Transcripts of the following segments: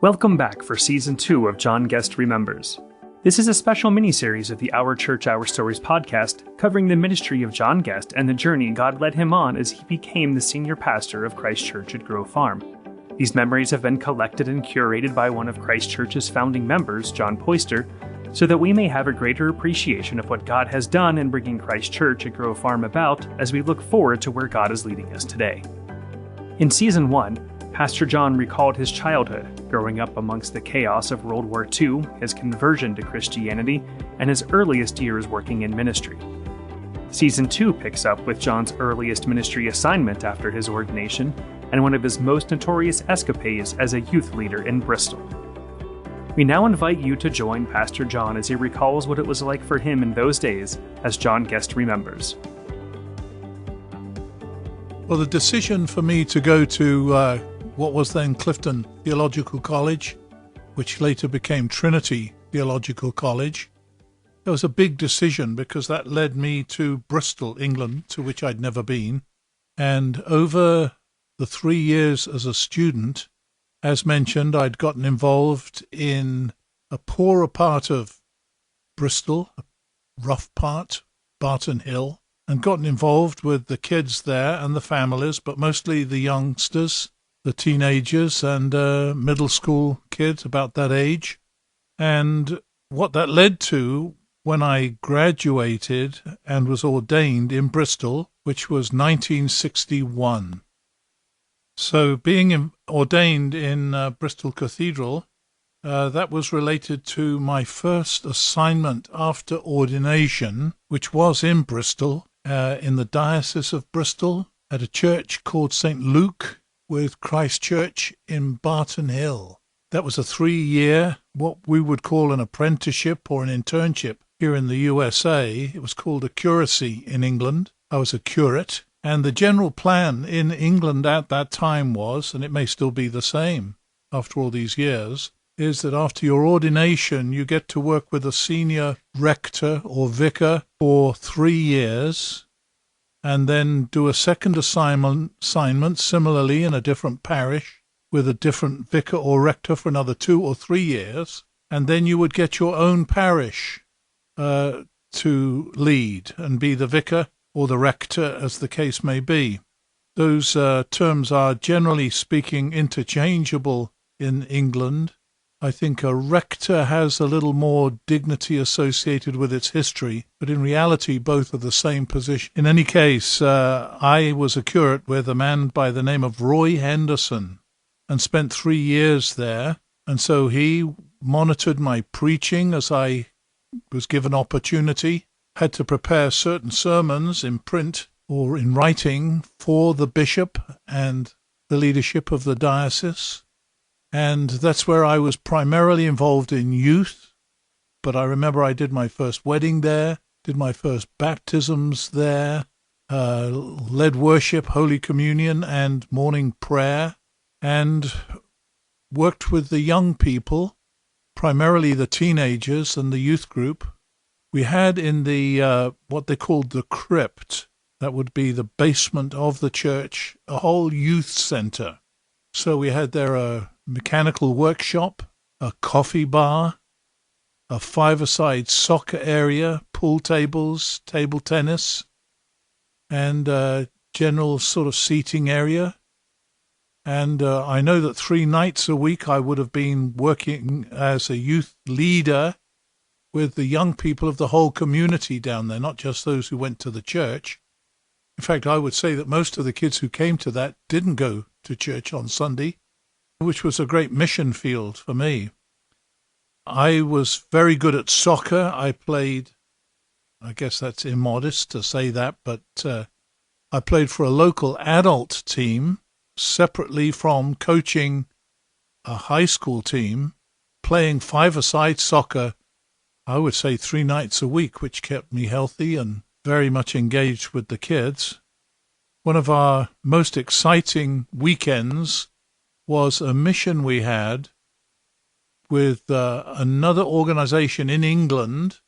Welcome back for Season 2 of John Guest Remembers. This is a special mini-series of the Our Church, Our Stories podcast covering the ministry of John Guest and the journey God led him on as he became the senior pastor of Christ Church at Grove Farm. These memories have been collected and curated by one of Christ Church's founding members, John Poyster, so that we may have a greater appreciation of what God has done in bringing Christ Church at Grove Farm about as we look forward to where God is leading us today. In Season 1, Pastor John recalled his childhood, growing up amongst the chaos of World War II, his conversion to Christianity, and his earliest years working in ministry. Season 2 picks up with John's earliest ministry assignment after his ordination, and one of his most notorious escapades as a youth leader in Bristol. We now invite you to join Pastor John as he recalls what it was like for him in those days, as John Guest remembers. Well, the decision for me to go to what was then Clifton Theological College, which later became Trinity Theological College, it was a big decision because that led me to Bristol, England, to which I'd never been. And over the 3 years as a student, as mentioned, I'd gotten involved in a poorer part of Bristol, a rough part, Barton Hill, and gotten involved with the kids there and the families, but mostly the youngsters, the teenagers and middle school kids about that age. And what that led to when I graduated and was ordained in Bristol, which was 1961. So being ordained in Bristol Cathedral, that was related to my first assignment after ordination, which was in Bristol, in the Diocese of Bristol, at a church called St. Luke, with Christ Church in Barton Hill. That was a 3-year, what we would call an apprenticeship or an internship here in the USA. It was called a curacy in England. I was a curate. And the general plan in England at that time was, and it may still be the same after all these years, is that after your ordination you get to work with a senior rector or vicar for 3 years, and then do a second assignment similarly in a different parish with a different vicar or rector for another 2 or 3 years, and then you would get your own parish to lead and be the vicar or the rector, as the case may be. Those terms are generally speaking interchangeable in England. I think a rector has a little more dignity associated with its history, but in reality both are the same position. In any case, I was a curate with a man by the name of Roy Henderson and spent 3 years there, and so he monitored my preaching as I was given opportunity, had to prepare certain sermons in print or in writing for the bishop and the leadership of the diocese. And that's where I was primarily involved in youth. But I remember I did my first wedding there, did my first baptisms there, led worship, Holy Communion, and morning prayer, and worked with the young people, primarily the teenagers and the youth group. We had in the what they called the crypt, that would be the basement of the church, a whole youth centre. So we had there a mechanical workshop, a coffee bar, a five-a-side soccer area, pool tables, table tennis, and a general sort of seating area. And I know that 3 nights a week I would have been working as a youth leader with the young people of the whole community down there, not just those who went to the church. In fact, I would say that most of the kids who came to that didn't go to church on Sunday, which was a great mission field for me. I was very good at soccer. I played, I guess that's immodest to say that, but I played for a local adult team separately from coaching a high school team, playing five-a-side soccer, I would say 3 nights a week, which kept me healthy and very much engaged with the kids. One of our most exciting weekends was a mission we had with another organization in England,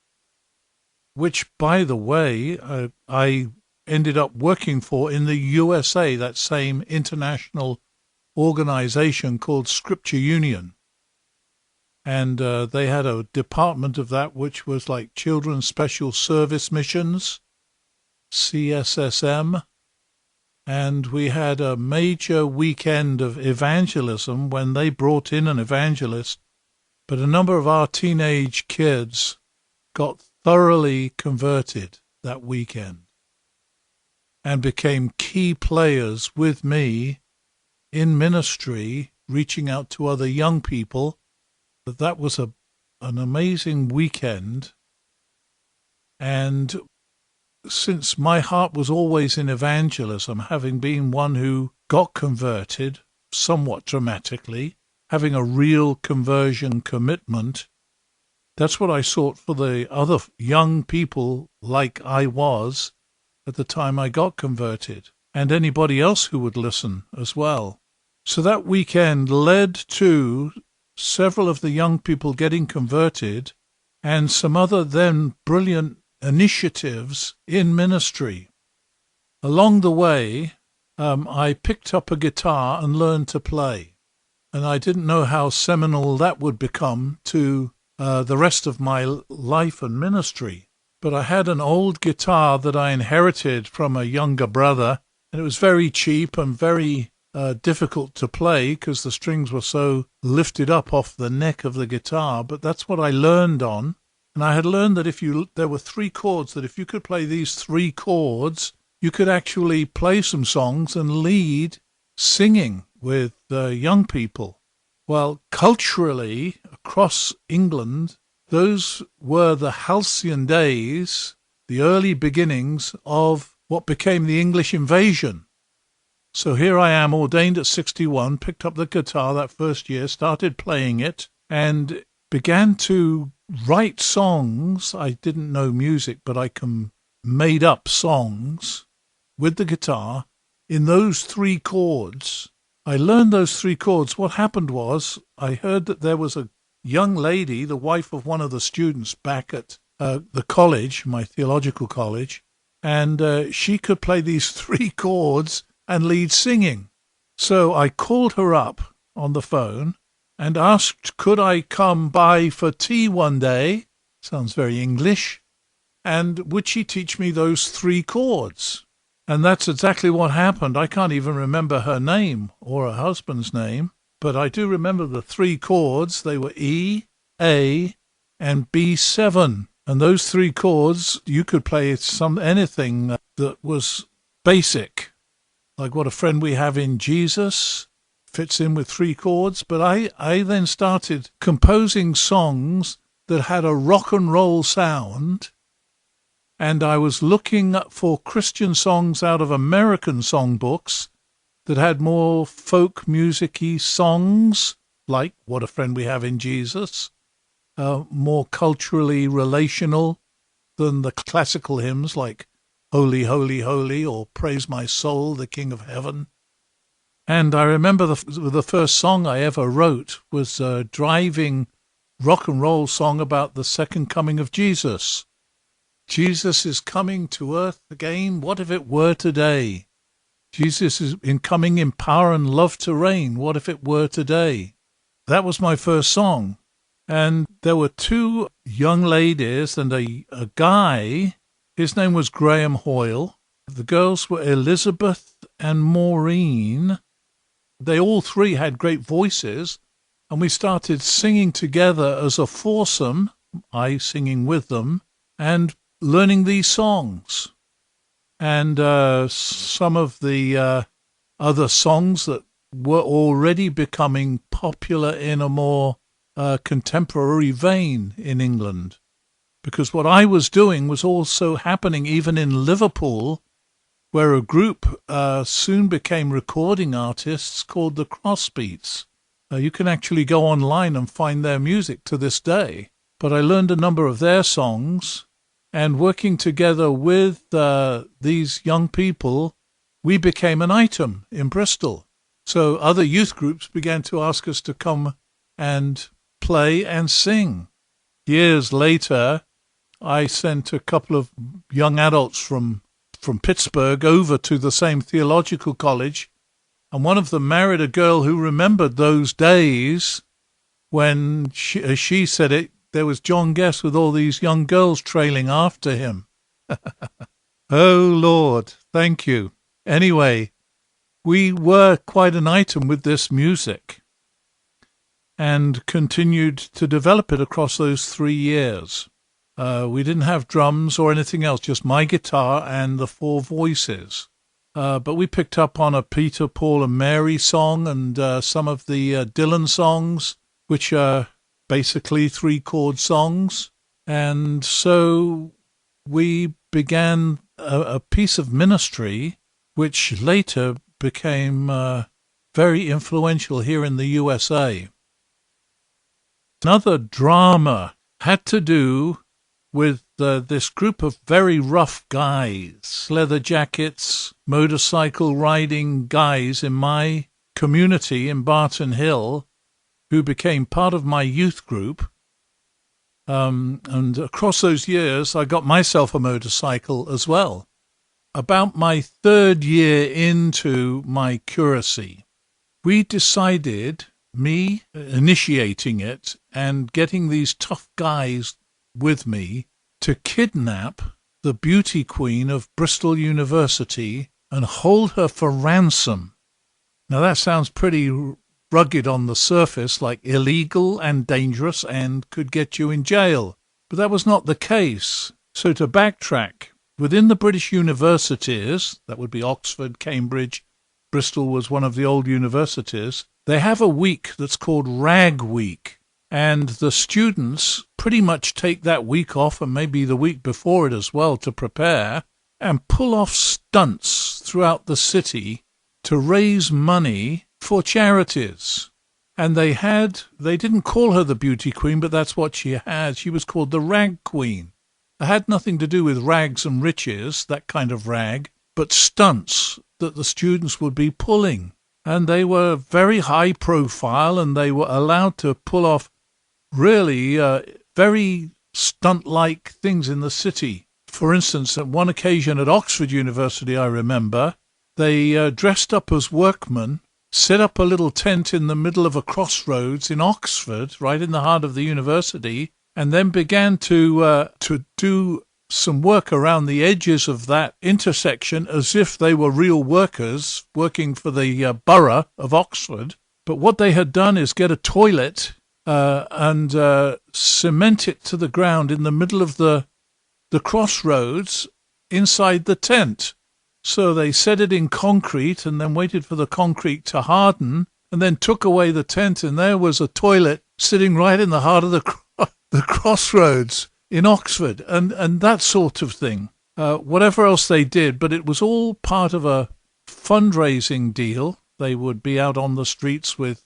which, by the way, I ended up working for in the USA, that same international organization called Scripture Union. And they had a department of that which was like Children's Special Service Missions, CSSM. And we had a major weekend of evangelism when they brought in an evangelist. But a number of our teenage kids got thoroughly converted that weekend and became key players with me in ministry, reaching out to other young people. That was an amazing weekend. And since my heart was always in evangelism, having been one who got converted somewhat dramatically, having a real conversion commitment, that's what I sought for the other young people like I was at the time I got converted, and anybody else who would listen as well. So that weekend led to several of the young people getting converted and some other then brilliant initiatives in ministry. Along the way, I picked up a guitar and learned to play. And I didn't know how seminal that would become to the rest of my life and ministry. But I had an old guitar that I inherited from a younger brother, and it was very cheap and very difficult to play because the strings were so lifted up off the neck of the guitar. But that's what I learned on. And I had learned that there were 3 chords, that if you could play these 3 chords, you could actually play some songs and lead singing with young people. Well, culturally, across England, those were the halcyon days, the early beginnings of what became the English invasion. So here I am, ordained at 61, picked up the guitar that first year, started playing it, and began to write songs. I didn't know music, but I made up songs with the guitar in those 3 chords. I learned those 3 chords. What happened was I heard that there was a young lady, the wife of one of the students back at the college, my theological college, and she could play these 3 chords and lead singing. So I called her up on the phone and asked, could I come by for tea one day? Sounds very English. And would she teach me those 3 chords? And that's exactly what happened. I can't even remember her name or her husband's name, but I do remember the 3 chords. They were E, A, and B7. And those 3 chords, you could play anything that was basic, like What a Friend We Have in Jesus fits in with 3 chords. But I then started composing songs that had a rock and roll sound, and I was looking for Christian songs out of American songbooks that had more folk music-y songs, like What a Friend We Have in Jesus, more culturally relational than the classical hymns like Holy, Holy, Holy, or Praise My Soul, the King of Heaven. And I remember the first song I ever wrote was a driving rock and roll song about the second coming of Jesus. Jesus is coming to earth again. What if it were today? Jesus is coming in power and love to reign. What if it were today? That was my first song. And there were 2 young ladies and a guy. His name was Graham Hoyle. The girls were Elizabeth and Maureen. They all 3 had great voices, and we started singing together as a foursome, I singing with them, and learning these songs. And some of the other songs that were already becoming popular in a more contemporary vein in England. Because what I was doing was also happening even in Liverpool, where a group soon became recording artists called the Crossbeats. You can actually go online and find their music to this day. But I learned a number of their songs, and working together with these young people, we became an item in Bristol. So other youth groups began to ask us to come and play and sing. Years later, I sent a couple of young adults from Pittsburgh over to the same theological college, and one of them married a girl who remembered those days when, as she said it, there was John Guest with all these young girls trailing after him. Oh, Lord, thank you. Anyway, we were quite an item with this music and continued to develop it across those 3 years. We didn't have drums or anything else, just my guitar and the 4 voices. But we picked up on a Peter, Paul and Mary song and some of the Dylan songs, which are basically 3-chord songs. And so we began a piece of ministry which later became very influential here in the USA. Another drama had to do with this group of very rough guys, leather jackets, motorcycle riding guys in my community in Barton Hill, who became part of my youth group. And across those years, I got myself a motorcycle as well. About my 3rd year into my curacy, we decided, me initiating it and getting these tough guys with me, to kidnap the beauty queen of Bristol University and hold her for ransom. Now that sounds pretty rugged on the surface, like illegal and dangerous and could get you in jail. But that was not the case. So to backtrack, within the British universities, that would be Oxford, Cambridge, Bristol was one of the old universities, they have a week that's called Rag Week. And the students pretty much take that week off, and maybe the week before it as well, to prepare and pull off stunts throughout the city to raise money for charities. And they didn't call her the beauty queen, but that's what she had. She was called the Rag Queen. It had nothing to do with rags and riches, that kind of rag, but stunts that the students would be pulling. And they were very high profile, and they were allowed to pull off really very stunt-like things in the city. For instance, at one occasion at Oxford University, I remember, they dressed up as workmen, set up a little tent in the middle of a crossroads in Oxford, right in the heart of the university, and then began to do some work around the edges of that intersection as if they were real workers working for the borough of Oxford. But what they had done is get a toilet and cement it to the ground in the middle of the crossroads inside the tent. So they set it in concrete and then waited for the concrete to harden and then took away the tent, and there was a toilet sitting right in the heart of the crossroads in Oxford, and that sort of thing. Whatever else they did, but it was all part of a fundraising deal. They would be out on the streets with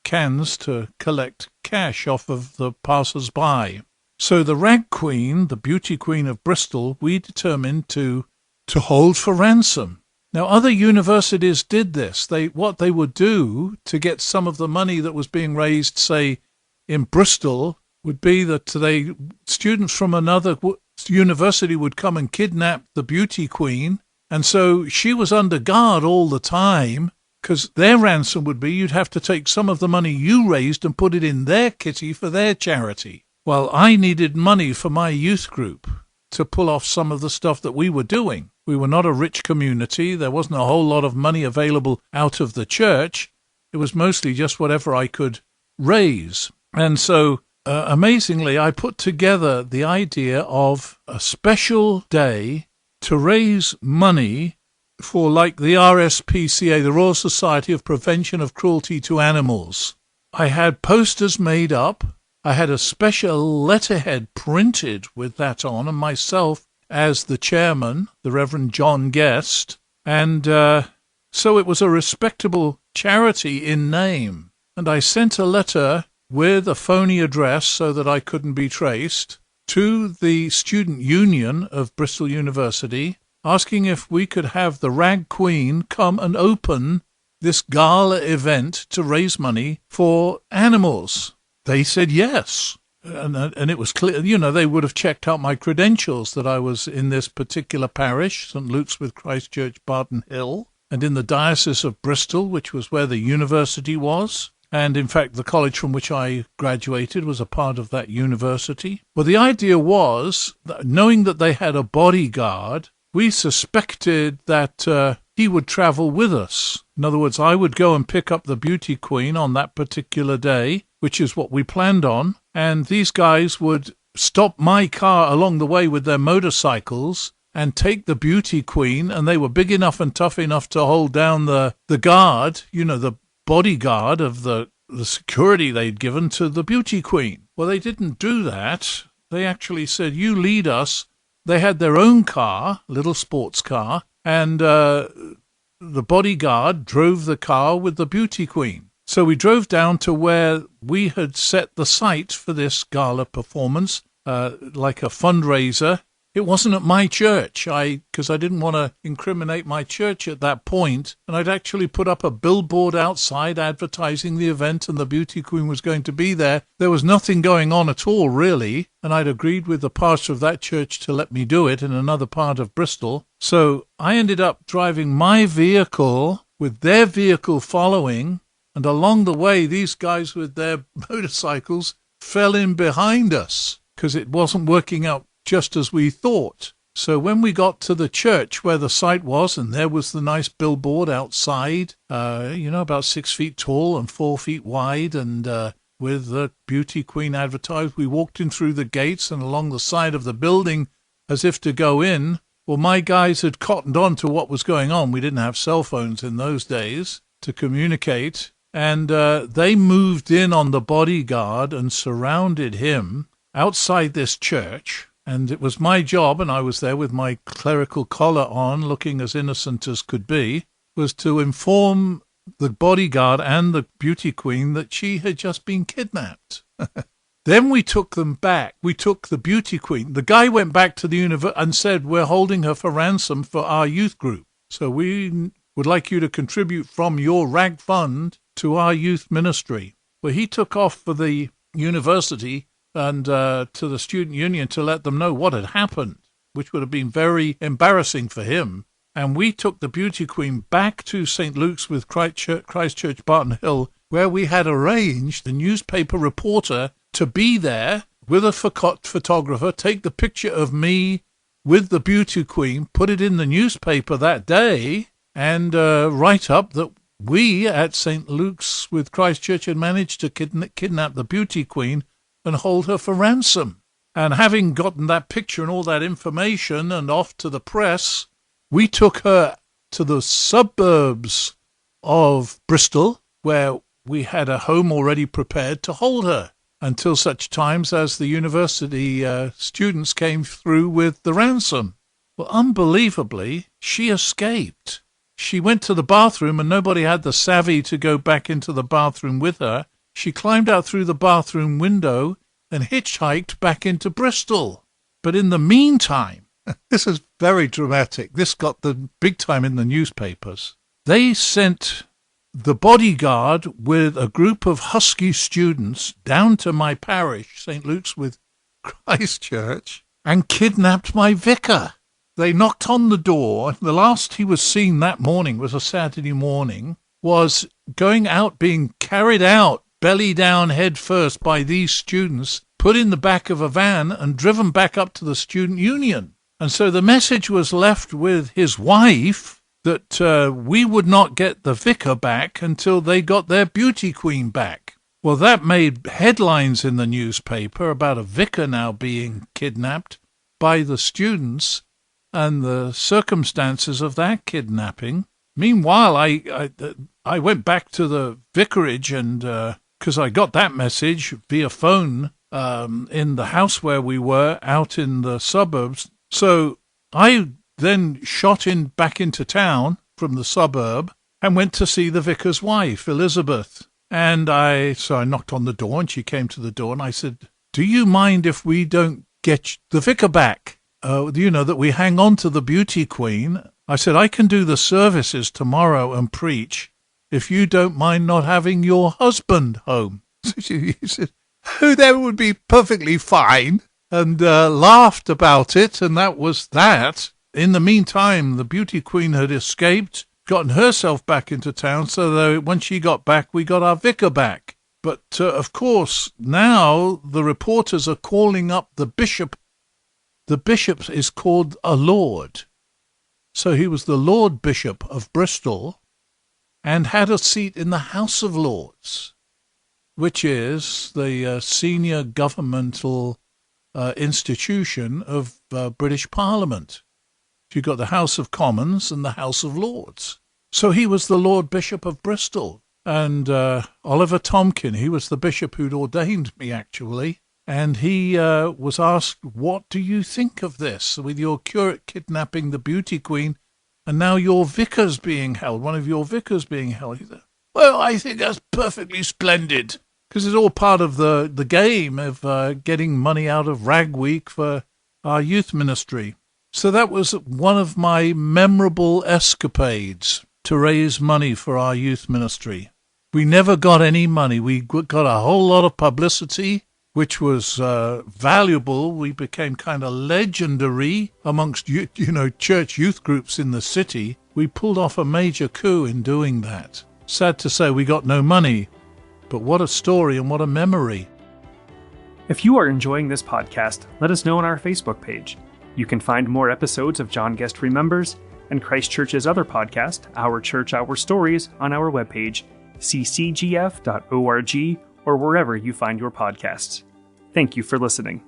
cans to collect cash off of the passers-by. So the Rag Queen, the beauty queen of Bristol, we determined to hold for ransom. Now, other universities did this. What they would do to get some of the money that was being raised, say, in Bristol, would be that students from another university would come and kidnap the beauty queen, and so she was under guard all the time, because their ransom would be you'd have to take some of the money you raised and put it in their kitty for their charity. Well, I needed money for my youth group to pull off some of the stuff that we were doing. We were not a rich community. There wasn't a whole lot of money available out of the church. It was mostly just whatever I could raise. And so, amazingly, I put together the idea of a special day to raise money for, like, the RSPCA, the Royal Society of Prevention of Cruelty to Animals. I had posters made up. I had a special letterhead printed with that on, and myself as the chairman, the Reverend John Guest. And so it was a respectable charity in name. And I sent a letter with a phony address so that I couldn't be traced to the Student Union of Bristol University, asking if we could have the Rag Queen come and open this gala event to raise money for animals. They said yes, and it was clear, they would have checked out my credentials that I was in this particular parish, St. Luke's with Christ Church, Barton Hill, and in the Diocese of Bristol, which was where the university was. And in fact, the college from which I graduated was a part of that university. Well, the idea was, that knowing that they had a bodyguard, we suspected that he would travel with us. In other words, I would go and pick up the beauty queen on that particular day, which is what we planned on, and these guys would stop my car along the way with their motorcycles and take the beauty queen, and they were big enough and tough enough to hold down the guard, the bodyguard of the security they'd given to the beauty queen. Well, they didn't do that. They actually said, you lead us. They had their own car, little sports car, and the bodyguard drove the car with the beauty queen. So we drove down to where we had set the site for this gala performance, like a fundraiser. It wasn't at my church, because I didn't want to incriminate my church at that point, and I'd actually put up a billboard outside advertising the event, and the beauty queen was going to be there. There was nothing going on at all, really, and I'd agreed with the pastor of that church to let me do it in another part of Bristol. So I ended up driving my vehicle with their vehicle following, and along the way, these guys with their motorcycles fell in behind us because it wasn't working out just as we thought. So when we got to the church where the site was, and there was the nice billboard outside, about 6 feet tall and 4 feet wide, and with the beauty queen advertised, we walked in through the gates and along the side of the building as if to go in. Well, my guys had cottoned on to what was going on. We didn't have cell phones in those days to communicate. And they moved in on the bodyguard and surrounded him outside this church. And it was my job, and I was there with my clerical collar on, looking as innocent as could be, was to inform the bodyguard and the beauty queen that she had just been kidnapped. Then we took them back. We took the beauty queen. The guy went back to the university and said, we're holding her for ransom for our youth group. So we would like you to contribute from your rag fund to our youth ministry. Well, he took off for the university and to the student union to let them know what had happened, which would have been very embarrassing for him. And we took the beauty queen back to St. Luke's with Christchurch, Barton Hill, where we had arranged a newspaper reporter to be there with a photographer, take the picture of me with the beauty queen, put it in the newspaper that day, and write up that we at St. Luke's with Christchurch had managed to kidnap the beauty queen and hold her for ransom. And having gotten that picture and all that information and off to the press, we took her to the suburbs of Bristol, where we had a home already prepared to hold her until such times as the university students came through with the ransom. Well, unbelievably, she escaped. She went to the bathroom and nobody had the savvy to go back into the bathroom with her. She climbed out through the bathroom window and hitchhiked back into Bristol. But in the meantime, this is very dramatic. This got the big time in the newspapers. They sent the bodyguard with a group of husky students down to my parish, St. Luke's with Christchurch, and kidnapped my vicar. They knocked on the door. The last he was seen that morning was a Saturday morning, was going out, being carried out, belly down, head first by these students, put in the back of a van and driven back up to the student union. And so the message was left with his wife that we would not get the vicar back until they got their beauty queen back. Well, that made headlines in the newspaper about a vicar now being kidnapped by the students and the circumstances of that kidnapping. Meanwhile, I went back to the vicarage and because I got that message via phone in the house where we were out in the suburbs. So I then shot back into town from the suburb and went to see the vicar's wife, Elizabeth. And so I knocked on the door and she came to the door and I said, do you mind if we don't get the vicar back? That we hang on to the beauty queen. I said, I can do the services tomorrow and preach if you don't mind not having your husband home. So she said, oh, that would be perfectly fine, and laughed about it, and that was that. In the meantime, the beauty queen had escaped, gotten herself back into town, so that when she got back, we got our vicar back. But, of course, now the reporters are calling up the bishop. The bishop is called a lord. So he was the Lord Bishop of Bristol and had a seat in the House of Lords, which is the senior governmental institution of British Parliament. You've got the House of Commons and the House of Lords. So he was the Lord Bishop of Bristol. And Oliver Tomkin, he was the bishop who'd ordained me, actually. And he was asked, what do you think of this, with your curate kidnapping the beauty queen, and now your vicar's being held, one of your vicars being held? He said, well, I think that's perfectly splendid, because it's all part of the game of getting money out of Rag Week for our youth ministry. So that was one of my memorable escapades to raise money for our youth ministry. We never got any money. We got a whole lot of publicity, which was valuable. We became kind of legendary amongst, church youth groups in the city. We pulled off a major coup in doing that. Sad to say we got no money, but what a story and what a memory. If you are enjoying this podcast, let us know on our Facebook page. You can find more episodes of John Guest Remembers and Christ Church's other podcast, Our Church, Our Stories, on our webpage, ccgf.org, or wherever you find your podcasts. Thank you for listening.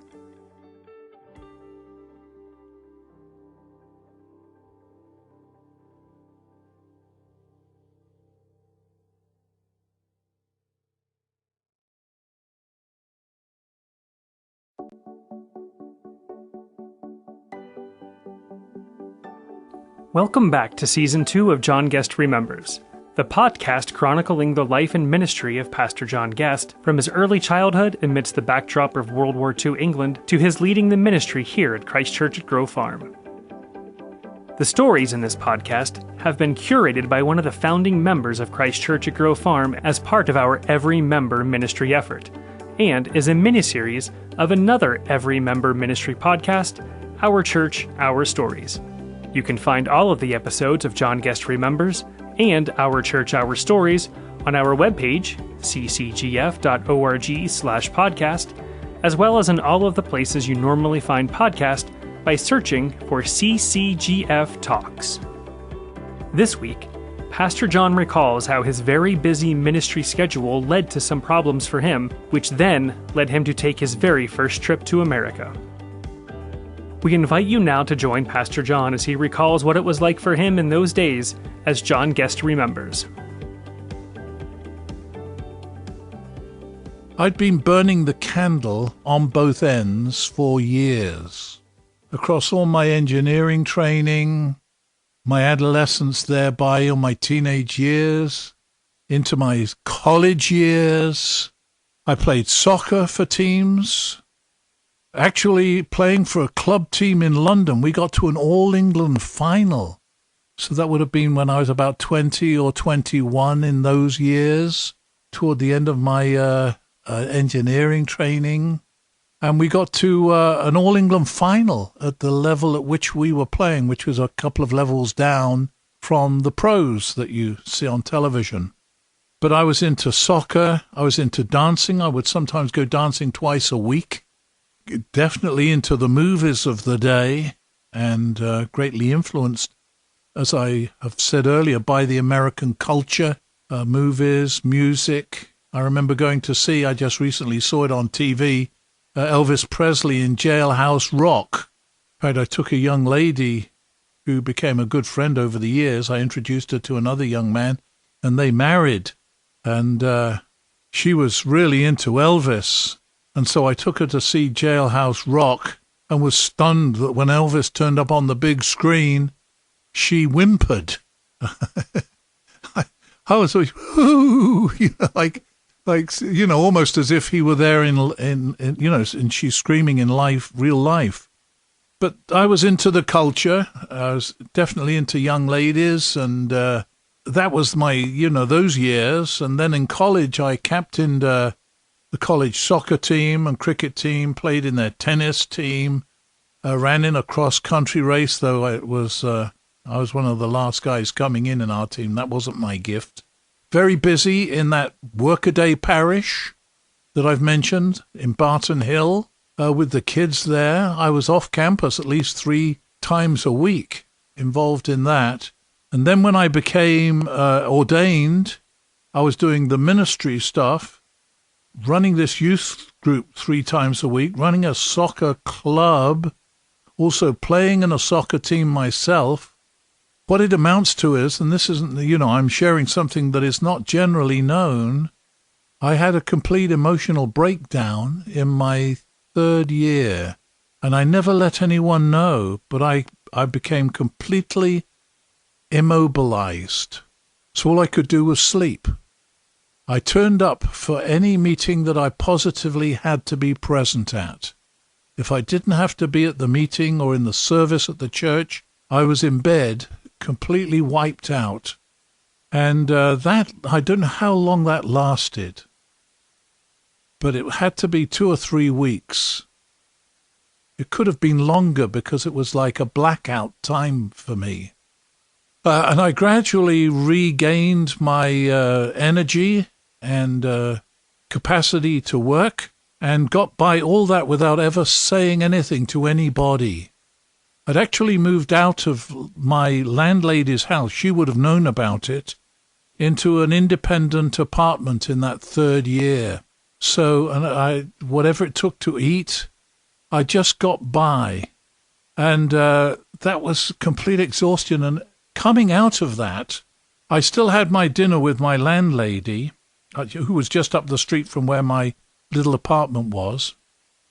Welcome back to Season 2 of John Guest Remembers, the podcast chronicling the life and ministry of Pastor John Guest from his early childhood amidst the backdrop of World War II England to his leading the ministry here at Christ Church at Grove Farm. The stories in this podcast have been curated by one of the founding members of Christ Church at Grove Farm as part of our Every Member ministry effort, and is a mini-series of another Every Member ministry podcast, Our Church, Our Stories. You can find all of the episodes of John Guest Remembers and Our Church, Our Stories on our webpage, ccgf.org/podcast, as well as in all of the places you normally find podcasts by searching for CCGF Talks. This week, Pastor John recalls how his very busy ministry schedule led to some problems for him, which then led him to take his very first trip to America. We invite you now to join Pastor John as he recalls what it was like for him in those days as John Guest Remembers. I'd been burning the candle on both ends for years. Across all my engineering training, my adolescence thereby, all my teenage years, into my college years, I played soccer for teams. Actually, playing for a club team in London, we got to an All-England final. So that would have been when I was about 20 or 21 in those years, toward the end of my engineering training. And we got to an All-England final at the level at which we were playing, which was a couple of levels down from the pros that you see on television. But I was into soccer. I was into dancing. I would sometimes go dancing twice a week. Definitely into the movies of the day, and greatly influenced, as I have said earlier, by the American culture, movies, music. I remember going to see, I just recently saw it on TV, Elvis Presley in Jailhouse Rock. In fact, I took a young lady who became a good friend over the years. I introduced her to another young man, and they married. And she was really into Elvis. And so I took her to see Jailhouse Rock and was stunned that when Elvis turned up on the big screen, she whimpered. I was like, ooh, almost as if he were there and she's screaming in real life. But I was into the culture. I was definitely into young ladies, and that was my, those years. And then in college, I captained the college soccer team and cricket team, played in their tennis team, ran in a cross-country race, though it was I was one of the last guys coming in our team. That wasn't my gift. Very busy in that workaday parish that I've mentioned in Barton Hill with the kids there. I was off campus at least 3 times a week, involved in that. And then when I became ordained, I was doing the ministry stuff, running this youth group 3 times a week, running a soccer club, also playing in a soccer team myself. What it amounts to is, and this isn't, I'm sharing something that is not generally known, I had a complete emotional breakdown in my 3rd year, and I never let anyone know, but I became completely immobilized. So all I could do was sleep. I turned up for any meeting that I positively had to be present at. If I didn't have to be at the meeting or in the service at the church, I was in bed, completely wiped out. And that, I don't know how long that lasted, but it had to be 2 or 3 weeks. It could have been longer because it was like a blackout time for me. And I gradually regained my energy and capacity to work and got by all that without ever saying anything to anybody. I'd actually moved out of my landlady's house, she would have known about it, into an independent apartment in that 3rd year. So, and whatever it took to eat, I just got by. And that was complete exhaustion. And coming out of that, I still had my dinner with my landlady, who was just up the street from where my little apartment was.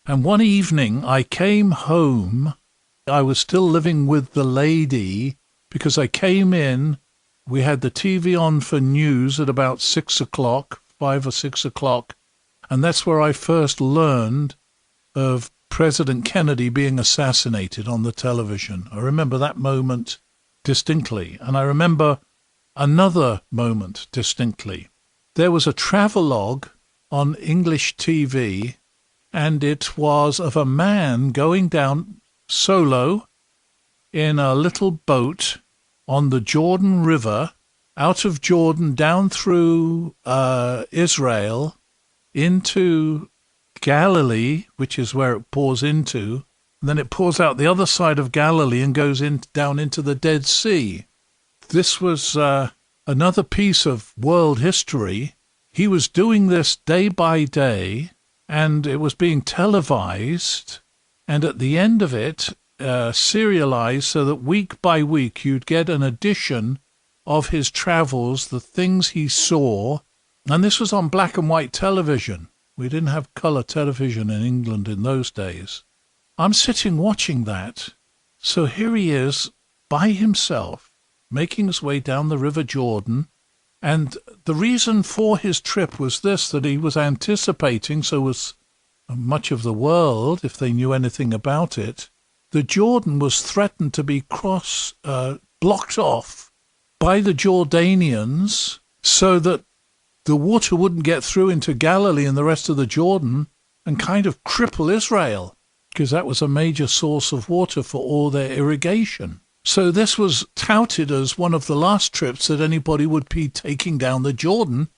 And one evening I came home. I was still living with the lady because I came in. We had the TV on for news at about 6 o'clock, 5 or 6 o'clock. And that's where I first learned of President Kennedy being assassinated on the television. I remember that moment distinctly. And I remember another moment distinctly. There was a travelogue on English TV, and it was of a man going down solo in a little boat on the Jordan River, out of Jordan, down through Israel, into Galilee, which is where it pours into, and then it pours out the other side of Galilee and goes down into the Dead Sea. This was another piece of world history. He was doing this day by day, and it was being televised, and at the end of it, serialized so that week by week you'd get an edition of his travels, the things he saw, and this was on black and white television. We didn't have colour television in England in those days. I'm sitting watching that. So here he is by himself, making his way down the River Jordan. And the reason for his trip was this, that he was anticipating, so was much of the world, if they knew anything about it, the Jordan was threatened to be blocked off by the Jordanians so that the water wouldn't get through into Galilee and the rest of the Jordan and kind of cripple Israel, because that was a major source of water for all their irrigation. So this was touted as one of the last trips that anybody would be taking down the Jordan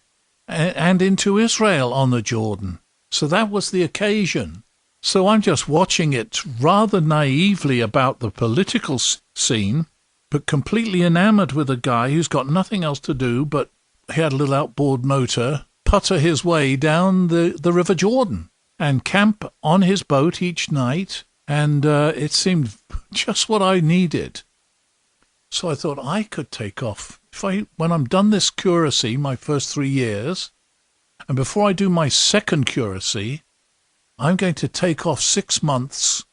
and into Israel on the Jordan. So that was the occasion. So I'm just watching it rather naively about the political scene, but completely enamored with a guy who's got nothing else to do but he had a little outboard motor, putter his way down the River Jordan and camp on his boat each night, and it seemed just what I needed. So I thought I could take off. When I'm done this curacy, my first 3 years, and before I do my second curacy, I'm going to take off 6 months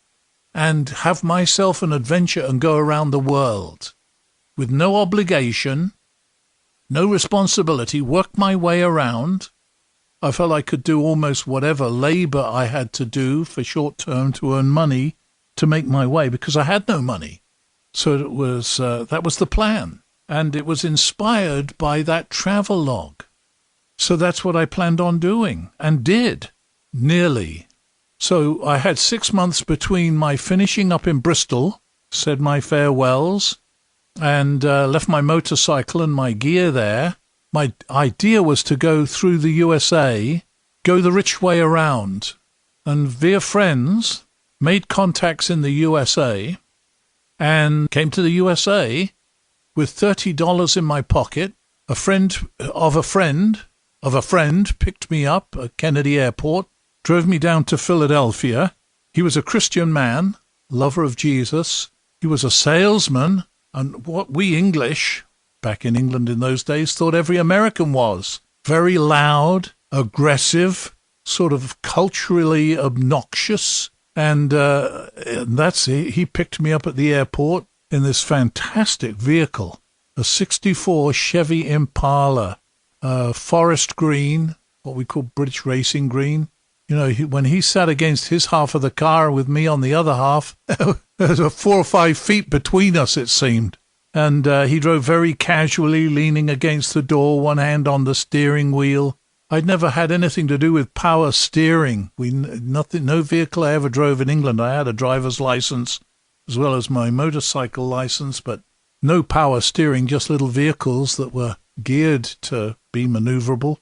and have myself an adventure and go around the world with no obligation, no responsibility, work my way around. I felt I could do almost whatever labor I had to do for short term to earn money to make my way, because I had no money. So it was that was the plan, and it was inspired by that travel log. So that's what I planned on doing, and did, nearly. So I had 6 months between my finishing up in Bristol, said my farewells, and left my motorcycle and my gear there. My idea was to go through the USA, go the rich way around, and via friends made contacts in the USA and came to the USA with $30 in my pocket. A friend of a friend of a friend picked me up at Kennedy Airport, drove me down to Philadelphia. He was a Christian man, lover of Jesus. He was a salesman, and what we English, back in England in those days, thought every American was. Very loud, aggressive, sort of culturally obnoxious. And that's it. He picked me up at the airport in this fantastic vehicle, a 64 Chevy Impala, forest green, what we call British racing green. You know, when he sat against his half of the car with me on the other half, there was 4 or 5 feet between us, it seemed. And he drove very casually, leaning against the door, one hand on the steering wheel. I'd never had anything to do with power steering. No vehicle I ever drove in England. I had a driver's license as well as my motorcycle license, but no power steering, just little vehicles that were geared to be maneuverable.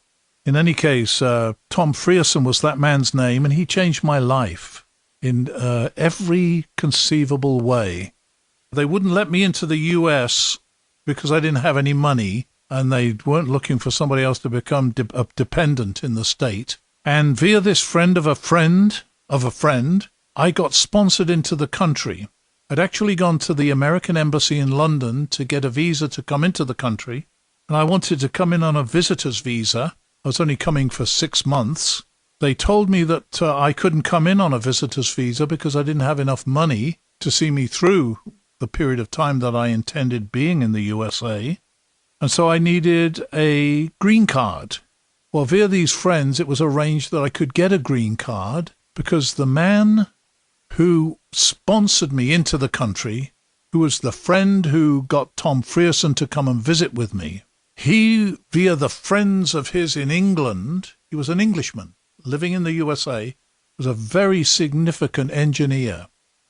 In any case, Tom Frierson was that man's name, and he changed my life in every conceivable way. They wouldn't let me into the U.S. because I didn't have any money, and they weren't looking for somebody else to become a dependent in the state. And via this friend of a friend of a friend, I got sponsored into the country. I'd actually gone to the American Embassy in London to get a visa to come into the country, and I wanted to come in on a visitor's visa. I was only coming for 6 months. They told me that I couldn't come in on a visitor's visa because I didn't have enough money to see me through the period of time that I intended being in the USA. And so I needed a green card. Well, via these friends, it was arranged that I could get a green card because the man who sponsored me into the country, who was the friend who got Tom Frierson to come and visit with me, he, via the friends of his in England, he was an Englishman living in the USA, was a very significant engineer.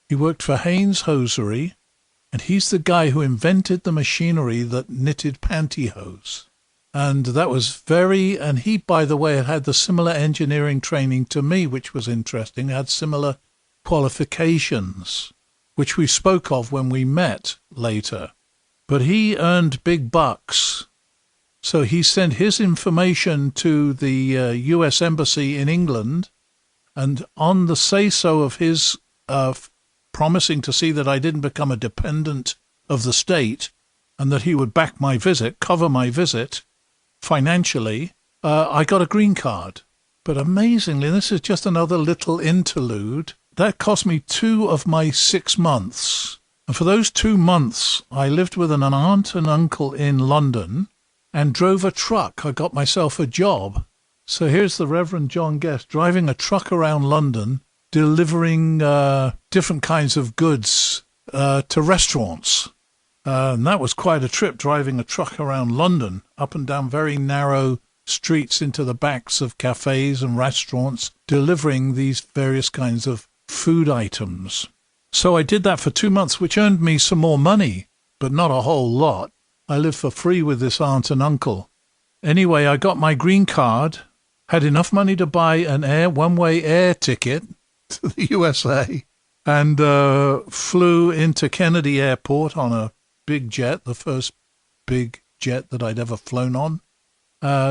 He worked for Haynes Hosiery, and he's the guy who invented the machinery that knitted pantyhose. And that was and he, by the way, had the similar engineering training to me, which was interesting, had similar qualifications, which we spoke of when we met later. But he earned big bucks. So he sent his information to the U.S. Embassy in England, and on the say-so of his promising to see that I didn't become a dependent of the state and that he would back my visit, cover my visit financially, I got a green card. But amazingly, this is just another little interlude, that cost me 2 of my 6 months. And for those 2 months, I lived with an aunt and uncle in London and drove a truck. I got myself a job. So here's the Reverend John Guest driving a truck around London, delivering different kinds of goods to restaurants. And that was quite a trip, driving a truck around London, up and down very narrow streets into the backs of cafes and restaurants, delivering these various kinds of food items. So I did that for 2 months, which earned me some more money, but not a whole lot. I lived for free with this aunt and uncle. Anyway, I got my green card, had enough money to buy an one-way air ticket to the USA, and flew into Kennedy Airport on a big jet, the first big jet that I'd ever flown on.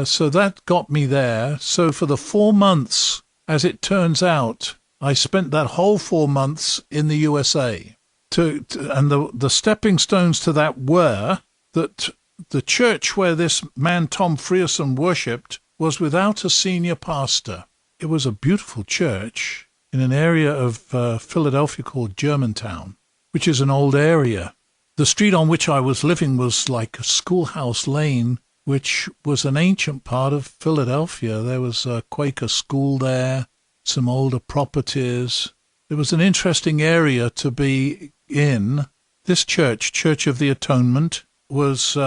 So that got me there. So for the 4 months, as it turns out, I spent that whole 4 months in the USA. And the stepping stones to that were that the church where this man Tom Frierson worshipped was without a senior pastor. It was a beautiful church in an area of Philadelphia called Germantown, which is an old area. The street on which I was living was like a Schoolhouse Lane, which was an ancient part of Philadelphia. There was a Quaker school there, some older properties. It was an interesting area to be in. This church, Church of the Atonement, was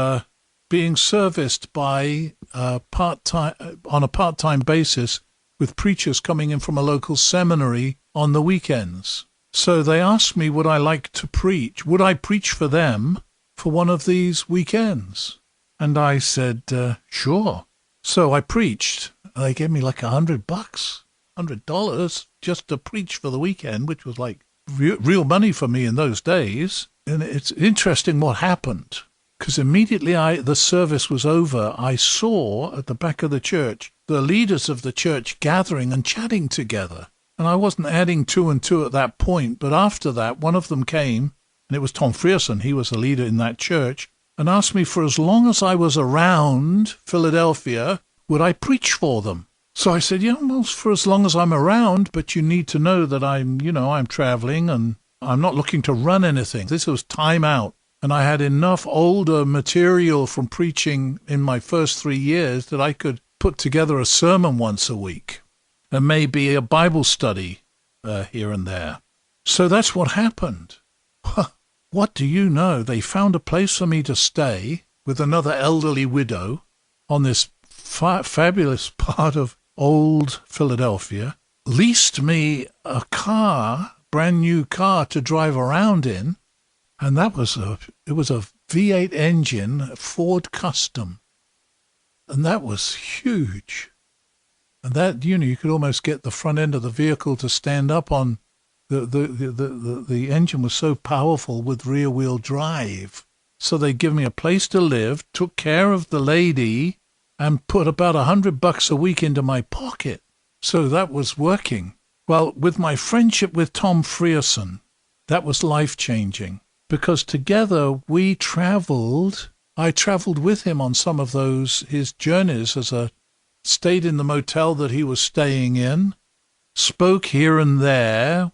being serviced by on a part-time basis with preachers coming in from a local seminary on the weekends. So they asked me would I like to preach. Would I preach for them for one of these weekends? And I said, sure. So I preached. They gave me like $100 just to preach for the weekend, which was like real money for me in those days. And it's interesting what happened, because immediately the service was over, I saw at the back of the church the leaders of the church gathering and chatting together. And I wasn't adding two and two at that point, but after that, one of them came, and it was Tom Frierson. He was the leader in that church, and asked me for as long as I was around Philadelphia, would I preach for them? So I said, yeah, well, for as long as I'm around, but you need to know that I'm traveling and I'm not looking to run anything. This was time out. And I had enough older material from preaching in my first 3 years that I could put together a sermon once a week and maybe a Bible study here and there. So that's what happened. What do you know? They found a place for me to stay with another elderly widow on this fabulous part of old Philadelphia, leased me a car, brand new car to drive around in, and it was a V8 engine, a Ford Custom, and that was huge. And that, you could almost get the front end of the vehicle to stand up on. The engine was so powerful with rear-wheel drive. So they give me a place to live, took care of the lady, and put about $100 a week into my pocket. So that was working. Well, with my friendship with Tom Frierson, that was life-changing, because together we traveled. I traveled with him on some of his journeys stayed in the motel that he was staying in, spoke here and there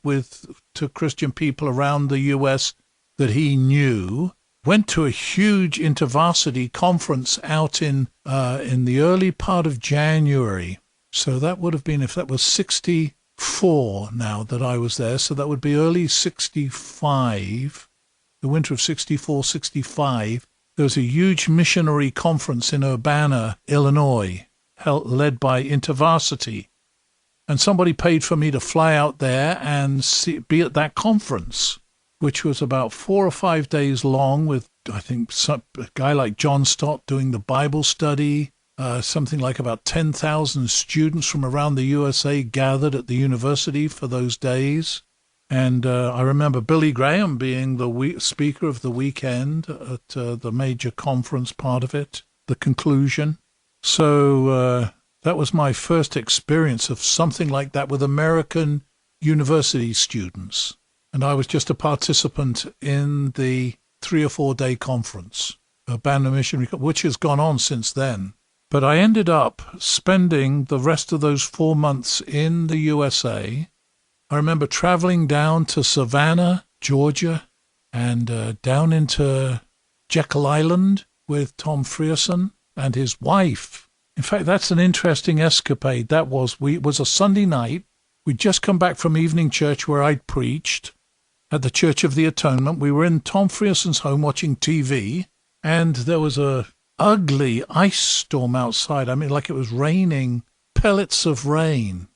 to Christian people around the U.S. that he knew, went to a huge InterVarsity conference out in the early part of January. So that would have been, if that was 64 now that I was there, so that would be early 65, the winter of 64, 65. There was a huge missionary conference in Urbana, Illinois, led by InterVarsity. And somebody paid for me to fly out there and be at that conference, which was about 4 or 5 days long, with, I think, a guy like John Stott doing the Bible study. Something like about 10,000 students from around the USA gathered at the university for those days. And I remember Billy Graham being the speaker of the weekend at the major conference part of it, the conclusion. So that was my first experience of something like that with American university students. And I was just a participant in the 3 or 4 day conference, Urbana Missionary, which has gone on since then. But I ended up spending the rest of those 4 months in the USA. I remember traveling down to Savannah, Georgia, and down into Jekyll Island with Tom Frierson and his wife. In fact, that's an interesting escapade. It was a Sunday night. We'd just come back from evening church where I'd preached at the Church of the Atonement. We were in Tom Frierson's home watching TV, and there was a ugly ice storm outside. I mean, like it was raining, pellets of rain,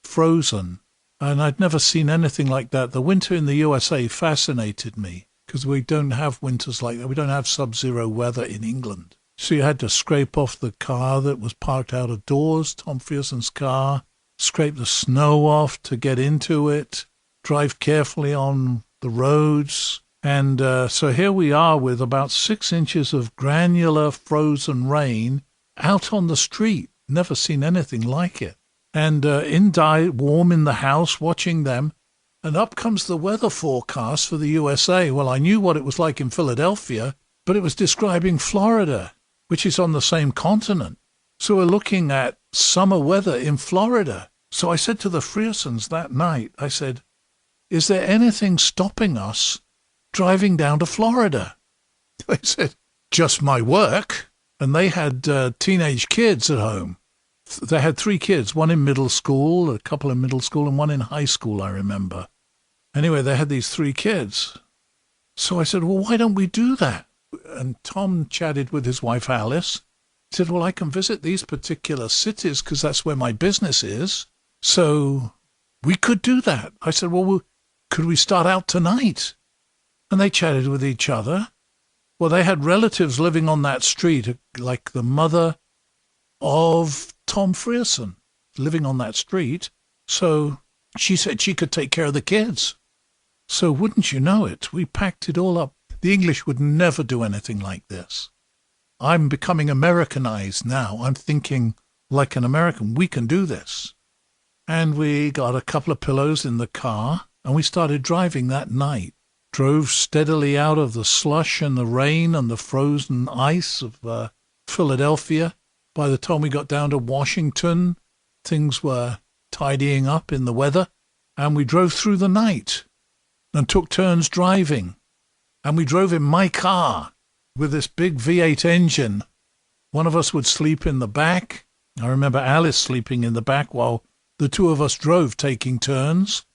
frozen. And I'd never seen anything like that. The winter in the USA fascinated me, because we don't have winters like that. We don't have sub-zero weather in England. So you had to scrape off the car that was parked out of doors, Tom Frierson's car, scrape the snow off to get into it, drive carefully on the roads. And so here we are with about 6 inches of granular frozen rain out on the street. Never seen anything like it. And warm in the house, watching them. And up comes the weather forecast for the USA. Well, I knew what it was like in Philadelphia, but it was describing Florida, which is on the same continent. So we're looking at summer weather in Florida. So I said to the Friersons that night, I said, is there anything stopping us driving down to Florida? They said, just my work. And they had teenage kids at home. They had 3 kids, one in middle school, a couple in middle school, and one in high school, I remember. Anyway, they had these 3 kids. So I said, well, why don't we do that? And Tom chatted with his wife, Alice. He said, well, I can visit these particular cities because that's where my business is. So we could do that. I said, well, could we start out tonight? And they chatted with each other. Well, they had relatives living on that street, like the mother of Tom Frierson living on that street. So she said she could take care of the kids. So wouldn't you know it, we packed it all up. The English would never do anything like this. I'm becoming Americanized now. I'm thinking like an American. We can do this. And we got a couple of pillows in the car, and we started driving that night. Drove steadily out of the slush and the rain and the frozen ice of Philadelphia. By the time we got down to Washington, things were tidying up in the weather, and we drove through the night and took turns driving. And we drove in my car with this big V8 engine. One of us would sleep in the back. I remember Alice sleeping in the back while the two of us drove, taking turns.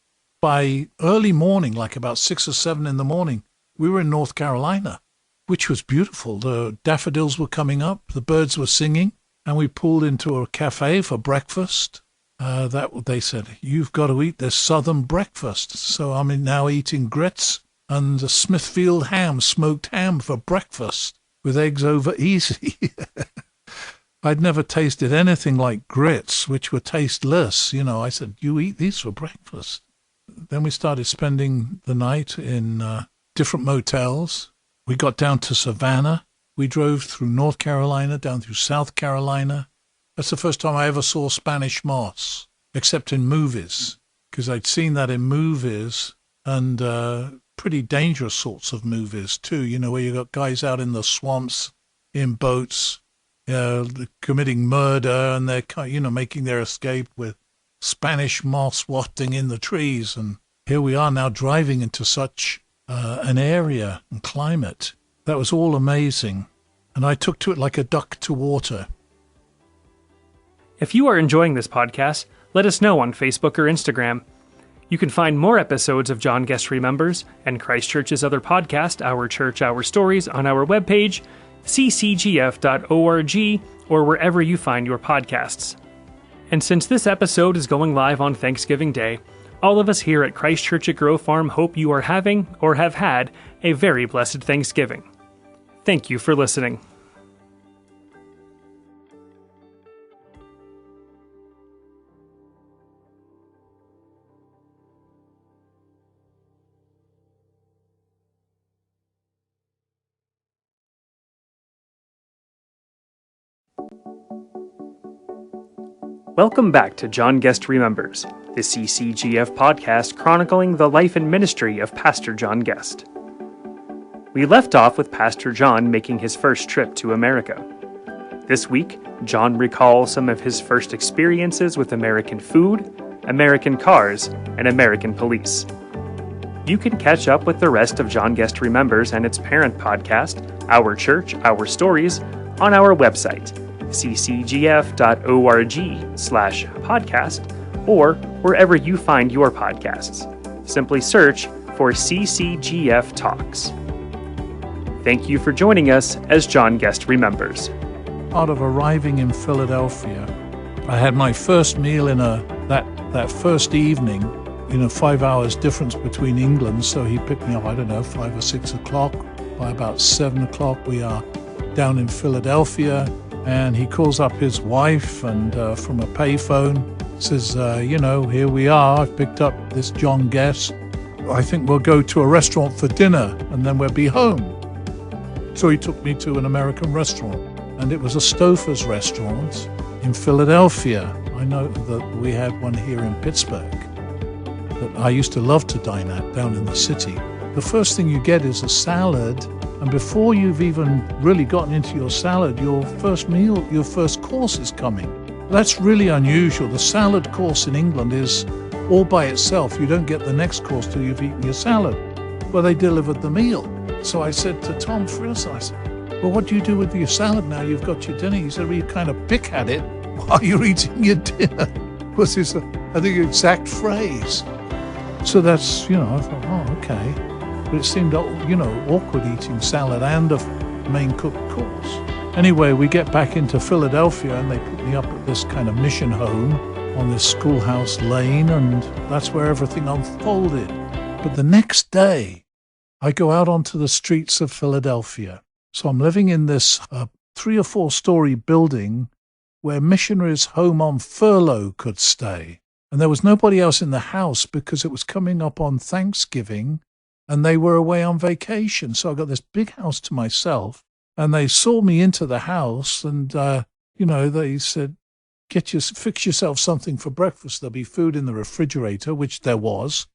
By early morning, like about 6 or 7 in the morning, we were in North Carolina, which was beautiful. The daffodils were coming up, the birds were singing, and we pulled into a cafe for breakfast. They said, "You've got to eat this southern breakfast." So I'm now eating grits and the Smithfield ham, smoked ham for breakfast with eggs over easy. I'd never tasted anything like grits, which were tasteless. I said, "You eat these for breakfast." Then we started spending the night in different motels. We got down to Savannah. We drove through North Carolina, down through South Carolina. That's the first time I ever saw Spanish moss, except in movies, because I'd seen that in movies, and pretty dangerous sorts of movies too, where you got guys out in the swamps, in boats, committing murder, and they're, making their escape with Spanish moss wafting in the trees. And here we are now driving into such an area and climate. That was all amazing, and I took to it like a duck to water. If you are enjoying this podcast, let us know on Facebook or Instagram. You can find more episodes of John Guest Remembers and Christ Church's other podcast, Our Church, Our Stories, on our webpage, ccgf.org, or wherever you find your podcasts. And since this episode is going live on Thanksgiving Day, all of us here at Christ Church at Grove Farm hope you are having, or have had, a very blessed Thanksgiving. Thank you for listening. Welcome back to John Guest Remembers, the CCGF podcast chronicling the life and ministry of Pastor John Guest. We left off with Pastor John making his first trip to America. This week, John recalls some of his first experiences with American food, American cars, and American police. You can catch up with the rest of John Guest Remembers and its parent podcast, Our Church, Our Stories, on our website, ccgf.org/podcast, or wherever you find your podcasts. Simply search for CCGF Talks. Thank you for joining us as John Guest Remembers. Out of arriving in Philadelphia, I had my first meal in that first evening, 5 hours difference between England, so he picked me up, 5 or 6 o'clock. By about 7 o'clock, we are down in Philadelphia, and he calls up his wife, and from a payphone says, here we are, I've picked up this John Guest. I think we'll go to a restaurant for dinner, and then we'll be home. So he took me to an American restaurant, and it was a Stouffer's restaurant in Philadelphia. I know that we had one here in Pittsburgh that I used to love to dine at down in the city. The first thing you get is a salad, and before you've even really gotten into your salad, your first meal, your first course is coming. That's really unusual. The salad course in England is all by itself. You don't get the next course till you've eaten your salad. Well, they delivered the meal. So I said to Tom Frierson, well, what do you do with your salad now you've got your dinner? He said, well, you kind of pick at it while you're eating your dinner, was his, exact phrase. So that's, I thought, oh, okay. But it seemed, awkward eating salad and a main cooked course. Anyway, we get back into Philadelphia, and they put me up at this kind of mission home on this schoolhouse lane, and that's where everything unfolded. But the next day, I go out onto the streets of Philadelphia, So I'm living in this 3 or 4 story building where missionaries home on furlough could stay. And there was nobody else in the house because it was coming up on Thanksgiving and they were away on vacation. So I got this big house to myself, and they saw me into the house and, they said, fix yourself something for breakfast. There'll be food in the refrigerator, which there was,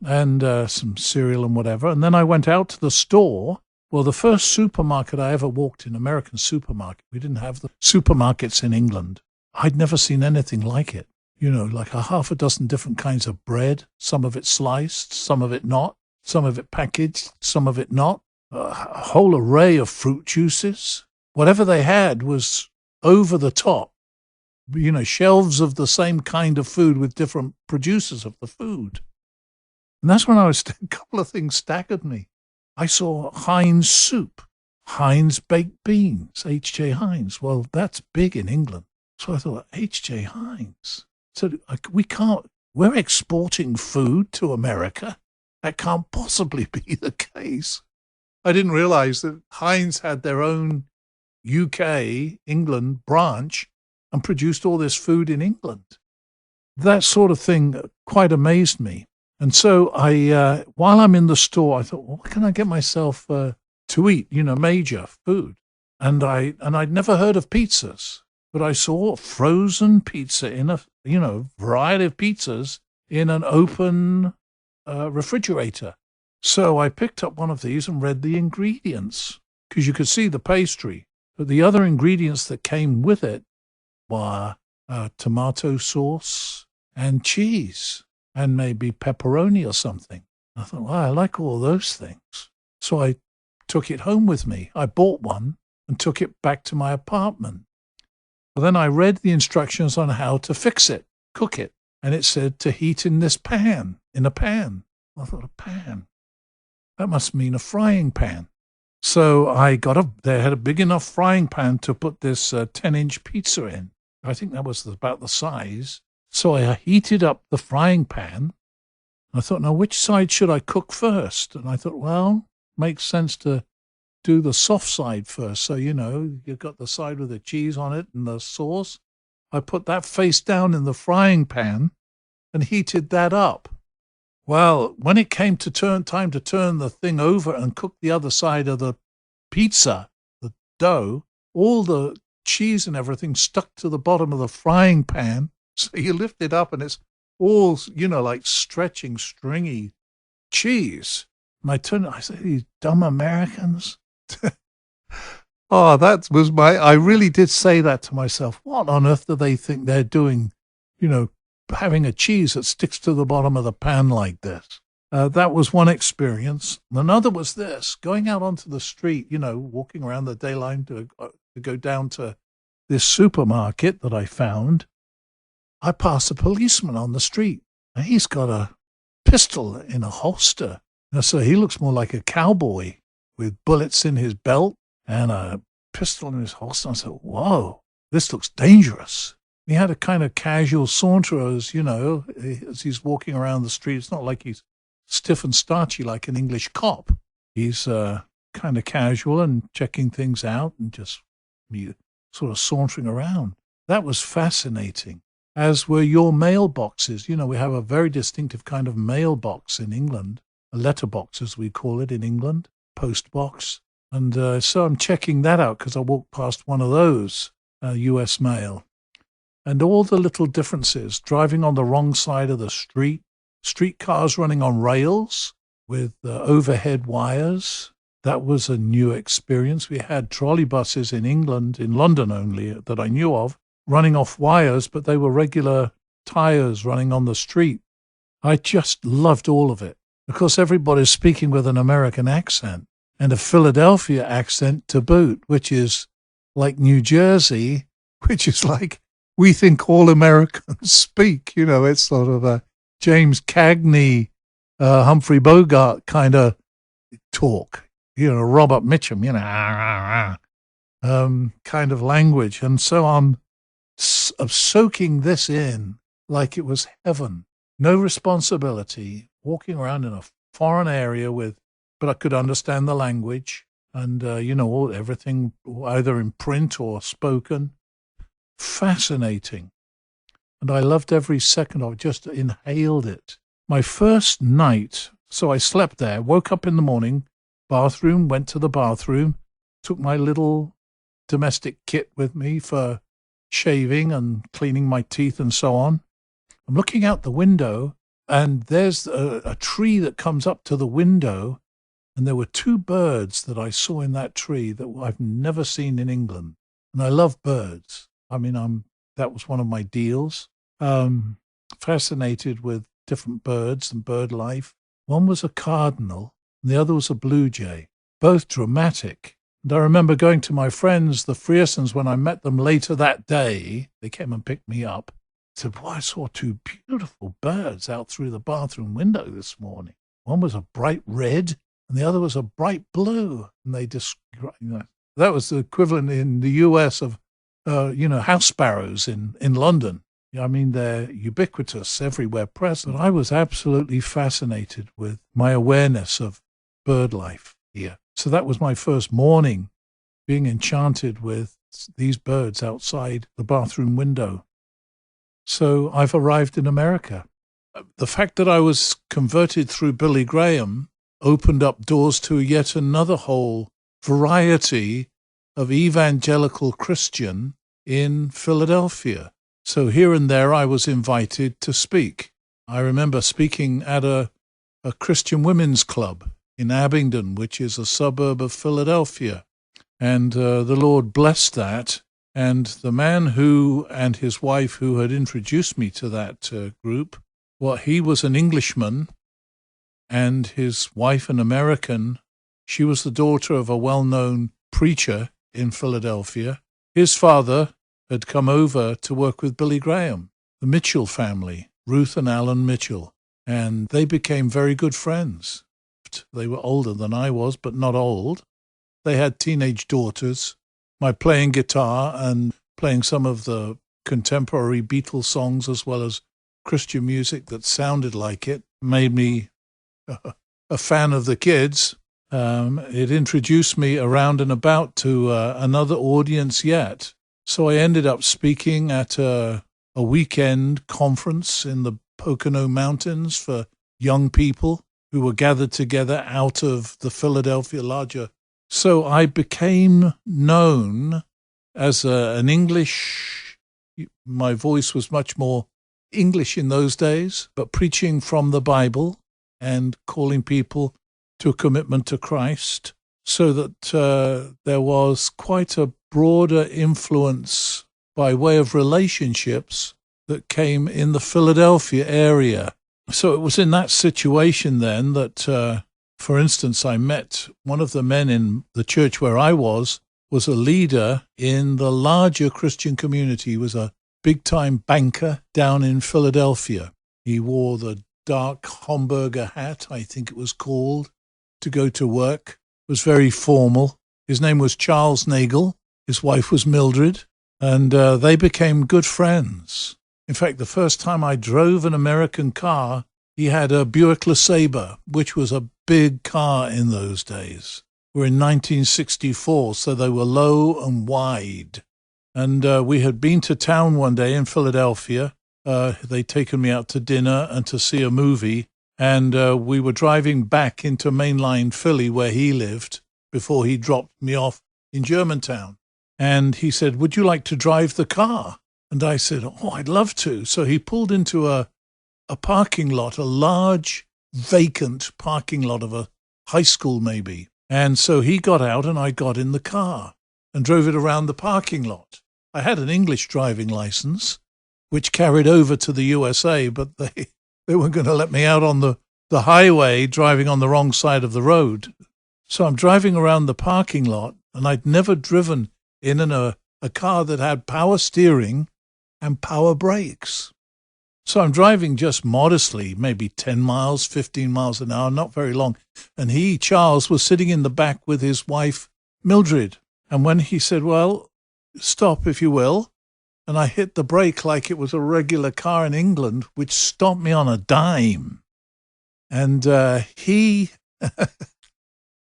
and some cereal and whatever. And then I went out to the store. Well, the first supermarket I ever walked in, American supermarket, we didn't have the supermarkets in England. I'd never seen anything like it. Like a half a dozen different kinds of bread, some of it sliced, some of it not, some of it packaged, some of it not, a whole array of fruit juices. Whatever they had was over the top. Shelves of the same kind of food with different producers of the food. And that's when a couple of things staggered me. I saw Heinz soup, Heinz baked beans, H.J. Heinz. Well, that's big in England. So I thought, H.J. Heinz. So we're exporting food to America. That can't possibly be the case. I didn't realize that Heinz had their own UK, England branch and produced all this food in England. That sort of thing quite amazed me. And so while I'm in the store, I thought, what can I get myself to eat? Major food. And I'd never heard of pizzas, but I saw frozen pizza in a variety of pizzas in an open refrigerator. So I picked up one of these and read the ingredients because you could see the pastry, but the other ingredients that came with it were tomato sauce and cheese and maybe pepperoni or something. I thought, wow, I like all those things. So I took it home with me. I bought one and took it back to my apartment. But then I read the instructions on how to fix it, cook it, and it said to heat in this pan, in a pan. I thought, a pan? That must mean a frying pan. So they had a big enough frying pan to put this 10-inch pizza in. I think that was about the size. So I heated up the frying pan. I thought, now which side should I cook first? And I thought, well, makes sense to do the soft side first. So, you've got the side with the cheese on it and the sauce. I put that face down in the frying pan and heated that up. Well, when it came to time to turn the thing over and cook the other side of the pizza, the dough, all the cheese and everything stuck to the bottom of the frying pan. So you lift it up and it's all, like stretching, stringy cheese. And I said, these dumb Americans. Oh, I really did say that to myself. What on earth do they think they're doing, having a cheese that sticks to the bottom of the pan like this? That was one experience. Another was this, going out onto the street, walking around the day line to go down to this supermarket that I found. I passed a policeman on the street, and he's got a pistol in a holster. So he looks more like a cowboy with bullets in his belt and a pistol in his holster. I said, whoa, this looks dangerous. He had a kind of casual saunter as he's walking around the street. It's not like he's stiff and starchy like an English cop. He's kind of casual and checking things out and just sort of sauntering around. That was fascinating, as were your mailboxes. We have a very distinctive kind of mailbox in England, a letterbox as we call it in England, postbox. And so I'm checking that out because I walked past one of those, US mail. And all the little differences, driving on the wrong side of the streetcars running on rails with overhead wires. That was a new experience. We had trolley buses in England, in London only, that I knew of, running off wires, but they were regular tires running on the street. I just loved all of it. Of course, everybody's speaking with an American accent and a Philadelphia accent to boot, which is like New Jersey, which is like we think all Americans speak. It's sort of a James Cagney, Humphrey Bogart kind of talk, Robert Mitchum, kind of language. And so I'm soaking this in like it was heaven. No responsibility, walking around in a foreign area but I could understand the language. and, everything either in print or spoken. Fascinating. And I loved every second of it, just inhaled it. My first night, so I slept there, woke up in the morning, bathroom, went to the bathroom, took my little domestic kit with me for shaving and cleaning my teeth and so on. I'm looking out the window, and there's a tree that comes up to the window, and there were two birds that I saw in that tree that I've never seen in England. And I love birds. I mean, that was one of my deals. Fascinated with different birds and bird life. One was a cardinal, and the other was a blue jay, both dramatic. And I remember going to my friends, the Friersons, when I met them later that day. They came and picked me up. I said, I saw two beautiful birds out through the bathroom window this morning. One was a bright red, and the other was a bright blue. And they described, that was the equivalent in the US of, house sparrows in London. I mean, they're ubiquitous, everywhere present. I was absolutely fascinated with my awareness of bird life here. So that was my first morning, being enchanted with these birds outside the bathroom window. So I've arrived in America. The fact that I was converted through Billy Graham opened up doors to yet another whole variety of evangelical Christian in Philadelphia. So here and there I was invited to speak. I remember speaking at a Christian women's club in Abingdon, which is a suburb of Philadelphia. And the Lord blessed that. And the man who and his wife who had introduced me to that group, he was an Englishman and his wife an American. She was the daughter of a well-known preacher in Philadelphia. His father had come over to work with Billy Graham, the Mitchell family, Ruth and Alan Mitchell, and they became very good friends. They were older than I was, but not old. They had teenage daughters. My playing guitar and playing some of the contemporary Beatles songs as well as Christian music that sounded like it made me a fan of the kids. It introduced me around and about to another audience yet. So I ended up speaking at a weekend conference in the Pocono Mountains for young people who were gathered together out of the Philadelphia larger. So I became known as an English, my voice was much more English in those days, but preaching from the Bible and calling people to a commitment to Christ, so that there was quite a broader influence by way of relationships that came in the Philadelphia area. So it was in that situation then that, for instance, I met one of the men in the church where I was a leader in the larger Christian community. He was a big-time banker down in Philadelphia. He wore the dark Homburger hat, I think it was called, to go to work. It was very formal. His name was Charles Nagel. His wife was Mildred, and they became good friends. In fact, the first time I drove an American car, he had a Buick LeSabre, which was a big car in those days. We're in 1964, so they were low and wide. And we had been to town one day in Philadelphia. They'd taken me out to dinner and to see a movie. And we were driving back into mainline Philly where he lived before he dropped me off in Germantown. And he said, "Would you like to drive the car?" And I said, "Oh, I'd love to." So he pulled into a parking lot, a large vacant parking lot of a high school maybe. And so he got out and I got in the car and drove it around the parking lot. I had an English driving license, which carried over to the USA, but they weren't going to let me out on the highway driving on the wrong side of the road. So I'm driving around the parking lot, and I'd never driven in a car that had power steering and power brakes. So I'm driving just modestly, maybe 10 miles, 15 miles an hour, not very long. And he, Charles, was sitting in the back with his wife, Mildred. And when he said, "Well, stop if you will," and I hit the brake like it was a regular car in England, which stopped me on a dime. And he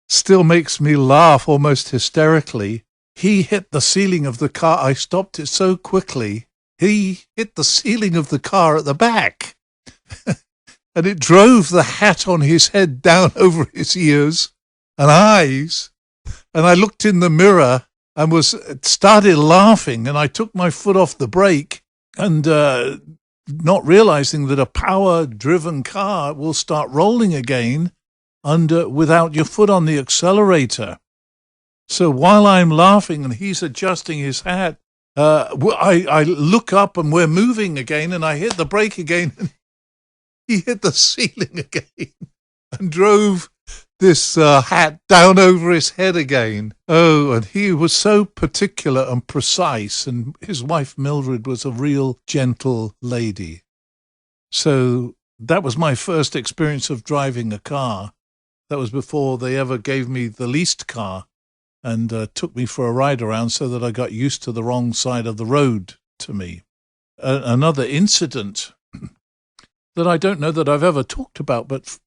still makes me laugh almost hysterically. He hit the ceiling of the car. I stopped it so quickly. He hit the ceiling of the car at the back. And it drove the hat on his head down over his ears and eyes. And I looked in the mirror and started laughing. And I took my foot off the brake and not realizing that a power-driven car will start rolling again without your foot on the accelerator. So while I'm laughing and he's adjusting his hat, I look up and we're moving again, and I hit the brake again, and he hit the ceiling again and drove this hat down over his head again. Oh, and he was so particular and precise, and his wife Mildred was a real gentle lady. So that was my first experience of driving a car. That was before they ever gave me the leased car and took me for a ride around so that I got used to the wrong side of the road to me. Another incident that I don't know that I've ever talked about, but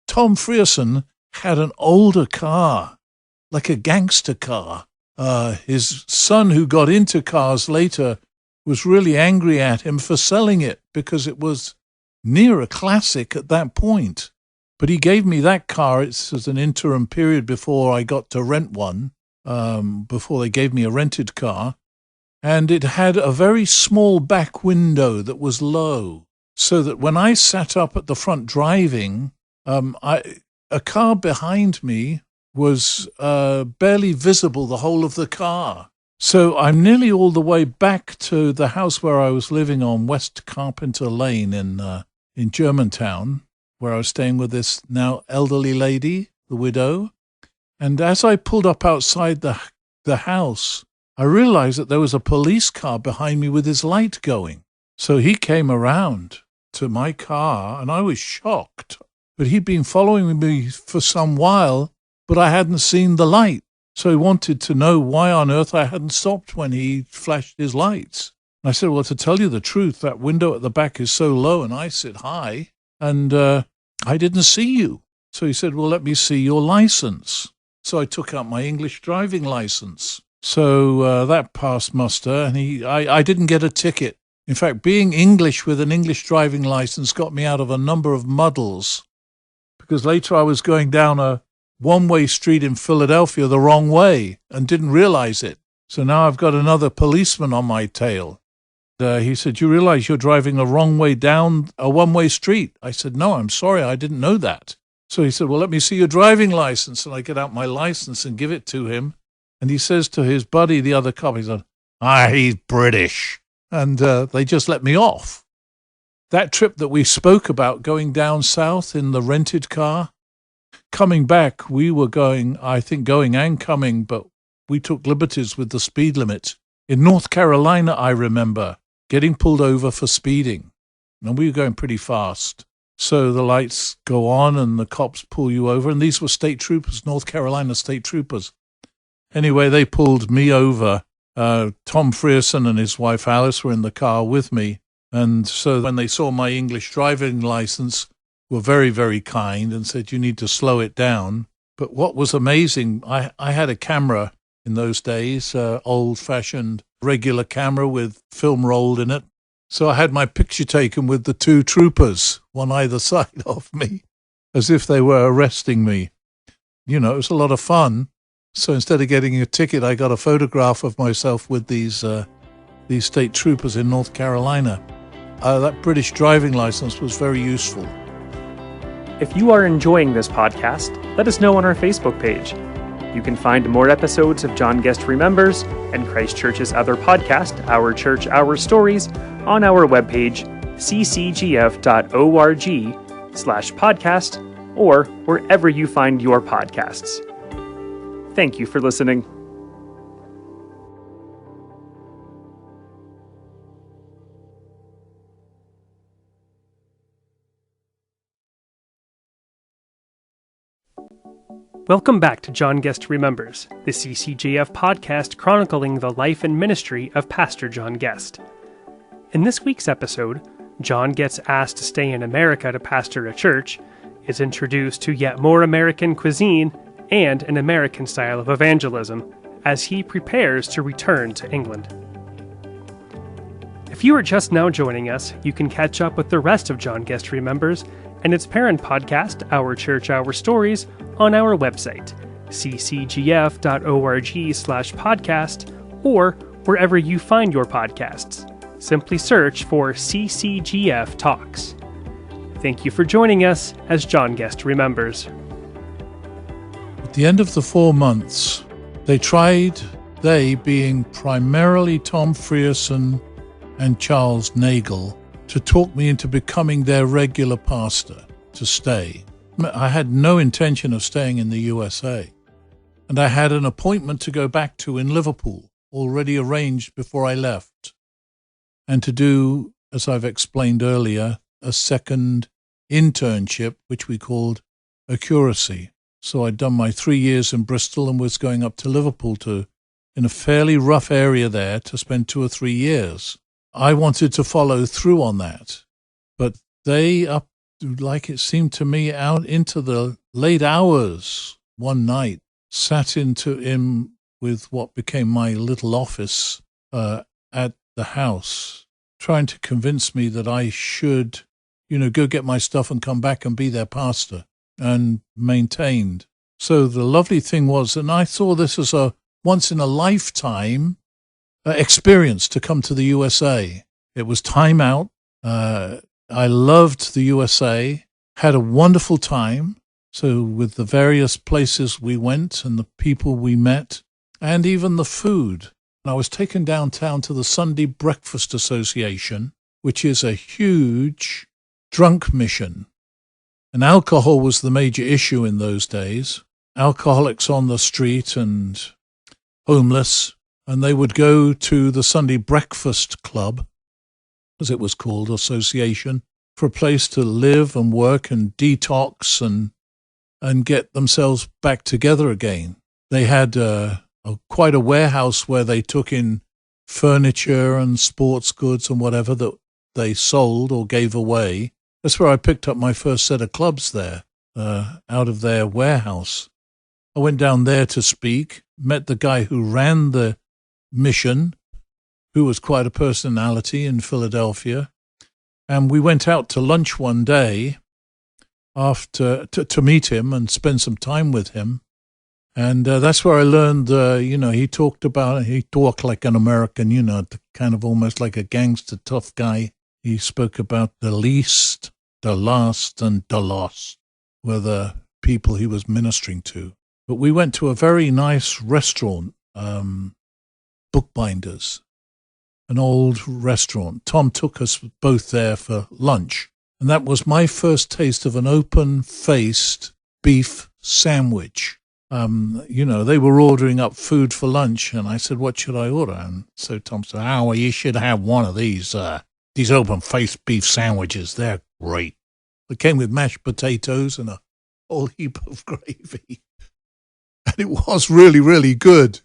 Tom Frierson had an older car, like a gangster car. His son, who got into cars later, was really angry at him for selling it because it was near a classic at that point. But he gave me that car. It was an interim period before I got to rent one, before they gave me a rented car. And it had a very small back window that was low, so that when I sat up at the front driving, a car behind me was barely visible the whole of the car. So I'm nearly all the way back to the house where I was living on West Carpenter Lane in Germantown, where I was staying with this now elderly lady, the widow. And as I pulled up outside the house, I realized that there was a police car behind me with his light going. So he came around to my car, and I was shocked. But he'd been following me for some while, but I hadn't seen the light. So he wanted to know why on earth I hadn't stopped when he flashed his lights. And I said, well, to tell you the truth, that window at the back is so low and I sit high, and I didn't see you. So he said, well, let me see your license. So I took out my English driving license. So that passed muster, and I didn't get a ticket. In fact, being English with an English driving license got me out of a number of muddles, because later I was going down a one-way street in Philadelphia the wrong way and didn't realize it. So now I've got another policeman on my tail. He said, you realize you're driving a wrong way down a one-way street? I said, no, I'm sorry, I didn't know that. So he said, well, let me see your driving license. And I get out my license and give it to him. And he says to his buddy, the other cop, he said, he's British. And they just let me off. That trip that we spoke about, going down south in the rented car, coming back, we were going and coming, but we took liberties with the speed limit. In North Carolina, I remember getting pulled over for speeding, and we were going pretty fast. So the lights go on and the cops pull you over, and these were state troopers, North Carolina state troopers. Anyway, they pulled me over. Tom Frierson and his wife Alice were in the car with me, and so when they saw my English driving license, were very, very kind and said, you need to slow it down. But what was amazing, I had a camera in those days, old-fashioned regular camera with film rolled in it. So I had my picture taken with the two troopers, one either side of me, as if they were arresting me. You know, it was a lot of fun. So instead of getting a ticket, I got a photograph of myself with these state troopers in North Carolina. That British driving license was very useful. If you are enjoying this podcast, let us know on our Facebook page. You can find more episodes of John Guest Remembers and Christ Church's other podcast, Our Church, Our Stories, on our webpage, ccgf.org/podcast, or wherever you find your podcasts. Thank you for listening. Welcome back to John Guest Remembers, the CCJF podcast chronicling the life and ministry of Pastor John Guest. In this week's episode, John gets asked to stay in America to pastor a church, is introduced to yet more American cuisine, and an American style of evangelism as he prepares to return to England. If you are just now joining us, you can catch up with the rest of John Guest Remembers and its parent podcast, Our Church, Our Stories, on our website, ccgf.org/podcast, or wherever you find your podcasts. Simply search for CCGF Talks. Thank you for joining us as John Guest Remembers. At the end of the 4 months, they being primarily Tom Frierson and Charles Nagel, to talk me into becoming their regular pastor, to stay. I had no intention of staying in the USA, and I had an appointment to go back to in Liverpool, already arranged before I left, and to do, as I've explained earlier, a second internship, which we called a curacy. So I'd done my 3 years in Bristol and was going up to Liverpool in a fairly rough area there, to spend 2 or 3 years. I wanted to follow through on that, but they, up like it seemed to me, out into the late hours one night, sat in with what became my little office at the house, trying to convince me that I should, go get my stuff and come back and be their pastor, and maintained. So the lovely thing was, and I saw this as a once-in-a-lifetime experience to come to the USA. It was time out. I loved the USA, had a wonderful time. So with the various places we went and the people we met, and even the food. And I was taken downtown to the Sunday Breakfast Association, which is a huge drunk mission. And alcohol was the major issue in those days. Alcoholics on the street and homeless. And they would go to the Sunday Breakfast Club, as it was called, association, for a place to live and work and detox and get themselves back together again. They had quite a warehouse where they took in furniture and sports goods and whatever that they sold or gave away. That's where I picked up my first set of clubs there, out of their warehouse. I went down there to speak, met the guy who ran the mission, who was quite a personality in Philadelphia, and we went out to lunch one day after to meet him and spend some time with him, and that's where I learned. He talked like an American, kind of almost like a gangster tough guy. He spoke about the least, the last, and the lost were the people he was ministering to. But we went to a very nice restaurant. Bookbinders, an old restaurant. Tom took us both there for lunch, and that was my first taste of an open-faced beef sandwich. They were ordering up food for lunch, and I said, "What should I order?" And so Tom said, "Oh, well, you should have one of these open-faced beef sandwiches. They're great." It came with mashed potatoes and a whole heap of gravy, and it was really, really good.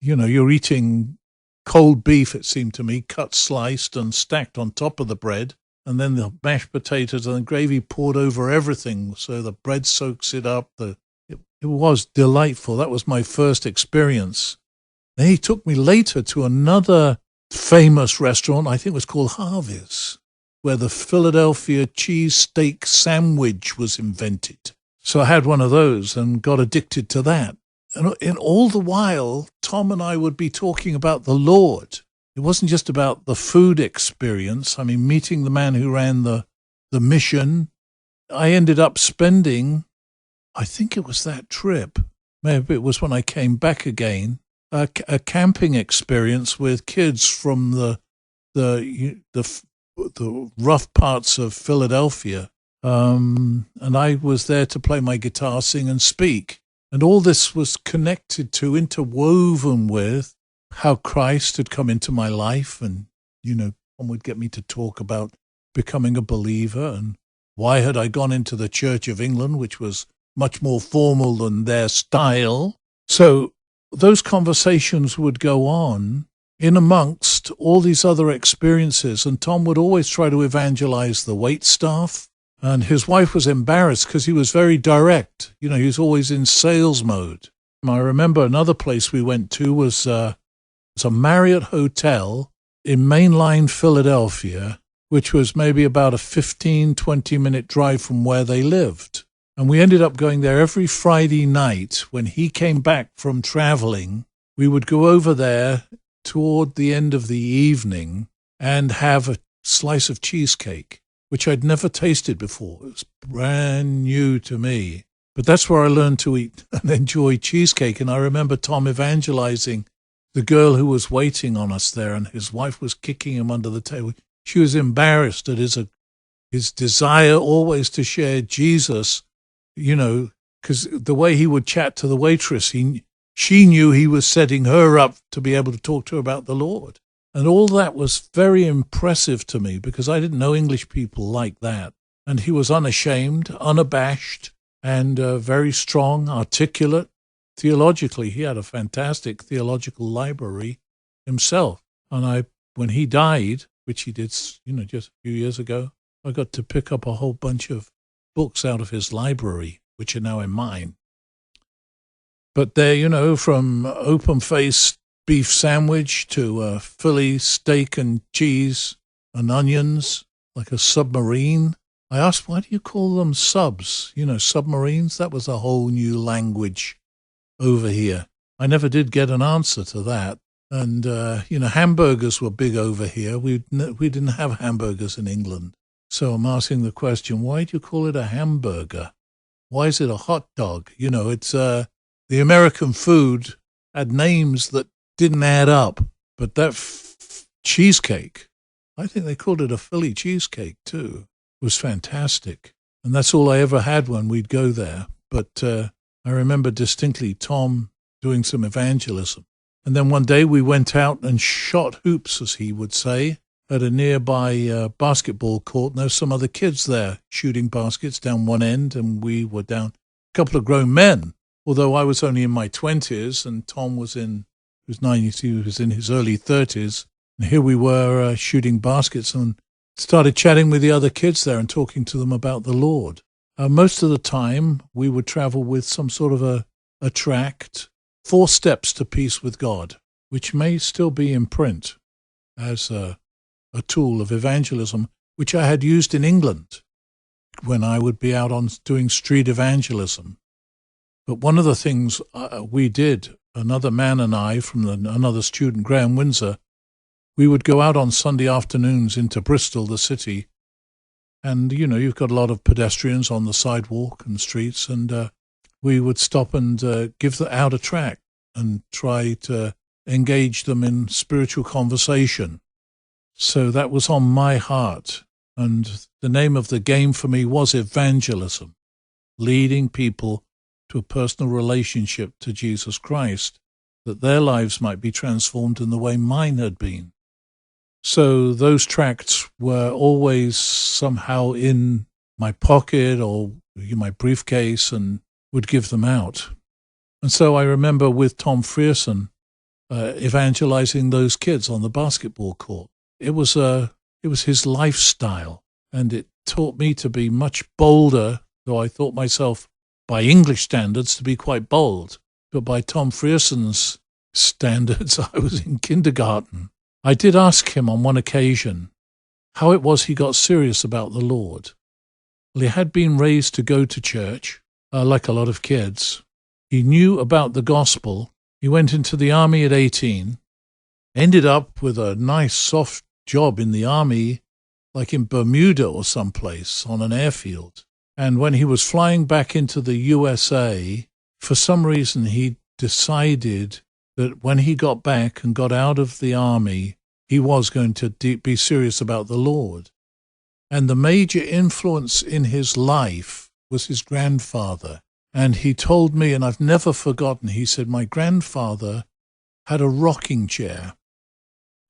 You're eating cold beef, it seemed to me, cut, sliced, and stacked on top of the bread, and then the mashed potatoes and the gravy poured over everything, so the bread soaks it up. It was delightful. That was my first experience. Then he took me later to another famous restaurant, I think it was called Harvey's, where the Philadelphia cheesesteak sandwich was invented. So I had one of those and got addicted to that. And all the while, Tom and I would be talking about the Lord. It wasn't just about the food experience. I mean, meeting the man who ran the mission. I ended up spending, I think it was that trip, maybe it was when I came back again, a camping experience with kids from the rough parts of Philadelphia. And I was there to play my guitar, sing and speak. And all this was connected to, interwoven with, how Christ had come into my life. And, Tom would get me to talk about becoming a believer and why had I gone into the Church of England, which was much more formal than their style. So those conversations would go on in amongst all these other experiences. And Tom would always try to evangelize the wait staff. And his wife was embarrassed because he was very direct. You know, he was always in sales mode. I remember another place we went to was a Marriott hotel in mainline Philadelphia, which was maybe about a 15-20-minute drive from where they lived. And we ended up going there every Friday night. When he came back from traveling, we would go over there toward the end of the evening and have a slice of cheesecake, which I'd never tasted before. It was brand new to me. But that's where I learned to eat and enjoy cheesecake. And I remember Tom evangelizing the girl who was waiting on us there, and his wife was kicking him under the table. She was embarrassed at his desire always to share Jesus, you know, because the way he would chat to the waitress, she knew he was setting her up to be able to talk to her about the Lord. And all that was very impressive to me because I didn't know English people like that. And he was unashamed, unabashed, and very strong, articulate. Theologically, he had a fantastic theological library himself. And when he died, which he did, you know, just a few years ago, I got to pick up a whole bunch of books out of his library, which are now in mine. But they're, you know, from open-faced beef sandwich to Philly steak and cheese and onions, like a submarine. I asked, why do you call them subs? You know, submarines? That was a whole new language over here. I never did get an answer to that. And, you know, hamburgers were big over here. We didn't have hamburgers in England. So I'm asking the question, why do you call it a hamburger? Why is it a hot dog? You know, it's the American food had names that didn't add up. But that cheesecake, I think they called it a Philly cheesecake too, was fantastic. And that's all I ever had when we'd go there. But I remember distinctly Tom doing some evangelism. And then one day we went out and shot hoops, as he would say, at a nearby basketball court. And there were some other kids there shooting baskets down one end, and we were down a couple of grown men, although I was only in my 20s and Tom was in his early 30s. And here we were shooting baskets and started chatting with the other kids there and talking to them about the Lord. Most of the time, we would travel with some sort of a tract, 4 Steps to Peace with God, which may still be in print as a tool of evangelism, which I had used in England when I would be out on doing street evangelism. But one of the things we did, another man and I from another student, Graham Windsor, we would go out on Sunday afternoons into Bristol, the city, and, you know, you've got a lot of pedestrians on the sidewalk and streets, and we would stop and give out a tract and try to engage them in spiritual conversation. So that was on my heart, and the name of the game for me was evangelism, leading people to a personal relationship to Jesus Christ, that their lives might be transformed in the way mine had been. So those tracts were always somehow in my pocket or in my briefcase and would give them out. And so I remember with Tom Frierson evangelizing those kids on the basketball court. It was his lifestyle, and it taught me to be much bolder, though I thought myself, by English standards, to be quite bold. But by Tom Frierson's standards, I was in kindergarten. I did ask him on one occasion how it was he got serious about the Lord. Well, he had been raised to go to church, like a lot of kids. He knew about the gospel. He went into the army at 18, ended up with a nice soft job in the army, like in Bermuda or someplace on an airfield. And when he was flying back into the USA, for some reason he decided that when he got back and got out of the army, he was going to be serious about the Lord. And the major influence in his life was his grandfather. And he told me, and I've never forgotten, he said, my grandfather had a rocking chair,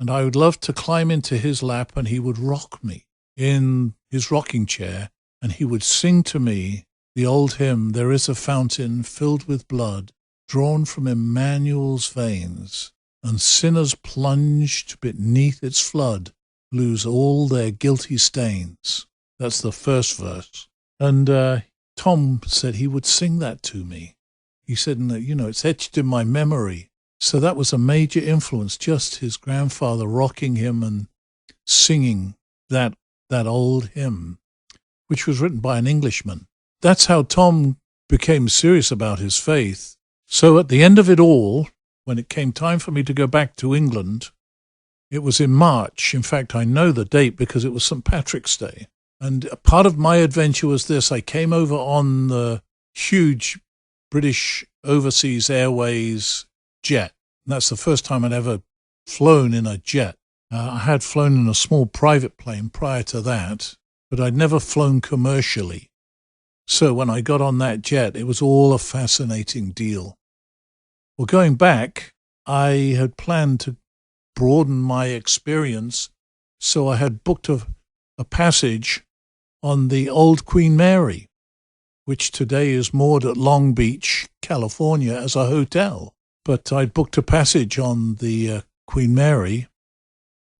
and I would love to climb into his lap and he would rock me in his rocking chair, and he would sing to me the old hymn, "There is a fountain filled with blood, drawn from Emmanuel's veins, and sinners plunged beneath its flood lose all their guilty stains." That's the first verse. And Tom said he would sing that to me. He said, it's etched in my memory. So that was a major influence, just his grandfather rocking him and singing that old hymn, which was written by an Englishman. That's how Tom became serious about his faith. So at the end of it all, when it came time for me to go back to England, it was in March. In fact, I know the date because it was St. Patrick's Day. And part of my adventure was this. I came over on the huge British Overseas Airways jet. And that's the first time I'd ever flown in a jet. I had flown in a small private plane prior to that, but I'd never flown commercially. So when I got on that jet, it was all a fascinating deal. Well, going back, I had planned to broaden my experience, so I had booked a passage on the old Queen Mary, which today is moored at Long Beach, California, as a hotel. But I'd booked a passage on the Queen Mary,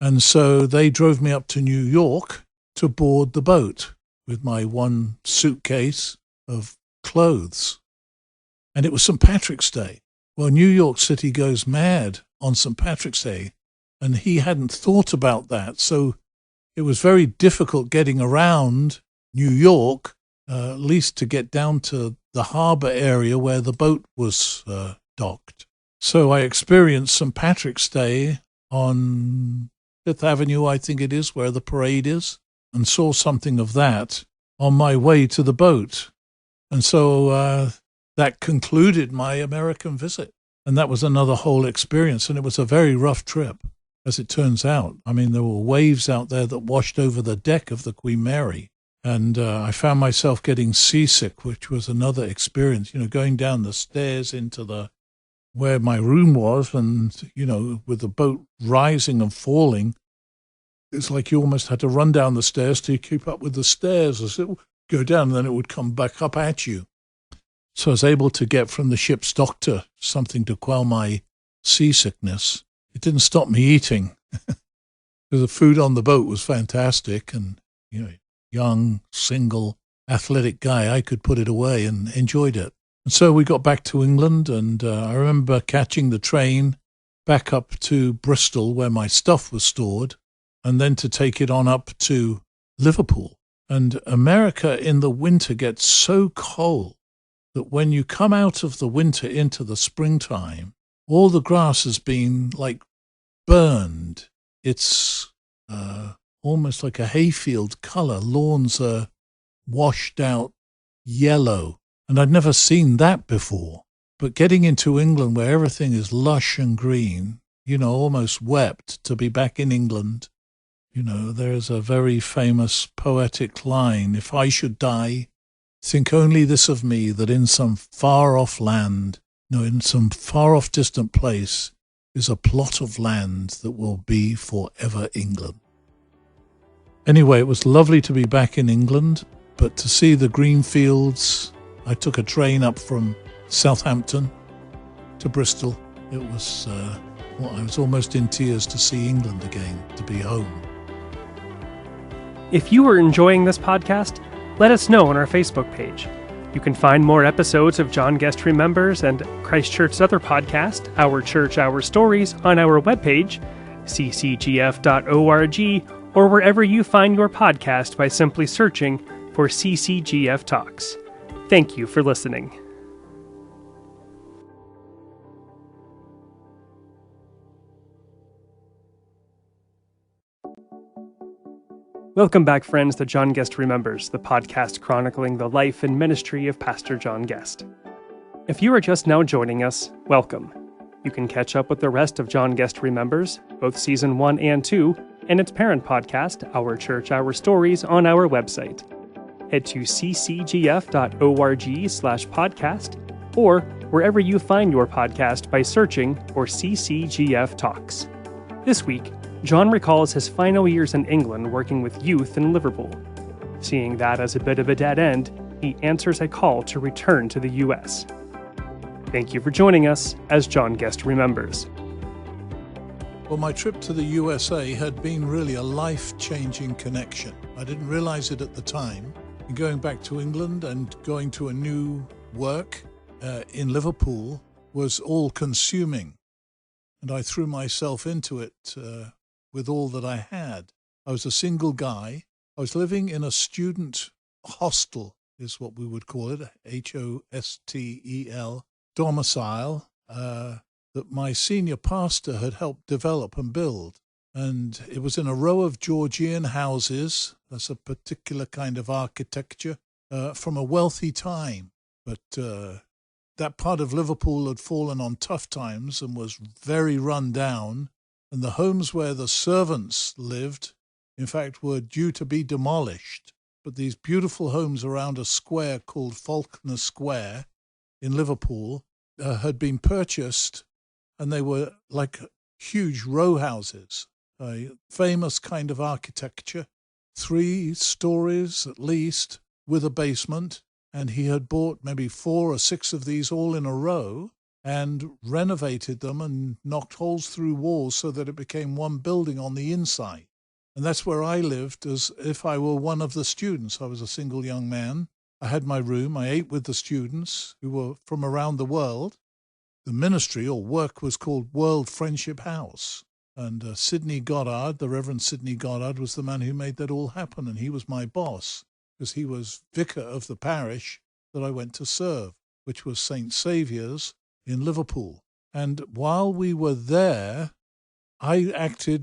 and so they drove me up to New York to board the boat with my one suitcase of clothes. And it was St. Patrick's Day. Well, New York City goes mad on St. Patrick's Day, and he hadn't thought about that. So it was very difficult getting around New York, at least to get down to the harbor area where the boat was docked. So I experienced St. Patrick's Day on Fifth Avenue, I think it is, where the parade is, and saw something of that on my way to the boat. And so that concluded my American visit. And that was another whole experience. And it was a very rough trip, as it turns out. I mean, there were waves out there that washed over the deck of the Queen Mary. And I found myself getting seasick, which was another experience, going down the stairs into where my room was, and, with the boat rising and falling, it's like you almost had to run down the stairs to keep up with the stairs as it would go down, and then it would come back up at you. So I was able to get from the ship's doctor something to quell my seasickness. It didn't stop me eating. The food on the boat was fantastic, and, young, single, athletic guy, I could put it away and enjoyed it. And so we got back to England, and I remember catching the train back up to Bristol where my stuff was stored, and then to take it on up to Liverpool. And America in the winter gets so cold that when you come out of the winter into the springtime, all the grass has been like burned. It's almost like a hayfield color. Lawns are washed out yellow. And I'd never seen that before. But getting into England where everything is lush and green, almost wept to be back in England. There's a very famous poetic line, "If I should die, think only this of me, that in some far-off land, in some far-off distant place, is a plot of land that will be forever England." Anyway, it was lovely to be back in England, but to see the green fields, I took a train up from Southampton to Bristol. It was, I was almost in tears to see England again, to be home. If you are enjoying this podcast, let us know on our Facebook page. You can find more episodes of John Guest Remembers and Christchurch's other podcast, Our Church, Our Stories, on our webpage, ccgf.org, or wherever you find your podcast by simply searching for CCGF Talks. Thank you for listening. Welcome back, friends, to John Guest Remembers, the podcast chronicling the life and ministry of Pastor John Guest. If you are just now joining us, welcome. You can catch up with the rest of John Guest Remembers, both Season 1 and 2, and its parent podcast, Our Church, Our Stories, on our website. Head to ccgf.org/podcast, or wherever you find your podcast by searching for CCGF Talks. This week, John recalls his final years in England working with youth in Liverpool. Seeing that as a bit of a dead end, he answers a call to return to the U.S. Thank you for joining us as John Guest Remembers. Well, my trip to the USA had been really a life-changing connection. I didn't realize it at the time, Going back to England and going to a new work in Liverpool was all-consuming, and I threw myself into it with all that I had. I was a single guy. I was living in a student hostel, is what we would call it, HOSTEL, domicile, that my senior pastor had helped develop and build. And it was in a row of Georgian houses. That's a particular kind of architecture from a wealthy time. But that part of Liverpool had fallen on tough times and was very run down. And the homes where the servants lived, in fact, were due to be demolished. But these beautiful homes around a square called Falkner Square in Liverpool had been purchased, and they were like huge row houses. A famous kind of architecture, 3 stories at least, with a basement, and he had bought maybe 4 or 6 of these all in a row and renovated them and knocked holes through walls so that it became one building on the inside. And that's where I lived as if I were one of the students. I was a single young man. I had my room. I ate with the students who were from around the world. The ministry or work was called World Friendship House. And Sidney Goddard, the Reverend Sidney Goddard, was the man who made that all happen. And he was my boss because he was vicar of the parish that I went to serve, which was St. Saviour's in Liverpool. And while we were there, I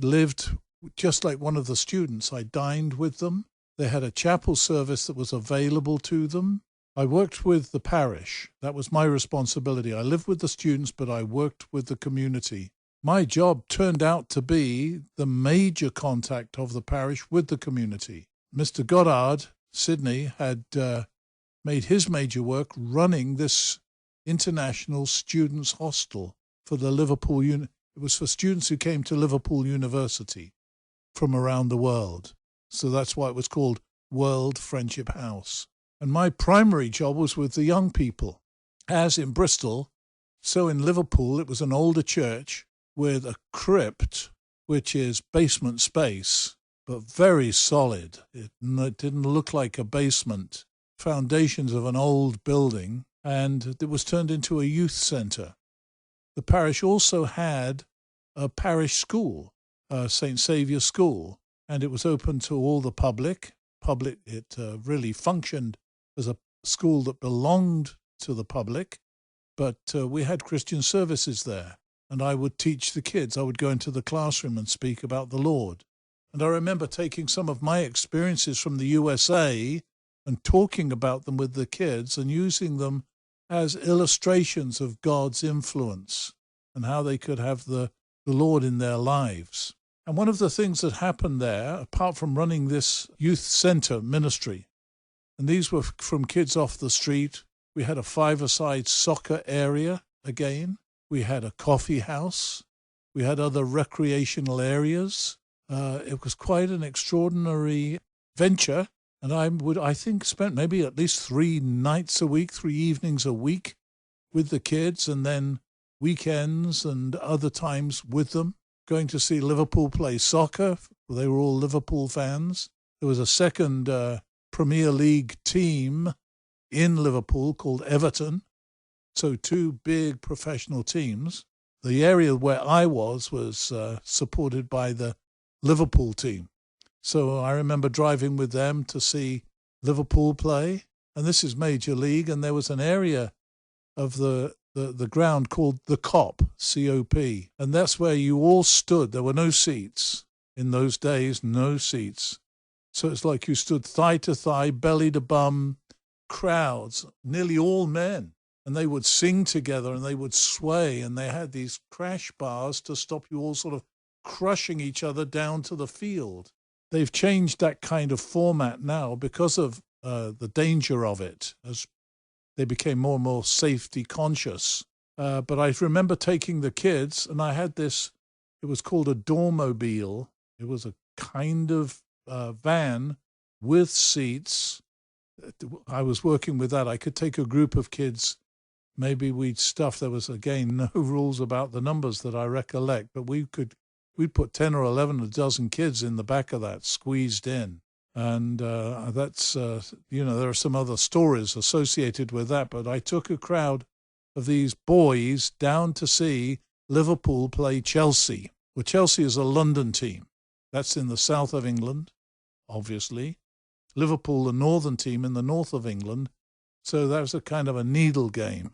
lived just like one of the students. I dined with them. They had a chapel service that was available to them. I worked with the parish. That was my responsibility. I lived with the students, but I worked with the community. My job turned out to be the major contact of the parish with the community. Mr. Goddard, Sidney, had made his major work running this international students' hostel for the Liverpool It was for students who came to Liverpool University from around the world. So that's why it was called World Friendship House. And my primary job was with the young people. As in Bristol, so in Liverpool, it was an older church with a crypt, which is basement space, but very solid. It didn't look like a basement. Foundations of an old building, and it was turned into a youth centre. The parish also had a parish school, St. Saviour's School, and it was open to all the public. It really functioned as a school that belonged to the public, but we had Christian services there. And I would teach the kids. I would go into the classroom and speak about the Lord. And I remember taking some of my experiences from the USA and talking about them with the kids and using them as illustrations of God's influence and how they could have the Lord in their lives. And one of the things that happened there, apart from running this youth center ministry, and these were from kids off the street, we had a 5-a-side soccer area again. We had a coffee house. We had other recreational areas. It was quite an extraordinary venture. And I think, spent maybe at least 3 nights a week, 3 evenings a week with the kids, and then weekends and other times with them, going to see Liverpool play soccer. They were all Liverpool fans. There was a second Premier League team in Liverpool called Everton. So 2 big professional teams. The area where I was supported by the Liverpool team. So I remember driving with them to see Liverpool play. And this is Major League. And there was an area of the ground called the COP, C-O-P. And that's where you all stood. There were no seats. In those days, no seats. So it's like you stood thigh to thigh, belly to bum, crowds, nearly all men. And they would sing together and they would sway, and they had these crash bars to stop you all sort of crushing each other down to the field. They've changed that kind of format now because of the danger of it, as they became more and more safety conscious. But I remember taking the kids, and I had this, it was called a dormobile. It was a kind of van with seats. I was working with that. I could take a group of kids. Maybe we'd stuff. There was, again, no rules about the numbers that I recollect, but we'd put 10 or 11 or a dozen kids in the back of that, squeezed in. And that's, there are some other stories associated with that. But I took a crowd of these boys down to see Liverpool play Chelsea. Well, Chelsea is a London team. That's in the south of England, obviously. Liverpool, the northern team, in the north of England. So that was a kind of a needle game,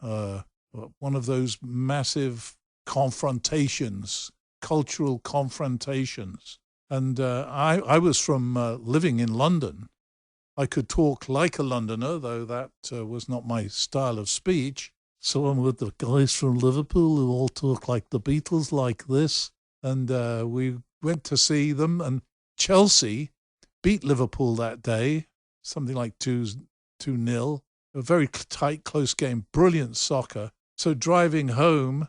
one of those massive confrontations, cultural confrontations. And I was from living in London. I could talk like a Londoner, though that was not my style of speech. So I'm with the guys from Liverpool who all talk like the Beatles, like this. And we went to see them. And Chelsea beat Liverpool that day, something like 2-0. A very tight, close game, brilliant soccer. So driving home,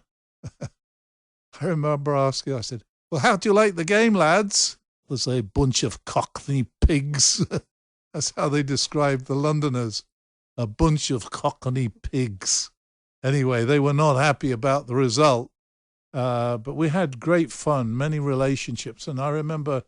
I remember asking, I said, well, how do you like the game, lads? They say, a bunch of cockney pigs. That's how they described the Londoners, a bunch of cockney pigs. Anyway, they were not happy about the result, but we had great fun, many relationships. And I remember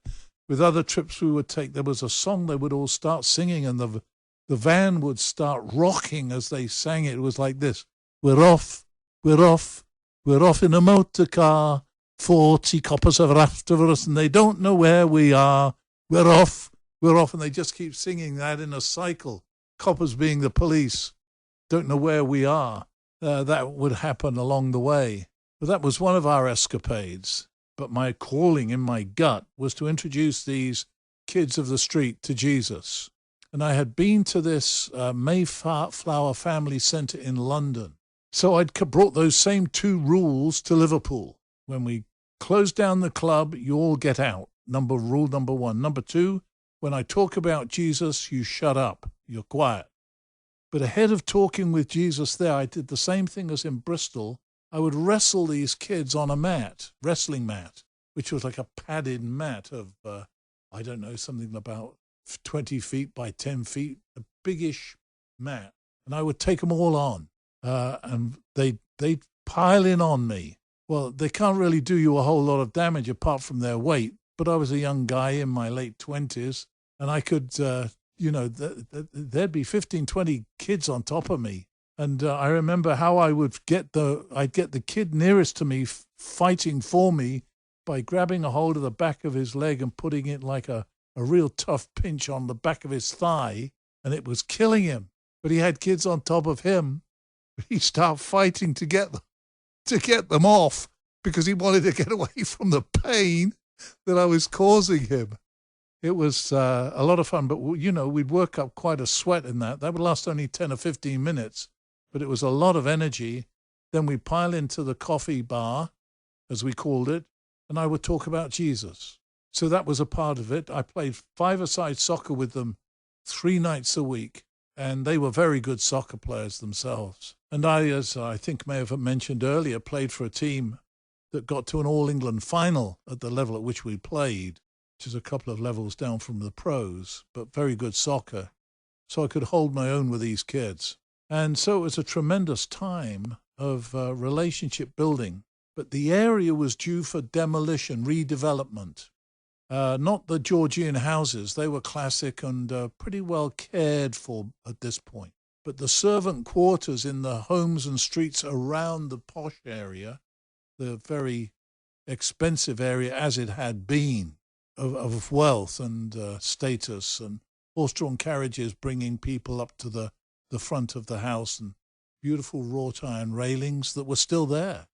with other trips we would take, there was a song they would all start singing, and the van would start rocking as they sang it. It was like this: we're off, we're off, we're off in a motor car. 40 coppers are after us and they don't know where we are. We're off, and they just keep singing that in a cycle. Coppers being the police, don't know where we are. That would happen along the way. But that was one of our escapades. But my calling in my gut was to introduce these kids of the street to Jesus. And I had been to this Mayflower Family Centre in London. So I'd brought those same 2 rules to Liverpool. When we close down the club, you all get out. Rule number 1. Number 2, when I talk about Jesus, you shut up. You're quiet. But ahead of talking with Jesus there, I did the same thing as in Bristol. I would wrestle these kids on a wrestling mat, which was like a padded mat of, something about 20 feet by 10 feet, a biggish mat. And I would take them all on, and they'd pile in on me. Well, they can't really do you a whole lot of damage apart from their weight, but I was a young guy in my late 20s, and I could, there'd be 15, 20 kids on top of me. And I remember how I'd get the kid nearest to me fighting for me by grabbing a hold of the back of his leg and putting it like a real tough pinch on the back of his thigh, and it was killing him. But he had kids on top of him. He started fighting to get them off because he wanted to get away from the pain that I was causing him. It was a lot of fun, but, we'd work up quite a sweat in that. That would last only 10 or 15 minutes, but it was a lot of energy. Then we'd pile into the coffee bar, as we called it, and I would talk about Jesus. So that was a part of it. I played 5-a-side soccer with them 3 nights a week, and they were very good soccer players themselves. And I, as I think may have mentioned earlier, played for a team that got to an All-England final at the level at which we played, which is a couple of levels down from the pros, but very good soccer. So I could hold my own with these kids. And so it was a tremendous time of relationship building. But the area was due for demolition, redevelopment. Not the Georgian houses. They were classic and pretty well cared for at this point. But the servant quarters in the homes and streets around the posh area, the very expensive area as it had been, of wealth and status, and horse-drawn carriages bringing people up to the front of the house, and beautiful wrought iron railings that were still there.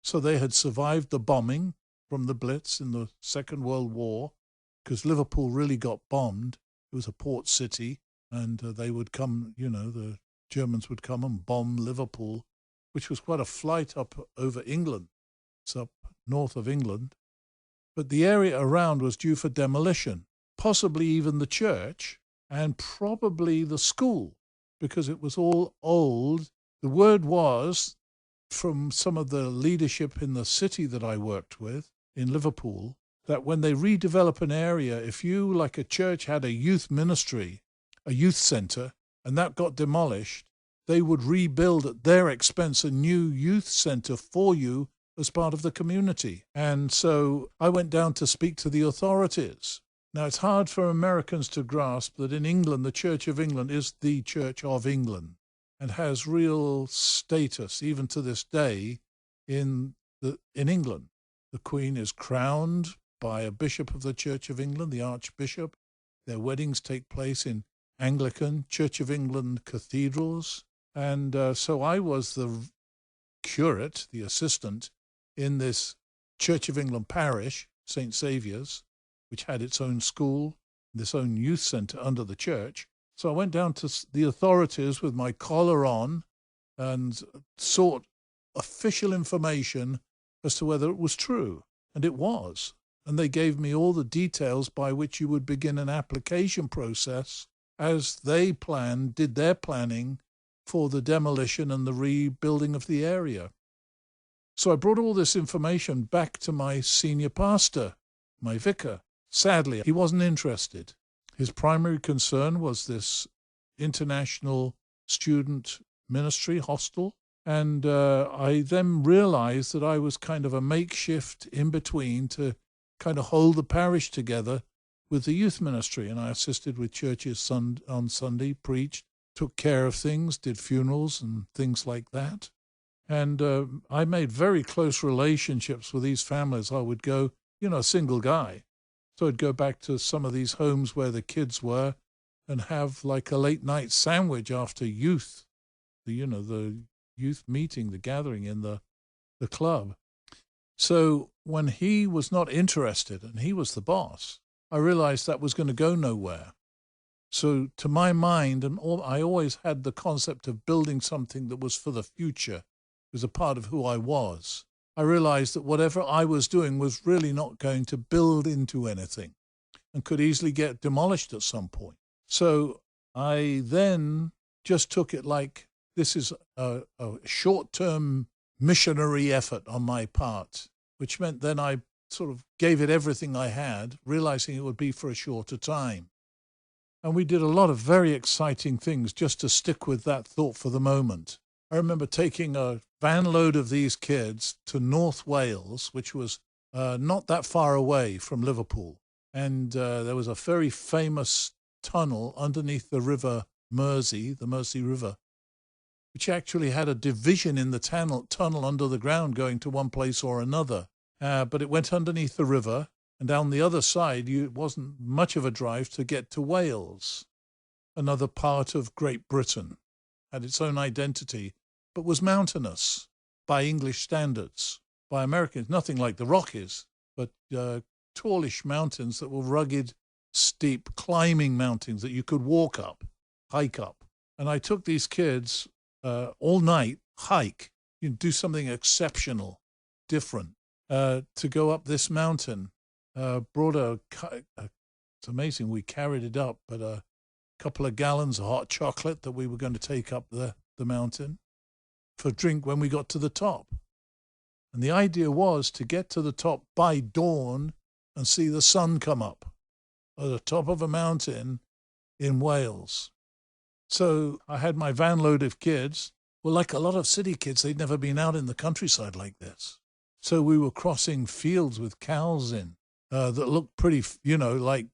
So they had survived the bombing from the Blitz in the Second World War, because Liverpool really got bombed. It was a port city, and they would come, the Germans would come and bomb Liverpool, which was quite a flight up over England. It's up north of England. But the area around was due for demolition, possibly even the church, and probably the school, because it was all old. The word was, from some of the leadership in the city that I worked with in Liverpool, that when they redevelop an area, if you, like a church, had a youth ministry, a youth centre, and that got demolished, they would rebuild at their expense a new youth centre for you as part of the community. And so I went down to speak to the authorities. Now, it's hard for Americans to grasp that in England, the Church of England is the Church of England and has real status, even to this day, in England. The Queen is crowned by a bishop of the Church of England, the Archbishop. Their weddings take place in Anglican, Church of England cathedrals. And so I was the curate, the assistant, in this Church of England parish, St. Saviour's, which had its own school, this own youth centre under the church. So I went down to the authorities with my collar on and sought official information as to whether it was true. And it was. And they gave me all the details by which you would begin an application process as they did their planning for the demolition and the rebuilding of the area. So I brought all this information back to my senior pastor, my vicar. Sadly, he wasn't interested. His primary concern was this international student ministry hostel. And I then realized that I was kind of a makeshift in-between to kind of hold the parish together with the youth ministry. And I assisted with churches on Sunday, preached, took care of things, did funerals and things like that. And I made very close relationships with these families. I would go, a single guy. So I'd go back to some of these homes where the kids were and have like a late night sandwich after youth, the youth meeting, the gathering in the club. So when he was not interested and he was the boss, I realized that was going to go nowhere. So to my mind, I always had the concept of building something that was for the future. It was a part of who I was. I realized that whatever I was doing was really not going to build into anything and could easily get demolished at some point. So I then just took it like this is a short-term missionary effort on my part, which meant then I sort of gave it everything I had, realizing it would be for a shorter time. And we did a lot of very exciting things just to stick with that thought for the moment. I remember taking a van load of these kids to North Wales, which was not that far away from Liverpool. And there was a very famous tunnel underneath the River Mersey, the Mersey River, which actually had a division in the tunnel under the ground going to one place or another. But it went underneath the river, and down the other side, it wasn't much of a drive to get to Wales, another part of Great Britain. Had its own identity, but was mountainous by English standards. By Americans, nothing like the Rockies, but tallish mountains that were rugged, steep, climbing mountains that you could walk up, hike up. And I took these kids all night, hike, do something exceptional, different, to go up this mountain. Brought it's amazing, we carried it up, but a couple of gallons of hot chocolate that we were going to take up the mountain for drink when we got to the top. And the idea was to get to the top by dawn and see the sun come up at the top of a mountain in Wales. So I had my van load of kids. Well, like a lot of city kids, they'd never been out in the countryside like this. So we were crossing fields with cows in that looked pretty, like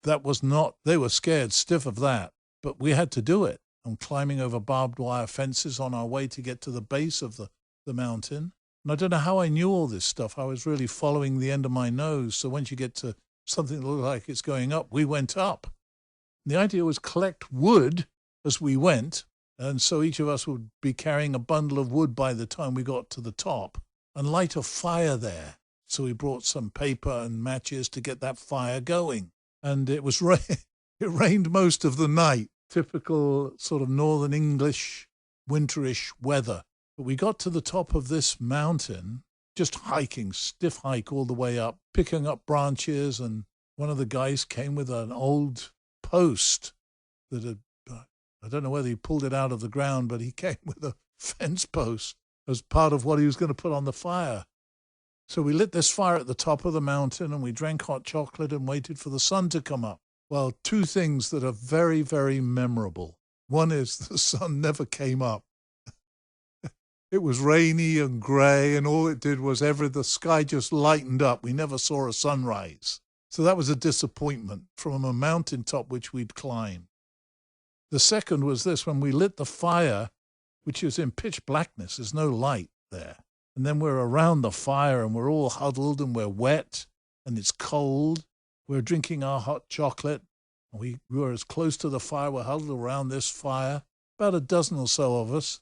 that was not, they were scared stiff of that. But we had to do it. And climbing over barbed wire fences on our way to get to the base of the mountain. And I don't know how I knew all this stuff. I was really following the end of my nose. So once you get to something that looked like it's going up, we went up. And the idea was collect wood as we went. And so each of us would be carrying a bundle of wood by the time we got to the top and light a fire there. So we brought some paper and matches to get that fire going. And it was it rained most of the night. Typical sort of northern English winterish weather. But we got to the top of this mountain, just hiking, stiff hike all the way up, picking up branches, and one of the guys came with an old post that had, I don't know whether he pulled it out of the ground, but he came with a fence post as part of what he was going to put on the fire. So we lit this fire at the top of the mountain, and we drank hot chocolate and waited for the sun to come up. Well, two things that are very, very memorable. One is the sun never came up. It was rainy and grey, and all it did was the sky just lightened up. We never saw a sunrise. So that was a disappointment from a mountaintop which we'd climbed. The second was this: when we lit the fire, which is in pitch blackness, there's no light there. And then we're around the fire and we're all huddled and we're wet and it's cold. We're drinking our hot chocolate. And we were as close to the fire. We're huddled around this fire, about a dozen or so of us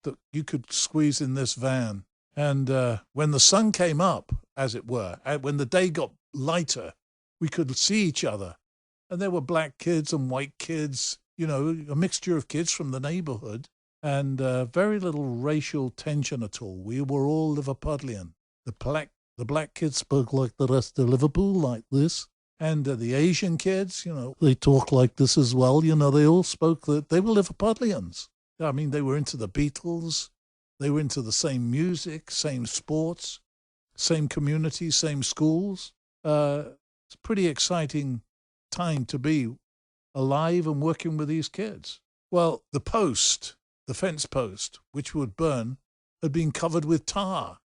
that you could squeeze in this van. And when the sun came up, as it were, when the day got lighter, we could see each other. And there were black kids and white kids, you know, a mixture of kids from the neighborhood, and very little racial tension at all. We were all Liverpudlian. The black kids spoke like the rest of Liverpool, like this. And the Asian kids, you know, they talk like this as well. You know, they all spoke that they were Liverpudlians. I mean, they were into the Beatles. They were into the same music, same sports, same communities, same schools. It's a pretty exciting time to be alive and working with these kids. Well, the fence post, which would burn, had been covered with tar.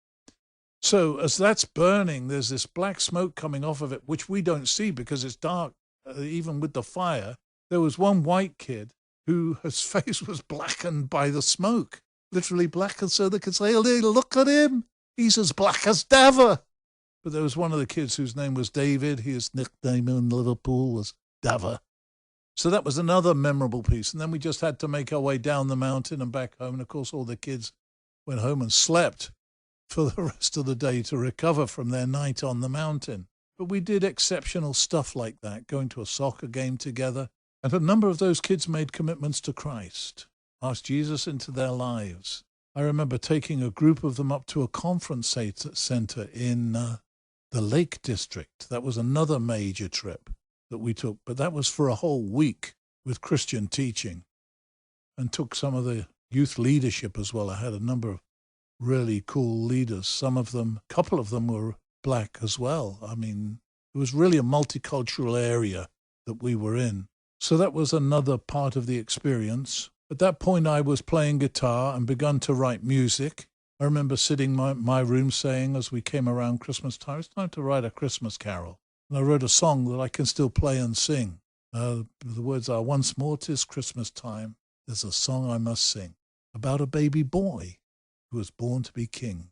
So as that's burning, there's this black smoke coming off of it, which we don't see because it's dark, even with the fire. There was one white kid whose face was blackened by the smoke, literally blackened, so they could say, "Hey, look at him. He's as black as Dava." But there was one of the kids whose name was David. His nickname in Liverpool was Dava. So that was another memorable piece. And then we just had to make our way down the mountain and back home. And, of course, all the kids went home and slept for the rest of the day to recover from their night on the mountain. But we did exceptional stuff like that, going to a soccer game together. And a number of those kids made commitments to Christ, asked Jesus into their lives. I remember taking a group of them up to a conference center in the Lake District. That was another major trip that we took, but that was for a whole week with Christian teaching, and took some of the youth leadership as well. I had a number of really cool leaders. A couple of them were black as well. I mean, it was really a multicultural area that we were in. So that was another part of the experience. At that point, I was playing guitar and begun to write music. I remember sitting in my room saying, as we came around Christmas time, it's time to write a Christmas carol. And I wrote a song that I can still play and sing. The words are, "Once more 'tis Christmas time, there's a song I must sing, about a baby boy who was born to be king.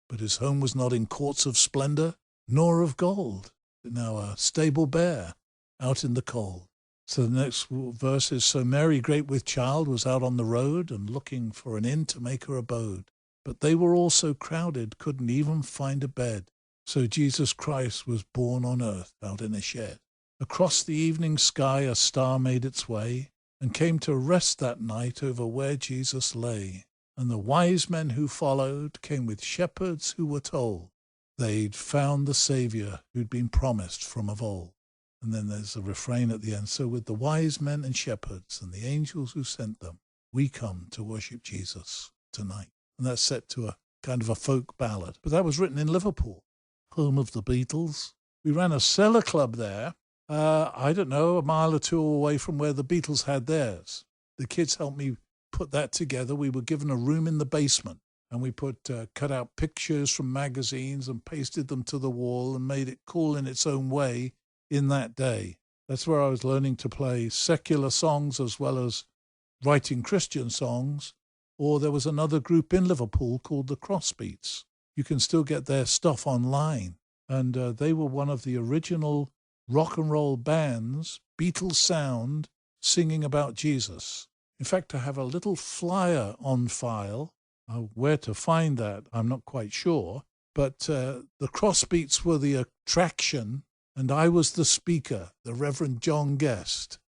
But his home was not in courts of splendor, nor of gold, but now a stable bear out in the cold." So the next verse is, "So Mary, great with child, was out on the road and looking for an inn to make her abode. But they were all so crowded, couldn't even find a bed. So Jesus Christ was born on earth out in a shed. Across the evening sky a star made its way and came to rest that night over where Jesus lay. And the wise men who followed came with shepherds who were told they'd found the Savior who'd been promised from of old." And then there's a refrain at the end. "So with the wise men and shepherds and the angels who sent them, we come to worship Jesus tonight." And that's set to a kind of a folk ballad. But that was written in Liverpool, home of the Beatles. We ran a cellar club there, I don't know, a mile or two away from where the Beatles had theirs. The kids helped me put that together. We were given a room in the basement, and we cut out pictures from magazines and pasted them to the wall and made it cool in its own way in that day. That's where I was learning to play secular songs as well as writing Christian songs. Or there was another group in Liverpool called the Crossbeats. You can still get their stuff online. And they were one of the original rock and roll bands, Beatles sound, singing about Jesus. In fact, I have a little flyer on file. Where to find that, I'm not quite sure. But the Crossbeats were the attraction, and I was the speaker, the Reverend John Guest.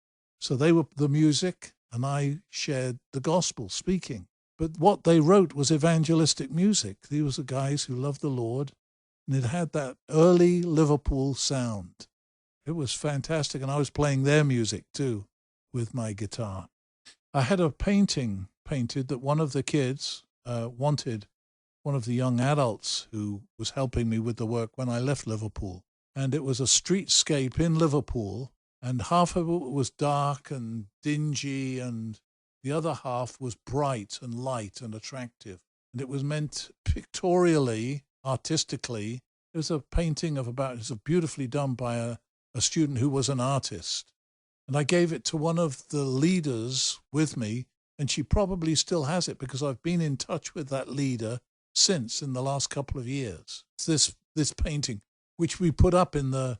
So they were the music, and I shared the gospel speaking. But what they wrote was evangelistic music. These were guys who loved the Lord, and it had that early Liverpool sound. It was fantastic, and I was playing their music too with my guitar. I had a painting painted that one of the kids wanted, one of the young adults who was helping me with the work when I left Liverpool. And it was a streetscape in Liverpool, and half of it was dark and dingy, and the other half was bright and light and attractive. And it was meant pictorially, artistically. It was a painting of it was beautifully done by a a student who was an artist. And I gave it to one of the leaders with me, and she probably still has it because I've been in touch with that leader since in the last couple of years. It's this painting, which we put up in the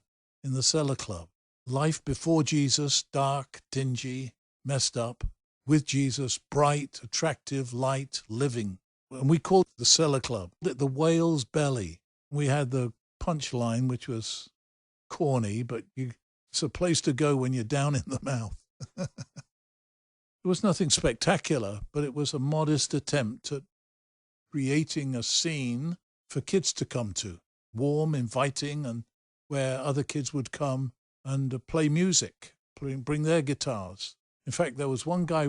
Cellar Club. Life before Jesus, dark, dingy, messed up. With Jesus, bright, attractive, light, living. And we called it the Cellar Club. The whale's belly. We had the punchline, which was corny, but it's a place to go when you're down in the mouth. It was nothing spectacular, but it was a modest attempt at creating a scene for kids to come to. Warm, inviting, and where other kids would come and play music, bring their guitars. In fact, there was one guy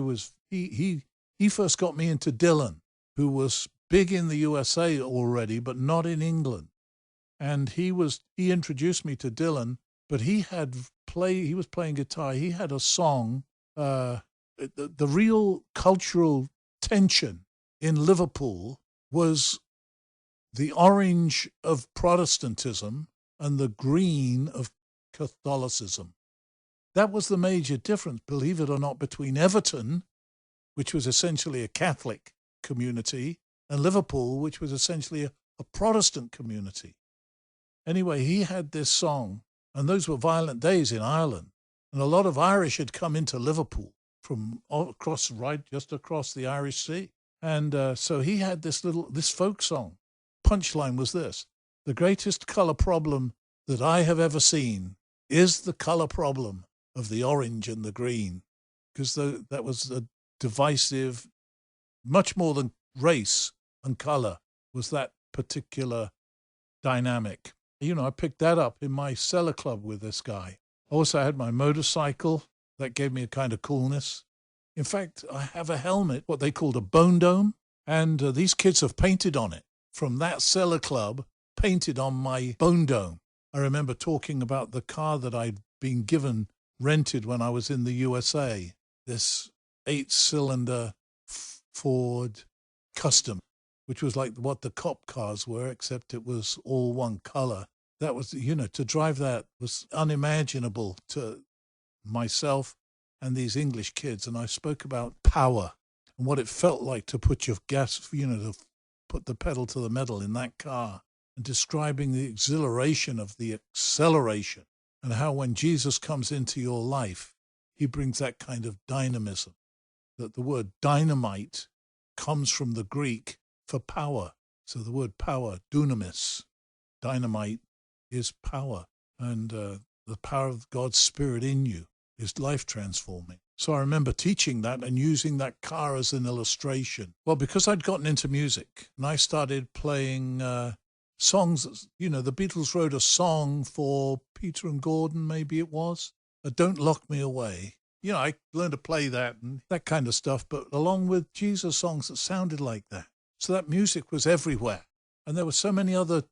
he first got me into Dylan, who was big in the USA already, but not in England. And he introduced me to Dylan, but he was playing guitar. He had a song, the real cultural tension in Liverpool was the orange of Protestantism and the green of Catholicism. That was the major difference, believe it or not, between Everton, which was essentially a Catholic community, and Liverpool, which was essentially a Protestant community. Anyway, he had this song, and those were violent days in Ireland, and a lot of Irish had come into Liverpool from just across the Irish Sea. And so he had this folk song. Punchline was this: the greatest color problem that I have ever seen is the color problem of the orange and the green, because that was a divisive, much more than race and color, was that particular dynamic. I picked that up in my Cellar Club with this guy. Also, I had my motorcycle. That gave me a kind of coolness. In fact, I have a helmet, what they called a bone dome, and these kids have painted on it. From that Cellar Club, painted on my bone dome. I remember talking about the car that I'd been rented when I was in the USA, this 8-cylinder Ford Custom, which was like what the cop cars were, except it was all one color. That was, to drive that was unimaginable to myself and these English kids. And I spoke about power and what it felt like to put your gas, to put the pedal to the metal in that car, and describing the exhilaration of the acceleration, and how when Jesus comes into your life, he brings that kind of dynamism. That the word dynamite comes from the Greek for power. So the word power, dunamis, dynamite, is power. And the power of God's Spirit in you is life transforming. So I remember teaching that and using that car as an illustration. Well, because I'd gotten into music and I started playing songs, the Beatles wrote a song for Peter and Gordon, maybe it was, Don't Lock Me Away. I learned to play that and that kind of stuff, but along with Jesus songs that sounded like that. So that music was everywhere. And there were so many other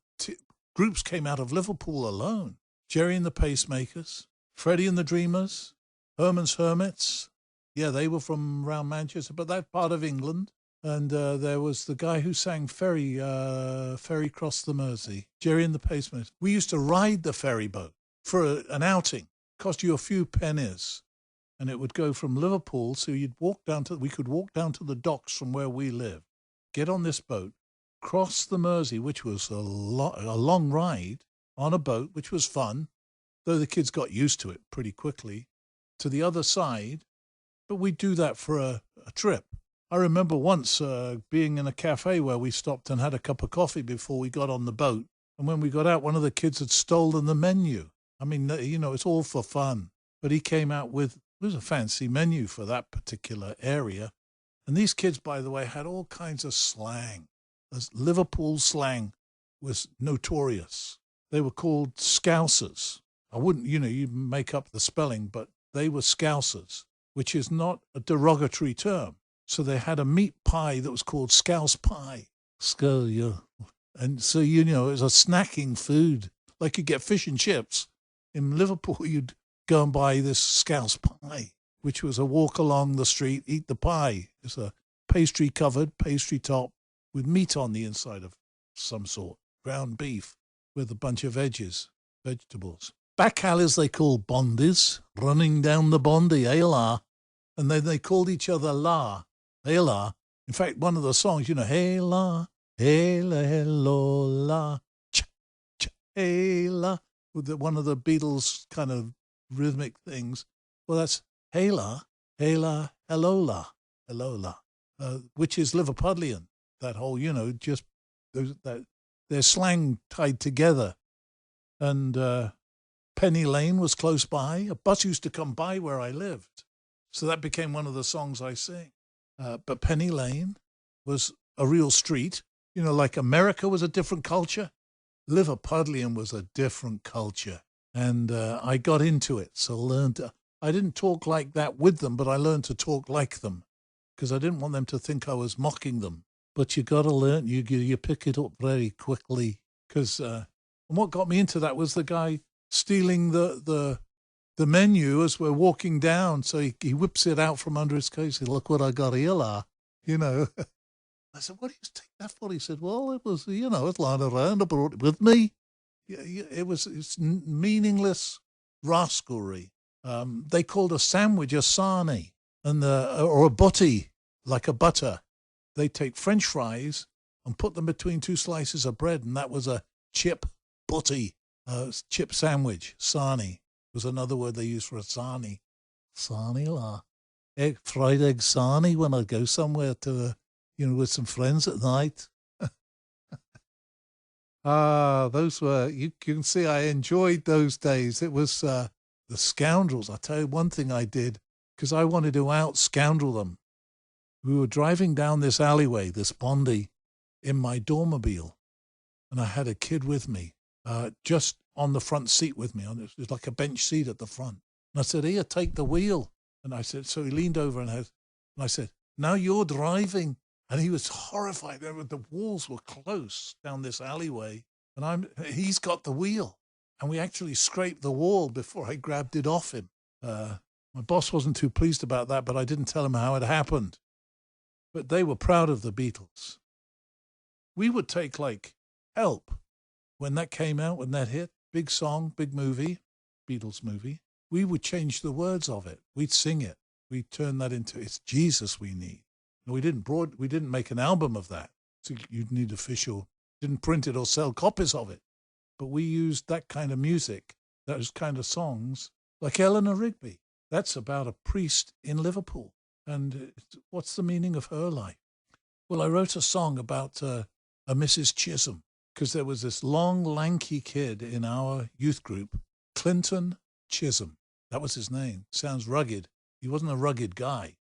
groups came out of Liverpool alone. Jerry and the Pacemakers, Freddie and the Dreamers, Herman's Hermits. Yeah, they were from around Manchester, but that part of England. And there was the guy who sang Ferry Cross the Mersey, Jerry and the Pacemakers. We used to ride the ferry boat for an outing. Cost you a few pennies. And it would go from Liverpool, so we could walk down to the docks from where we lived, get on this boat, cross the Mersey, which was a long ride on a boat, which was fun, though the kids got used to it pretty quickly, to the other side. But we'd do that for a trip. I remember once being in a cafe where we stopped and had a cup of coffee before we got on the boat. And when we got out, one of the kids had stolen the menu. I mean, it's all for fun. But he came out with, it was a fancy menu for that particular area. And these kids, by the way, had all kinds of slang. As Liverpool slang was notorious. They were called Scousers. I wouldn't, you make up the spelling, but they were Scousers, which is not a derogatory term. So they had a meat pie that was called Scouse pie. And so, it was a snacking food. Like you get fish and chips. In Liverpool, you'd go and buy this Scouse pie, which was a walk along the street, eat the pie. It's a pastry-covered, pastry top with meat on the inside of some sort, ground beef with a bunch of vegetables. back alleys they called bondies, running down the bondi, hey la. And then they called each other la, hey la. In fact, one of the songs, hey la, hello, la, cha, cha, hey la, with one of the Beatles kind of rhythmic things. Well, that's hey la, hello la, which is Liverpudlian. That whole, just their slang tied together. And Penny Lane was close by. A bus used to come by where I lived. So that became one of the songs I sing. But Penny Lane was a real street. Like America was a different culture. Liverpudlian was a different culture. And I got into it. So I didn't talk like that with them, but I learned to talk like them because I didn't want them to think I was mocking them. But you got to learn, you pick it up very quickly. Because and what got me into that was the guy stealing the menu as we're walking down. So he whips it out from under his coat. He said, "Look what I got here, la." I said, "What do you take that for?" He said, "Well, it was, it's lying around. I brought it with me." It's meaningless rascalry. They called a sandwich a sarnie or a butty, like a butter. They take French fries and put them between two slices of bread, and that was a chip butty, chip sandwich. Sarnie was another word they used for a sarnie. Sarnie la. Fried egg sarnie when I go somewhere to, with some friends at night. Those were, you can see I enjoyed those days. It was the scoundrels. I'll tell you one thing I did, because I wanted to out-scoundrel them. We were driving down this alleyway, this Bondi, in my dormobile, and I had a kid with me, just on the front seat with me. It was like a bench seat at the front. And I said, "Here, take the wheel." And I said, so he leaned over and I said, "Now you're driving." And he was horrified. The walls were close down this alleyway, and he's got the wheel. And we actually scraped the wall before I grabbed it off him. My boss wasn't too pleased about that, but I didn't tell him how it happened. But they were proud of the Beatles. We would take Help when that came out, when that hit, big song, big movie, Beatles movie. We would change the words of it. We'd sing it. We'd turn that into "It's Jesus We Need." And we didn't make an album of that. So you'd need didn't print it or sell copies of it. But we used that kind of music, those kind of songs, like Eleanor Rigby. That's about a priest in Liverpool. And what's the meaning of her life? Well, I wrote a song about a Mrs. Chisholm, because there was this long, lanky kid in our youth group, Clinton Chisholm. That was his name. Sounds rugged. He wasn't a rugged guy.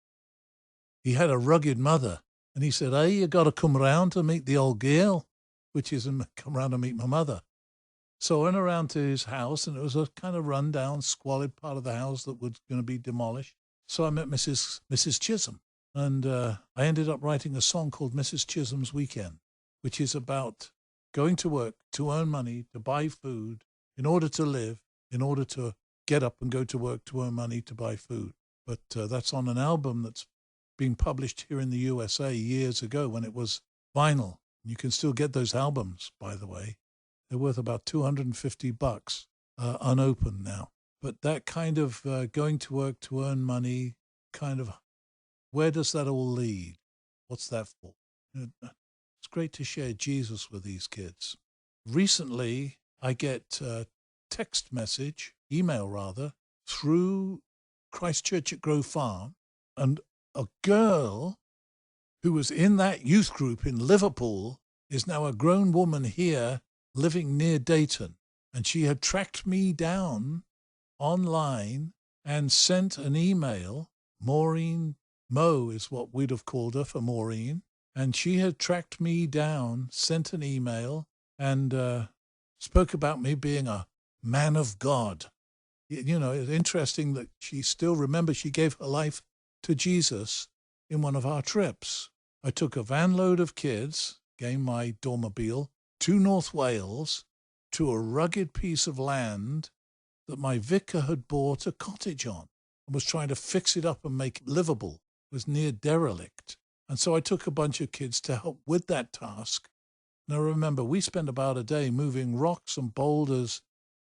He had a rugged mother. And he said, "Hey, you got to come round to meet the old girl," which is come round to meet my mother. So I went around to his house, and it was a kind of run-down, squalid part of the house that was going to be demolished. So I met Mrs. Chisholm, and I ended up writing a song called Mrs. Chisholm's Weekend, which is about going to work to earn money, to buy food, in order to live, in order to get up and go to work to earn money to buy food. But that's on an album that's been published here in the USA years ago when it was vinyl. You can still get those albums, by the way. They're worth about $250 unopened now. But that kind of going to work to earn money, kind of, where does that all lead? What's that for? It's great to share Jesus with these kids. Recently, I get text message, email rather, through Christchurch at Grove Farm, and a girl who was in that youth group in Liverpool is now a grown woman here living near Dayton. And she had tracked me down online and sent an email. Maureen Moe is what we'd have called her for Maureen. And she had tracked me down, sent an email, and spoke about me being a man of God. It's interesting that she still remembers she gave her life to Jesus in one of our trips. I took a van load of kids, gave my dormobile, to North Wales, to a rugged piece of land that my vicar had bought a cottage on and was trying to fix it up and make it livable. It was near derelict. And so I took a bunch of kids to help with that task. And I remember we spent about a day moving rocks and boulders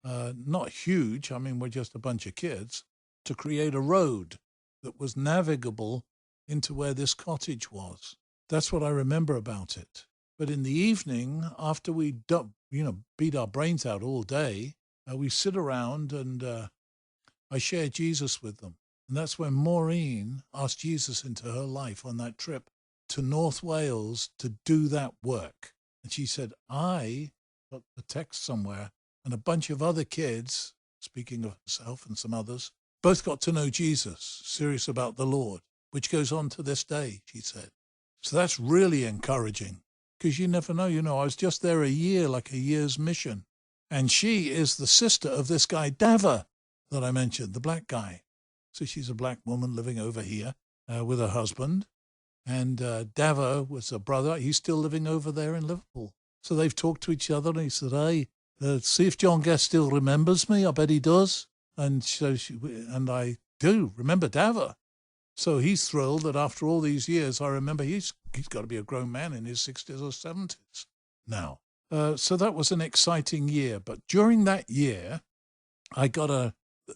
not huge, I mean, we're just a bunch of kids, to create a road that was navigable into where this cottage was. That's what I remember about it. But in the evening, after we beat our brains out all day, we sit around and I share Jesus with them. And that's when Maureen asked Jesus into her life on that trip to North Wales to do that work. And she said, I got the text somewhere, and a bunch of other kids, speaking of herself and some others, both got to know Jesus, serious about the Lord, which goes on to this day, she said. So that's really encouraging, because you never know. I was just there a year, like a year's mission. And she is the sister of this guy, Dava, that I mentioned, the black guy. So she's a black woman living over here with her husband. And Dava was a brother. He's still living over there in Liverpool. So they've talked to each other, and he said, hey, see if John Guest still remembers me. I bet he does. And so and I do remember Dava. So he's thrilled that after all these years, I remember he's got to be a grown man in his 60s or 70s now. So that was an exciting year. But during that year, I got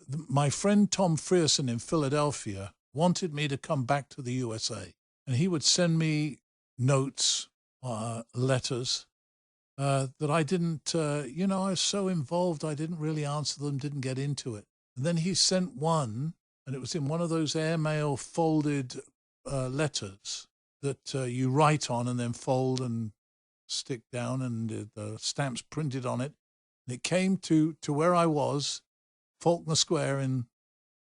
my friend Tom Frierson in Philadelphia wanted me to come back to the USA. And he would send me notes, letters, that I didn't, I was so involved, I didn't really answer them, didn't get into it. And then he sent one, and it was in one of those airmail folded letters that you write on and then fold and stick down, and the stamps printed on it. And it came to where I was, Faulkner Square in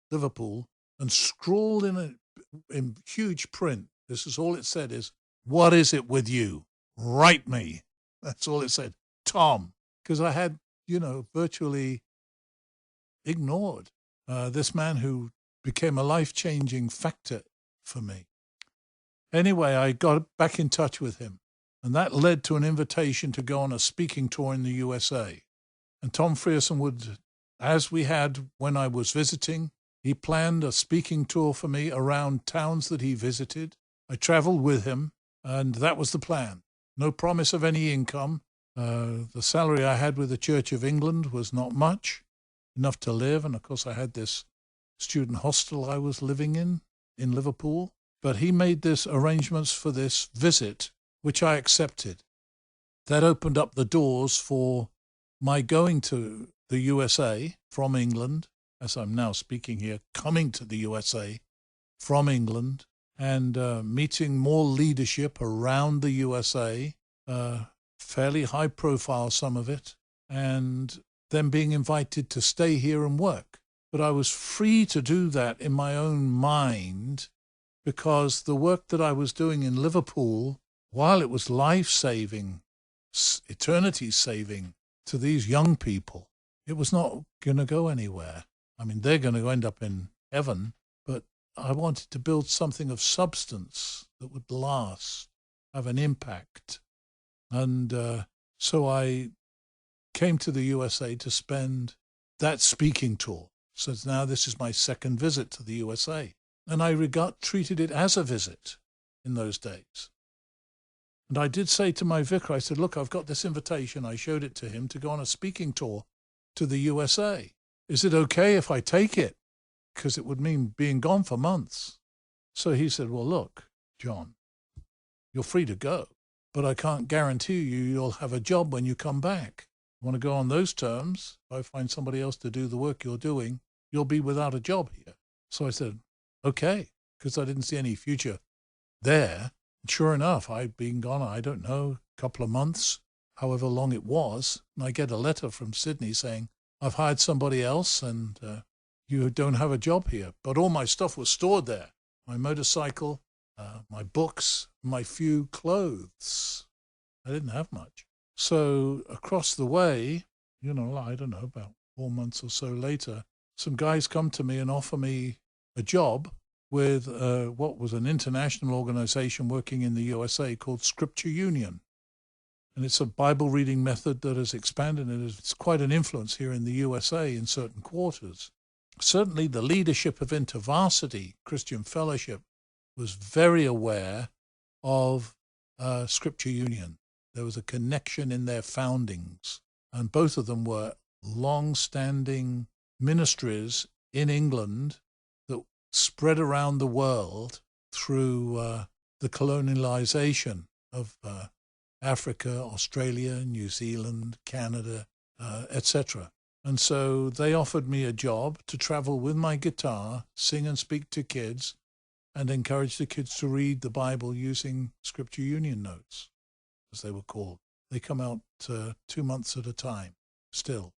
Liverpool, and scrawled in huge print. This is all it said is, what is it with you? Write me. That's all it said. Tom. Because I had, virtually ignored this man who became a life-changing factor for me. Anyway, I got back in touch with him, and that led to an invitation to go on a speaking tour in the USA. And Tom Frierson would, as we had when I was visiting, he planned a speaking tour for me around towns that he visited. I traveled with him, and that was the plan. No promise of any income. The salary I had with the Church of England was not much, enough to live. And of course, I had this student hostel I was living in Liverpool. But he made this arrangements for this visit, which I accepted. That opened up the doors for my going to the USA from England, as I'm now speaking here, coming to the USA from England, and meeting more leadership around the USA, fairly high profile, some of it, and then being invited to stay here and work. But I was free to do that in my own mind, because the work that I was doing in Liverpool, while it was life-saving, eternity-saving to these young people, it was not going to go anywhere. I mean, they're going to end up in heaven, but I wanted to build something of substance that would last, have an impact. And so I came to the USA to spend that speaking tour. So now this is my second visit to the USA. And I treated it as a visit in those days. And I did say to my vicar, I said, look, I've got this invitation. I showed it to him to go on a speaking tour to the USA. Is it okay if I take it? Because it would mean being gone for months. So he said, well, look, John, you're free to go, but I can't guarantee you'll have a job when you come back. You want to go on those terms? If I find somebody else to do the work you're doing, you'll be without a job here. So I said, okay, because I didn't see any future there. And sure enough, I'd been gone, I don't know, a couple of months, however long it was. And I get a letter from Sydney saying, I've hired somebody else and you don't have a job here. But all my stuff was stored there. My motorcycle, my books, my few clothes. I didn't have much. So across the way, I don't know, about 4 months or so later, some guys come to me and offer me a job with what was an international organization working in the USA called Scripture Union. And it's a Bible reading method that has expanded, and it's quite an influence here in the USA in certain quarters. Certainly the leadership of InterVarsity Christian Fellowship was very aware of Scripture Union. There was a connection in their foundings, and both of them were long-standing ministries in England that spread around the world through the colonialization of Africa, Australia, New Zealand, Canada, etc. And so they offered me a job to travel with my guitar, sing and speak to kids, and encourage the kids to read the Bible using Scripture Union notes, as they were called. They come out 2 months at a time still.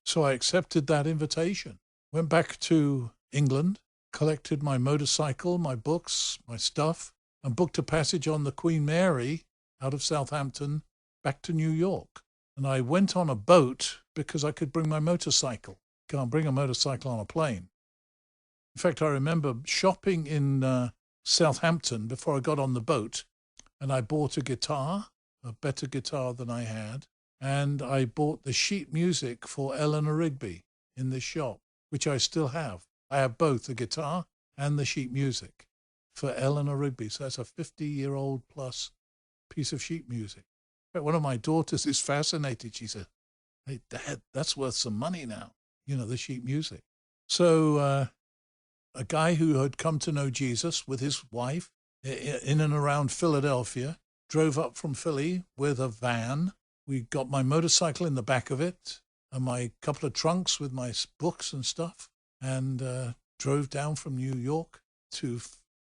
So I accepted that invitation, went back to England, collected my motorcycle, my books, my stuff, and booked a passage on the Queen Mary out of Southampton back to New York. And I went on a boat because I could bring my motorcycle. Can't bring a motorcycle on a plane. In fact, I remember shopping in Southampton before I got on the boat, and I bought a guitar, a better guitar than I had, and I bought the sheet music for Eleanor Rigby in this shop, which I still have. I have both the guitar and the sheet music for Eleanor Rigby. So that's a 50-year-old plus piece of sheet music. In fact, one of my daughters is fascinated. She said, "Hey, Dad, that's worth some money now, the sheet music." So a guy who had come to know Jesus with his wife in and around Philadelphia drove up from Philly with a van. We got my motorcycle in the back of it and my couple of trunks with my books and stuff, and drove down from New York to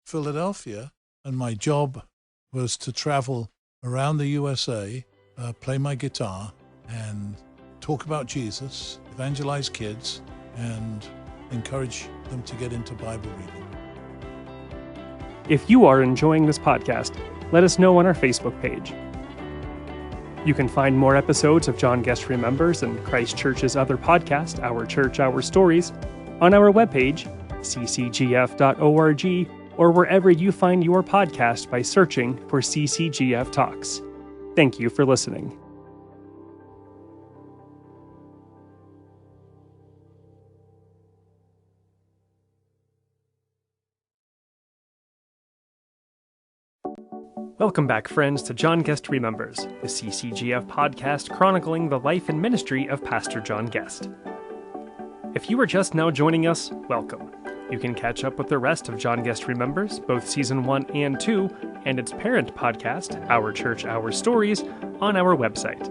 Philadelphia. And my job was to travel around the USA, play my guitar and talk about Jesus, evangelize kids, and encourage them to get into Bible reading. If you are enjoying this podcast, let us know on our Facebook page. You can find more episodes of John Guest Remembers and Christ Church's other podcast, Our Church, Our Stories, on our webpage, ccgf.org, or wherever you find your podcast by searching for CCGF Talks. Thank you for listening. Welcome back, friends, to John Guest Remembers, the CCGF podcast chronicling the life and ministry of Pastor John Guest. If you are just now joining us, welcome. You can catch up with the rest of John Guest Remembers, both Season 1 and 2, and its parent podcast, Our Church, Our Stories, on our website.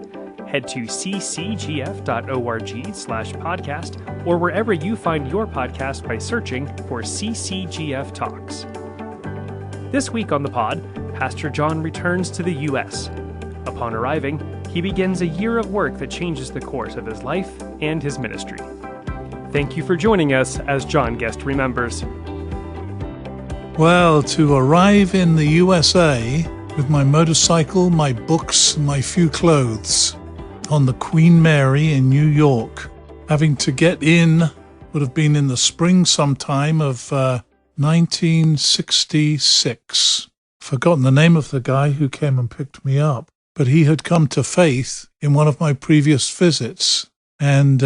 Head to ccgf.org/podcast or wherever you find your podcast by searching for CCGF Talks. This week on the pod, Pastor John returns to the U.S. Upon arriving, he begins a year of work that changes the course of his life and his ministry. Thank you for joining us as John Guest Remembers. Well, to arrive in the USA with my motorcycle, my books, and my few clothes on the Queen Mary in New York, having to get in would have been in the spring sometime of 1966. Forgotten the name of the guy who came and picked me up, but he had come to faith in one of my previous visits, and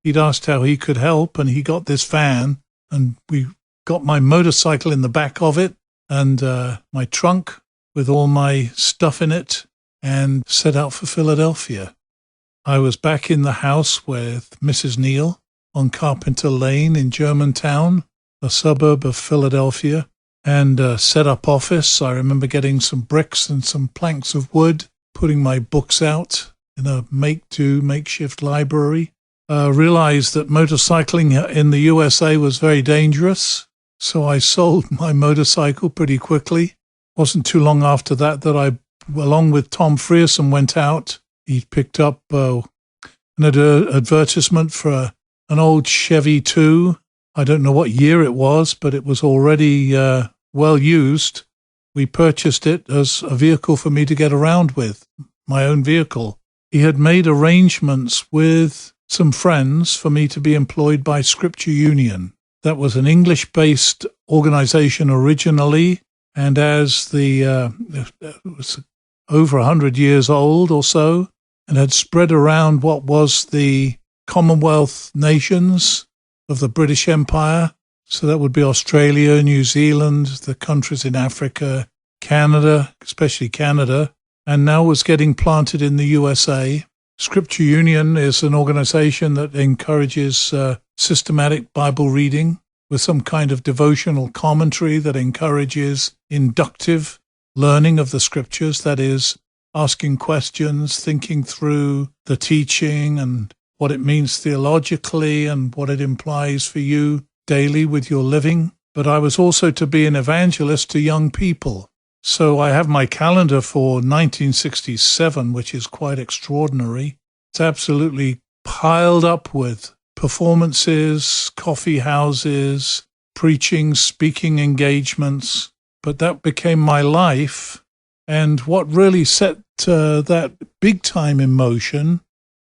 he'd asked how he could help, and he got this van, and we got my motorcycle in the back of it, and my trunk with all my stuff in it, and set out for Philadelphia. I was back in the house with Mrs. Neal on Carpenter Lane in Germantown, a suburb of Philadelphia, and set up office. I remember getting some bricks and some planks of wood, putting my books out in a makeshift library. Realized that motorcycling in the USA was very dangerous, so I sold my motorcycle pretty quickly. Wasn't too long after that I, along with Tom Frierson, went out. He picked up an advertisement for an old Chevy 2. I don't know what year it was, but it was already well used. We purchased it as a vehicle for me to get around with, my own vehicle. He had made arrangements with some friends for me to be employed by Scripture Union. That was an English-based organization originally, and as it was over 100 years old or so, and had spread around what was the Commonwealth nations of the British Empire. So that would be Australia, New Zealand, the countries in Africa, Canada, especially Canada, and now was getting planted in the USA. Scripture Union is an organization that encourages systematic Bible reading with some kind of devotional commentary that encourages inductive learning of the Scriptures, that is, asking questions, thinking through the teaching and what it means theologically and what it implies for you daily with your living. But I was also to be an evangelist to young people. So I have my calendar for 1967, which is quite extraordinary. It's absolutely piled up with performances, coffee houses, preaching, speaking engagements. But that became my life. And what really set that big time in motion,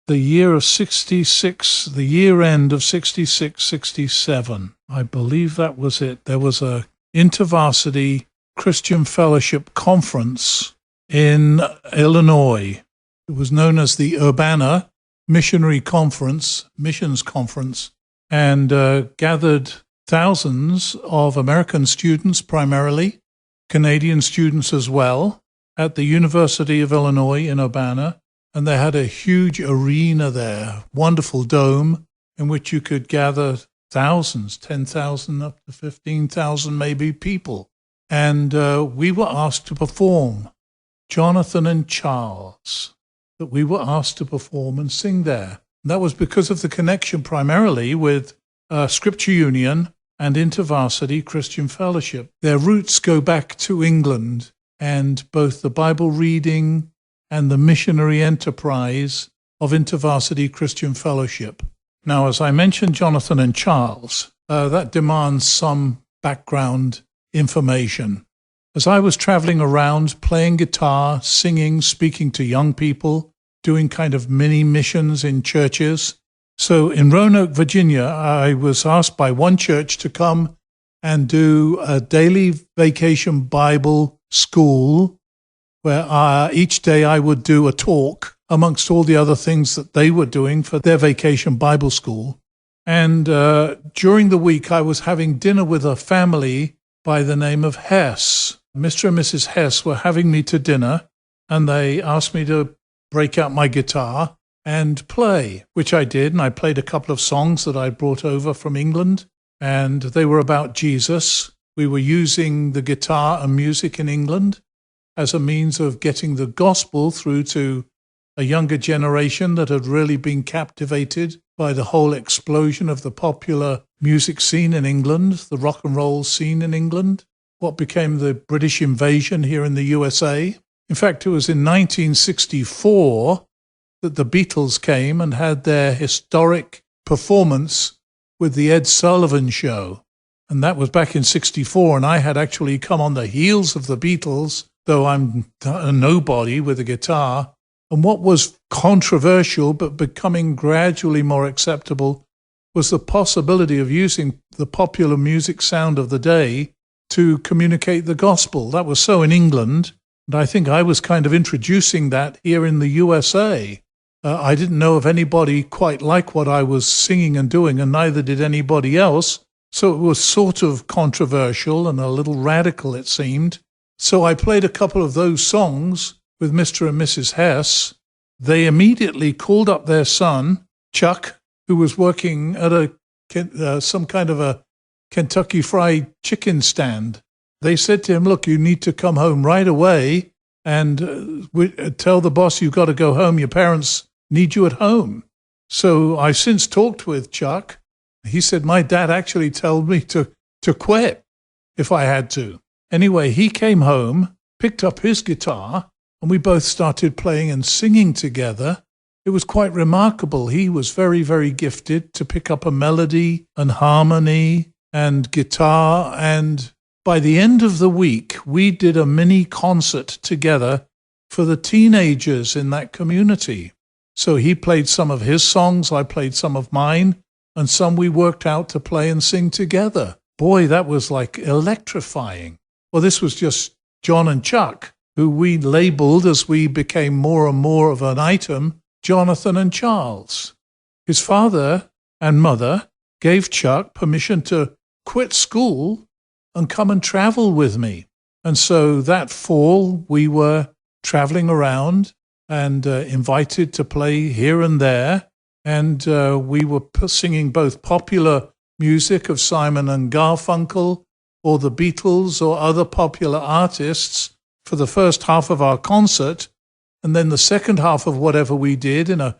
the year of 66, the year end of 66, 67, I believe that was it. There was a InterVarsity Christian Fellowship Conference in Illinois. It was known as the Urbana Missions Conference, and gathered thousands of American students primarily, Canadian students as well, at the University of Illinois in Urbana. And they had a huge arena there, wonderful dome, in which you could gather thousands, 10,000 up to 15,000 maybe people. And we were asked to perform, Jonathan and Charles, that we were asked to perform and sing there. And that was because of the connection primarily with Scripture Union and InterVarsity Christian Fellowship. Their roots go back to England, and both the Bible reading and the missionary enterprise of InterVarsity Christian Fellowship. Now, as I mentioned Jonathan and Charles, that demands some background information. As I was traveling around, playing guitar, singing, speaking to young people, doing kind of mini missions in churches. So in Roanoke, Virginia, I was asked by one church to come and do a daily vacation Bible school where each day I would do a talk amongst all the other things that they were doing for their vacation Bible school. And during the week, I was having dinner with a family by the name of Hess. Mr. and Mrs. Hess were having me to dinner, and they asked me to break out my guitar and play, which I did. And I played a couple of songs that I brought over from England, and they were about Jesus. We were using the guitar and music in England as a means of getting the gospel through to a younger generation that had really been captivated by the whole explosion of the popular music scene in England, the rock and roll scene in England, what became the British invasion here in the USA. In fact, it was in 1964 that the Beatles came and had their historic performance with the Ed Sullivan Show. And that was back in 64, and I had actually come on the heels of the Beatles, though I'm a nobody with a guitar. And what was controversial but becoming gradually more acceptable was the possibility of using the popular music sound of the day to communicate the gospel. That was so in England, and I think I was kind of introducing that here in the USA. I didn't know of anybody quite like what I was singing and doing, and neither did anybody else. So it was sort of controversial and a little radical, it seemed. So I played a couple of those songs with Mr. and Mrs. Hess. They immediately called up their son, Chuck, who was working at some kind of a Kentucky Fried Chicken stand. They said to him, look, you need to come home right away and tell the boss you've got to go home. Your parents need you at home. So I since talked with Chuck. He said, my dad actually told me to quit if I had to. Anyway, he came home, picked up his guitar, and we both started playing and singing together. It was quite remarkable. He was very, very gifted to pick up a melody and harmony and guitar. And by the end of the week, we did a mini concert together for the teenagers in that community. So he played some of his songs, I played some of mine, and some we worked out to play and sing together. Boy, that was like electrifying. Well, this was just John and Chuck, who we labeled, as we became more and more of an item, Jonathan and Charles. His father and mother gave Chuck permission to quit school and come and travel with me. And so that fall, we were traveling around and invited to play here and there. And we were singing both popular music of Simon and Garfunkel or the Beatles or other popular artists for the first half of our concert. And then the second half of whatever we did in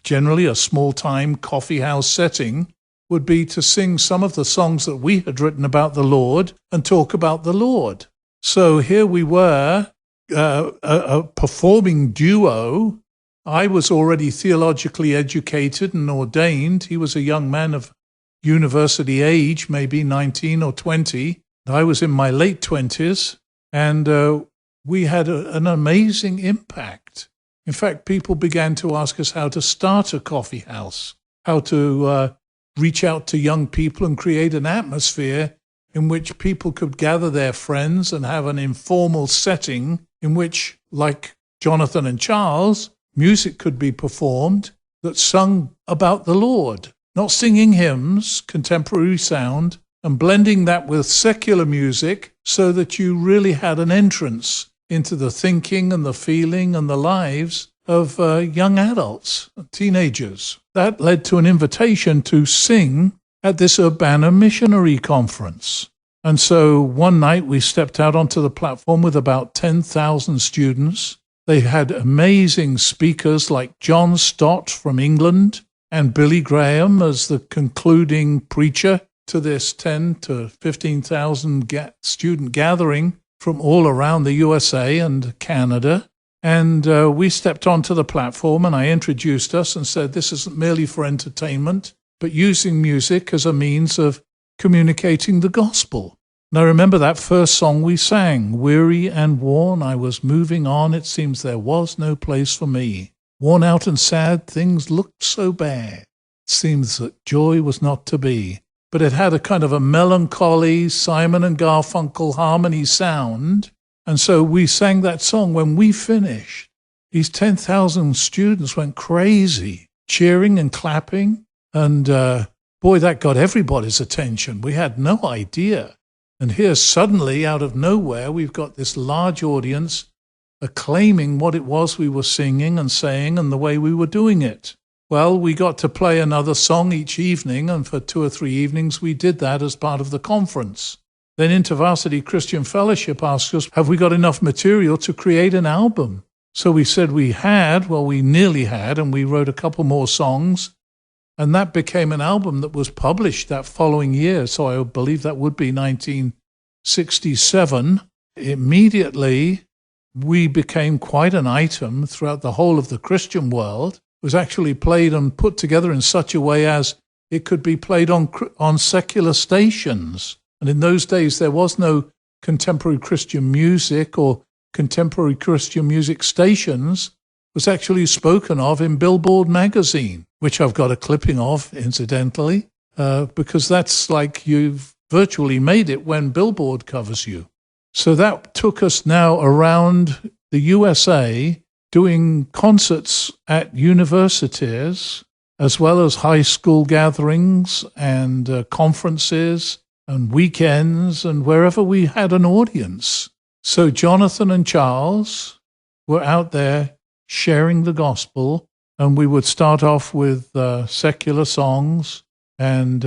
generally a small-time coffee house setting would be to sing some of the songs that we had written about the Lord and talk about the Lord. So here we were, a performing duo. I was already theologically educated and ordained. He was a young man of university age, maybe 19 or 20. I was in my late 20s, and we had an amazing impact. In fact, people began to ask us how to start a coffee house, how to reach out to young people and create an atmosphere in which people could gather their friends and have an informal setting in which, like Jonathan and Charles, music could be performed that sung about the Lord, not singing hymns, contemporary sound, and blending that with secular music so that you really had an entrance into the thinking and the feeling and the lives of young adults, teenagers. That led to an invitation to sing at this Urbana Missionary Conference. And so one night we stepped out onto the platform with about 10,000 students. They had amazing speakers like John Stott from England and Billy Graham as the concluding preacher to this 10 to 15,000 student gathering from all around the USA and Canada. And we stepped onto the platform and I introduced us and said, this isn't merely for entertainment, but using music as a means of communicating the gospel. And I remember that first song we sang, weary and worn, I was moving on, it seems there was no place for me. Worn out and sad, things looked so bad. It seems that joy was not to be. But it had a kind of a melancholy Simon and Garfunkel harmony sound. And so we sang that song. When we finished, these 10,000 students went crazy, cheering and clapping. And boy, that got everybody's attention. We had no idea. And here suddenly, out of nowhere, we've got this large audience acclaiming what it was we were singing and saying and the way we were doing it. Well, we got to play another song each evening, and for 2 or 3 evenings we did that as part of the conference. Then InterVarsity Christian Fellowship asked us, have we got enough material to create an album? So we said we nearly had, and we wrote a couple more songs. And that became an album that was published that following year. So I believe that would be 1967. Immediately, we became quite an item throughout the whole of the Christian world. It was actually played and put together in such a way as it could be played on secular stations. And in those days, there was no contemporary Christian music or contemporary Christian music stations. Was actually spoken of in Billboard magazine, which I've got a clipping of, incidentally, because that's like you've virtually made it when Billboard covers you. So that took us now around the USA doing concerts at universities as well as high school gatherings and conferences and weekends and wherever we had an audience. So Jonathan and Charles were out there sharing the gospel, and we would start off with secular songs and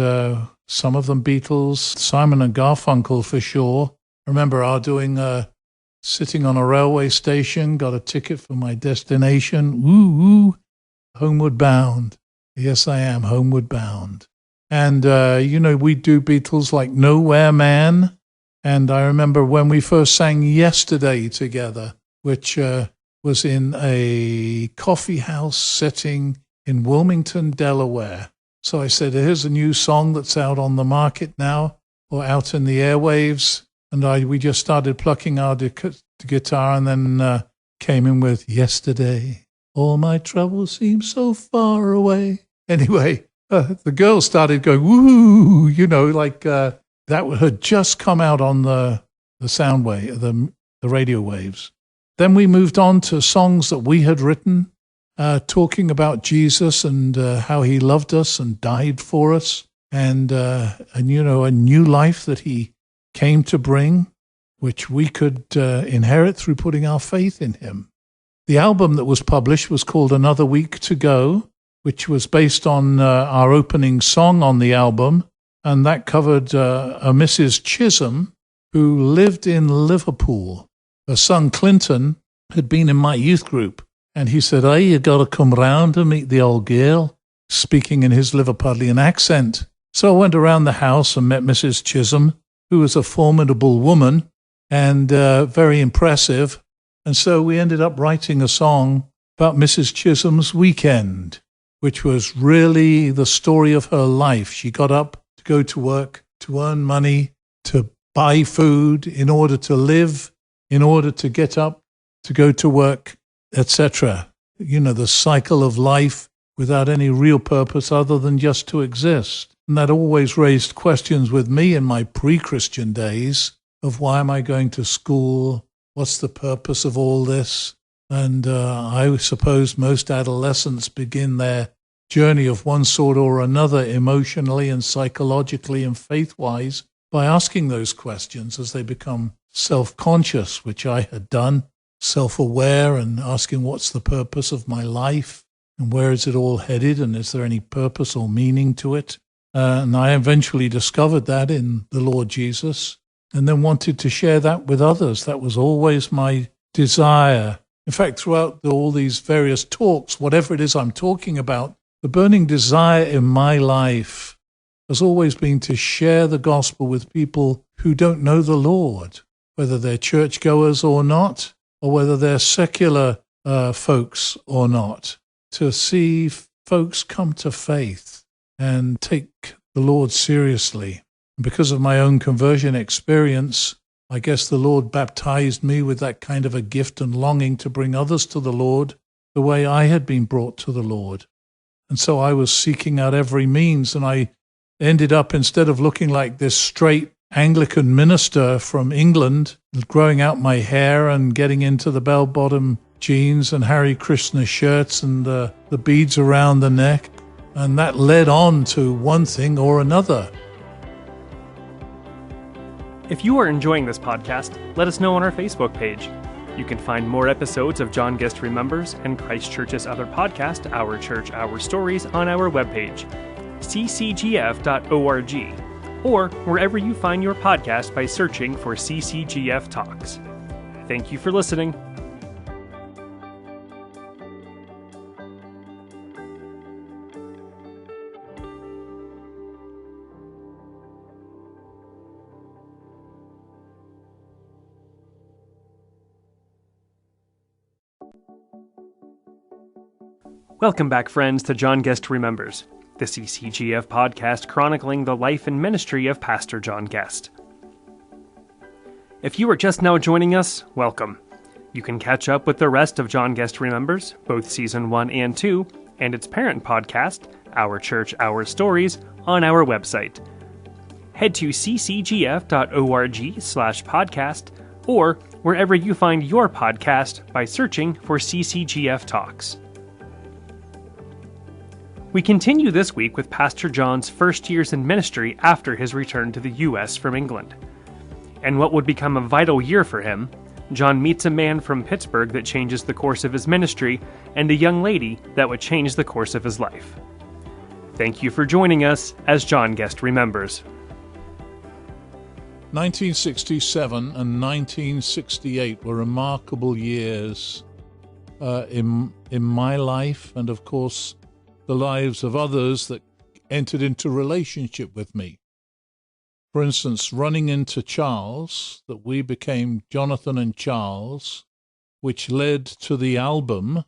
some of them Beatles, Simon and Garfunkel for sure. I remember sitting on a railway station, got a ticket for my destination. Ooh, homeward bound. Yes, I am homeward bound. And, we do Beatles like Nowhere Man. And I remember when we first sang Yesterday together, which was in a coffee house setting in Wilmington, Delaware. So I said, here's a new song that's out on the market now or out in the airwaves. And we just started plucking our guitar and then came in with Yesterday. All my troubles seem so far away. Anyway, the girls started going, woo, that had just come out on the sound wave, the radio waves. Then we moved on to songs that we had written, talking about Jesus and how he loved us and died for us, and a new life that he came to bring, which we could inherit through putting our faith in him. The album that was published was called Another Week to Go, which was based on our opening song on the album, and that covered a Mrs. Chisholm who lived in Liverpool. Her son Clinton had been in my youth group, and he said, "Hey, you got to come round and meet the old girl," speaking in his Liverpudlian accent. So I went around the house and met Mrs. Chisholm, who was a formidable woman and very impressive. And so we ended up writing a song about Mrs. Chisholm's weekend, which was really the story of her life. She got up to go to work, to earn money, to buy food in order to live, in order to get up, to go to work, etc. You know, the cycle of life without any real purpose other than just to exist. And that always raised questions with me in my pre-Christian days of why am I going to school? What's the purpose of all this? And I suppose most adolescents begin their journey of one sort or another, emotionally and psychologically and faith-wise, by asking those questions as they become self-conscious, which I had done, self-aware and asking what's the purpose of my life and where is it all headed and is there any purpose or meaning to it? And I eventually discovered that in the Lord Jesus, and then wanted to share that with others. That was always my desire. In fact, throughout all these various talks, whatever it is I'm talking about, the burning desire in my life has always been to share the gospel with people who don't know the Lord, whether they're churchgoers or not, or whether they're secular folks or not, to see folks come to faith and take the Lord seriously. Because of my own conversion experience, I guess the Lord baptized me with that kind of a gift and longing to bring others to the Lord the way I had been brought to the Lord. And so I was seeking out every means, and I ended up, instead of looking like this straight Anglican minister from England, growing out my hair and getting into the bell-bottom jeans and Hare Krishna shirts and the beads around the neck. And that led on to one thing or another. If you are enjoying this podcast, let us know on our Facebook page. You can find more episodes of John Guest Remembers and Christchurch's other podcast, Our Church, Our Stories, on our webpage, ccgf.org, or wherever you find your podcast by searching for CCGF Talks. Thank you for listening. Welcome back, friends, to John Guest Remembers, the CCGF podcast chronicling the life and ministry of Pastor John Guest. If you are just now joining us, welcome. You can catch up with the rest of John Guest Remembers, both Season 1 and 2, and its parent podcast, Our Church, Our Stories, on our website. Head to ccgf.org/podcast, or wherever you find your podcast by searching for CCGF Talks. We continue this week with Pastor John's first years in ministry after his return to the U.S. from England. And what would become a vital year for him, John meets a man from Pittsburgh that changes the course of his ministry, and a young lady that would change the course of his life. Thank you for joining us as John Guest Remembers. 1967 and 1968 were remarkable years in my life, and of course the lives of others that entered into relationship with me. For instance, running into Charles, that we became Jonathan and Charles, which led to the album,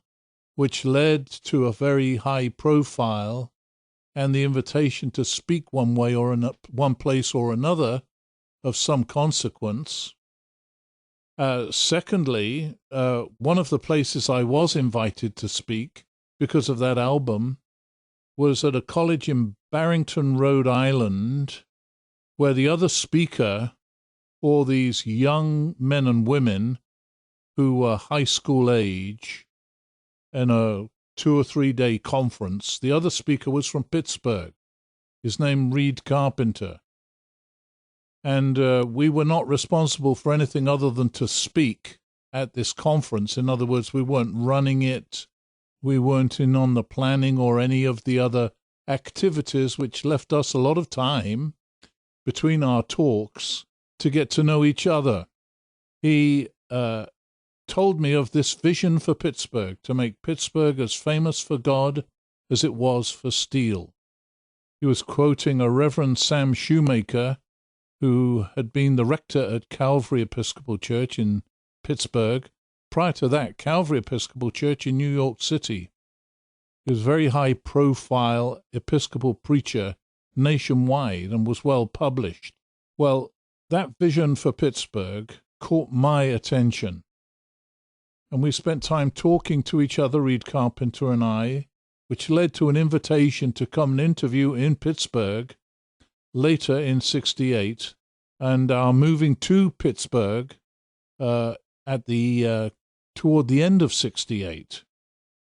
which led to a very high profile, and the invitation to speak one way or one place or another of some consequence. Secondly, one of the places I was invited to speak because of that album was at a college in Barrington, Rhode Island, where the other speaker, for these young men and women who were high school age, in a 2 or 3 day conference, the other speaker was from Pittsburgh. His name Reed Carpenter. And we were not responsible for anything other than to speak at this conference. In other words, we weren't running it. We weren't in on the planning or any of the other activities, which left us a lot of time between our talks to get to know each other. He told me of this vision for Pittsburgh, to make Pittsburgh as famous for God as it was for steel. He was quoting a Reverend Sam Shoemaker, who had been the rector at Calvary Episcopal Church in Pittsburgh. Prior to that, Calvary Episcopal Church in New York City. He was a very high-profile Episcopal preacher nationwide and was well published. Well, that vision for Pittsburgh caught my attention. And we spent time talking to each other, Reed Carpenter and I, which led to an invitation to come and interview in Pittsburgh later in '68, and our moving to Pittsburgh toward the end of '68.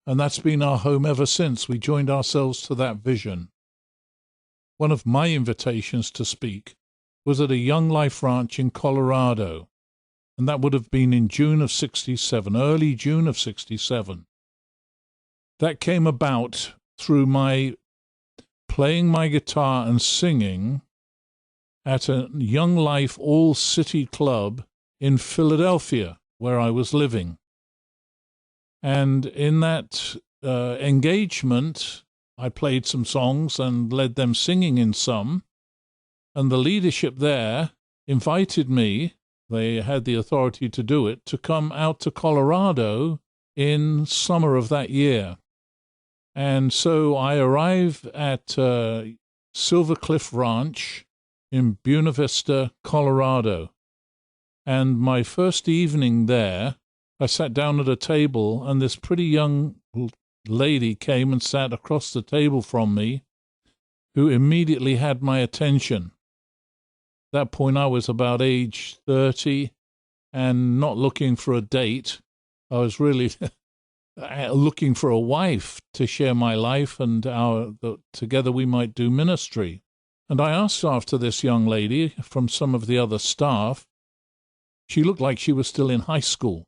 And that's been our home ever since. We joined ourselves to that vision. One of my invitations to speak was at a Young Life Ranch in Colorado, and that would have been in June of '67, early June of '67. That came about through my playing my guitar and singing at a Young Life All-City Club in Philadelphia, where I was living. And in that engagement, I played some songs and led them singing in some, and the leadership there invited me, they had the authority to do it, to come out to Colorado in summer of that year. And so I arrived at Silver Cliff Ranch in Buena Vista, Colorado. And my first evening there, I sat down at a table, and this pretty young lady came and sat across the table from me, who immediately had my attention. At that point, I was about age 30 and not looking for a date. I was really looking for a wife to share my life, and together we might do ministry. And I asked after this young lady from some of the other staff. She looked like she was still in high school.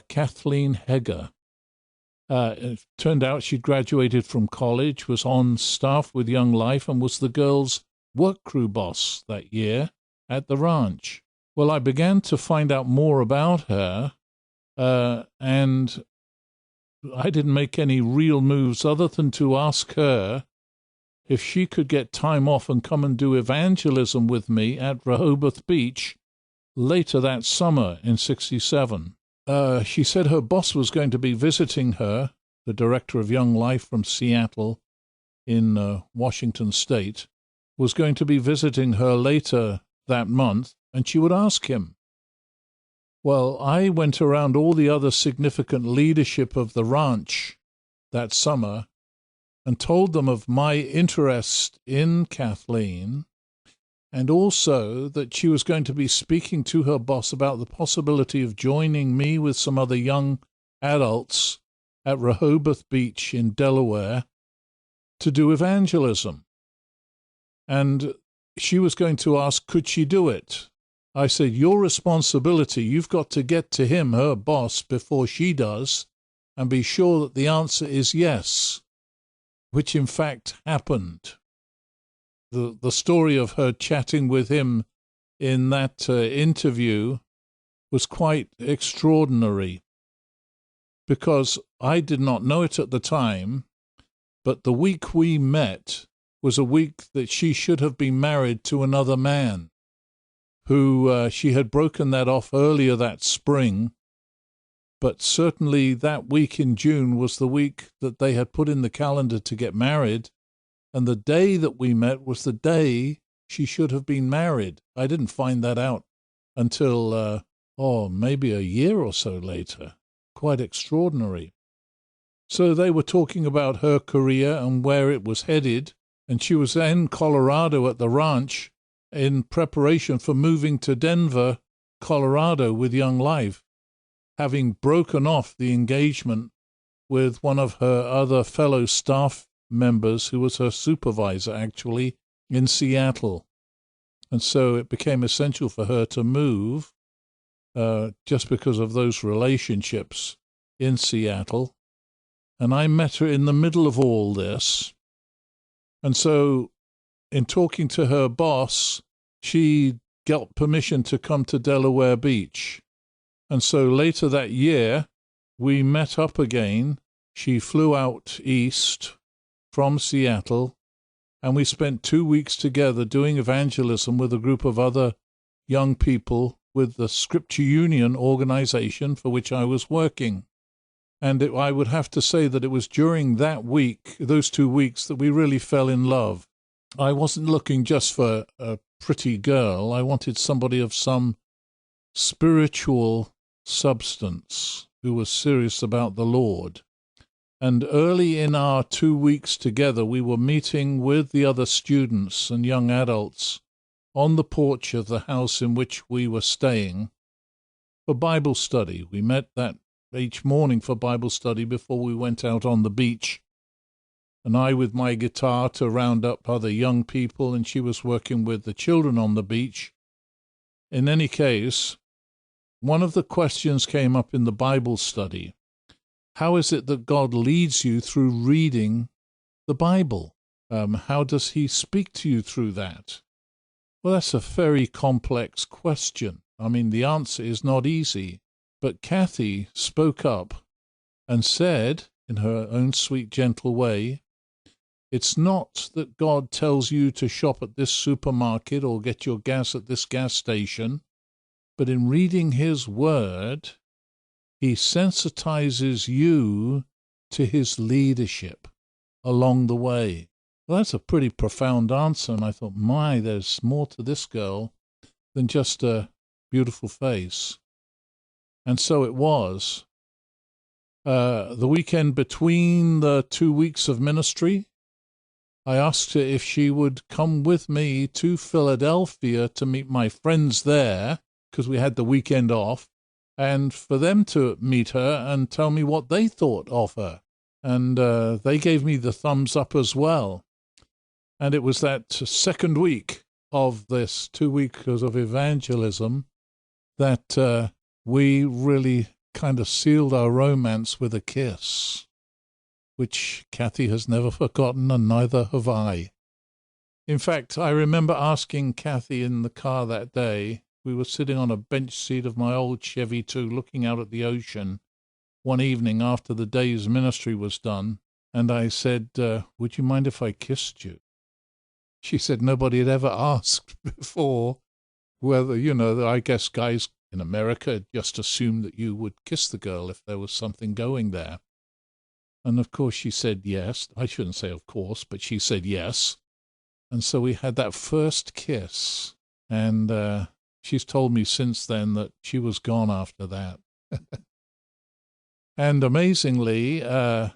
Kathleen Heger. It turned out she'd graduated from college, was on staff with Young Life, and was the girls' work crew boss that year at the ranch. Well, I began to find out more about her, and I didn't make any real moves other than to ask her if she could get time off and come and do evangelism with me at Rehoboth Beach later that summer in '67. She said her boss was going to be visiting her, the director of Young Life from Seattle in Washington State, was going to be visiting her later that month, and she would ask him. Well, I went around all the other significant leadership of the ranch that summer and told them of my interest in Kathleen, and also that she was going to be speaking to her boss about the possibility of joining me with some other young adults at Rehoboth Beach in Delaware to do evangelism. And she was going to ask, could she do it? I said, your responsibility, you've got to get to him, her boss, before she does, and be sure that the answer is yes, which in fact happened. The story of her chatting with him in that interview was quite extraordinary, because I did not know it at the time, but the week we met was a week that she should have been married to another man, who she had broken that off earlier that spring, but certainly that week in June was the week that they had put in the calendar to get married, and the day that we met was the day she should have been married. I didn't find that out until, maybe a year or so later. Quite extraordinary. So they were talking about her career and where it was headed, and she was in Colorado at the ranch in preparation for moving to Denver, Colorado with Young Life, having broken off the engagement with one of her other fellow staff members, who was her supervisor actually, in Seattle. And so it became essential for her to move. just because of those relationships in Seattle. And I met her in the middle of all this. And so in talking to her boss, she got permission to come to Delaware Beach. And so later that year, we met up again. She flew out east from Seattle, and we spent 2 weeks together doing evangelism with a group of other young people with the Scripture Union organization for which I was working. And I would have to say that it was during that week, those 2 weeks, that we really fell in love. I wasn't looking just for a pretty girl. I wanted somebody of some spiritual substance who was serious about the Lord. And early in our 2 weeks together, we were meeting with the other students and young adults on the porch of the house in which we were staying for Bible study. We met that each morning for Bible study before we went out on the beach. And I with my guitar to round up other young people, and she was working with the children on the beach. In any case, one of the questions came up in the Bible study. How is it that God leads you through reading the Bible? How does he speak to you through that? Well, that's a very complex question. I mean, the answer is not easy. But Kathy spoke up and said, in her own sweet, gentle way, it's not that God tells you to shop at this supermarket or get your gas at this gas station, but in reading his word, he sensitizes you to his leadership along the way. Well, that's a pretty profound answer, and I thought, my, there's more to this girl than just a beautiful face. And so it was. The weekend between the 2 weeks of ministry, I asked her if she would come with me to Philadelphia to meet my friends there, because we had the weekend off, and for them to meet her and tell me what they thought of her. And they gave me the thumbs up as well. And it was that second week of this 2 weeks of evangelism that we really kind of sealed our romance with a kiss, which Kathy has never forgotten, and neither have I. In fact, I remember asking Kathy in the car that day. We were sitting on a bench seat of my old Chevy 2 looking out at the ocean one evening after the day's ministry was done, and I said, would you mind if I kissed you? She said nobody had ever asked before whether, I guess guys in America just assumed that you would kiss the girl if there was something going there. And of course she said yes. I shouldn't say of course, but she said yes. And so we had that first kiss. And she's told me since then that she was gone after that. And amazingly, the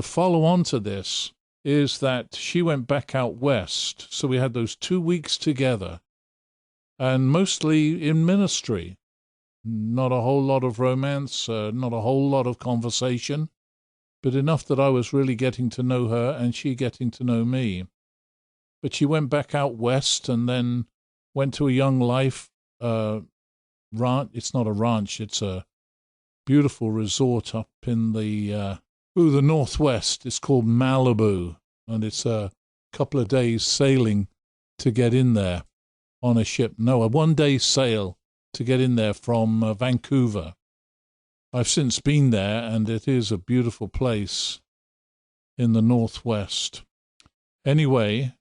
follow-on to this is that she went back out west. So we had those 2 weeks together. And mostly in ministry. Not a whole lot of romance, not a whole lot of conversation, but enough that I was really getting to know her and she getting to know me. But she went back out west and then went to a Young Life ranch. It's not a ranch, it's a beautiful resort up in the northwest. It's called Malibu, and it's a couple of days sailing to get in there. On a ship. No, a 1-day sail to get in there from Vancouver. I've since been there, and it is a beautiful place in the northwest. Anyway,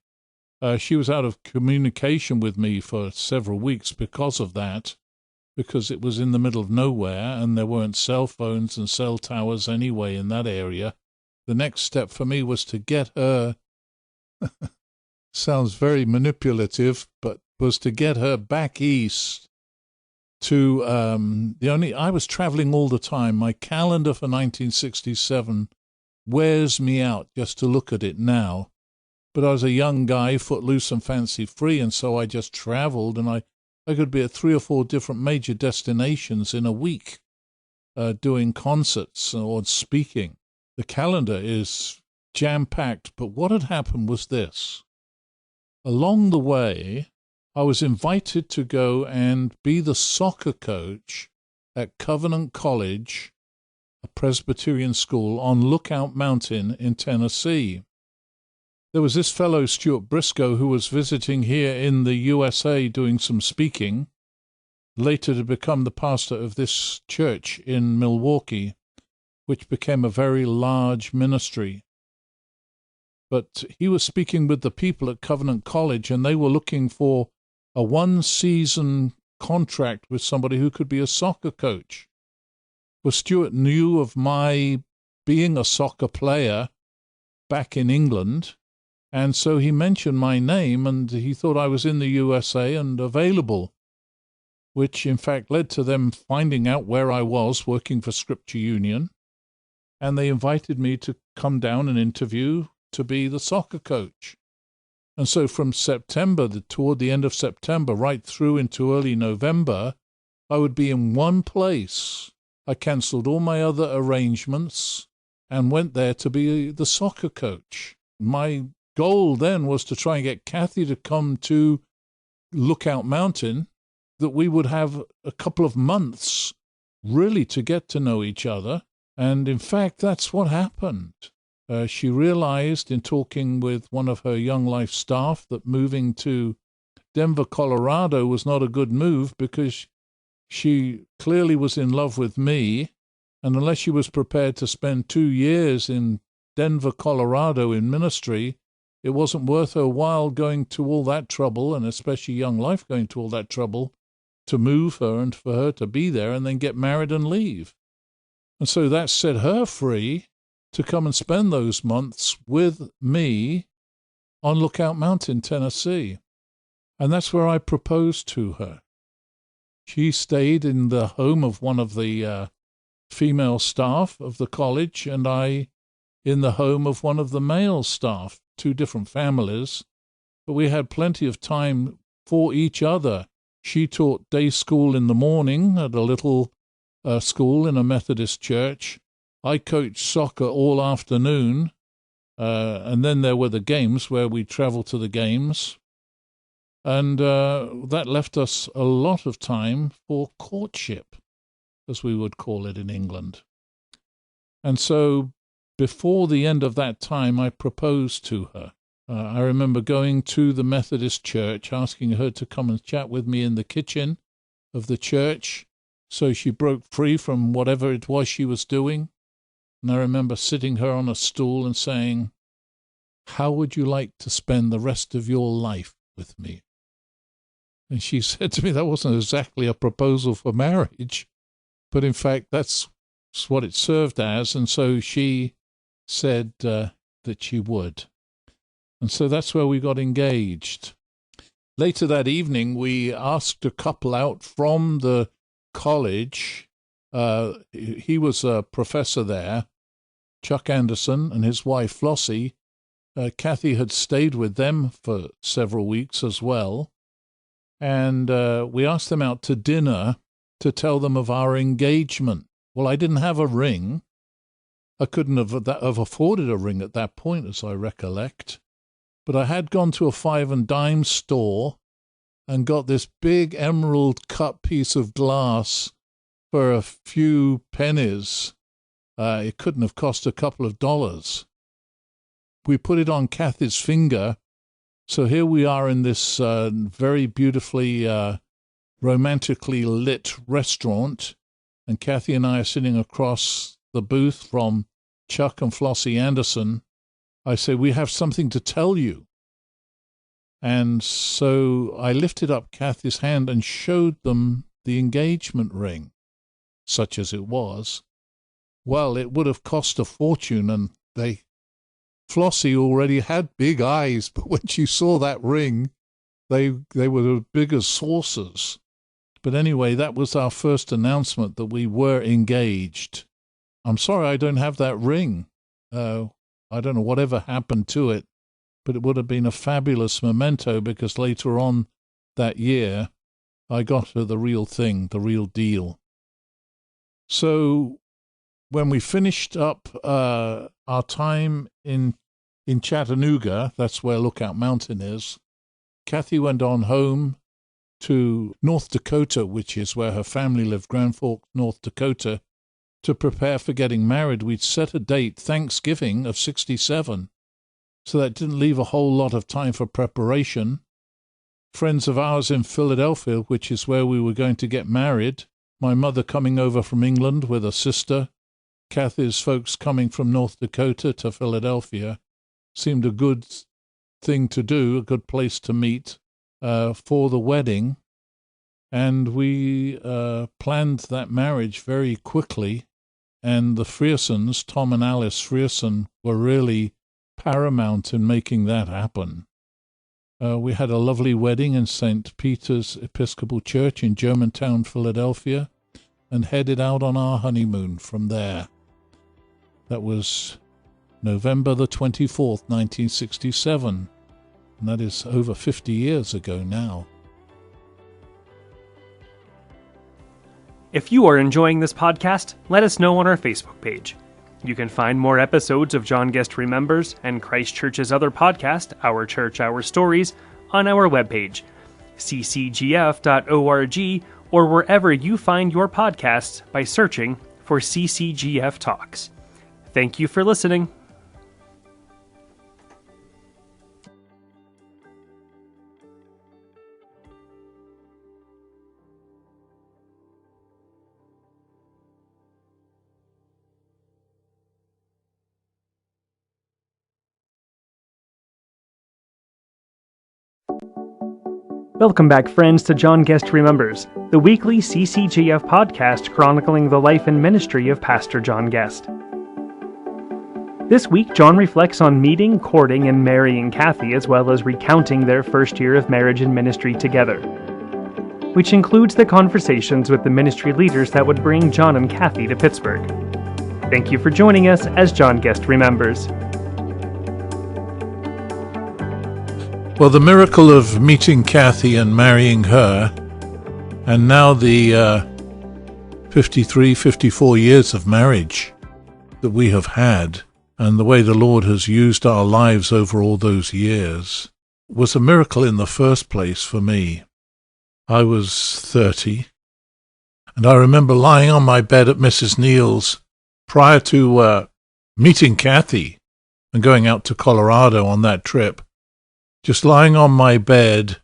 she was out of communication with me for several weeks because of that, because it was in the middle of nowhere, and there weren't cell phones and cell towers anyway in that area. The next step for me was to get her, sounds very manipulative, but was to get her back east to I was traveling all the time. My calendar for 1967 wears me out just to look at it now. But I was a young guy, footloose and fancy free, and so I just traveled, and I could be at 3 or 4 different major destinations in a week doing concerts or speaking. The calendar is jam-packed, but what had happened was this. Along the way, I was invited to go and be the soccer coach at Covenant College, a Presbyterian school on Lookout Mountain in Tennessee. There was this fellow, Stuart Briscoe, who was visiting here in the USA doing some speaking, later to become the pastor of this church in Milwaukee, which became a very large ministry. But he was speaking with the people at Covenant College, and they were looking for a one-season contract with somebody who could be a soccer coach. Well, Stuart knew of my being a soccer player back in England, and so he mentioned my name, and he thought I was in the USA and available, which in fact led to them finding out where I was working for Scripture Union, and they invited me to come down and interview to be the soccer coach. And so from September, toward the end of September, right through into early November, I would be in one place. I cancelled all my other arrangements and went there to be the soccer coach. My goal then was to try and get Kathy to come to Lookout Mountain, that we would have a couple of months really to get to know each other. And in fact, that's what happened. She realized in talking with one of her Young Life staff that moving to Denver, Colorado was not a good move because she clearly was in love with me. And unless she was prepared to spend 2 years in Denver, Colorado in ministry, it wasn't worth her while going to all that trouble, and especially Young Life going to all that trouble, to move her and for her to be there and then get married and leave. And so that set her free to come and spend those months with me on Lookout Mountain, Tennessee. And that's where I proposed to her. She stayed in the home of one of the female staff of the college, and I in the home of one of the male staff, 2 different families. But we had plenty of time for each other. She taught day school in the morning at a little school in a Methodist church. I coached soccer all afternoon, and then there were the games where we traveled to the games. And that left us a lot of time for courtship, as we would call it in England. And so before the end of that time, I proposed to her. I remember going to the Methodist church, asking her to come and chat with me in the kitchen of the church, so she broke free from whatever it was she was doing. And I remember sitting her on a stool and saying, "How would you like to spend the rest of your life with me?" And she said to me, that wasn't exactly a proposal for marriage, but in fact that's what it served as. And so she said that she would. And so that's where we got engaged. Later that evening, we asked a couple out from the college. He was a professor there, Chuck Anderson, and his wife Flossie. Kathy had stayed with them for several weeks as well. And we asked them out to dinner to tell them of our engagement. Well, I didn't have a ring. I couldn't have afforded a ring at that point, as I recollect. But I had gone to a 5 and dime store and got this big emerald cut piece of glass for a few pennies. It couldn't have cost a couple of dollars. We put it on Kathy's finger. So here we are in this very beautifully, romantically lit restaurant, and Kathy and I are sitting across the booth from Chuck and Flossie Anderson. I say, "We have something to tell you." And so I lifted up Kathy's hand and showed them the engagement ring, such as it was. Well, it would have cost a fortune, and Flossie already had big eyes, but when she saw that ring, they were as big as saucers. But anyway, that was our first announcement that we were engaged. I'm sorry I don't have that ring. I don't know whatever happened to it, but it would have been a fabulous memento, because later on that year, I got her the real thing, the real deal. So when we finished up our time in Chattanooga, that's where Lookout Mountain is, Kathy went on home to North Dakota, which is where her family lived, Grand Forks, North Dakota, to prepare for getting married. We'd set a date, Thanksgiving of 67, so that didn't leave a whole lot of time for preparation. Friends of ours in Philadelphia, which is where we were going to get married, my mother coming over from England with a sister, Kathy's folks coming from North Dakota to Philadelphia, seemed a good thing to do, a good place to meet for the wedding. And we planned that marriage very quickly, and the Friersons, Tom and Alice Frierson, were really paramount in making that happen. We had a lovely wedding in St. Peter's Episcopal Church in Germantown, Philadelphia, and headed out on our honeymoon from there. That was November the 24th, 1967, and that is over 50 years ago now. If you are enjoying this podcast, let us know on our Facebook page. You can find more episodes of John Guest Remembers and Christ Church's other podcast, Our Church, Our Stories, on our webpage, ccgf.org, or wherever you find your podcasts by searching for CCGF Talks. Thank you for listening. Welcome back, friends, to John Guest Remembers, the weekly CCGF podcast chronicling the life and ministry of Pastor John Guest. This week, John reflects on meeting, courting, and marrying Kathy, as well as recounting their first year of marriage and ministry together, which includes the conversations with the ministry leaders that would bring John and Kathy to Pittsburgh. Thank you for joining us as John Guest Remembers. Well, the miracle of meeting Kathy and marrying her, and now the 53, 54 years of marriage that we have had, and the way the Lord has used our lives over all those years, was a miracle in the first place for me. I was 30, and I remember lying on my bed at Mrs. Neal's prior to meeting Kathy and going out to Colorado on that trip. Just lying on my bed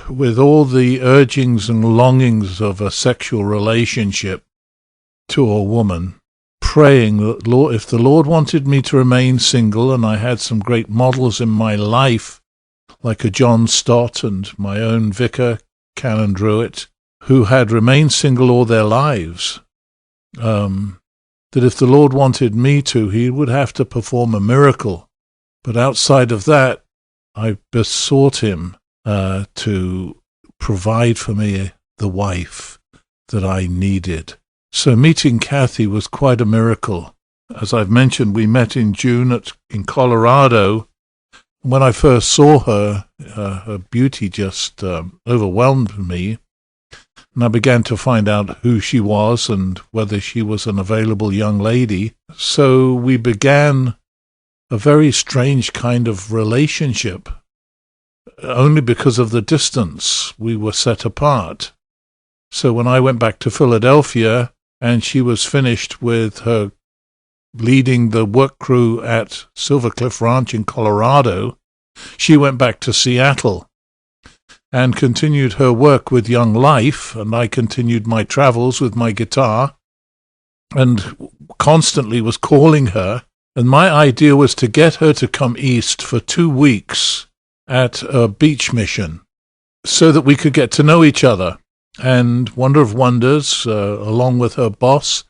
with all the urgings and longings of a sexual relationship to a woman, praying that, Lord, if the Lord wanted me to remain single, and I had some great models in my life, like a John Stott and my own vicar, Canon Druitt, who had remained single all their lives, that if the Lord wanted me to, he would have to perform a miracle. But outside of that, I besought him to provide for me the wife that I needed. So meeting Kathy was quite a miracle. As I've mentioned, we met in June in Colorado. When I first saw her, her beauty just overwhelmed me, and I began to find out who she was and whether she was an available young lady. So we began a very strange kind of relationship. Only because of the distance we were set apart. So when I went back to Philadelphia and she was finished with her leading the work crew at Silver Cliff Ranch in Colorado, she went back to Seattle and continued her work with Young Life, and I continued my travels with my guitar and constantly was calling her. And my idea was to get her to come east for 2 weeks at a beach mission so that we could get to know each other. And Wonder of Wonders, along with her boss,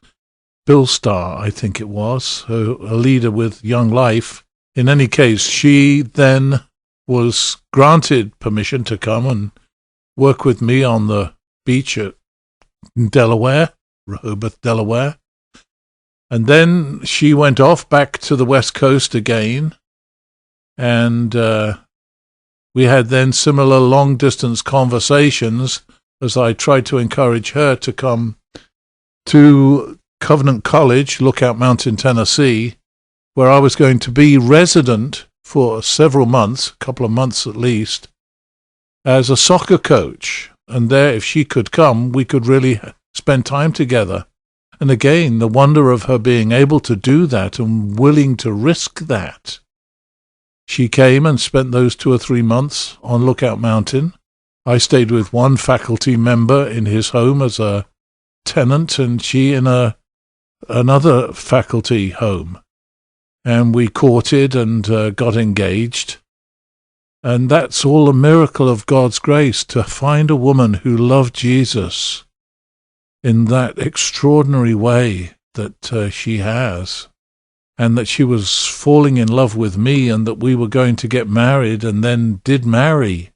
Bill Starr, I think it was, a leader with Young Life. In any case, she then was granted permission to come and work with me on the beach at Delaware, Rehoboth, Delaware. And then she went off back to the West Coast again, and we had then similar long-distance conversations as I tried to encourage her to come to Covenant College, Lookout Mountain, Tennessee, where I was going to be resident for several months, a couple of months at least, as a soccer coach. And there, if she could come, we could really spend time together. And again, the wonder of her being able to do that and willing to risk that. She came and spent those 2 or 3 months on Lookout Mountain. I stayed with one faculty member in his home as a tenant, and she in another faculty home. And we courted and got engaged. And that's all a miracle of God's grace, to find a woman who loved Jesus in that extraordinary way that she has, and that she was falling in love with me, and that we were going to get married and then did marry,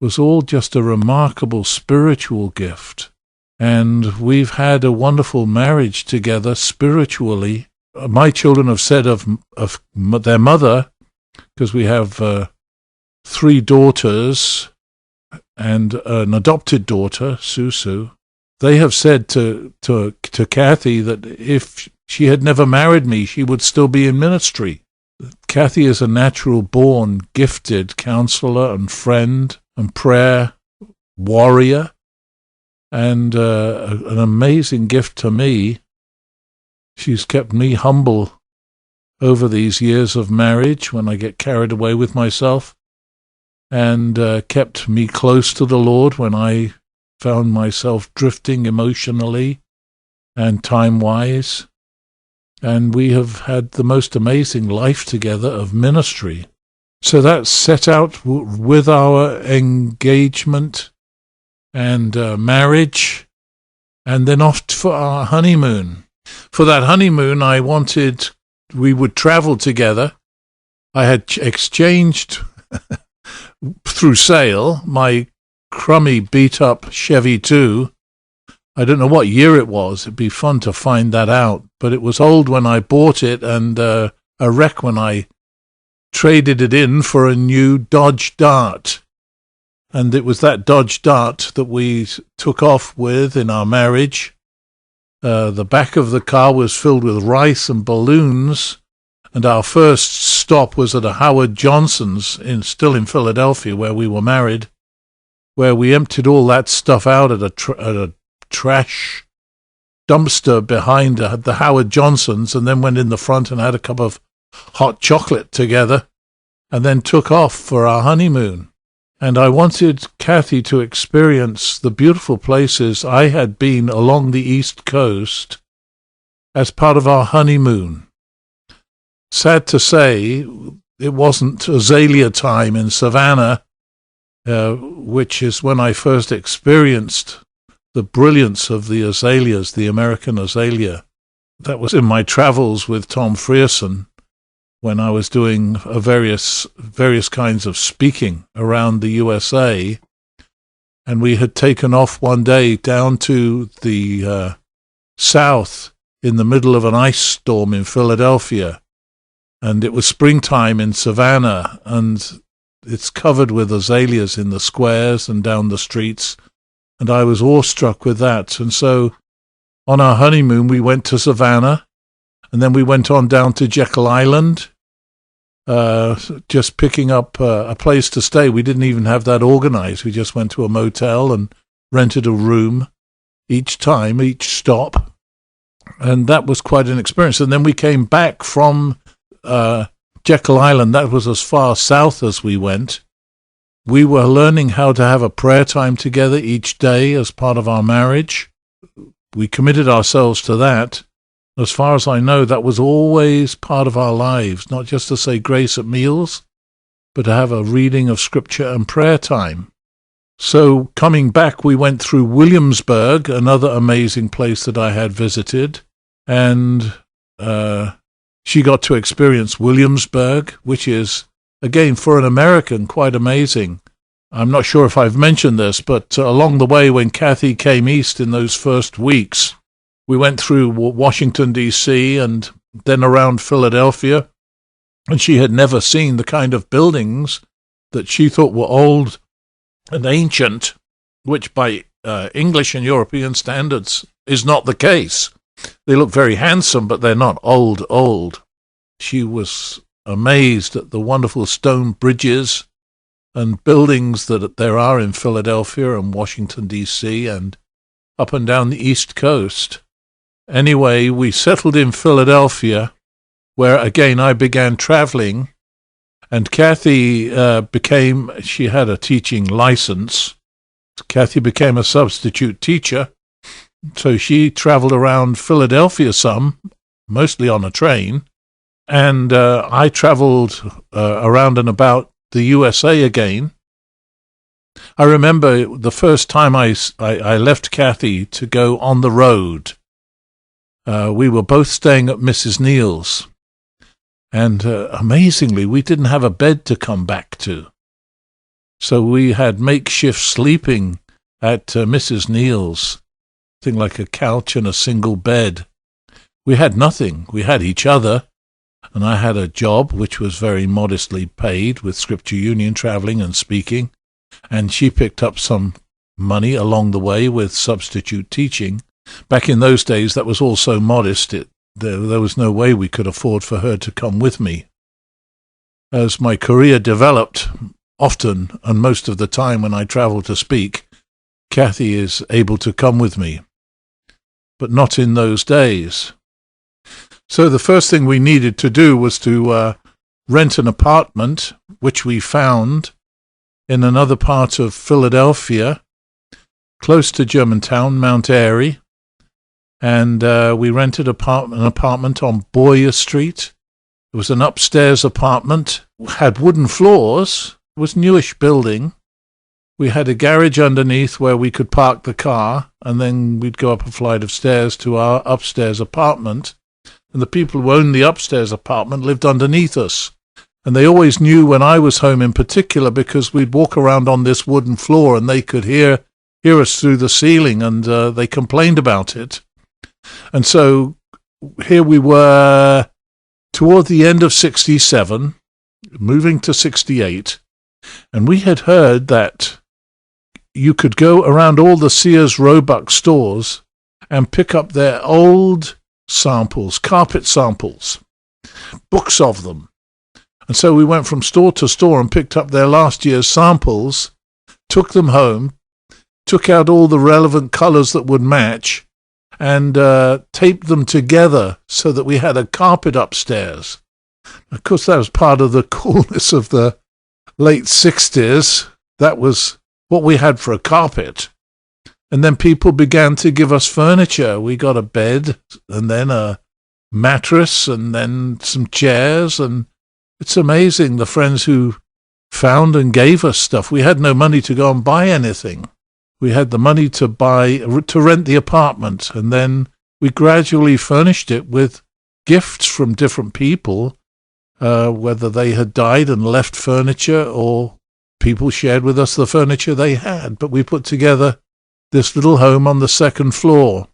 was all just a remarkable spiritual gift. And we've had a wonderful marriage together spiritually. My children have said of their mother, because we have 3 daughters and an adopted daughter, Susu. They have said to Kathy that if she had never married me, she would still be in ministry. Kathy is a natural-born, gifted counselor and friend and prayer warrior, and an amazing gift to me. She's kept me humble over these years of marriage when I get carried away with myself, and kept me close to the Lord when I found myself drifting emotionally and time-wise. And we have had the most amazing life together of ministry. So that set out with our engagement and marriage, and then off for our honeymoon. For that honeymoon, I wanted we would travel together. I had exchanged through sale my crummy, beat-up Chevy 2. I don't know what year it was. It'd be fun to find that out. But it was old when I bought it, and a wreck when I traded it in for a new Dodge Dart. And it was that Dodge Dart that we took off with in our marriage. The back of the car was filled with rice and balloons, and our first stop was at a Howard Johnson's, still in Philadelphia, where we were married, where we emptied all that stuff out at a trash dumpster behind the Howard Johnson's, and then went in the front and had a cup of hot chocolate together, and then took off for our honeymoon. And I wanted Kathy to experience the beautiful places I had been along the East Coast as part of our honeymoon. Sad to say, it wasn't azalea time in Savannah, which is when I first experienced the brilliance of the azaleas, the American azalea. That was in my travels with Tom Frierson, when I was doing various kinds of speaking around the USA, and we had taken off one day down to the south in the middle of an ice storm in Philadelphia, and it was springtime in Savannah, and it's covered with azaleas in the squares and down the streets, and I was awestruck with that. And so on our honeymoon we went to Savannah, and then we went on down to Jekyll Island, just picking up a place to stay. We didn't even have that organized. We just went to a motel and rented a room each stop. And that was quite an experience. And then we came back from Jekyll Island. That was as far south as we went. We were learning how to have a prayer time together each day as part of our marriage. We committed ourselves to that. As far as I know, that was always part of our lives, not just to say grace at meals, but to have a reading of Scripture and prayer time. So coming back, we went through Williamsburg, another amazing place that I had visited, and she got to experience Williamsburg, which is, again, for an American, quite amazing. I'm not sure if I've mentioned this, but along the way when Kathy came east in those first weeks, we went through Washington, D.C., and then around Philadelphia, and she had never seen the kind of buildings that she thought were old and ancient, which by English and European standards is not the case. They look very handsome, but they're not old. She was amazed at the wonderful stone bridges and buildings that there are in Philadelphia and Washington, D.C., and up and down the East Coast. Anyway, we settled in Philadelphia, where again I began traveling, and Kathy she had a teaching license. Kathy became a substitute teacher, so she traveled around Philadelphia some, mostly on a train, and I traveled around and about the USA again. I remember the first time I left Kathy to go on the road. We were both staying at Mrs. Neal's, and amazingly, we didn't have a bed to come back to. So we had makeshift sleeping at Mrs. Neal's, thing like a couch and a single bed. We had nothing. We had each other, and I had a job which was very modestly paid with Scripture Union traveling and speaking, and she picked up some money along the way with substitute teaching. Back in those days, that was all so modest, there was no way we could afford for her to come with me. As my career developed, often and most of the time when I travel to speak, Kathy is able to come with me, but not in those days. So the first thing we needed to do was to rent an apartment, which we found in another part of Philadelphia, close to Germantown, Mount Airy, and we rented an apartment on Boyer Street. It was an upstairs apartment, had wooden floors, it was a newish building. We had a garage underneath where we could park the car, and then we'd go up a flight of stairs to our upstairs apartment, and the people who owned the upstairs apartment lived underneath us. And they always knew when I was home in particular, because we'd walk around on this wooden floor and they could hear us through the ceiling, and they complained about it. And so here we were toward the end of 67, moving to 68, and we had heard that you could go around all the Sears Roebuck stores and pick up their old samples, carpet samples, books of them. And so we went from store to store and picked up their last year's samples, took them home, took out all the relevant colours that would match, and taped them together so that we had a carpet upstairs. Of course, that was part of the coolness of the late 60s. That was what we had for a carpet. And then people began to give us furniture. We got a bed, and then a mattress, and then some chairs, and it's amazing the friends who found and gave us stuff. We had no money to go and buy anything. We had the money to rent the apartment, and then we gradually furnished it with gifts from different people, whether they had died and left furniture or people shared with us the furniture they had. But we put together this little home on the second floor.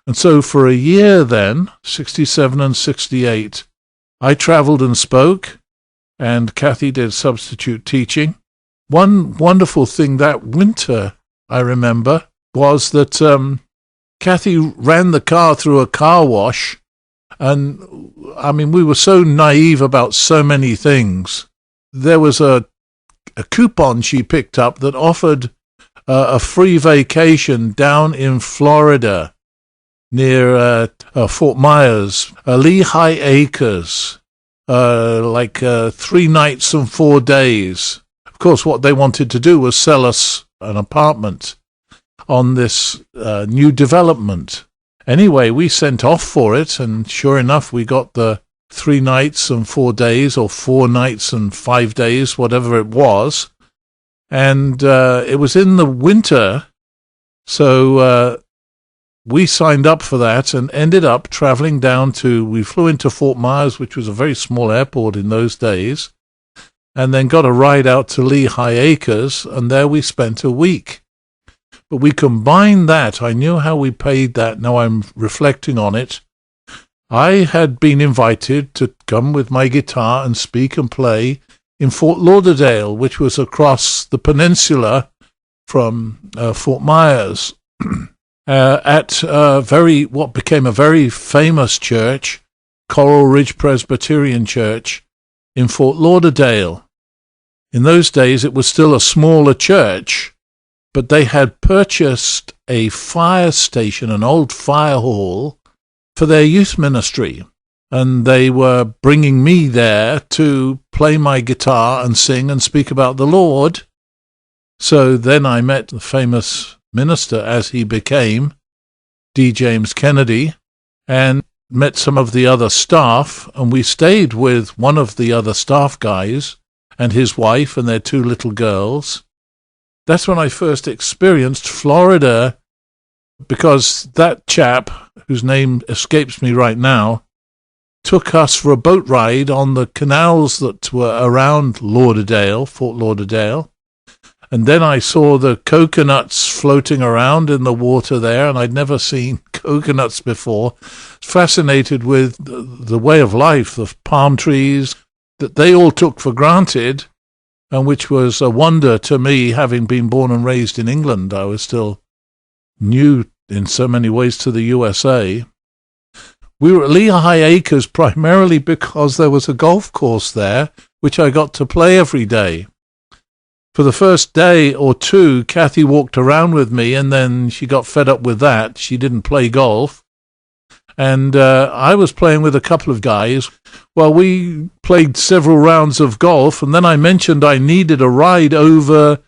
And so for a year then, 67 and 68, I traveled and spoke, and Kathy did substitute teaching. One wonderful thing that winter, I remember, was that Kathy ran the car through a car wash, and I mean, we were so naive about so many things. There was a coupon she picked up that offered a free vacation down in Florida near Fort Myers, Lehigh Acres, 3 nights and 4 days. Of course, what they wanted to do was sell us an apartment on this new development. Anyway, we sent off for it, and sure enough, we got the 3 nights and 4 days, or 4 nights and 5 days, whatever it was. And it was in the winter, so we signed up for that and ended up traveling we flew into Fort Myers, which was a very small airport in those days, and then got a ride out to Lehigh Acres, and there we spent a week. But we combined that. I knew how we paid that. Now I'm reflecting on it. I had been invited to come with my guitar and speak and play in Fort Lauderdale, which was across the peninsula from Fort Myers, at what became a very famous church, Coral Ridge Presbyterian Church in Fort Lauderdale. In those days, it was still a smaller church, but they had purchased a fire station, an old fire hall, for their youth ministry. And they were bringing me there to play my guitar and sing and speak about the Lord. So then I met the famous minister, as he became, D. James Kennedy, and met some of the other staff, and we stayed with one of the other staff guys and his wife and their 2 little girls. That's when I first experienced Florida, because that chap, whose name escapes me right now, took us for a boat ride on the canals that were around Fort Lauderdale. And then I saw the coconuts floating around in the water there, and I'd never seen coconuts before. Fascinated with the way of life, the palm trees that they all took for granted, and which was a wonder to me, having been born and raised in England. I was still new in so many ways to the USA. We were at Lehigh Acres primarily because there was a golf course there, which I got to play every day. For the first day or 2, Kathy walked around with me, and then she got fed up with that. She didn't play golf. And I was playing with a couple of guys. Well, we played several rounds of golf, and then I mentioned I needed a ride over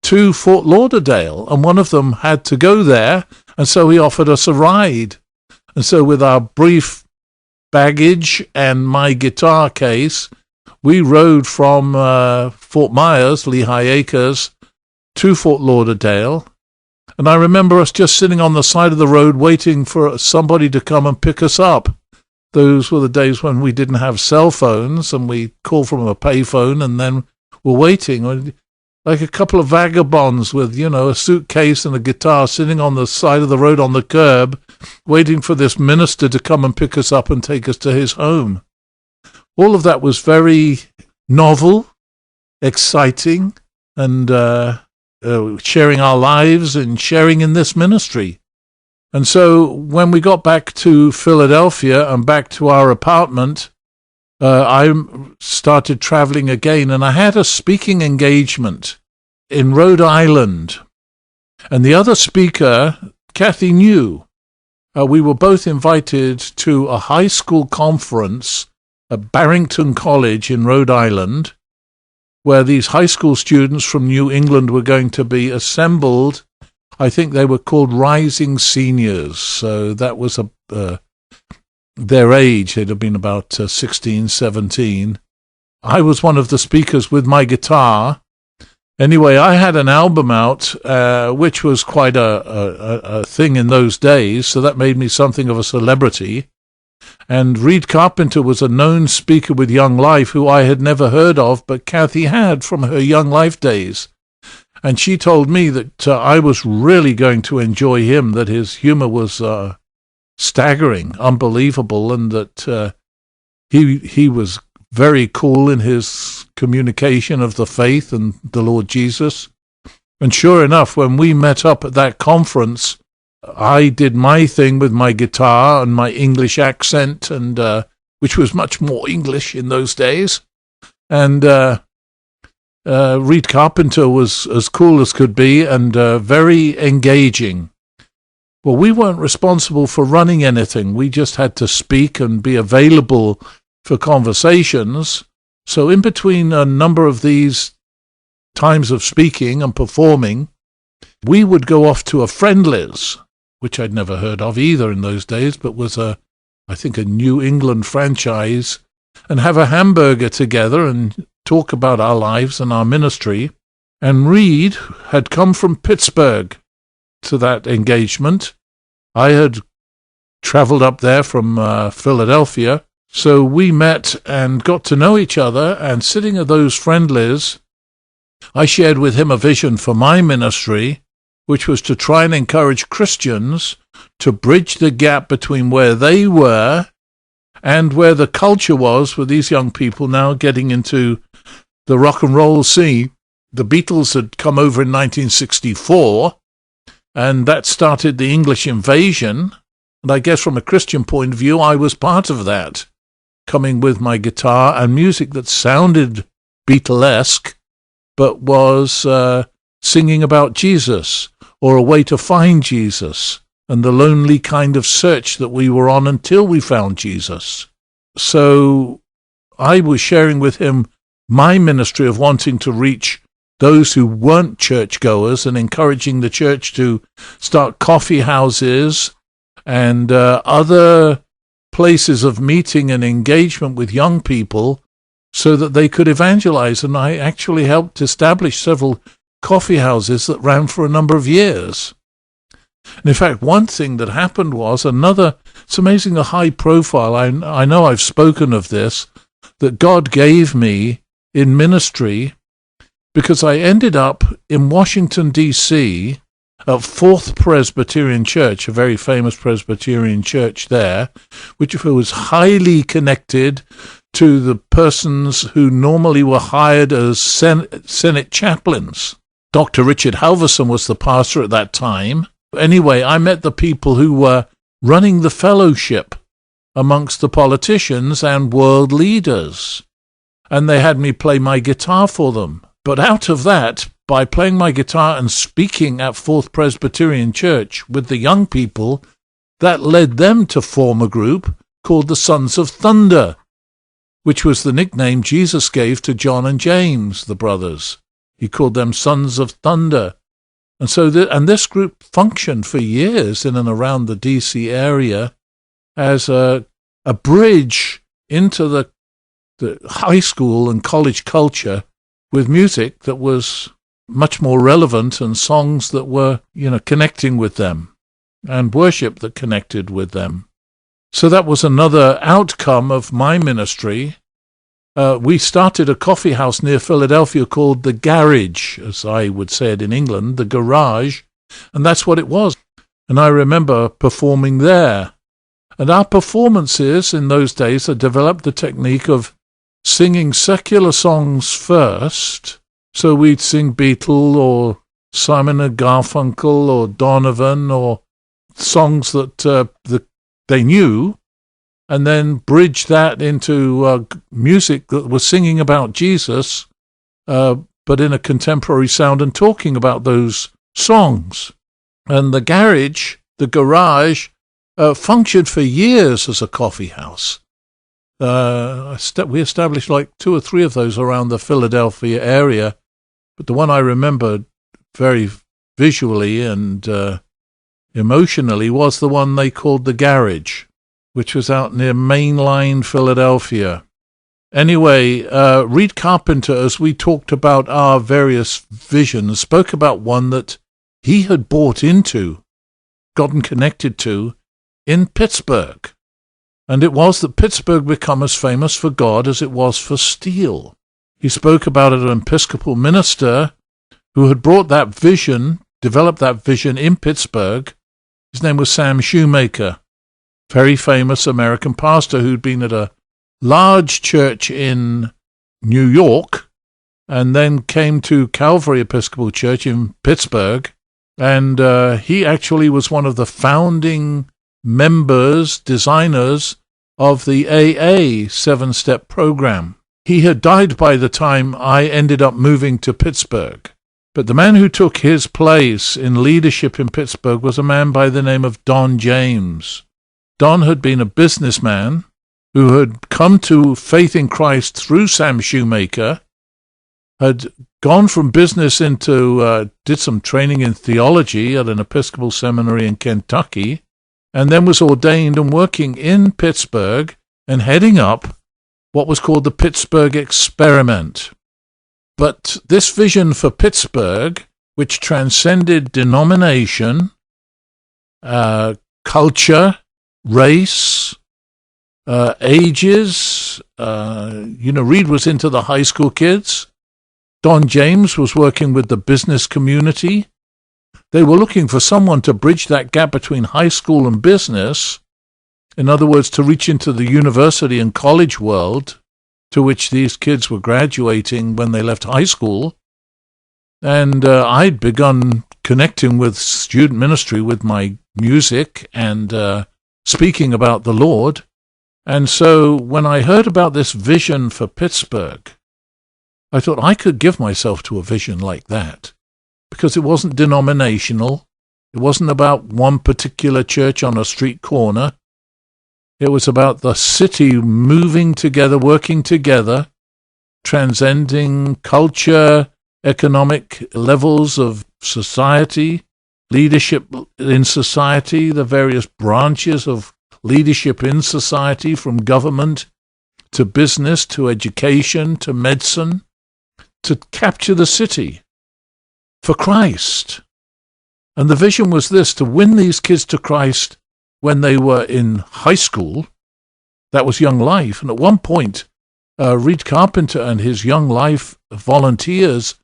to Fort Lauderdale, and one of them had to go there, and so he offered us a ride. And so with our brief baggage and my guitar case, we rode from Fort Myers, Lehigh Acres, to Fort Lauderdale. And I remember us just sitting on the side of the road waiting for somebody to come and pick us up. Those were the days when we didn't have cell phones, and we called from a payphone, and then were waiting. Like a couple of vagabonds with, a suitcase and a guitar sitting on the side of the road on the curb, waiting for this minister to come and pick us up and take us to his home. All of that was very novel, exciting, and sharing our lives and sharing in this ministry. And so when we got back to Philadelphia and back to our apartment, I started traveling again, and I had a speaking engagement in Rhode Island. And the other speaker, Kathy knew. We were both invited to a high school conference at Barrington College in Rhode Island, where these high school students from New England were going to be assembled. I think they were called Rising Seniors, so that was their age. They'd have been about 16, 17. I was one of the speakers with my guitar. Anyway, I had an album out, which was quite a thing in those days, so that made me something of a celebrity. And Reed Carpenter was a known speaker with Young Life who I had never heard of, but Kathy had from her Young Life days. And she told me that I was really going to enjoy him, that his humor was staggering, unbelievable, and that he was very cool in his communication of the faith and the Lord Jesus. And sure enough, when we met up at that conference, I did my thing with my guitar and my English accent, and which was much more English in those days. And Reed Carpenter was as cool as could be, and very engaging. Well, we weren't responsible for running anything. We just had to speak and be available for conversations. So in between a number of these times of speaking and performing, we would go off to a Friendly's, which I'd never heard of either in those days, but was I think a New England franchise, and have a hamburger together and talk about our lives and our ministry. And Reed had come from Pittsburgh to that engagement. I had traveled up there from Philadelphia. So we met and got to know each other, and sitting at those Friendlies, I shared with him a vision for my ministry, which was to try and encourage Christians to bridge the gap between where they were and where the culture was with these young people now getting into the rock and roll scene. The Beatles had come over in 1964, and that started the English invasion. And I guess from a Christian point of view, I was part of that, coming with my guitar and music that sounded Beatlesque, but was singing about Jesus, or a way to find Jesus, and the lonely kind of search that we were on until we found Jesus. So I was sharing with him my ministry of wanting to reach those who weren't churchgoers and encouraging the church to start coffee houses and other places of meeting and engagement with young people so that they could evangelize. And I actually helped establish several coffee houses that ran for a number of years. And in fact, one thing that happened was it's amazing the high profile, I know I've spoken of this, that God gave me in ministry, because I ended up in Washington, D.C., at Fourth Presbyterian Church, a very famous Presbyterian church there, which was highly connected to the persons who normally were hired as Senate chaplains. Dr. Richard Halverson was the pastor at that time. Anyway, I met the people who were running the fellowship amongst the politicians and world leaders, and they had me play my guitar for them. But out of that, by playing my guitar and speaking at Fourth Presbyterian Church with the young people, that led them to form a group called the Sons of Thunder, which was the nickname Jesus gave to John and James, the brothers. He called them Sons of Thunder. And so this group functioned for years in and around the D.C. area as a bridge into the high school and college culture with music that was much more relevant and songs that were, connecting with them and worship that connected with them. So that was another outcome of my ministry. We started a coffee house near Philadelphia called the Garage, as I would say it in England, the garage, and that's what it was. And I remember performing there. And our performances in those days had developed the technique of singing secular songs first. So we'd sing Beatle or Simon and Garfunkel or Donovan or songs that they knew, and then bridge that into music that was singing about Jesus, but in a contemporary sound and talking about those songs. And the garage, functioned for years as a coffee house. We established like 2 or 3 of those around the Philadelphia area, but the one I remember very visually and emotionally was the one they called the Garage, which was out near mainline Philadelphia. Anyway, Reed Carpenter, as we talked about our various visions, spoke about one that he had bought into, gotten connected to, in Pittsburgh. And it was that Pittsburgh become as famous for God as it was for steel. He spoke about an Episcopal minister who had brought that vision, developed that vision in Pittsburgh. His name was Sam Shoemaker, very famous American pastor who'd been at a large church in New York and then came to Calvary Episcopal Church in Pittsburgh. And he actually was one of the founding members, designers of the AA 7-step program. He had died by the time I ended up moving to Pittsburgh. But the man who took his place in leadership in Pittsburgh was a man by the name of Don James. Don had been a businessman who had come to faith in Christ through Sam Shoemaker, had gone from business into, did some training in theology at an Episcopal seminary in Kentucky, and then was ordained and working in Pittsburgh and heading up what was called the Pittsburgh Experiment. But this vision for Pittsburgh, which transcended denomination, culture, race, ages, Reed was into the high school kids. Don James was working with the business community. They were looking for someone to bridge that gap between high school and business. In other words, to reach into the university and college world to which these kids were graduating when they left high school. And I'd begun connecting with student ministry with my music and speaking about the Lord. And so when I heard about this vision for Pittsburgh, I thought I could give myself to a vision like that, because it wasn't denominational. It wasn't about one particular church on a street corner. It was about the city moving together, working together, transcending culture, economic levels of society, leadership in society, the various branches of leadership in society, from government to business to education to medicine, to capture the city for Christ. And the vision was this: to win these kids to Christ when they were in high school. That was Young Life. And at one point, Reed Carpenter and his Young Life volunteers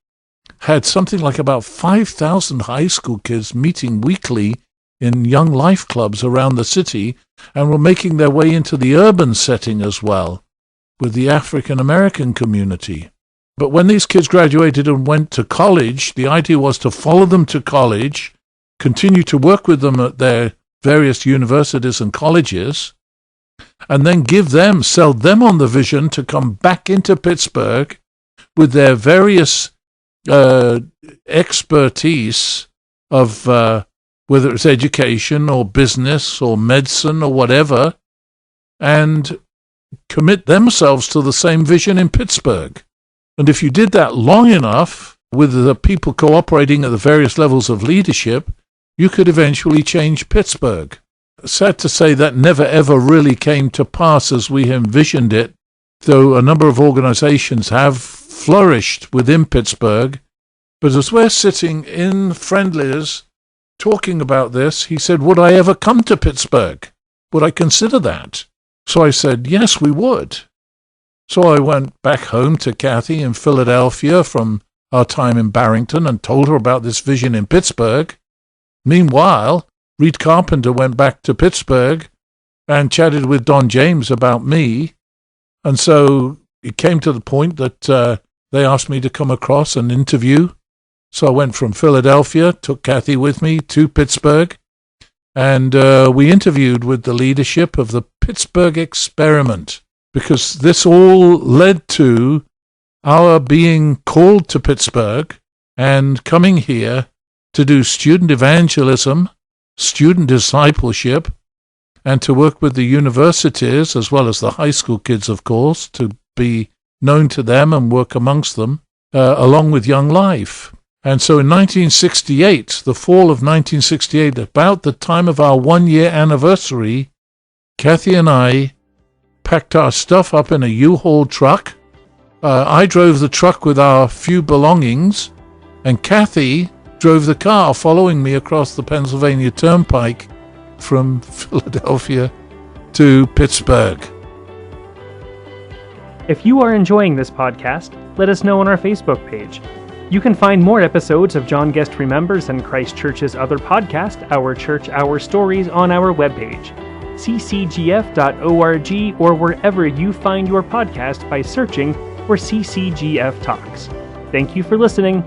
had something like about 5,000 high school kids meeting weekly in Young Life clubs around the city, and were making their way into the urban setting as well, with the African American community. But when these kids graduated and went to college, the idea was to follow them to college, continue to work with them at their various universities and colleges, and then sell them on the vision to come back into Pittsburgh with their various expertise of whether it's education or business or medicine or whatever, and commit themselves to the same vision in Pittsburgh. And if you did that long enough, with the people cooperating at the various levels of leadership, you could eventually change Pittsburgh. Sad to say that never ever really came to pass as we envisioned it, though a number of organizations have flourished within Pittsburgh. But as we're sitting in Friendly's talking about this, he said, would I ever come to Pittsburgh? Would I consider that? So I said, yes, we would. So I went back home to Kathy in Philadelphia from our time in Barrington and told her about this vision in Pittsburgh. Meanwhile, Reed Carpenter went back to Pittsburgh and chatted with Don James about me. And so it came to the point that they asked me to come across and interview. So I went from Philadelphia, took Kathy with me to Pittsburgh, and we interviewed with the leadership of the Pittsburgh experiment, because this all led to our being called to Pittsburgh and coming here to do student evangelism, student discipleship, and to work with the universities as well as the high school kids, of course, to be known to them and work amongst them, along with Young Life. And so in 1968, the fall of 1968, about the time of our 1-year anniversary, Kathy and I packed our stuff up in a U-Haul truck. I drove the truck with our few belongings, and Kathy drove the car following me across the Pennsylvania Turnpike from Philadelphia to Pittsburgh. If you are enjoying this podcast, let us know on our Facebook page. You can find more episodes of John Guest Remembers and Christ Church's other podcast, Our Church, Our Stories, on our webpage, ccgf.org, or wherever you find your podcast by searching for CCGF Talks. Thank you for listening.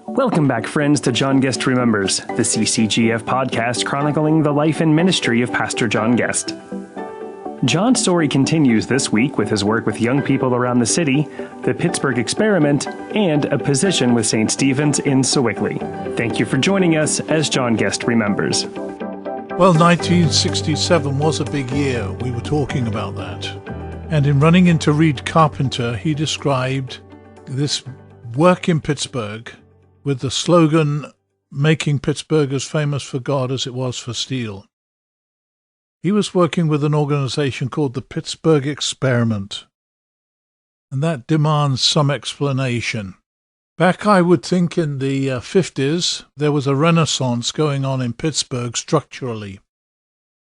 Welcome back, friends, to John Guest Remembers, the CCGF podcast chronicling the life and ministry of Pastor John Guest. John's story continues this week with his work with young people around the city, the Pittsburgh experiment, and a position with St. Stephen's in Sewickley. Thank you for joining us as John Guest Remembers. Well, 1967 was a big year. We were talking about that. And in running into Reed Carpenter, he described this work in Pittsburgh with the slogan, making Pittsburgh as famous for God as it was for steel. He was working with an organization called the Pittsburgh Experiment, and that demands some explanation. Back, I would think, in the 50s, there was a renaissance going on in Pittsburgh structurally,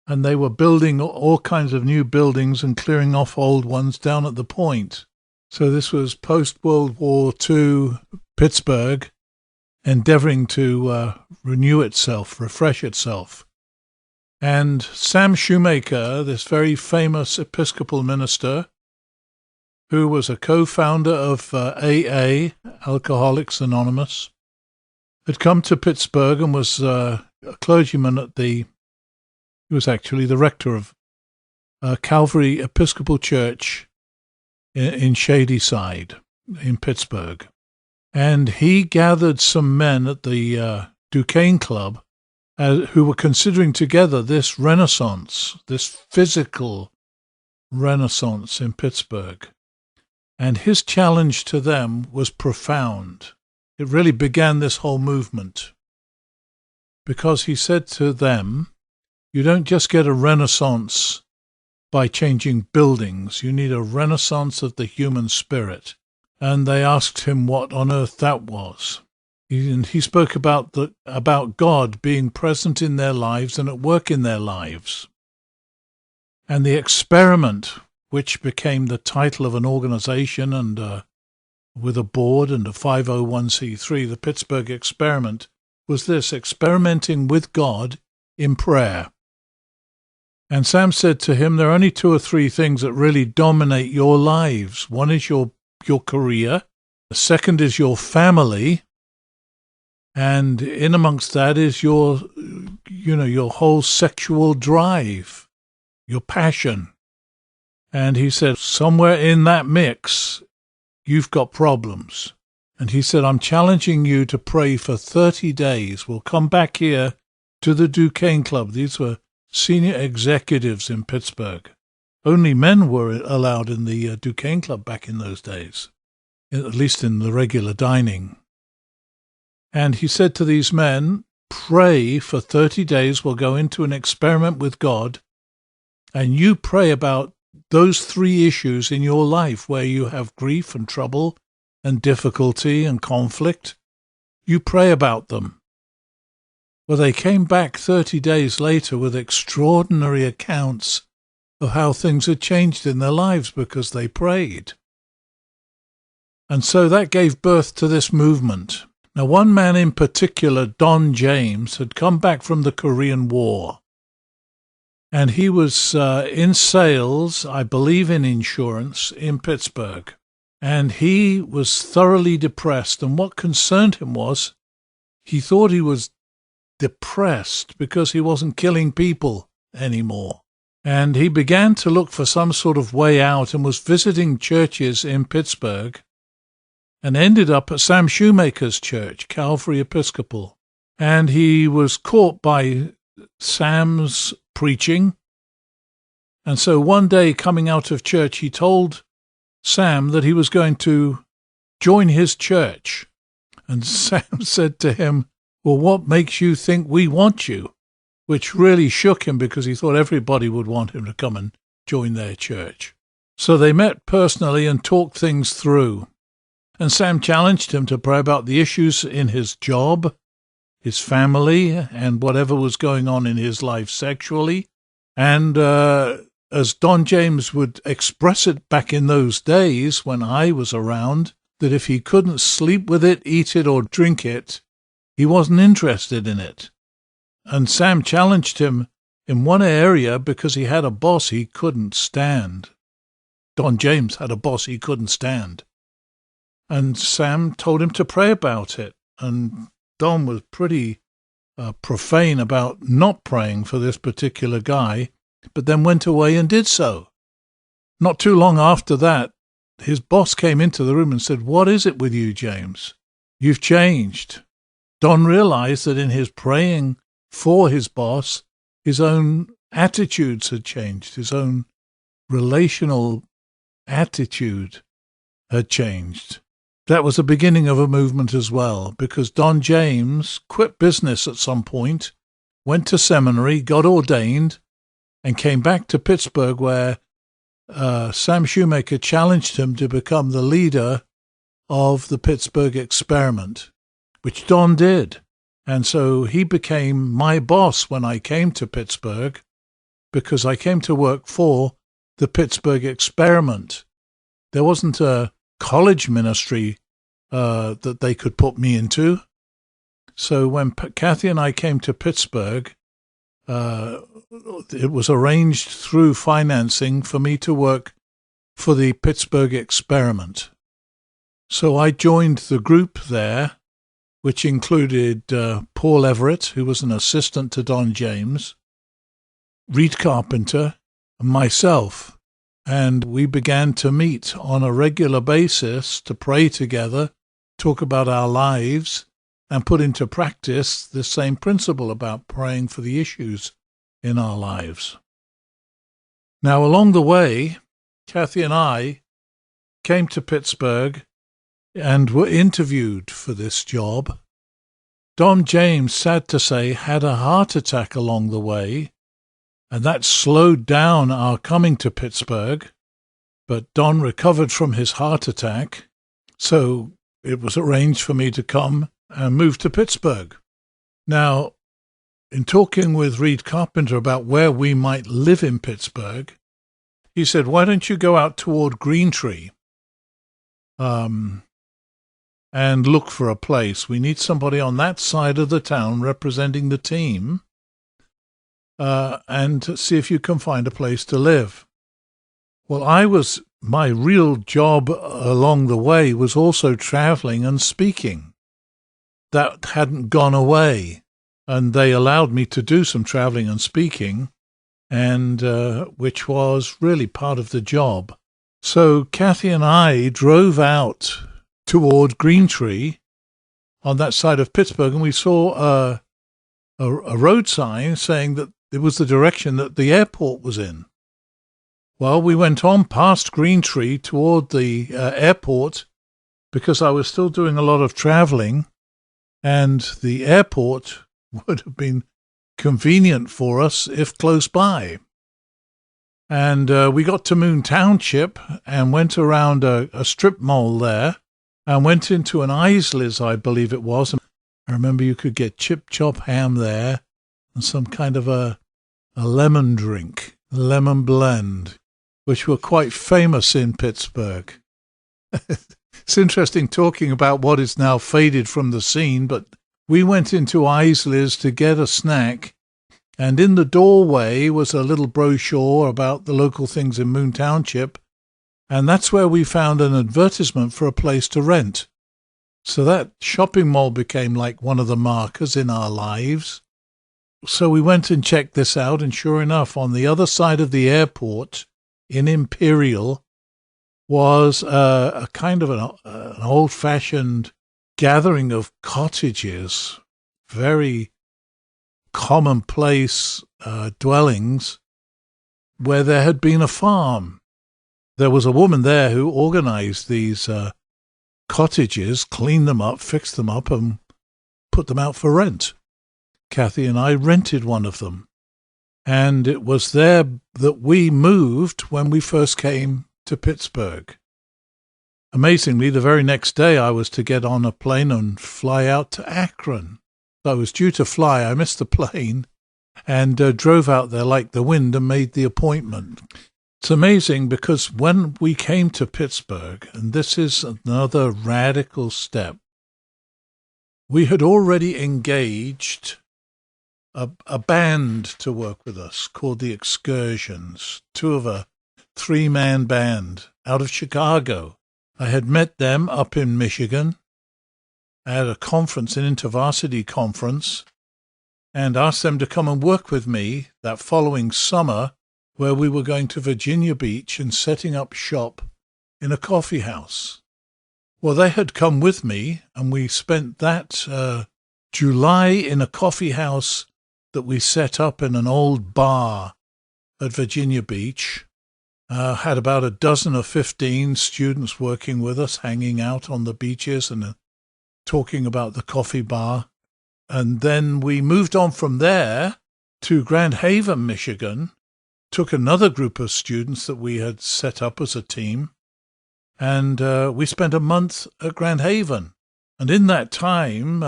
and they were building all kinds of new buildings and clearing off old ones down at the Point. So this was post-World War II Pittsburgh, endeavoring to renew itself, refresh itself. And Sam Shoemaker, this very famous Episcopal minister, who was a co-founder of AA, Alcoholics Anonymous, had come to Pittsburgh and was a clergyman at he was actually the rector of Calvary Episcopal Church in Shadyside in Pittsburgh. And he gathered some men at the Duquesne Club who were considering together this renaissance, this physical renaissance in Pittsburgh. And his challenge to them was profound. It really began this whole movement. Because he said to them, you don't just get a renaissance by changing buildings. You need a renaissance of the human spirit. And they asked him what on earth that was. He spoke about God being present in their lives and at work in their lives. And the experiment, which became the title of an organization and with a board and a 501c3, the Pittsburgh Experiment, was this: experimenting with God in prayer. And Sam said to him, there are only 2 or 3 things that really dominate your lives. One is your career. The second is your family. And in amongst that is your whole sexual drive, your passion. And he said, somewhere in that mix, you've got problems. And he said, I'm challenging you to pray for 30 days. We'll come back here to the Duquesne Club. These were senior executives in Pittsburgh. Only men were allowed in the Duquesne Club back in those days, at least in the regular dining. And he said to these men, pray for 30 days. We'll go into an experiment with God. And you pray about those 3 issues in your life where you have grief and trouble and difficulty and conflict. You pray about them. Well, they came back 30 days later with extraordinary accounts of how things had changed in their lives because they prayed. And so that gave birth to this movement. Now, one man in particular, Don James, had come back from the Korean War. And he was in sales, I believe in insurance, in Pittsburgh. And he was thoroughly depressed. And what concerned him was he thought he was depressed because he wasn't killing people anymore. And he began to look for some sort of way out and was visiting churches in Pittsburgh and ended up at Sam Shoemaker's church, Calvary Episcopal. And he was caught by Sam's preaching. And so one day coming out of church, he told Sam that he was going to join his church. And Sam said to him, well, what makes you think we want you? Which really shook him because he thought everybody would want him to come and join their church. So they met personally and talked things through. And Sam challenged him to pray about the issues in his job, his family, and whatever was going on in his life sexually. And as Don James would express it back in those days when I was around, that if he couldn't sleep with it, eat it, or drink it, he wasn't interested in it. And Sam challenged him in one area because he had a boss he couldn't stand. Don James had a boss he couldn't stand. And Sam told him to pray about it. And Don was pretty profane about not praying for this particular guy, but then went away and did so. Not too long after that, his boss came into the room and said, what is it with you, James? You've changed. Don realized that in his praying for his boss, his own attitudes had changed. His own relational attitude had changed. That was the beginning of a movement as well, because Don James quit business at some point, went to seminary, got ordained, and came back to Pittsburgh where Sam Shoemaker challenged him to become the leader of the Pittsburgh Experiment, which Don did. And so he became my boss when I came to Pittsburgh, because I came to work for the Pittsburgh Experiment. There wasn't a college ministry that they could put me into. So when Kathy and I came to Pittsburgh, it was arranged through financing for me to work for the Pittsburgh experiment. So I joined the group there, which included Paul Everett, who was an assistant to Don James, Reed Carpenter, and myself. And we began to meet on a regular basis to pray together, talk about our lives, and put into practice the same principle about praying for the issues in our lives. Now, along the way, Kathy and I came to Pittsburgh and were interviewed for this job. Don James, sad to say, had a heart attack along the way, and that slowed down our coming to Pittsburgh. But Don recovered from his heart attack, so it was arranged for me to come and move to Pittsburgh. Now, in talking with Reed Carpenter about where we might live in Pittsburgh, he said, "Why don't you go out toward Greentree and look for a place? We need somebody on that side of the town representing the team, and see if you can find a place to live." Well, my real job along the way was also traveling and speaking. That hadn't gone away, and they allowed me to do some traveling and speaking, and which was really part of the job. So Kathy and I drove out toward Greentree on that side of Pittsburgh, and we saw a road sign saying that it was the direction that the airport was in. Well, we went on past Greentree toward the airport because I was still doing a lot of traveling, and the airport would have been convenient for us if close by. And we got to Moon Township and went around a strip mall there and went into an Isley's, I believe it was. I remember you could get chip chop ham there and some kind of a lemon drink, lemon blend, which were quite famous in Pittsburgh. It's interesting talking about what is now faded from the scene, but we went into Isley's to get a snack, and in the doorway was a little brochure about the local things in Moon Township, and that's where we found an advertisement for a place to rent. So that shopping mall became like one of the markers in our lives. So we went and checked this out, and sure enough, on the other side of the airport in Imperial was a kind of an old-fashioned gathering of cottages, very commonplace dwellings, where there had been a farm. There was a woman there who organized these cottages, cleaned them up, fixed them up, and put them out for rent. Kathy and I rented one of them, and it was there that we moved when we first came to Pittsburgh. Amazingly, the very next day I was to get on a plane and fly out to Akron. I was due to fly. I missed the plane and drove out there like the wind and made the appointment. It's amazing because when we came to Pittsburgh, and this is another radical step, we had already engaged a band to work with us called the Excursions, two of a three-man band out of Chicago. I had met them up in Michigan at a conference, an InterVarsity conference, and asked them to come and work with me that following summer, where we were going to Virginia Beach and setting up shop in a coffee house. Well, they had come with me, and we spent that July in a coffee house that we set up in an old bar at Virginia Beach. Had about a dozen or 15 students working with us, hanging out on the beaches and talking about the coffee bar. And then we moved on from there to Grand Haven, Michigan, took another group of students that we had set up as a team, and we spent a month at Grand Haven. And in that time,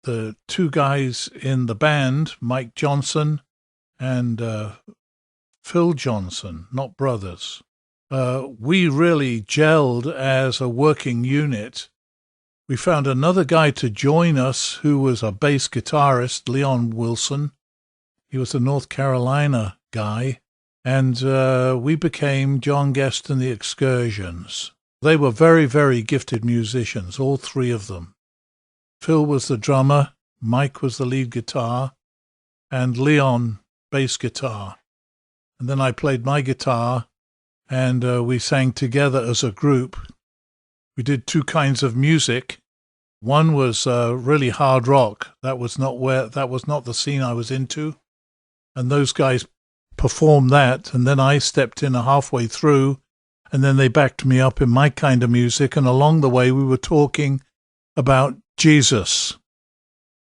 the two guys in the band, Mike Johnson and Phil Johnson, not brothers, we really gelled as a working unit. We found another guy to join us who was a bass guitarist, Leon Wilson. He was a North Carolina guy. And we became John Guest and the Excursions. They were very, very gifted musicians, all three of them. Phil was the drummer, Mike was the lead guitar, and Leon bass guitar. And then I played my guitar, and we sang together as a group. We did two kinds of music. One was really hard rock. That was not the scene I was into. And those guys performed that, and then I stepped in halfway through, and then they backed me up in my kind of music, and along the way we were talking about Jesus.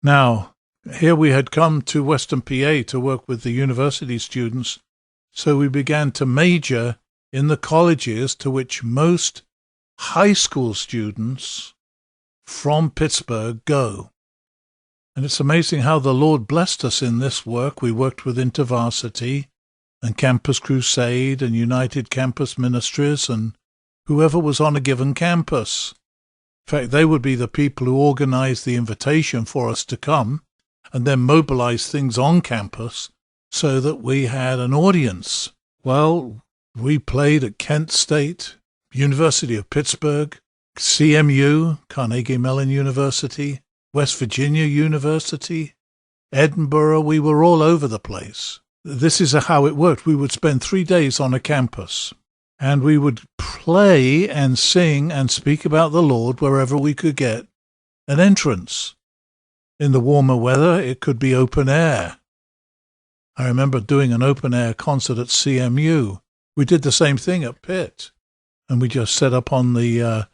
Now, here we had come to Western PA to work with the university students, so we began to major in the colleges to which most high school students from Pittsburgh go. And it's amazing how the Lord blessed us in this work. We worked with InterVarsity and Campus Crusade and United Campus Ministries and whoever was on a given campus. In fact, they would be the people who organized the invitation for us to come and then mobilize things on campus so that we had an audience. Well, we played at Kent State, University of Pittsburgh, CMU, Carnegie Mellon University, West Virginia University, Edinburgh. We were all over the place. This is how it worked. We would spend 3 days on a campus, and we would play and sing and speak about the Lord wherever we could get an entrance. In the warmer weather, it could be open air. I remember doing an open air concert at CMU. We did the same thing at Pitt, and we just set up on the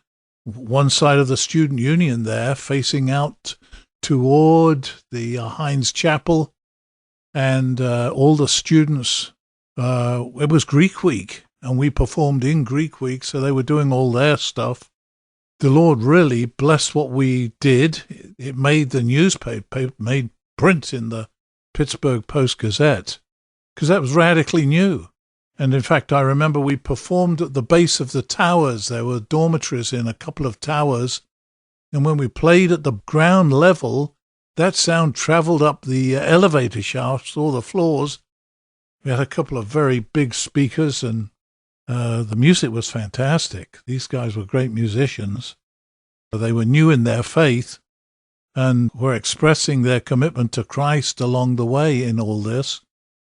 one side of the student union there, facing out toward the Heinz Chapel, and all the students, it was Greek Week, and we performed in Greek Week, so they were doing all their stuff. The Lord really blessed what we did. It made the newspaper, made print in the Pittsburgh Post-Gazette, because that was radically new. And in fact, I remember we performed at the base of the towers. There were dormitories in a couple of towers. And when we played at the ground level, that sound traveled up the elevator shafts, all the floors. We had a couple of very big speakers, and the music was fantastic. These guys were great musicians. They were new in their faith and were expressing their commitment to Christ along the way in all this.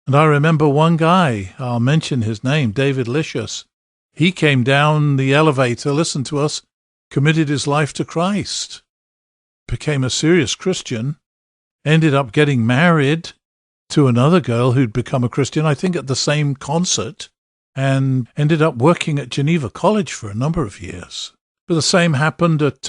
And I remember one guy, I'll mention his name, David Licious. He came down the elevator, listened to us, committed his life to Christ, became a serious Christian, ended up getting married to another girl who'd become a Christian, I think at the same concert, and ended up working at Geneva College for a number of years. But the same happened at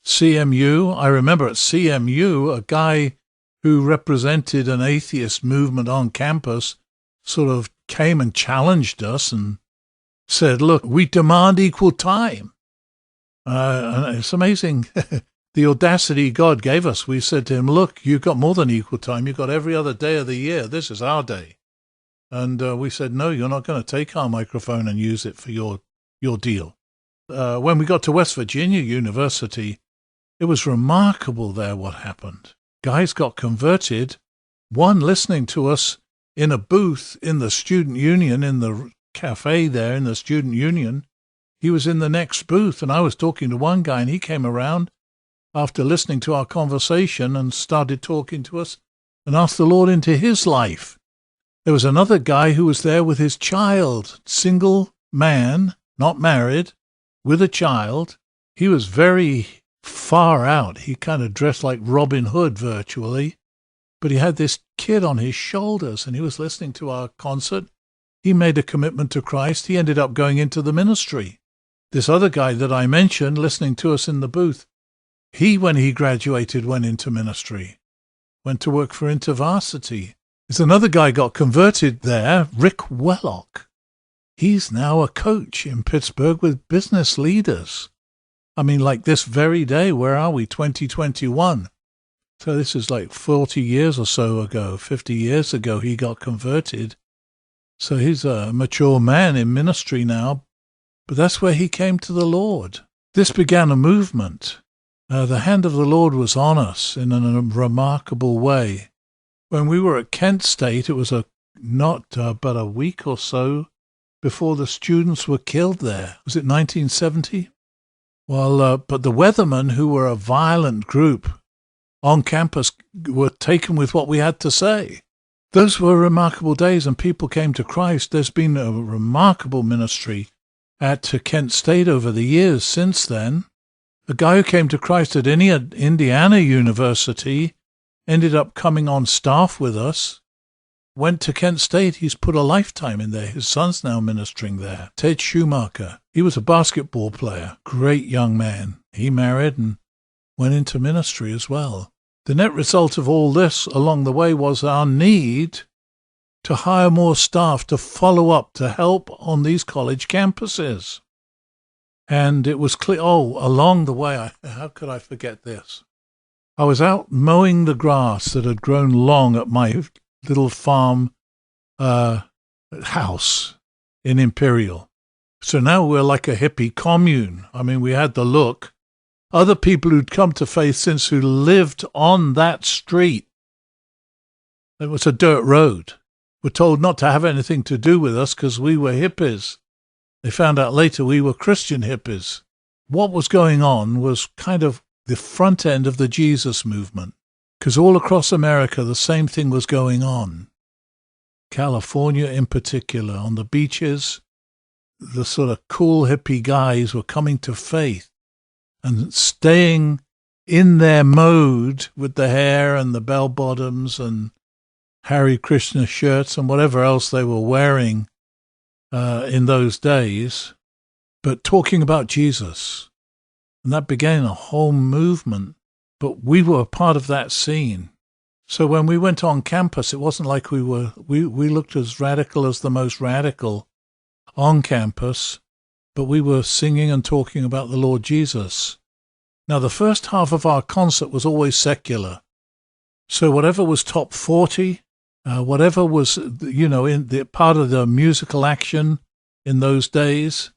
CMU. I remember at CMU, a guy who represented an atheist movement on campus sort of came and challenged us and said, look, we demand equal time. And it's amazing the audacity God gave us. We said to him, look, you've got more than equal time. You've got every other day of the year. This is our day. And we said, no, you're not going to take our microphone and use it for your deal. When we got to West Virginia University, it was remarkable there what happened. Guys got converted, one listening to us in a booth in the student union, in the cafe there in the student union. He was in the next booth, and I was talking to one guy, and he came around after listening to our conversation and started talking to us and asked the Lord into his life. There was another guy who was there with his child, single man, not married, with a child. He was very far out. He kind of dressed like Robin Hood virtually, but he had this kid on his shoulders, and he was listening to our concert. He made a commitment to Christ. He ended up going into the ministry. This other guy that I mentioned, listening to us in the booth, when he graduated, went into ministry, went to work for InterVarsity. There's another guy got converted there, Rick Wellock. He's now a coach in Pittsburgh with business leaders. I mean, like this very day, where are we, 2021? So this is like 40 years or so ago, 50 years ago, he got converted. So he's a mature man in ministry now, but that's where he came to the Lord. This began a movement. The hand of the Lord was on us in a remarkable way. When we were at Kent State, it was but a week or so before the students were killed there. Was it 1970? Well, but the Weathermen, who were a violent group on campus, were taken with what we had to say. Those were remarkable days, and people came to Christ. There's been a remarkable ministry at Kent State over the years since then. A guy who came to Christ at Indiana University ended up coming on staff with us, went to Kent State. He's put a lifetime in there. His son's now ministering there. Ted Schumacher. He was a basketball player. Great young man. He married and went into ministry as well. The net result of all this along the way was our need to hire more staff to follow up, to help on these college campuses. And it was clear, along the way, how could I forget this? I was out mowing the grass that had grown long at my little farm house in Imperial. So now we're like a hippie commune. I mean, we had the look. Other people who'd come to faith since who lived on that street. It was a dirt road. Were told not to have anything to do with us because we were hippies. They found out later we were Christian hippies. What was going on was kind of the front end of the Jesus movement, because all across America the same thing was going on. California in particular, on the beaches, the sort of cool hippie guys were coming to faith and staying in their mode with the hair and the bell-bottoms and Hare Krishna shirts and whatever else they were wearing in those days, but talking about Jesus. And that began a whole movement, but we were part of that scene. So when we went on campus, it wasn't like we looked as radical as the most radical on campus, but we were singing and talking about the Lord Jesus. Now, the first half of our concert was always secular. So whatever was top 40, whatever was, in the part of the musical action in those days,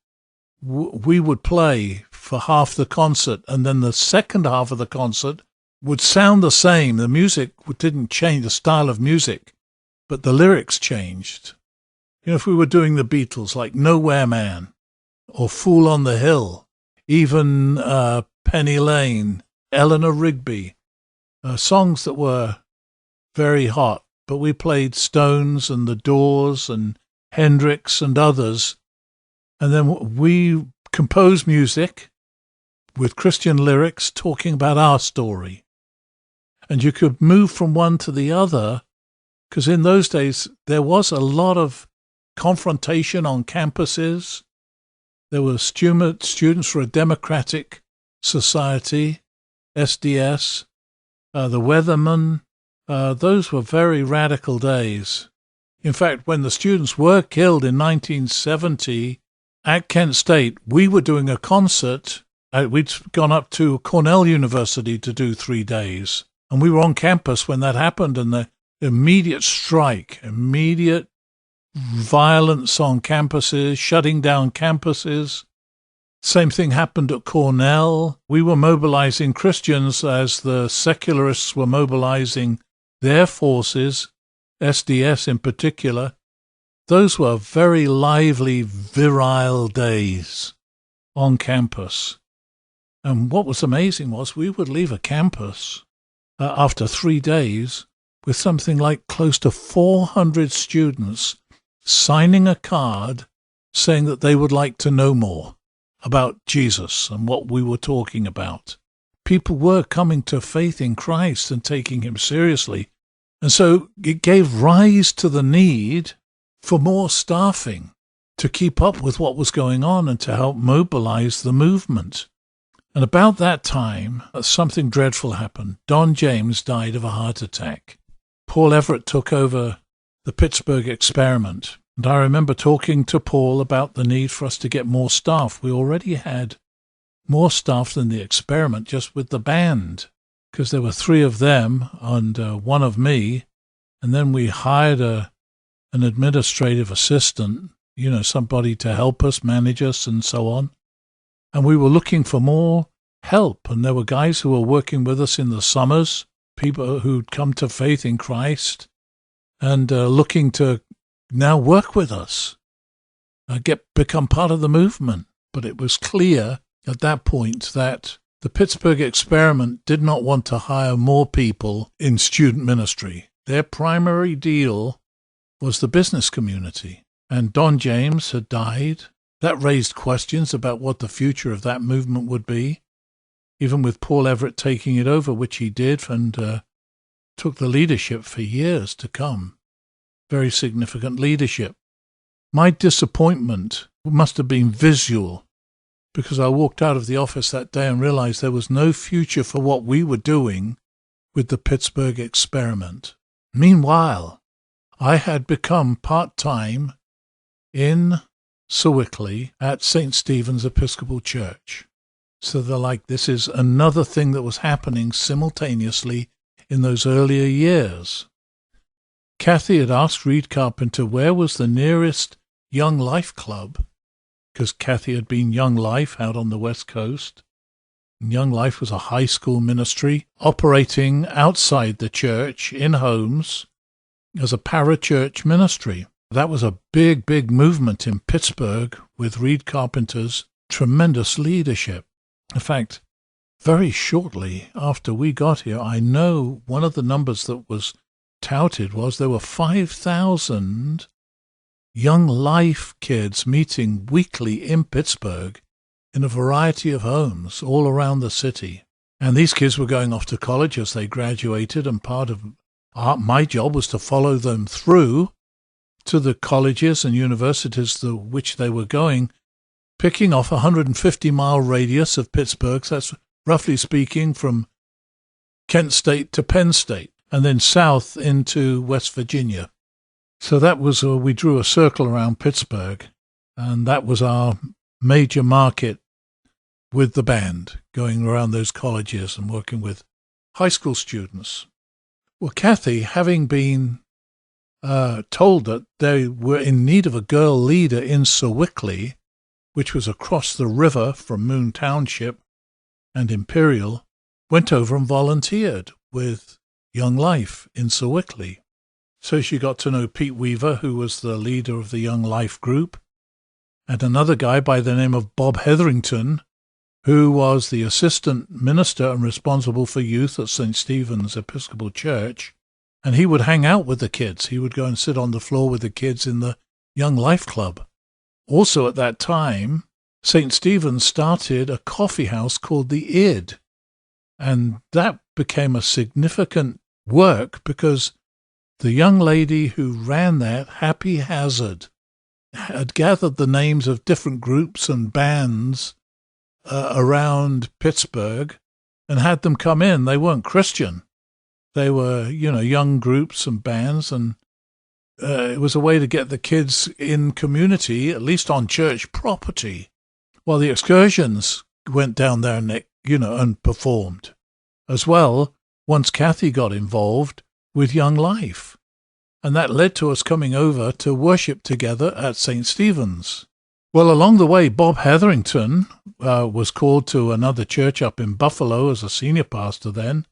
we would play for half the concert, and then the second half of the concert would sound the same. The music didn't change, the style of music, but the lyrics changed. If we were doing the Beatles, like Nowhere Man, or Fool on the Hill, even Penny Lane, Eleanor Rigby, songs that were very hot, but we played Stones and The Doors and Hendrix and others, and then we composed music with Christian lyrics talking about our story. And you could move from one to the other, because in those days there was a lot of confrontation on campuses. There were students for a democratic society, SDS, the Weathermen. Those were very radical days. In fact, when the students were killed in 1970 at Kent State, we were doing a concert. We'd gone up to Cornell University to do 3 days. And we were on campus when that happened, and the immediate strike, immediate violence on campuses, shutting down campuses. Same thing happened at Cornell. We were mobilizing Christians as the secularists were mobilizing their forces, SDS in particular. Those were very lively, virile days on campus. And what was amazing was we would leave a campus after 3 days with something like close to 400 students signing a card saying that they would like to know more about Jesus and what we were talking about. People were coming to faith in Christ and taking him seriously. And so it gave rise to the need for more staffing to keep up with what was going on and to help mobilize the movement. And about that time, something dreadful happened. Don James died of a heart attack. Paul Everett took over the Pittsburgh experiment. And I remember talking to Paul about the need for us to get more staff. We already had more staff than the experiment just with the band, because there were 3 of them and 1 of me. And then we hired an administrative assistant, somebody to help us, manage us, and so on. And we were looking for more help. And there were guys who were working with us in the summers, people who'd come to faith in Christ and looking to now work with us, become part of the movement. But it was clear at that point that the Pittsburgh experiment did not want to hire more people in student ministry. Their primary deal was the business community. And Don James had died. That raised questions about what the future of that movement would be, even with Paul Everett taking it over, which he did, and took the leadership for years to come. Very significant leadership. My disappointment must have been visual, because I walked out of the office that day and realized there was no future for what we were doing with the Pittsburgh experiment. Meanwhile, I had become part-time in Sewickley at St. Stephen's Episcopal Church. So they're like, this is another thing that was happening simultaneously in those earlier years. Kathy had asked Reed Carpenter where was the nearest Young Life Club, because Kathy had been Young Life out on the West Coast. And Young Life was a high school ministry operating outside the church in homes as a parachurch ministry. That was a big, big movement in Pittsburgh with Reed Carpenter's tremendous leadership. In fact, very shortly after we got here, I know one of the numbers that was touted was there were 5,000 Young Life kids meeting weekly in Pittsburgh in a variety of homes all around the city. And these kids were going off to college as they graduated, and part of my job was to follow them through to the colleges and universities to which they were going, picking off a 150-mile radius of Pittsburgh. So that's roughly speaking from Kent State to Penn State, and then south into West Virginia. So that was, we drew a circle around Pittsburgh, and that was our major market with the band, going around those colleges and working with high school students. Well, Kathy, having been told that they were in need of a girl leader in Sewickley, which was across the river from Moon Township and Imperial, went over and volunteered with Young Life in Sewickley. So she got to know Pete Weaver, who was the leader of the Young Life group, and another guy by the name of Bob Hetherington, who was the assistant minister and responsible for youth at St. Stephen's Episcopal Church. And he would hang out with the kids. He would go and sit on the floor with the kids in the Young Life Club. Also at that time, St. Stephen's started a coffee house called the Id. And that became a significant work because the young lady who ran that, Happy Hazard, had gathered the names of different groups and bands around Pittsburgh and had them come in. They weren't Christian. They were, young groups and bands, and it was a way to get the kids in community, at least on church property, while the excursions went down there and performed. As well, once Kathy got involved with Young Life. And that led to us coming over to worship together at St. Stephen's. Well, along the way, Bob Hetherington was called to another church up in Buffalo as a senior pastor then.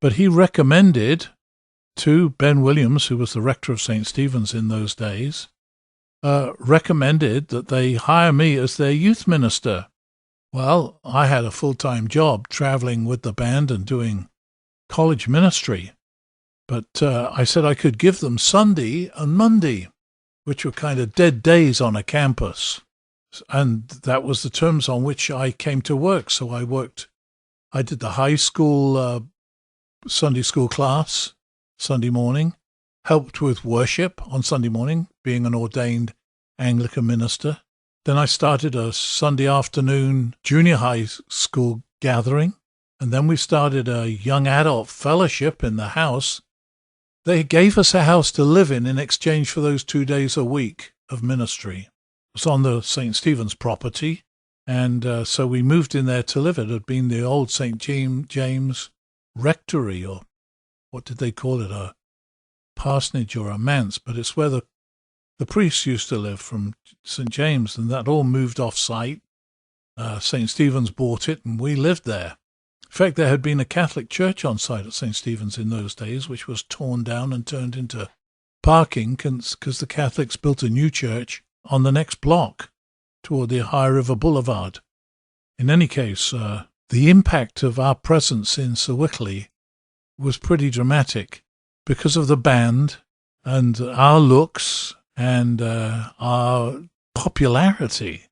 But he recommended to Ben Williams, who was the rector of St. Stephen's in those days, recommended that they hire me as their youth minister. Well, I had a full-time job traveling with the band and doing college ministry. But I said I could give them Sunday and Monday, which were kind of dead days on a campus. And that was the terms on which I came to work. So I did the high school Sunday school class Sunday morning, helped with worship on Sunday morning, being an ordained Anglican minister. Then I started a Sunday afternoon junior high school gathering, and then we started a young adult fellowship in the house. They gave us a house to live in exchange for those 2 days a week of ministry. It was on the St. Stephen's property, and so we moved in there to live. It had been the old St. James rectory, or what did they call it, a parsonage or a manse, but it's where the priests used to live from St. James, and that all moved off-site. St. Stephen's bought it, and we lived there. In fact, there had been a Catholic church on site at St. Stephen's in those days, which was torn down and turned into parking because the Catholics built a new church on the next block toward the High River Boulevard. In any case, the impact of our presence in Sewickley was pretty dramatic because of the band and our looks and our popularity.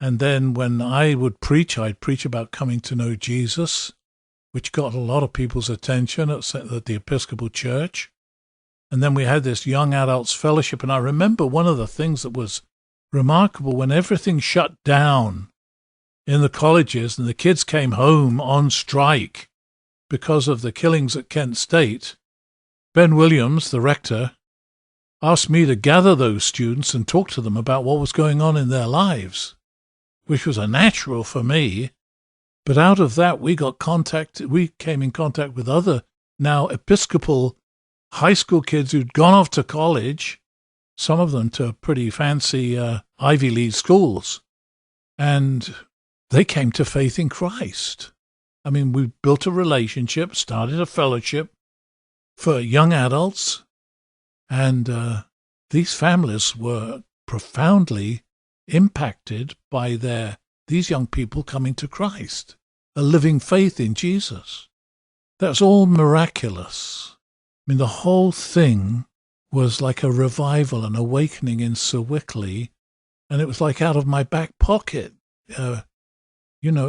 And then when I would preach, I'd preach about coming to know Jesus, which got a lot of people's attention at the Episcopal Church. And then we had this young adults fellowship. And I remember one of the things that was remarkable when everything shut down in the colleges and the kids came home on strike because of the killings at Kent State, Ben Williams, the rector, asked me to gather those students and talk to them about what was going on in their lives, which was a natural for me. But out of that, we came in contact with other now Episcopal high school kids who'd gone off to college, some of them to pretty fancy Ivy League schools. And they came to faith in Christ. I mean, we built a relationship, started a fellowship for young adults, and these families were profoundly impacted by these young people coming to Christ, a living faith in Jesus. That's all miraculous. I mean, the whole thing was like a revival, an awakening in Sewickley, and it was like out of my back pocket. It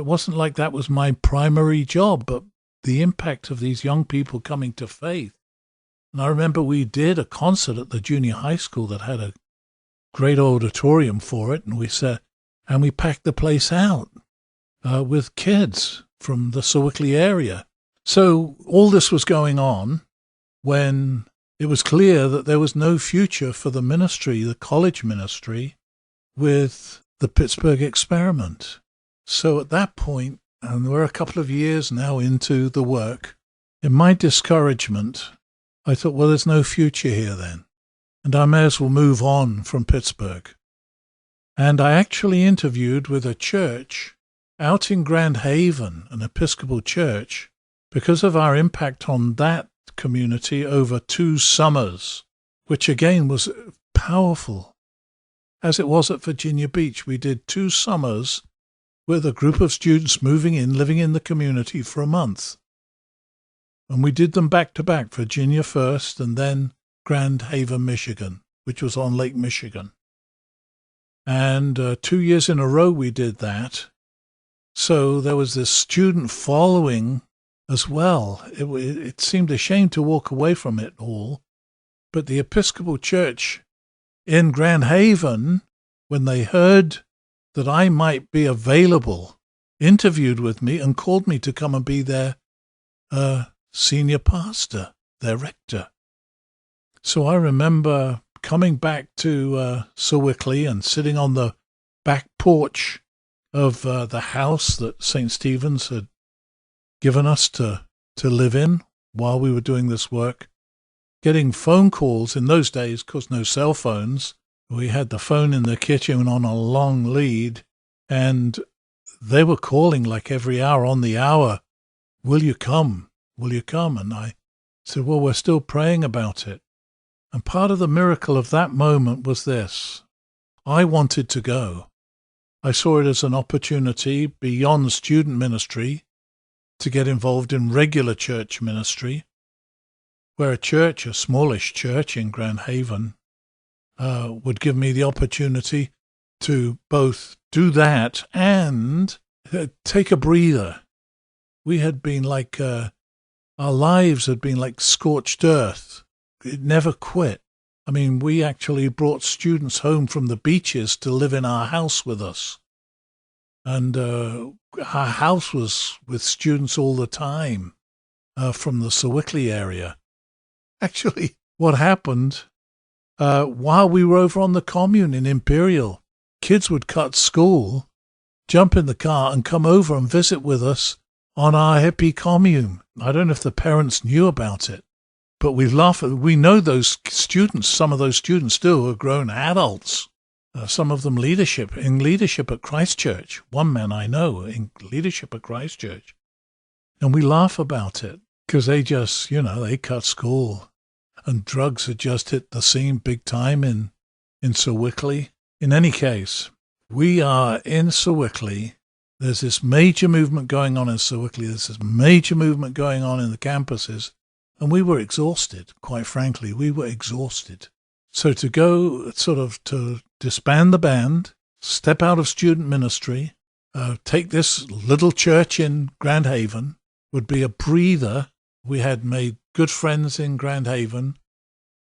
wasn't like that was my primary job, but the impact of these young people coming to faith. And I remember we did a concert at the junior high school that had a great auditorium for it, and we packed the place out with kids from the Sewickley area. So all this was going on when it was clear that there was no future for the ministry, the college ministry, with the Pittsburgh experiment. So at that point, and we're a couple of years now into the work, in my discouragement, I thought, well, there's no future here then, and I may as well move on from Pittsburgh. And I actually interviewed with a church out in Grand Haven, an Episcopal church, because of our impact on that community over 2 summers, which again was powerful. As it was at Virginia Beach, we did 2 summers with a group of students moving in, living in the community for a month. And we did them back to back, Virginia first and then Grand Haven, Michigan, which was on Lake Michigan. And 2 years in a row we did that. So there was this student following as well. It seemed a shame to walk away from it all. But the Episcopal Church in Grand Haven, when they heard that I might be available, interviewed with me and called me to come and be their senior pastor, their rector. So I remember coming back to Sewickley and sitting on the back porch of the house that St. Stephen's had given us to live in while we were doing this work, getting phone calls in those days, because no cell phones. We had the phone in the kitchen on a long lead, and they were calling like every hour on the hour, will you come? Will you come? And I said, well, we're still praying about it. And part of the miracle of that moment was this. I wanted to go. I saw it as an opportunity beyond student ministry to get involved in regular church ministry, where a smallish church in Grand Haven, would give me the opportunity to both do that and take a breather. We had been like, our lives had been like scorched earth. It never quit. I mean, we actually brought students home from the beaches to live in our house with us. And our house was with students all the time from the Sewickley area. Actually, what happened, while we were over on the commune in Imperial, kids would cut school, jump in the car and come over and visit with us on our hippie commune. I don't know if the parents knew about it, but we laugh at, we know those students, some of those students still are grown adults. Some of them in leadership at Christ Church. One man I know in leadership at Christ Church. And we laugh about it because they just, they cut school. And drugs had just hit the scene big time in Sewickley. In any case, we are in Sewickley. There's this major movement going on in Sewickley. There's this major movement going on in the campuses. And we were exhausted, quite frankly. We were exhausted. So to go to disband the band, step out of student ministry, take this little church in Grand Haven would be a breather. We had made good friends in Grand Haven.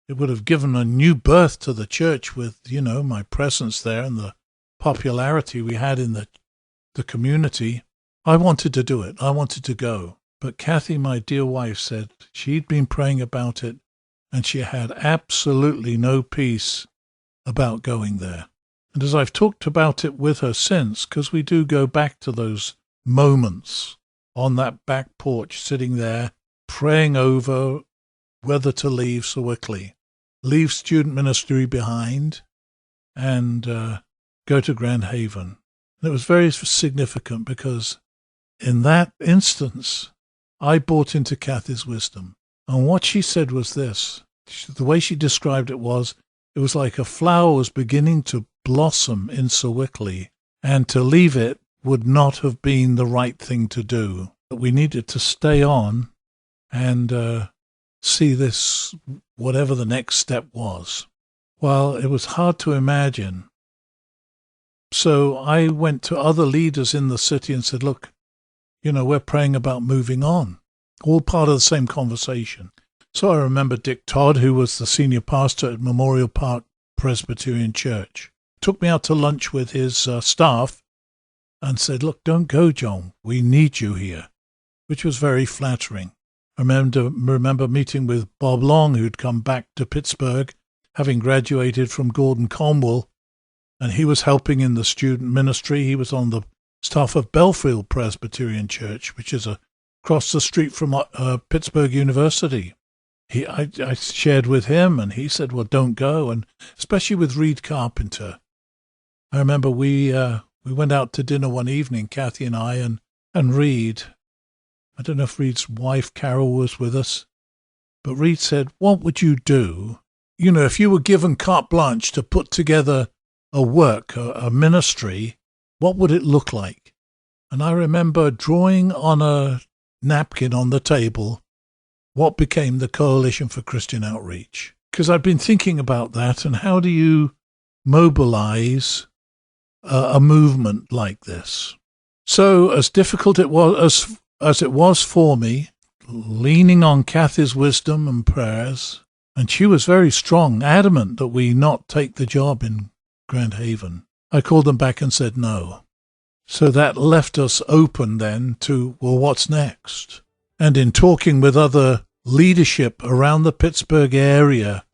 It would have given a new birth to the church with, my presence there and the popularity we had in the community. I wanted to do it. I wanted to go. But Kathy, my dear wife, said she'd been praying about it and she had absolutely no peace about going there. And as I've talked about it with her since, because we do go back to those moments on that back porch sitting there praying over whether to leave Sewickley, leave student ministry behind and go to Grand Haven. And it was very significant because in that instance, I bought into Kathy's wisdom. And what she said was this. The way she described it was like a flower was beginning to blossom in Sewickley, and to leave it would not have been the right thing to do. But we needed to stay on and see this, whatever the next step was. Well, it was hard to imagine. So I went to other leaders in the city and said, look, we're praying about moving on. All part of the same conversation. So I remember Dick Todd, who was the senior pastor at Memorial Park Presbyterian Church, took me out to lunch with his staff and said, look, don't go, John. We need you here, which was very flattering. I remember meeting with Bob Long, who'd come back to Pittsburgh, having graduated from Gordon Conwell, and he was helping in the student ministry. He was on the staff of Belfield Presbyterian Church, which is across the street from Pittsburgh University. I shared with him, and he said, well, don't go, and especially with Reed Carpenter. I remember we went out to dinner one evening, Kathy and I, and Reed. I don't know if Reed's wife, Carol, was with us, but Reed said, what would you do, if you were given carte blanche to put together a work, a ministry, what would it look like? And I remember drawing on a napkin on the table what became the Coalition for Christian Outreach. Because I'd been thinking about that, and how do you mobilize a movement like this? So as difficult it was as it was for me, leaning on Kathy's wisdom and prayers, and she was very strong, adamant that we not take the job in Grand Haven. I called them back and said no. So that left us open then to, well, what's next? And in talking with other leadership around the Pittsburgh area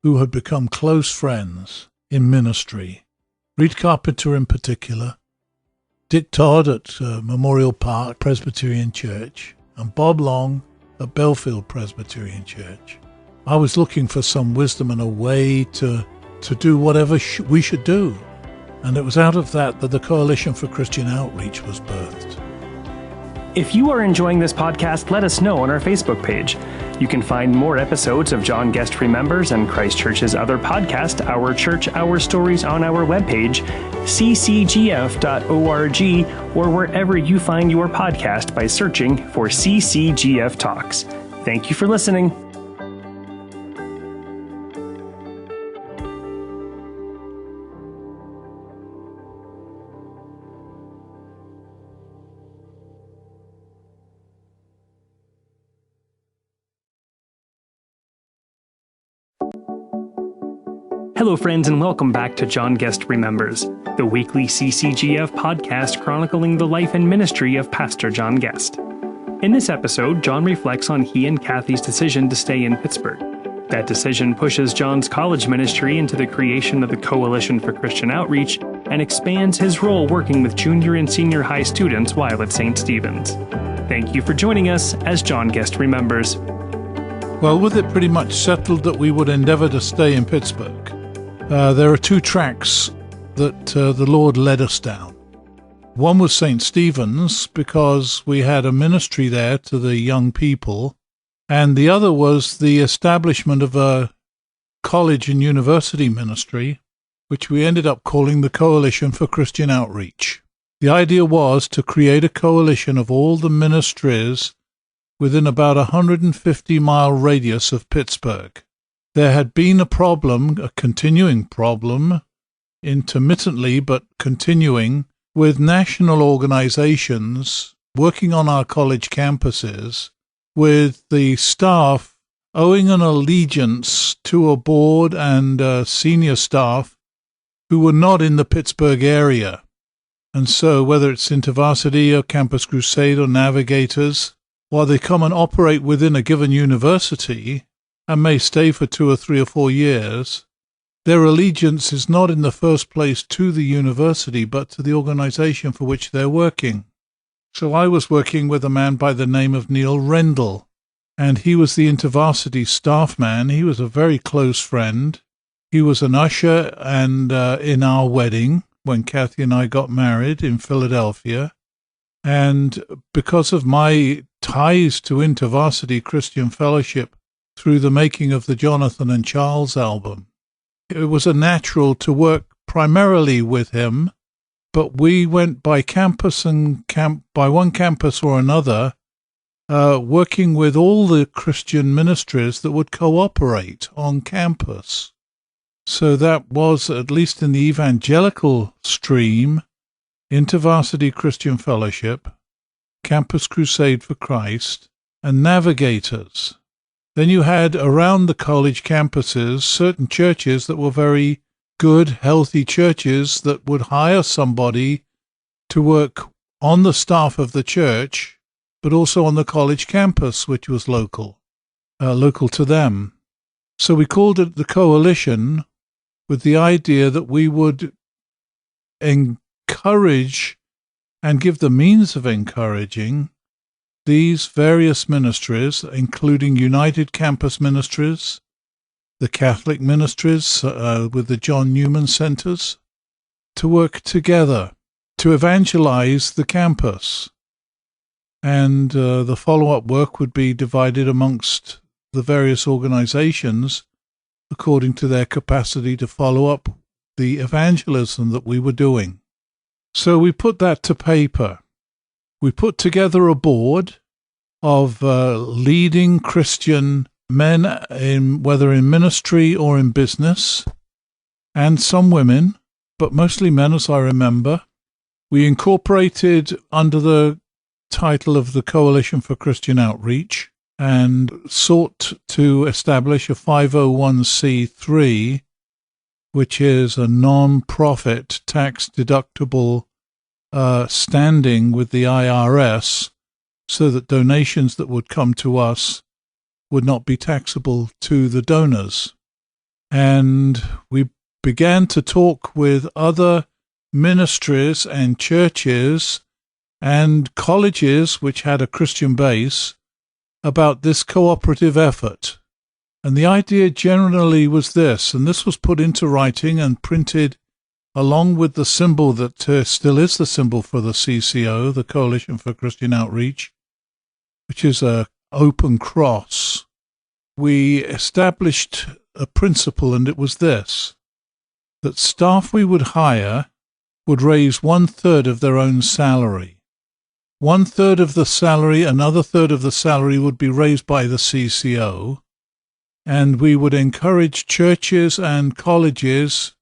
who had become close friends in ministry, Reed Carpenter in particular, Dick Todd at Memorial Park Presbyterian Church, and Bob Long at Belfield Presbyterian Church, I was looking for some wisdom and a way to do whatever we should do. And it was out of that the Coalition for Christian Outreach was birthed. If you are enjoying this podcast, let us know on our Facebook page. You can find more episodes of John Guest Remembers and Christ Church's other podcast, Our Church, Our Stories, on our webpage, ccgf.org, or wherever you find your podcast by searching for CCGF Talks. Thank you for listening. Hello, friends, and welcome back to John Guest Remembers, the weekly CCGF podcast chronicling the life and ministry of Pastor John Guest. In this episode, John reflects on he and Kathy's decision to stay in Pittsburgh. That decision pushes John's college ministry into the creation of the Coalition for Christian Outreach and expands his role working with junior and senior high students while at St. Stephen's. Thank you for joining us as John Guest Remembers. Well, with it pretty much settled that we would endeavor to stay in Pittsburgh, there are two tracks that the Lord led us down. One was St. Stephen's, because we had a ministry there to the young people, and the other was the establishment of a college and university ministry, which we ended up calling the Coalition for Christian Outreach. The idea was to create a coalition of all the ministries within about a 150-mile radius of Pittsburgh. There had been a problem, a continuing problem, intermittently but continuing, with national organizations working on our college campuses, with the staff owing an allegiance to a board and senior staff who were not in the Pittsburgh area. And so whether it's InterVarsity or Campus Crusade or Navigators, while they come and operate within a given university and may stay for 2 or 3 or 4 years, their allegiance is not in the first place to the university, but to the organization for which they're working. So I was working with a man by the name of Neil Rendell, and he was the InterVarsity staff man. He was a very close friend. He was an usher and in our wedding when Kathy and I got married in Philadelphia. And because of my ties to InterVarsity Christian Fellowship through the making of the Jonathan and Charles album, it was a natural to work primarily with him, but we went by campus and by one campus or another, working with all the Christian ministries that would cooperate on campus. So that was, at least in the evangelical stream, InterVarsity Christian Fellowship, Campus Crusade for Christ, and Navigators. Then you had around the college campuses certain churches that were very good, healthy churches that would hire somebody to work on the staff of the church, but also on the college campus, which was local to them. So we called it the Coalition, with the idea that we would encourage and give the means of encouraging these various ministries, including United Campus Ministries, the Catholic ministries with the John Newman Centers, to work together to evangelize the campus. And the follow-up work would be divided amongst the various organizations according to their capacity to follow up the evangelism that we were doing. So we put that to paper. We put together a board of leading Christian men, whether in ministry or in business, and some women, but mostly men, as I remember. We incorporated under the title of the Coalition for Christian Outreach and sought to establish a 501c3, which is a non-profit tax-deductible standing with the IRS, so that donations that would come to us would not be taxable to the donors. And we began to talk with other ministries and churches and colleges which had a Christian base about this cooperative effort. And the idea generally was this, and this was put into writing and printed along with the symbol that still is the symbol for the CCO, the Coalition for Christian Outreach, which is an open cross. We established a principle, and it was this, that staff we would hire would raise 1/3 of their own salary. 1/3 of the salary, another third of the salary would be raised by the CCO, and we would encourage churches and colleges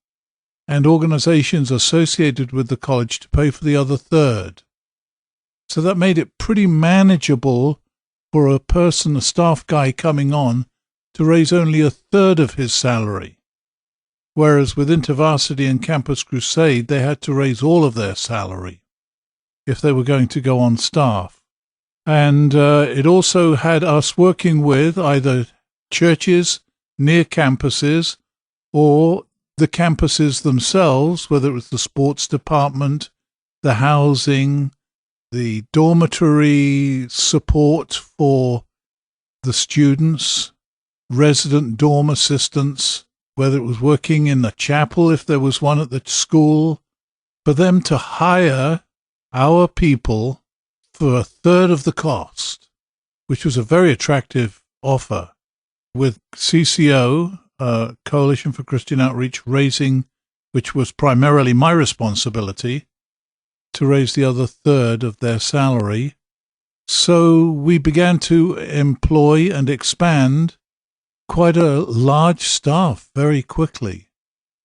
and organizations associated with the college to pay for the other third. So that made it pretty manageable for a person, a staff guy coming on, to raise only 1/3 of his salary. Whereas with InterVarsity and Campus Crusade, they had to raise all of their salary if they were going to go on staff. And it also had us working with either churches near campuses or the campuses themselves, whether it was the sports department, the housing, the dormitory support for the students, resident dorm assistants, whether it was working in the chapel if there was one at the school, for them to hire our people for a third of the cost, which was a very attractive offer, with CCO, Coalition for Christian Outreach, raising, which was primarily my responsibility, to raise the other third of their salary. So we began to employ and expand quite a large staff very quickly.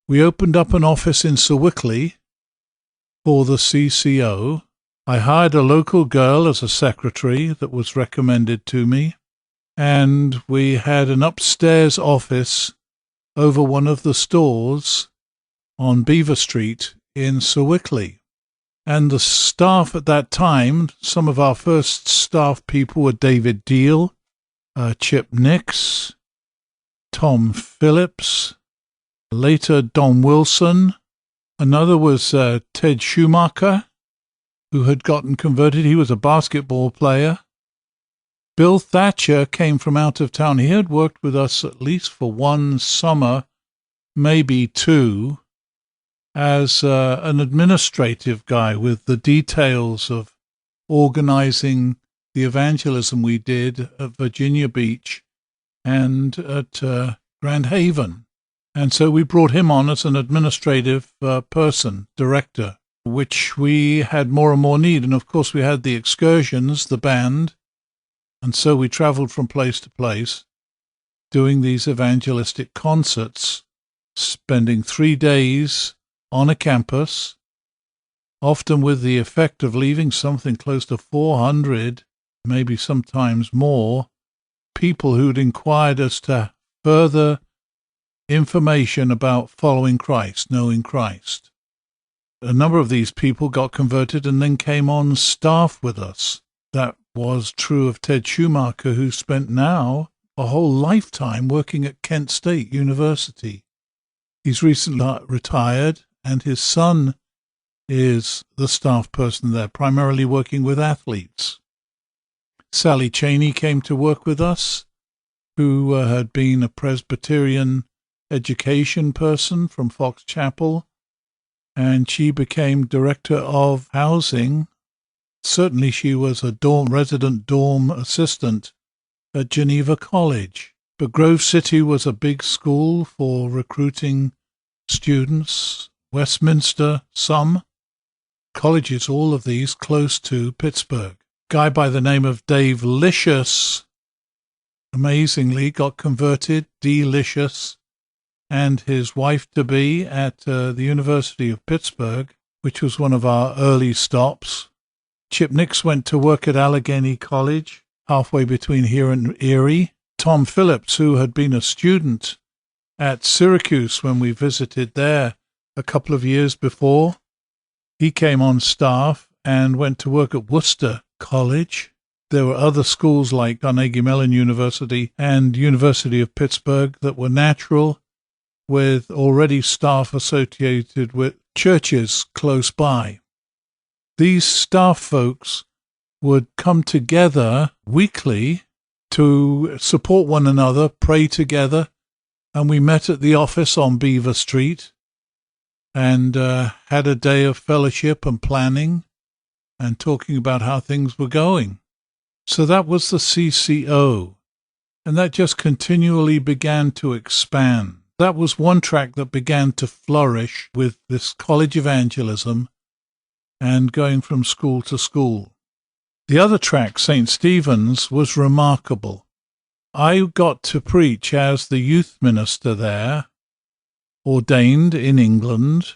We opened up an office in Sewickley for the CCO. I hired a local girl as a secretary that was recommended to me, and we had an upstairs office over one of the stores on Beaver Street in Sewickley. And the staff at that time, some of our first staff people were David Deal, Chip Nix, Tom Phillips, later Don Wilson. Another was Ted Schumacher, who had gotten converted. He was a basketball player. Bill Thatcher came from out of town. He had worked with us at least for one summer, maybe two, as an administrative guy with the details of organizing the evangelism we did at Virginia Beach and at Grand Haven. And so we brought him on as an administrative person, director, which we had more and more need. And of course we had the excursions, the band, and so we traveled from place to place doing these evangelistic concerts, spending 3 days on a campus, often with the effect of leaving something close to 400, maybe sometimes more, people who'd inquired as to further information about following Christ, knowing Christ. A number of these people got converted and then came on staff with us. That was true of Ted Schumacher, who spent now a whole lifetime working at Kent State University. He's recently retired, and his son is the staff person there, primarily working with athletes. Sally Cheney came to work with us, who had been a Presbyterian education person from Fox Chapel, and she became director of housing. Certainly she was a resident dorm assistant at Geneva College. But Grove City was a big school for recruiting students. Westminster, some colleges, all of these close to Pittsburgh. A guy by the name of Dave Licious, amazingly, got converted, D-Licious, and his wife-to-be at the University of Pittsburgh, which was one of our early stops. Chip Nix went to work at Allegheny College, halfway between here and Erie. Tom Phillips, who had been a student at Syracuse when we visited there a couple of years before, he came on staff and went to work at Worcester College. There were other schools like Carnegie Mellon University and University of Pittsburgh that were natural, with already staff associated with churches close by. These staff folks would come together weekly to support one another, pray together, and we met at the office on Beaver Street and had a day of fellowship and planning and talking about how things were going. So that was the CCO, and that just continually began to expand. That was one track that began to flourish with this college evangelism and going from school to school. The other track, St. Stephen's, was remarkable. I got to preach as the youth minister there, ordained in England.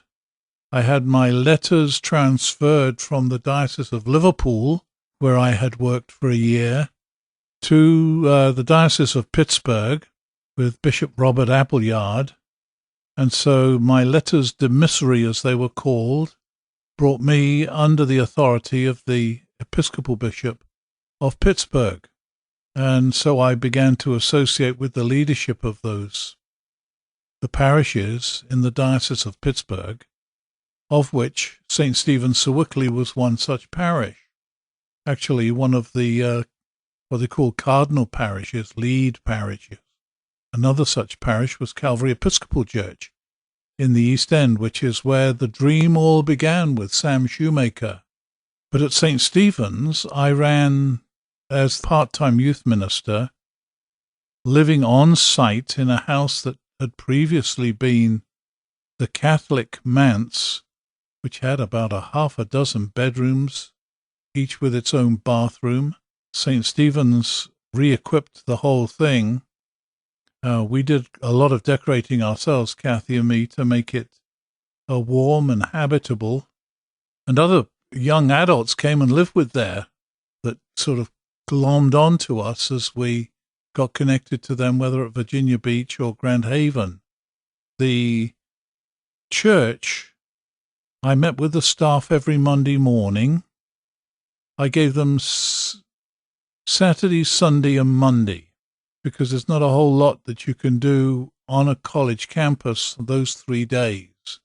I had my letters transferred from the Diocese of Liverpool, where I had worked for a year, to the Diocese of Pittsburgh with Bishop Robert Appleyard. And so my letters de missouri, as they were called, brought me under the authority of the Episcopal Bishop of Pittsburgh. And so I began to associate with the leadership of the parishes in the Diocese of Pittsburgh, of which St. Stephen's Sewickley was one such parish. Actually, one of the, what they call cardinal parishes, lead parishes. Another such parish was Calvary Episcopal Church in the East End, which is where the dream all began with Sam Shoemaker. But at St. Stephen's, I ran as part-time youth minister, living on site in a house that had previously been the Catholic manse, which had about half a dozen bedrooms, each with its own bathroom. St. Stephen's re-equipped the whole thing. We did a lot of decorating ourselves, Kathy and me, to make it warm and habitable. And other young adults came and lived with there that sort of glommed onto us as we got connected to them, whether at Virginia Beach or Grand Haven. The church, I met with the staff every Monday morning. I gave them Saturday, Sunday, and Monday, because there's not a whole lot that you can do on a college campus those 3 days.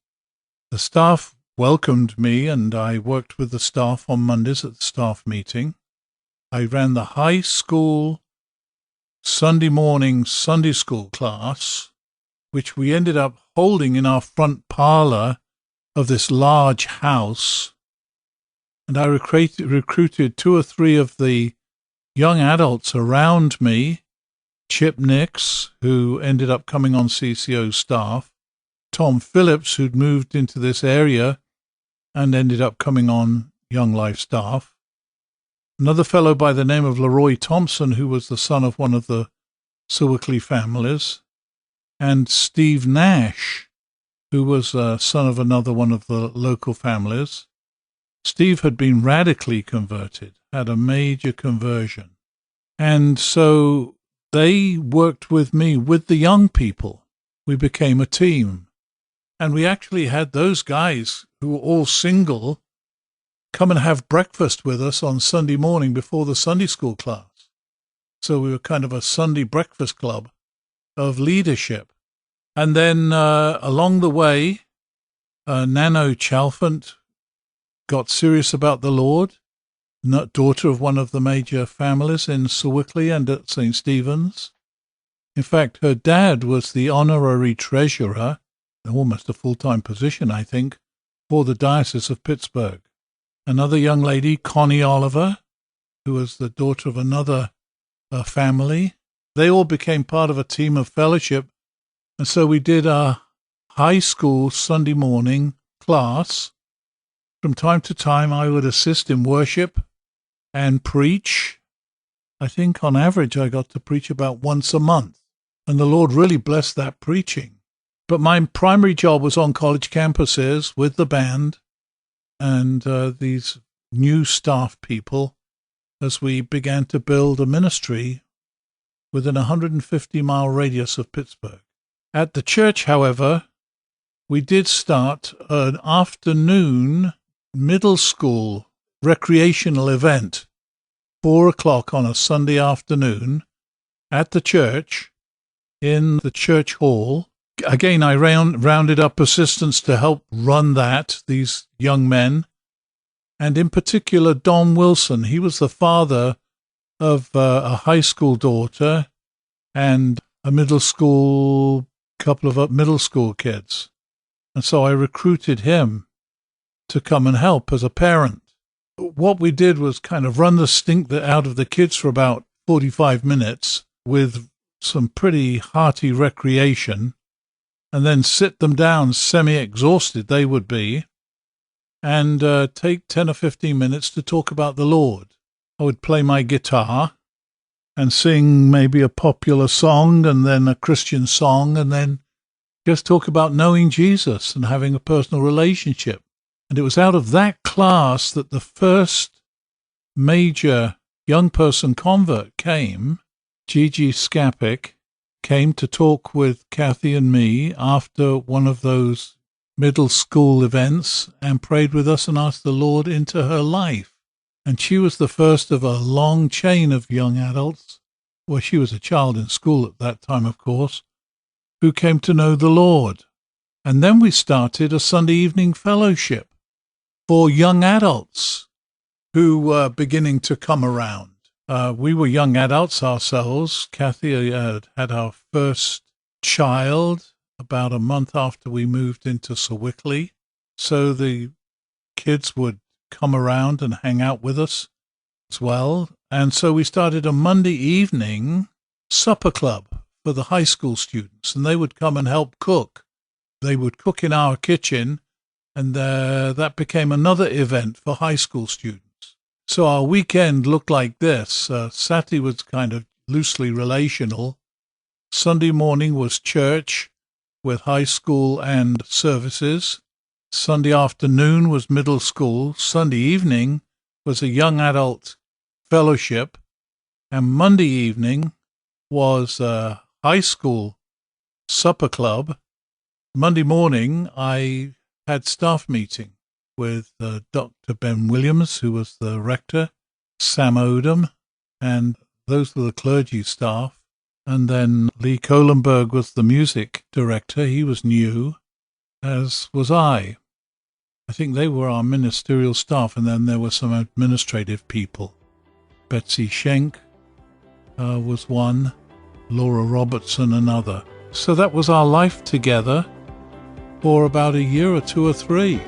The staff welcomed me, and I worked with the staff on Mondays at the staff meeting. I ran the high school Sunday morning Sunday school class, which we ended up holding in our front parlor of this large house. And I recruited 2 or 3 of the young adults around me, Chip Nix, who ended up coming on CCO staff, Tom Phillips, who'd moved into this area and ended up coming on Young Life staff, another fellow by the name of Leroy Thompson, who was the son of one of the Sewickley families, and Steve Nash, who was a son of another one of the local families. Steve had been radically converted, had a major conversion. And so they worked with me, with the young people. We became a team. And we actually had those guys who were all single come and have breakfast with us on Sunday morning before the Sunday school class. So we were kind of a Sunday breakfast club of leadership. And then along the way, Nano Chalfant got serious about the Lord, daughter of one of the major families in Sewickley and at St. Stephen's. In fact, her dad was the honorary treasurer, almost a full-time position, I think, for the Diocese of Pittsburgh. Another young lady, Connie Oliver, who was the daughter of another family. They all became part of a team of fellowship. And so we did a high school Sunday morning class. From time to time, I would assist in worship and preach. I think on average, I got to preach about once a month. And the Lord really blessed that preaching. But my primary job was on college campuses with the band and these new staff people as we began to build a ministry within a 150-mile radius of Pittsburgh. At the church, however, we did start an afternoon middle school recreational event, 4 o'clock on a Sunday afternoon at the church, in the church hall. Again, I rounded up assistants to help run that, these young men, and in particular Don Wilson. He was the father of a high school daughter and a couple of middle school kids. And so I recruited him to come and help as a parent. What we did was kind of run the stink out of the kids for about 45 minutes with some pretty hearty recreation, and then sit them down, semi-exhausted they would be, and take 10 or 15 minutes to talk about the Lord. I would play my guitar and sing maybe a popular song and then a Christian song, and then just talk about knowing Jesus and having a personal relationship. And it was out of that class that the first major young person convert came. Gigi Skapik came to talk with Kathy and me after one of those middle school events and prayed with us and asked the Lord into her life. And she was the first of a long chain of young adults. Well, she was a child in school at that time, of course, who came to know the Lord. And then we started a Sunday evening fellowship for young adults who were beginning to come around. We were young adults ourselves. Kathy had our first child about a month after we moved into Sewickley. So the kids would come around and hang out with us as well. And so we started a Monday evening supper club for the high school students, and they would come and help cook. They would cook in our kitchen, and that became another event for high school students. So our weekend looked like this. Saturday was kind of loosely relational. Sunday morning was church with high school and services. Sunday afternoon was middle school. Sunday evening was a young adult fellowship. And Monday evening was a high school supper club. Monday morning, I had staff meeting with Dr. Ben Williams, who was the rector, Sam Odom, and those were the clergy staff. And then Lee Kohlenberg was the music director. He was new, as was I. I think they were our ministerial staff, and then there were some administrative people. Betsy Schenk was one, Laura Robertson another. So that was our life together for about a year or 2 or 3.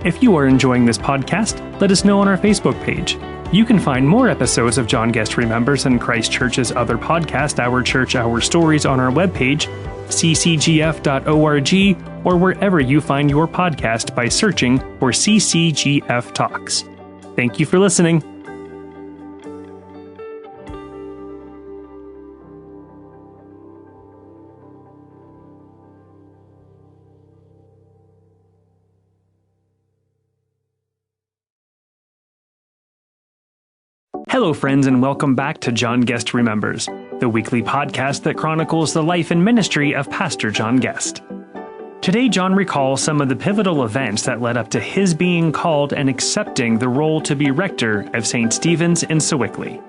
If you are enjoying this podcast, let us know on our Facebook page. You can find more episodes of John Guest Remembers and Christ Church's other podcast, Our Church, Our Stories, on our webpage, ccgf.org, or wherever you find your podcast by searching for CCGF Talks. Thank you for listening. Hello, friends, and welcome back to John Guest Remembers, the weekly podcast that chronicles the life and ministry of Pastor John Guest. Today, John recalls some of the pivotal events that led up to his being called and accepting the role to be rector of St. Stephen's in Sewickley.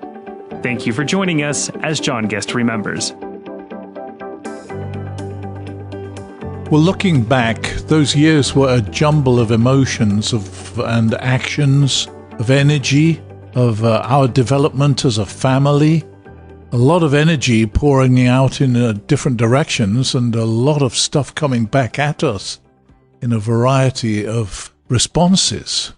Thank you for joining us as John Guest Remembers. Well, looking back, those years were a jumble of emotions and actions, of energy, of our development as a family. A lot of energy pouring out in different directions, and a lot of stuff coming back at us in a variety of responses.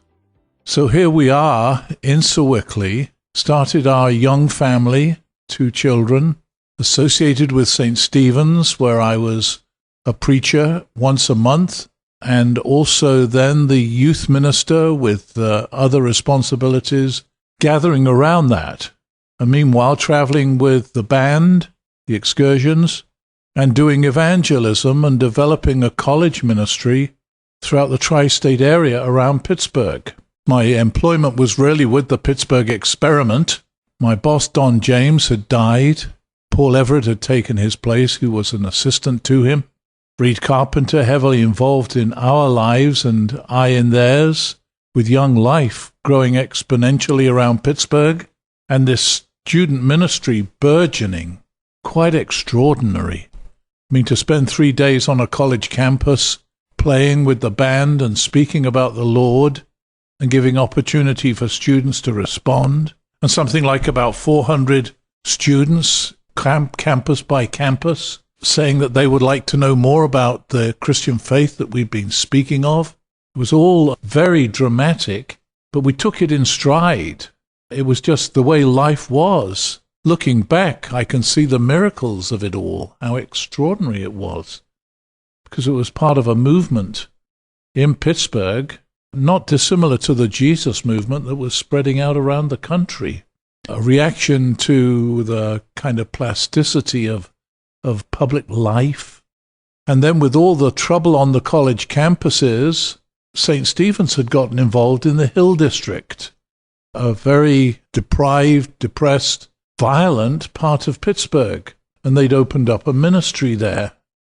So here we are in Sewickley, started our young family, 2 children, associated with St. Stephen's, where I was a preacher once a month, and also then the youth minister with other responsibilities gathering around that. And meanwhile, traveling with the band, the excursions, and doing evangelism and developing a college ministry throughout the tri-state area around Pittsburgh. My employment was really with the Pittsburgh experiment. My boss, Don James, had died. Paul Everett had taken his place, who was an assistant to him. Reed Carpenter, heavily involved in our lives and I in theirs, with Young Life growing exponentially around Pittsburgh, and this student ministry burgeoning, quite extraordinary. I mean, to spend 3 days on a college campus, playing with the band and speaking about the Lord, and giving opportunity for students to respond, and something like about 400 students, campus by campus, saying that they would like to know more about the Christian faith that we've been speaking of. It was all very dramatic, but we took it in stride. It was just the way life was. Looking back, I can see the miracles of it all, how extraordinary it was, because it was part of a movement in Pittsburgh, not dissimilar to the Jesus movement that was spreading out around the country. A reaction to the kind of plasticity of public life. And then with all the trouble on the college campuses, St. Stephen's had gotten involved in the Hill District, a very deprived, depressed, violent part of Pittsburgh, and they'd opened up a ministry there.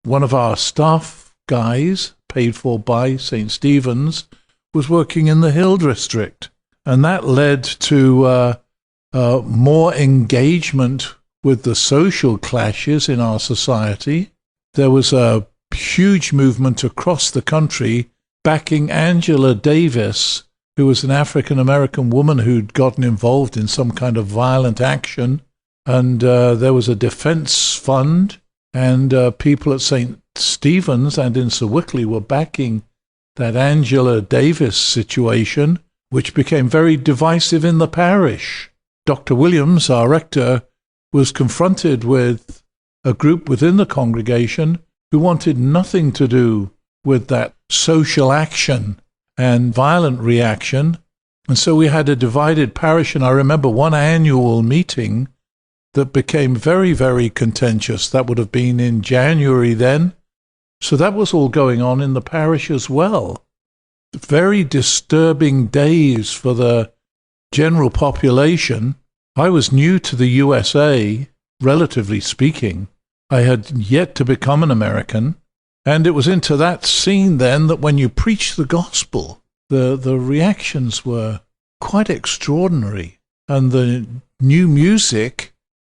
One of our staff guys, paid for by St. Stephen's, was working in the Hill District, and that led to more engagement with the social clashes in our society. There was a huge movement across the country backing Angela Davis, who was an African-American woman who'd gotten involved in some kind of violent action. And there was a defense fund, and people at St. Stephen's and in Sewickley were backing that Angela Davis situation, which became very divisive in the parish. Dr. Williams, our rector, was confronted with a group within the congregation who wanted nothing to do with that social action and violent reaction. And so we had a divided parish, and I remember one annual meeting that became very, very contentious. That would have been in January then. So that was all going on in the parish as well. Very disturbing days for the general population. I was new to the USA, relatively speaking. I had yet to become an American. And it was into that scene then that when you preach the gospel, the reactions were quite extraordinary. And the new music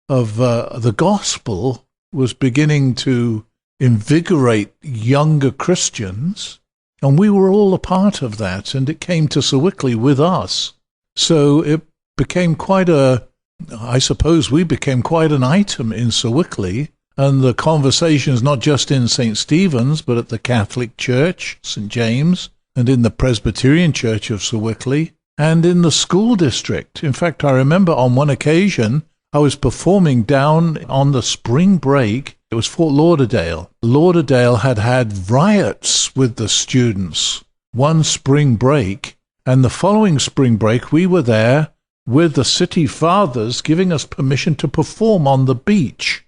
of the gospel was beginning to invigorate younger Christians, and we were all a part of that, and it came to Sir Wickley with us. So it became I suppose we became quite an item in Sir Wickley, and the conversations not just in St. Stephen's, but at the Catholic Church, St. James, and in the Presbyterian Church of Sir Wickley, and in the school district. In fact, I remember on one occasion I was performing down on the spring break. It was Fort Lauderdale. Lauderdale had riots with the students one spring break, and the following spring break we were there with the city fathers giving us permission to perform on the beach.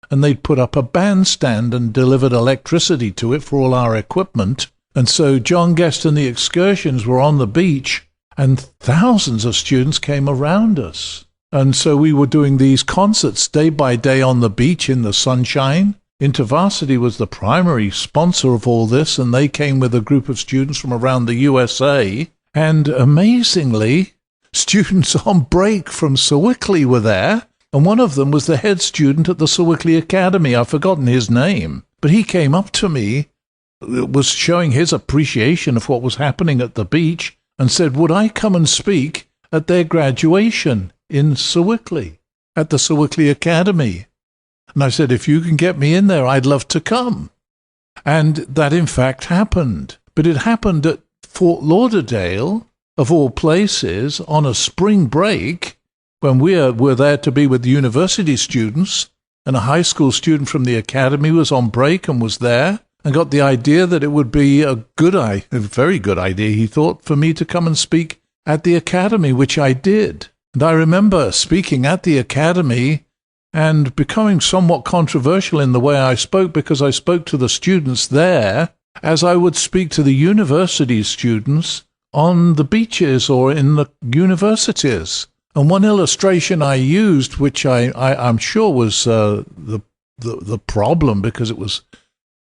And they'd put up a bandstand and delivered electricity to it for all our equipment. And so John Guest and the Excursions were on the beach, and thousands of students came around us. And so we were doing these concerts day by day on the beach in the sunshine. InterVarsity was the primary sponsor of all this, and they came with a group of students from around the USA. And amazingly, students on break from Sir Wickley were there, and one of them was the head student at the Sir Wickley Academy. I've forgotten his name, but he came up to me, was showing his appreciation of what was happening at the beach, and said, would I come and speak at their graduation in Sir Wickley, at the Sir Wickley Academy? And I said, if you can get me in there, I'd love to come. And that in fact happened. But it happened at Fort Lauderdale, of all places, on a spring break, when we were there to be with the university students, and a high school student from the academy was on break and was there, and got the idea that it would be a very good idea, he thought, for me to come and speak at the academy, which I did. And I remember speaking at the academy and becoming somewhat controversial in the way I spoke, because I spoke to the students there as I would speak to the university students on the beaches or in the universities. And one illustration I used, which I'm sure was the problem, because it was,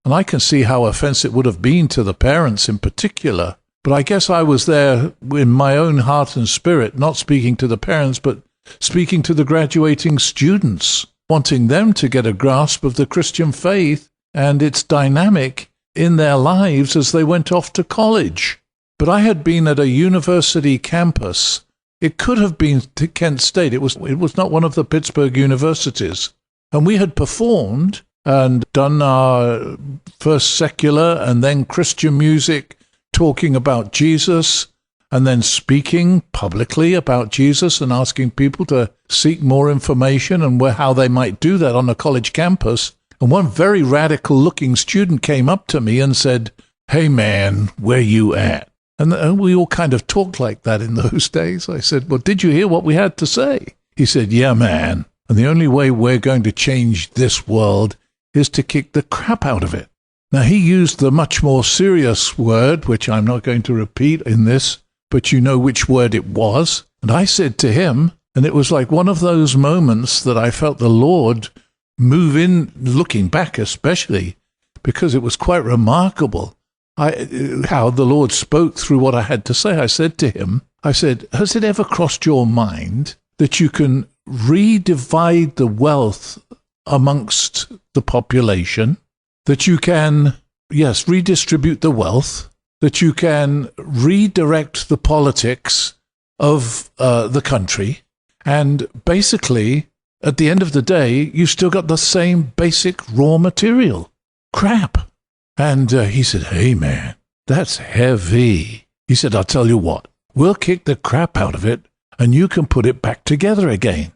and I can see how offensive it would have been to the parents in particular, but I guess I was there in my own heart and spirit, not speaking to the parents, but speaking to the graduating students, wanting them to get a grasp of the Christian faith and its dynamic in their lives as they went off to college. But I had been at a university campus. It could have been to Kent State. It was not one of the Pittsburgh universities. And we had performed and done our first secular and then Christian music, talking about Jesus, and then speaking publicly about Jesus and asking people to seek more information and how they might do that on a college campus. And one very radical-looking student came up to me and said, "Hey, man, where you at?" And we all kind of talked like that in those days. I said, "Well, did you hear what we had to say?" He said, "Yeah, man. And the only way we're going to change this world is to kick the crap out of it." Now, he used the much more serious word, which I'm not going to repeat in this, but you know which word it was. And I said to him, and it was like one of those moments that I felt the Lord move in, looking back especially, because it was quite remarkable how the Lord spoke through what I had to say. I said to him, has it ever crossed your mind that you can redivide the wealth amongst the population, that you can, yes, redistribute the wealth, that you can redirect the politics of the country, and basically, at the end of the day, you still got the same basic raw material, crap. And he said, "Hey, man, That's heavy. He said, I'll tell you what, we'll kick the crap out of it and you can put it back together again.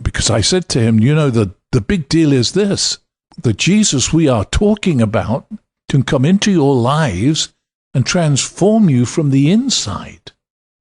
Because I said to him, the big deal is this, the Jesus we are talking about can come into your lives and transform you from the inside.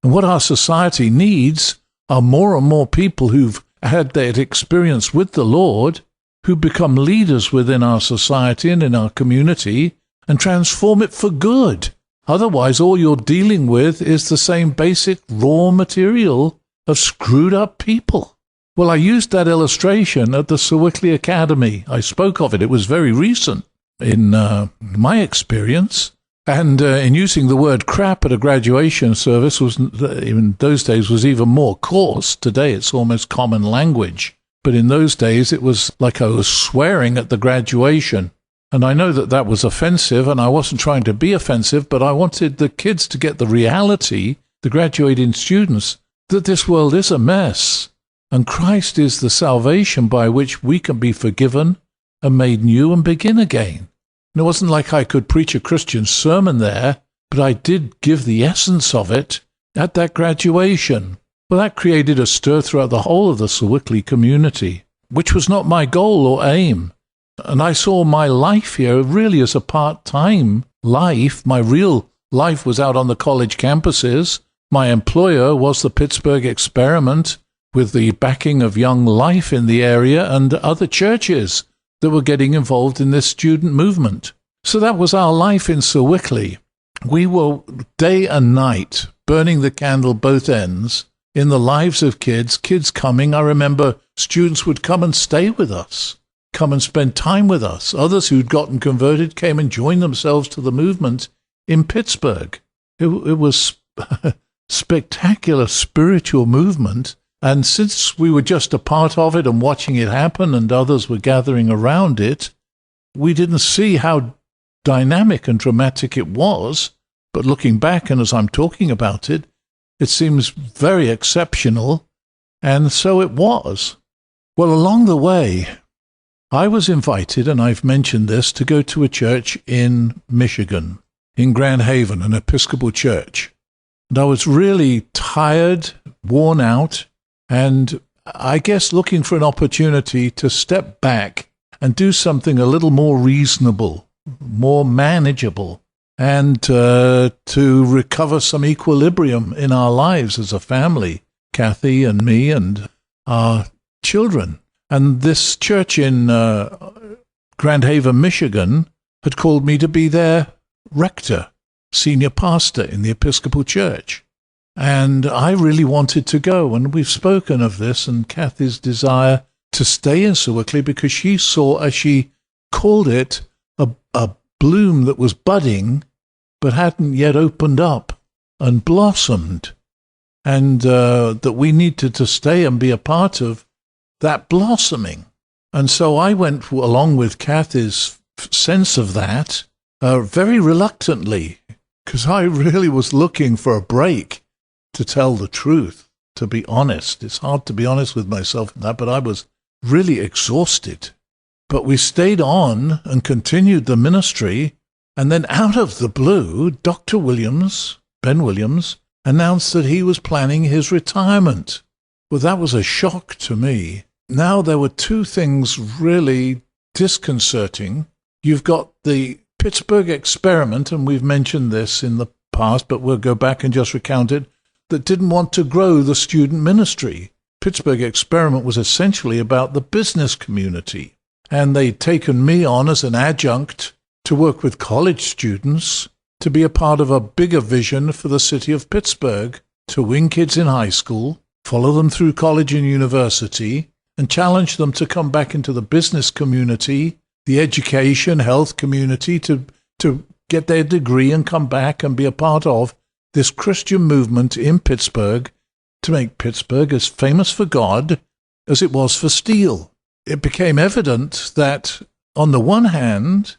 And what our society needs are more and more people who've had that experience with the Lord, who become leaders within our society and in our community and transform it for good. Otherwise, all you're dealing with is the same basic raw material of screwed up people. Well, I used that illustration at the Sir Wickley Academy. I spoke of it. It was very recent in my experience. And in using the word crap at a graduation service, was in those days was even more coarse. Today it's almost common language. But in those days it was like I was swearing at the graduation. And I know that was offensive, and I wasn't trying to be offensive, but I wanted the kids to get the reality, the graduating students, that this world is a mess. And Christ is the salvation by which we can be forgiven and made new and begin again. And it wasn't like I could preach a Christian sermon there, but I did give the essence of it at that graduation. Well, that created a stir throughout the whole of the Sir Wickley community, which was not my goal or aim. And I saw my life here really as a part-time life. My real life was out on the college campuses. My employer was the Pittsburgh Experiment, with the backing of Young Life in the area and other churches that were getting involved in this student movement. So that was our life in Sir Wickley. We were day and night burning the candle both ends in the lives of kids coming. I remember students would come and stay with us, come and spend time with us. Others who'd gotten converted came and joined themselves to the movement in Pittsburgh. It was a spectacular spiritual movement. And since we were just a part of it and watching it happen and others were gathering around it, we didn't see how dynamic and dramatic it was. But looking back, and as I'm talking about it, it seems very exceptional, and so it was. Well, along the way, I was invited, and I've mentioned this, to go to a church in Michigan, in Grand Haven, an Episcopal church. And I was really tired, worn out, and I guess looking for an opportunity to step back and do something a little more reasonable, more manageable, and to recover some equilibrium in our lives as a family, Kathy and me and our children. And this church in Grand Haven, Michigan, had called me to be their rector, senior pastor in the Episcopal Church. And I really wanted to go, and we've spoken of this and Kathy's desire to stay in Sir Wickley because she saw, as she called it, a bloom that was budding but hadn't yet opened up and blossomed, and that we needed to stay and be a part of that blossoming. And so I went along with Kathy's sense of that very reluctantly, because I really was looking for a break. To tell the truth, to be honest. It's hard to be honest with myself in that, but I was really exhausted. But we stayed on and continued the ministry, and then out of the blue, Dr. Ben Williams, announced that he was planning his retirement. Well, that was a shock to me. Now, there were two things really disconcerting. You've got the Pittsburgh Experiment, and we've mentioned this in the past, but we'll go back and just recount it, that didn't want to grow the student ministry. Pittsburgh Experiment was essentially about the business community, and they'd taken me on as an adjunct to work with college students to be a part of a bigger vision for the city of Pittsburgh, to wing kids in high school, follow them through college and university, and challenge them to come back into the business community, the education, health community, to get their degree and come back and be a part of this Christian movement in Pittsburgh to make Pittsburgh as famous for God as it was for steel. It became evident that, on the one hand,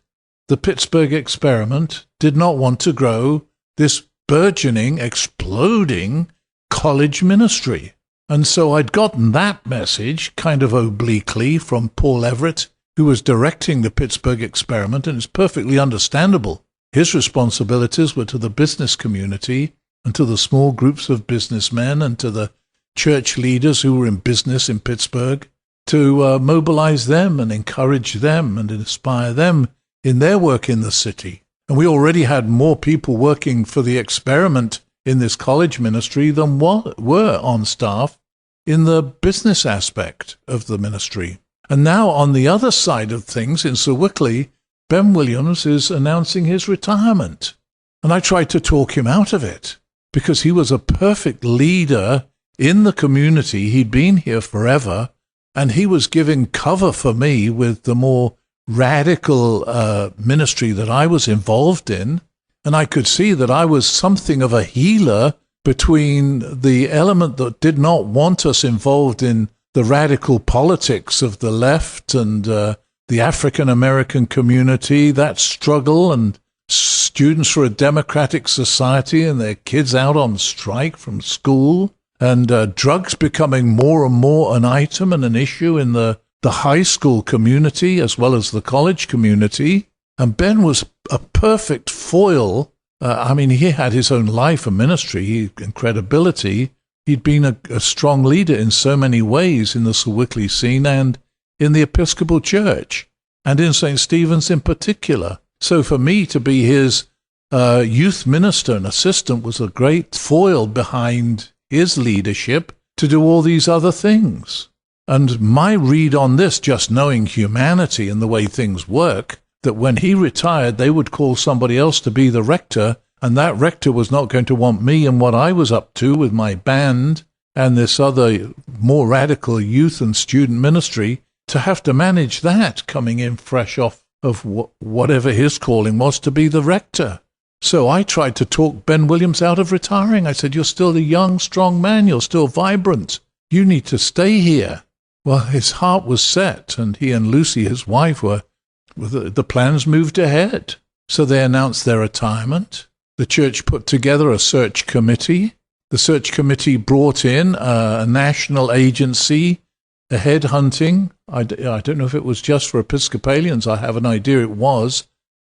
the Pittsburgh Experiment did not want to grow this burgeoning, exploding college ministry. And so I'd gotten that message kind of obliquely from Paul Everett, who was directing the Pittsburgh Experiment, and it's perfectly understandable. His responsibilities were to the business community and to the small groups of businessmen and to the church leaders who were in business in Pittsburgh, to mobilize them and encourage them and inspire them in their work in the city. And we already had more people working for the experiment in this college ministry than were on staff in the business aspect of the ministry. And now on the other side of things in Sir Wickley, Ben Williams is announcing his retirement. And I tried to talk him out of it because he was a perfect leader in the community. He'd been here forever, and he was giving cover for me with the more radical ministry that I was involved in. And I could see that I was something of a healer between the element that did not want us involved in the radical politics of the left and the African-American community, that struggle, and Students for a Democratic Society and their kids out on strike from school, and drugs becoming more and more an item and an issue in the high school community as well as the college community. And Ben was a perfect foil. He had his own life and ministry and credibility. He'd been a strong leader in so many ways in the Sir Wickley scene and in the Episcopal Church, and in St. Stephen's in particular. So for me to be his youth minister and assistant was a great foil behind his leadership to do all these other things. And my read on this, just knowing humanity and the way things work, that when he retired, they would call somebody else to be the rector, and that rector was not going to want me and what I was up to with my band and this other more radical youth and student ministry to have to manage that, coming in fresh off of whatever his calling was to be the rector. So I tried to talk Ben Williams out of retiring. I said, "You're still a young, strong man. You're still vibrant. You need to stay here." Well, his heart was set, and he and Lucy, his wife, the plans moved ahead. So they announced their retirement. The church put together a search committee. The search committee brought in a national agency, a headhunting. I don't know if it was just for Episcopalians. I have an idea it was.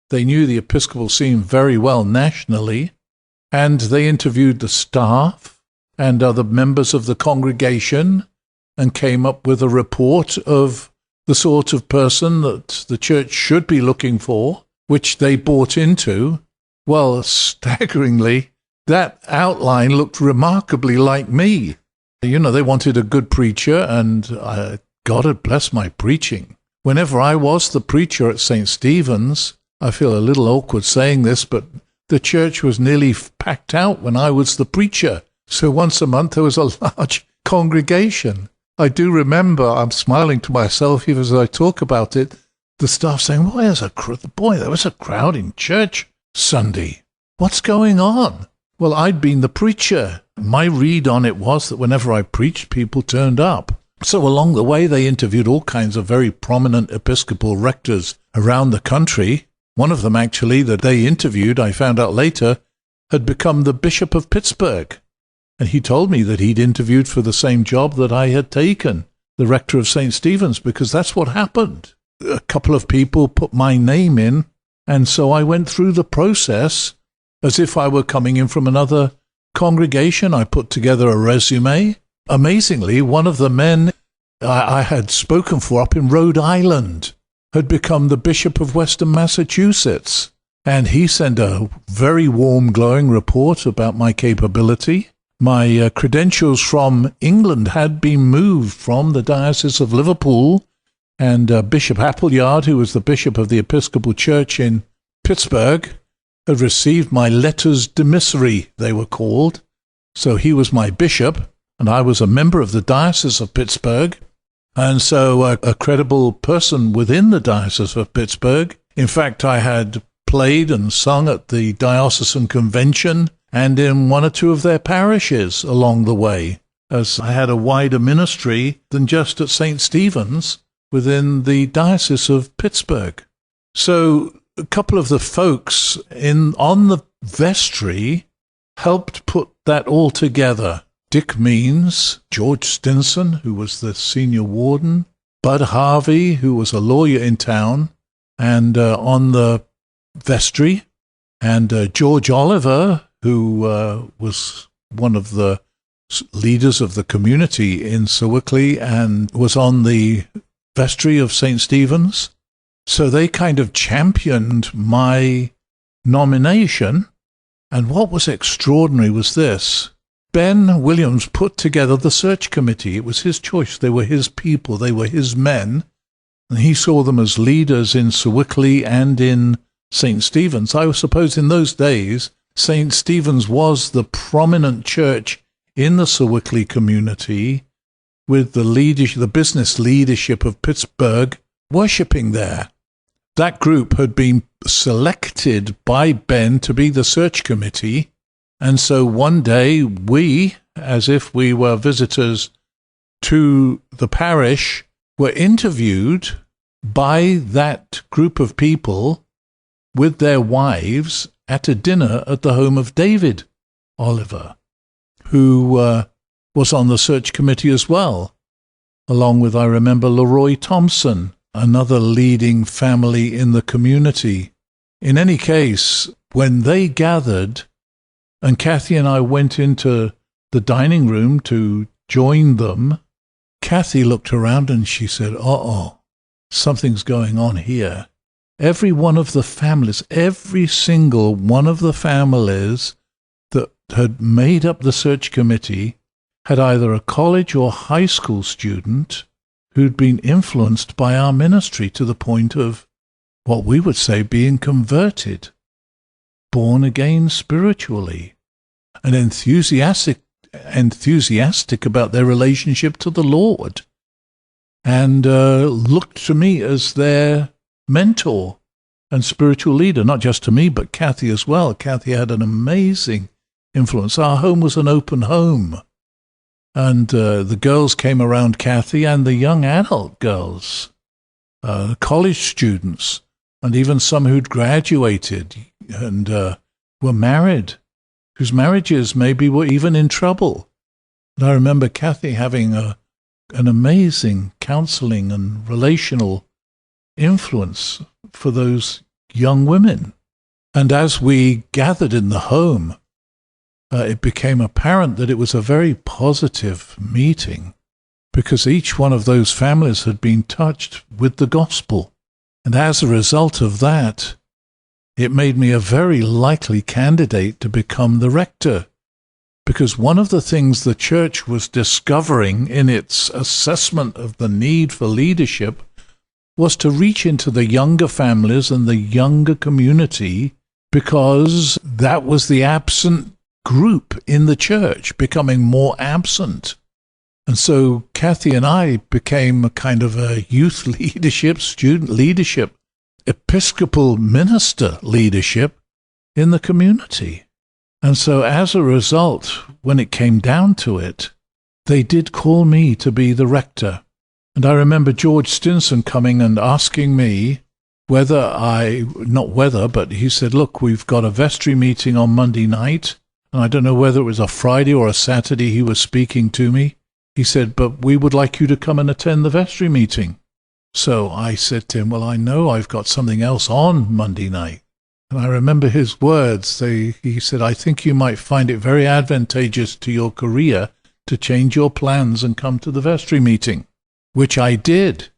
They knew the Episcopal scene very well nationally, and they interviewed the staff and other members of the congregation and came up with a report of the sort of person that the church should be looking for, which they bought into. Well, staggeringly, that outline looked remarkably like me. You know, they wanted a good preacher, and God had blessed my preaching. Whenever I was the preacher at St. Stephen's, I feel a little awkward saying this, but the church was nearly packed out when I was the preacher. So once a month there was a large congregation. I do remember, I'm smiling to myself even as I talk about it, the staff saying, there was a crowd in church Sunday. What's going on? Well, I'd been the preacher. My read on it was that whenever I preached, people turned up. So along the way, they interviewed all kinds of very prominent Episcopal rectors around the country. One of them, actually, that they interviewed, I found out later, had become the Bishop of Pittsburgh. And he told me that he'd interviewed for the same job that I had taken, the rector of St. Stephen's, because that's what happened. A couple of people put my name in, and so I went through the process as if I were coming in from another congregation. I put together a resume. Amazingly, one of the men I had spoken for up in Rhode Island had become the Bishop of Western Massachusetts, and he sent a very warm, glowing report about my capability. My credentials from England had been moved from the Diocese of Liverpool, and Bishop Appleyard, who was the Bishop of the Episcopal Church in Pittsburgh, had received my letters demissory, they were called. So he was my bishop, and I was a member of the Diocese of Pittsburgh, and so a credible person within the Diocese of Pittsburgh. In fact, I had played and sung at the diocesan convention and in one or two of their parishes along the way, as I had a wider ministry than just at St. Stephen's within the Diocese of Pittsburgh. So a couple of the folks on the vestry helped put that all together. Dick Means, George Stinson, who was the senior warden, Bud Harvey, who was a lawyer in town, and on the vestry, And George Oliver, who was one of the leaders of the community in Sewickley and was on the vestry of St. Stephen's. So they kind of championed my nomination. And what was extraordinary was this. Ben Williams put together the search committee. It was his choice. They were his people. They were his men. And he saw them as leaders in Sewickley and in St. Stephen's. I suppose in those days, St. Stephen's was the prominent church in the Sewickley community, with the business leadership of Pittsburgh worshipping there. That group had been selected by Ben to be the search committee, and so one day we, as if we were visitors to the parish, were interviewed by that group of people with their wives at a dinner at the home of David Oliver, who was on the search committee as well, along with, I remember, Leroy Thompson, another leading family in the community. In any case, when they gathered, and Kathy and I went into the dining room to join them, Kathy looked around and she said, uh-oh, something's going on here. Every one of the families, every single one of the families that had made up the search committee had either a college or high school student who'd been influenced by our ministry to the point of what we would say being converted, born again spiritually, and enthusiastic about their relationship to the Lord, and looked to me as their mentor and spiritual leader, not just to me, but Kathy as well. Kathy had an amazing influence. Our home was an open home. And the girls came around Kathy, and the young adult girls, college students, and even some who'd graduated and were married, whose marriages maybe were even in trouble. And I remember Kathy having an amazing counseling and relational influence for those young women. And as we gathered in the home, it became apparent that it was a very positive meeting, because each one of those families had been touched with the gospel. And as a result of that, it made me a very likely candidate to become the rector, because one of the things the church was discovering in its assessment of the need for leadership was to reach into the younger families and the younger community, because that was the absent group in the church becoming more absent. And so Kathy and I became a kind of a youth leadership, student leadership, Episcopal minister leadership in the community. And so as a result, when it came down to it, they did call me to be the rector. And I remember George Stinson coming and asking me but he said, look, we've got a vestry meeting on Monday night, and I don't know whether it was a Friday or a Saturday he was speaking to me. He said, but we would like you to come and attend the vestry meeting. So I said to him, well, I know I've got something else on Monday night. And I remember his words. He said, I think you might find it very advantageous to your career to change your plans and come to the vestry meeting, which I did. It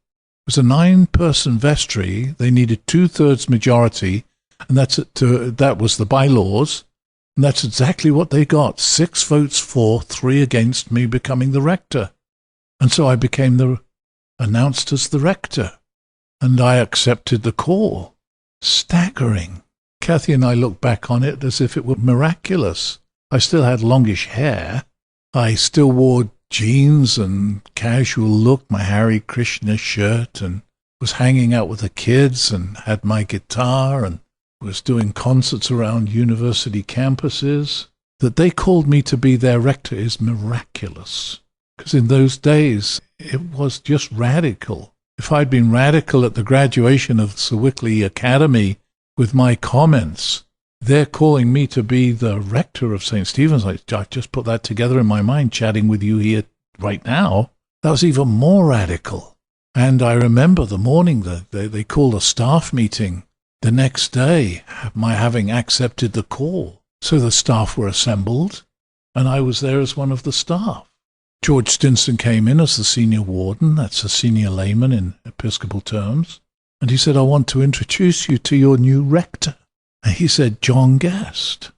was a 9-person vestry. They needed 2/3 majority, and that was the bylaws. And that's exactly what they got. 6 votes for, 3 against me becoming the rector. And so I became announced as the rector. And I accepted the call. Staggering. Kathy and I look back on it as if it were miraculous. I still had longish hair. I still wore jeans and casual look, my Hare Krishna shirt, and was hanging out with the kids and had my guitar and was doing concerts around university campuses. That they called me to be their rector is miraculous, because in those days it was just radical. If I'd been radical at the graduation of Sewickley Academy with my comments, they're calling me to be the rector of St. Stephen's. I just put that together in my mind, chatting with you here right now. That was even more radical. And I remember the morning that they called a staff meeting, the next day, my having accepted the call. So the staff were assembled, and I was there as one of the staff. George Stinson came in as the senior warden, that's a senior layman in Episcopal terms, and he said, I want to introduce you to your new rector. And he said, John Guest.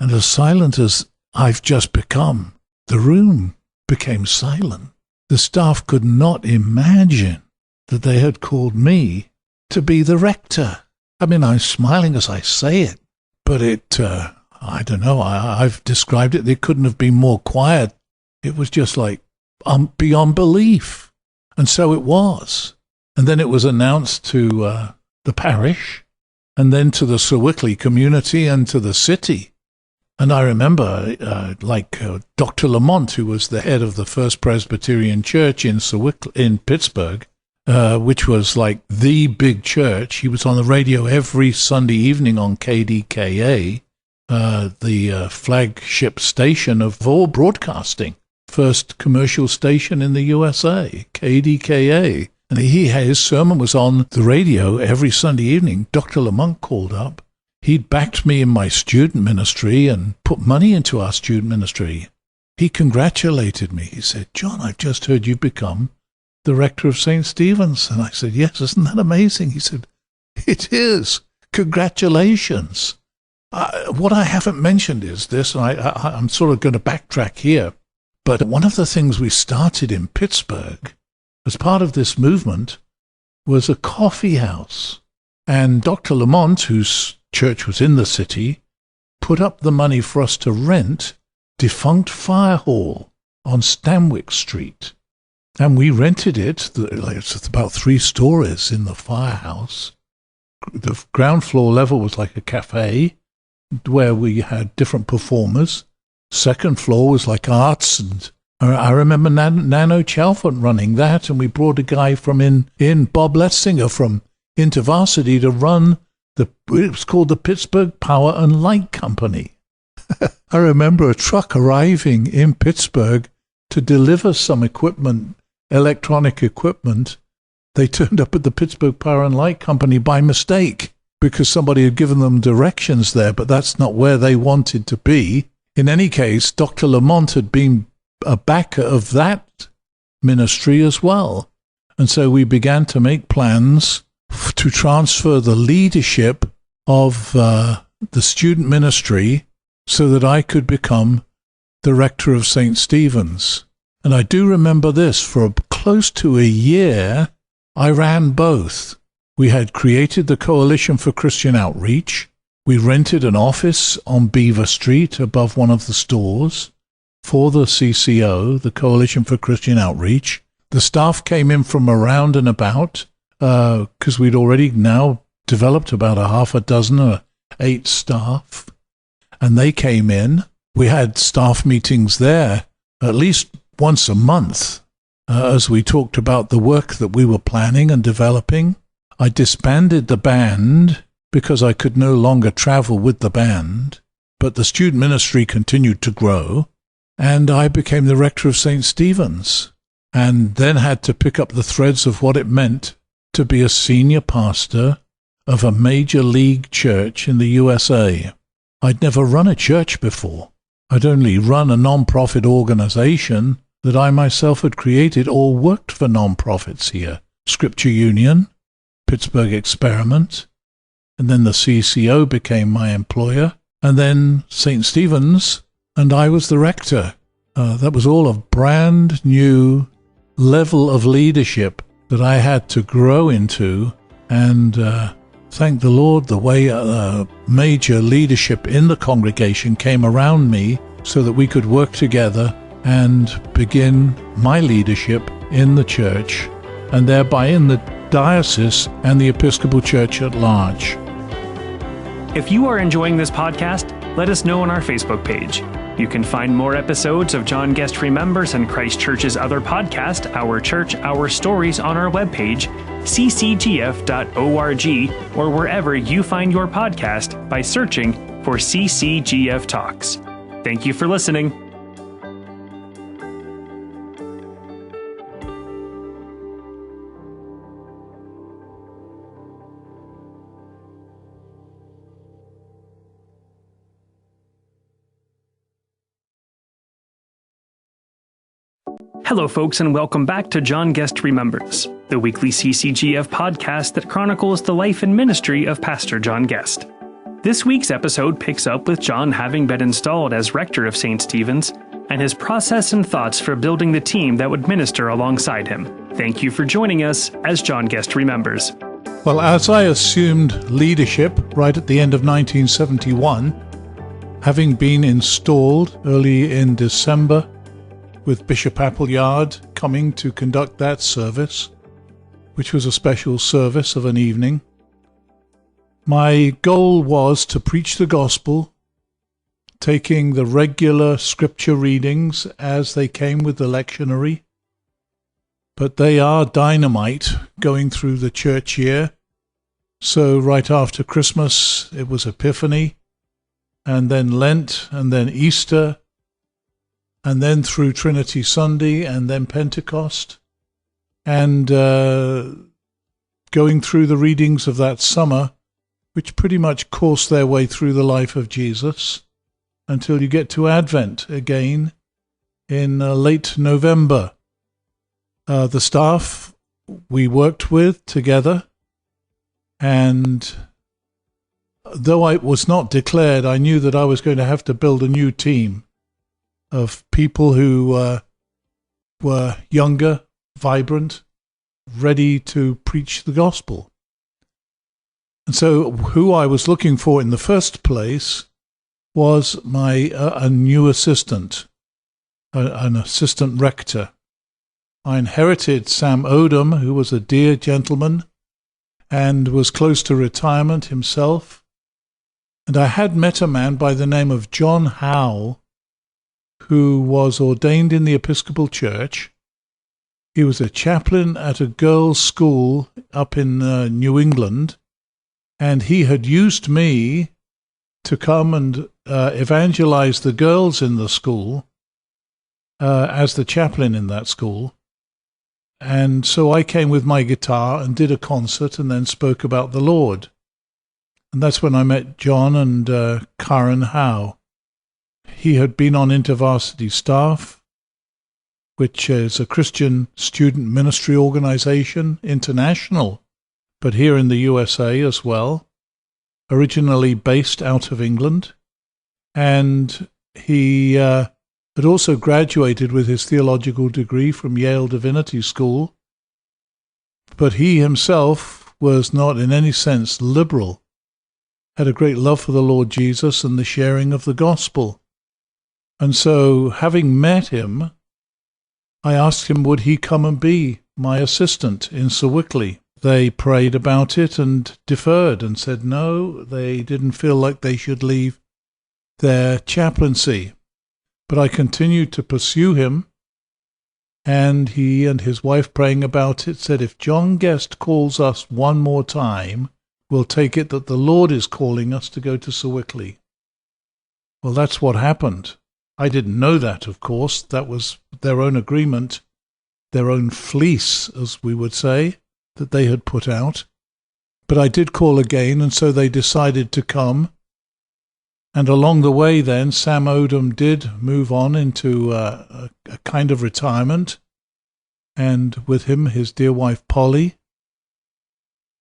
And as silent as I've just become, the room became silent. The staff could not imagine that they had called me to be the rector. I mean, I'm smiling as I say it, but I don't know, I've described it, it couldn't have been more quiet. It was just like beyond belief. And so it was. And then it was announced to the parish, and then to the Sir Wickley community and to the city. And I remember, Dr. Lamont, who was the head of the First Presbyterian Church in Pittsburgh, which was like the big church. He was on the radio every Sunday evening on KDKA, the flagship station of all broadcasting, first commercial station in the USA, KDKA. And his sermon was on the radio every Sunday evening. Dr. Lamont called up. He'd backed me in my student ministry and put money into our student ministry. He congratulated me. He said, John, I've just heard you become the rector of St. Stephen's. And I said, yes, isn't that amazing? He said, it is. Congratulations. What I haven't mentioned is this, and I'm sort of going to backtrack here, but one of the things we started in Pittsburgh as part of this movement was a coffee house. And Dr. Lamont, whose church was in the city, put up the money for us to rent defunct fire hall on Stanwick Street. And we rented it. It's about 3 stories in the firehouse. The ground floor level was like a cafe where we had different performers. Second floor was like arts, and I remember Nano Chalfont running that, and we brought a guy from in Bob Letzinger from InterVarsity to run it was called the Pittsburgh Power and Light Company. I remember a truck arriving in Pittsburgh to deliver some equipment, electronic equipment. They turned up at the Pittsburgh Power and Light Company by mistake because somebody had given them directions there, but that's not where they wanted to be. In any case, Dr. Lamont had been a backer of that ministry as well. And so we began to make plans to transfer the leadership of the student ministry so that I could become the rector of St. Stephen's. And I do remember this, for close to a year, I ran both. We had created the Coalition for Christian Outreach. We rented an office on Beaver Street above one of the stores for the CCO, the Coalition for Christian Outreach. The staff came in from around and about, because we'd already now developed about a half a dozen or 8 staff, and they came in. We had staff meetings there at least once a month as we talked about the work that we were planning and developing. I disbanded the band because I could no longer travel with the band, but the student ministry continued to grow, and I became the rector of St. Stephen's, and then had to pick up the threads of what it meant to be a senior pastor of a major league church in the USA. I'd never run a church before. I'd only run a non-profit organization that I myself had created or worked for non-profits here. Scripture Union, Pittsburgh Experiment, and then the CCO became my employer, and then St. Stephen's, and I was the rector. That was all a brand new level of leadership that I had to grow into, and thank the Lord the way major leadership in the congregation came around me so that we could work together and begin my leadership in the church, and thereby in the diocese and the Episcopal Church at large. If you are enjoying this podcast, let us know on our Facebook page. You can find more episodes of John Guest Remembers and Christ Church's other podcast, Our Church, Our Stories, on our webpage, ccgf.org, or wherever you find your podcast by searching for CCGF Talks. Thank you for listening. Hello, folks, and welcome back to John Guest Remembers, the weekly CCGF podcast that chronicles the life and ministry of Pastor John Guest. This week's episode picks up with John having been installed as rector of St. Stephen's and his process and thoughts for building the team that would minister alongside him. Thank you for joining us as John Guest Remembers. Well, as I assumed leadership right at the end of 1971, having been installed early in December, with Bishop Appleyard coming to conduct that service, which was a special service of an evening. My goal was to preach the gospel, taking the regular scripture readings as they came with the lectionary, but they are dynamite going through the church year. So right after Christmas, it was Epiphany, and then Lent, and then Easter, and then through Trinity Sunday, and then Pentecost, and going through the readings of that summer, which pretty much coursed their way through the life of Jesus, until you get to Advent again in late November. The staff we worked with together, and though I was not declared, I knew that I was going to have to build a new team of people who were younger, vibrant, ready to preach the gospel. And so who I was looking for in the first place was a new assistant, an assistant rector. I inherited Sam Odom, who was a dear gentleman and was close to retirement himself. And I had met a man by the name of John Howe, who was ordained in the Episcopal Church. He was a chaplain at a girls' school up in New England, and he had used me to come and evangelize the girls in the school as the chaplain in that school. And so I came with my guitar and did a concert and then spoke about the Lord. And that's when I met John and Karen Howe. He had been on InterVarsity staff, which is a Christian student ministry organization, international, but here in the USA as well, originally based out of England. And he had also graduated with his theological degree from Yale Divinity School, but he himself was not in any sense liberal, had a great love for the Lord Jesus and the sharing of the gospel. And so, having met him, I asked him would he come and be my assistant in Sewickley. They prayed about it and deferred and said no, they didn't feel like they should leave their chaplaincy. But I continued to pursue him, and he and his wife, praying about it, said, if John Guest calls us one more time, we'll take it that the Lord is calling us to go to Sewickley. Well, that's what happened. I didn't know that, of course. That was their own agreement, their own fleece, as we would say, that they had put out. But I did call again, and so they decided to come. And along the way then, Sam Odom did move on into a kind of retirement, and with him his dear wife Polly,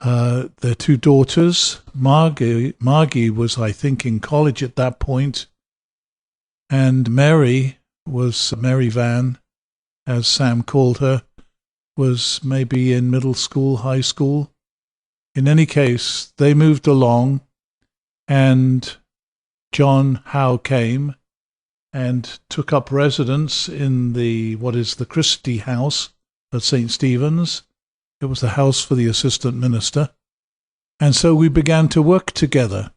their two daughters. Margie was, I think, in college at that point, and Mary Van, as Sam called her, was maybe in middle school, high school. In any case, they moved along, and John Howe came and took up residence in what is the Christie House at St. Stephen's. It was the house for the assistant minister. And so we began to work together.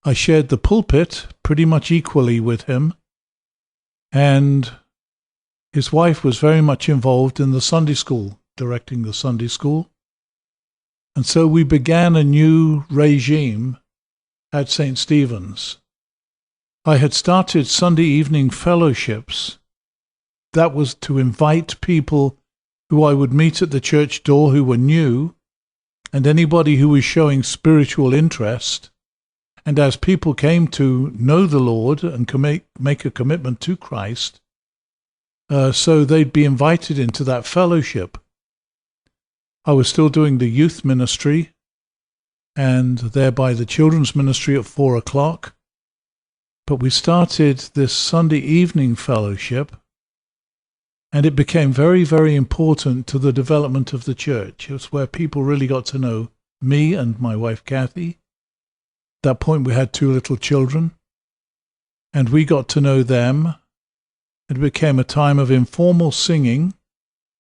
I shared the pulpit pretty much equally with him, and his wife was very much involved in the Sunday school, directing the Sunday school. And so we began a new regime at St. Stephen's. I had started Sunday evening fellowships. That was to invite people who I would meet at the church door who were new, and anybody who was showing spiritual interest. And as people came to know the Lord and make a commitment to Christ, so they'd be invited into that fellowship. I was still doing the youth ministry and thereby the children's ministry at 4 o'clock. But we started this Sunday evening fellowship, and it became very, very important to the development of the church. It was where people really got to know me and my wife Kathy. At that point we had 2 little children, and we got to know them. It became a time of informal singing.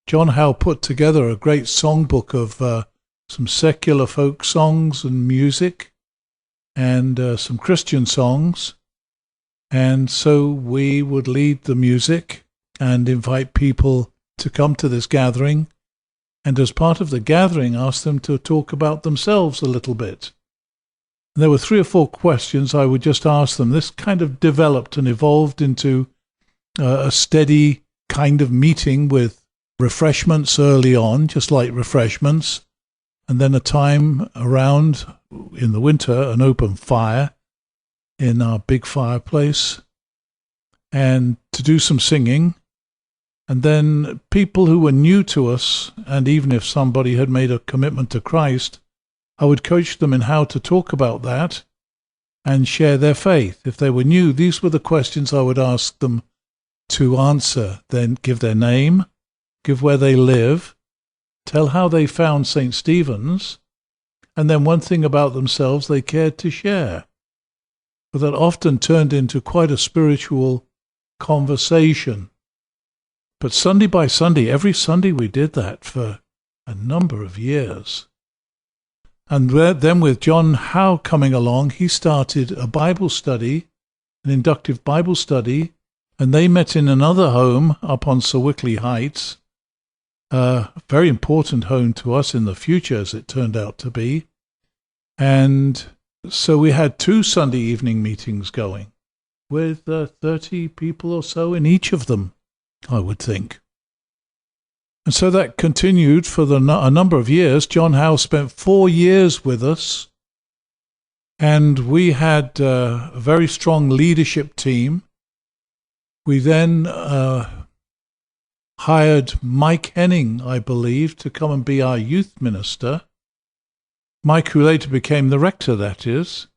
John Howe put together a great songbook of some secular folk songs and music, and some Christian songs. And so we would lead the music and invite people to come to this gathering, and as part of the gathering ask them to talk about themselves a little bit. And there were 3 or 4 questions I would just ask them. This kind of developed and evolved into a steady kind of meeting with refreshments early on, just light refreshments, and then a time around in the winter, an open fire in our big fireplace, and to do some singing. And then people who were new to us, and even if somebody had made a commitment to Christ, I would coach them in how to talk about that and share their faith. If they were new, these were the questions I would ask them to answer. Then give their name, give where they live, tell how they found St. Stephen's, and then one thing about themselves they cared to share. But that often turned into quite a spiritual conversation. But Sunday by Sunday, every Sunday we did that for a number of years. And then with John Howe coming along, he started a Bible study, an inductive Bible study, and they met in another home up on Sir Wickley Heights, a very important home to us in the future, as it turned out to be. And so we had 2 Sunday evening meetings going with 30 people or so in each of them, I would think. And so that continued for a number of years. John Howe spent 4 years with us, and we had a very strong leadership team. We then hired Mike Henning, I believe, to come and be our youth minister. Mike, who later became the rector, that is.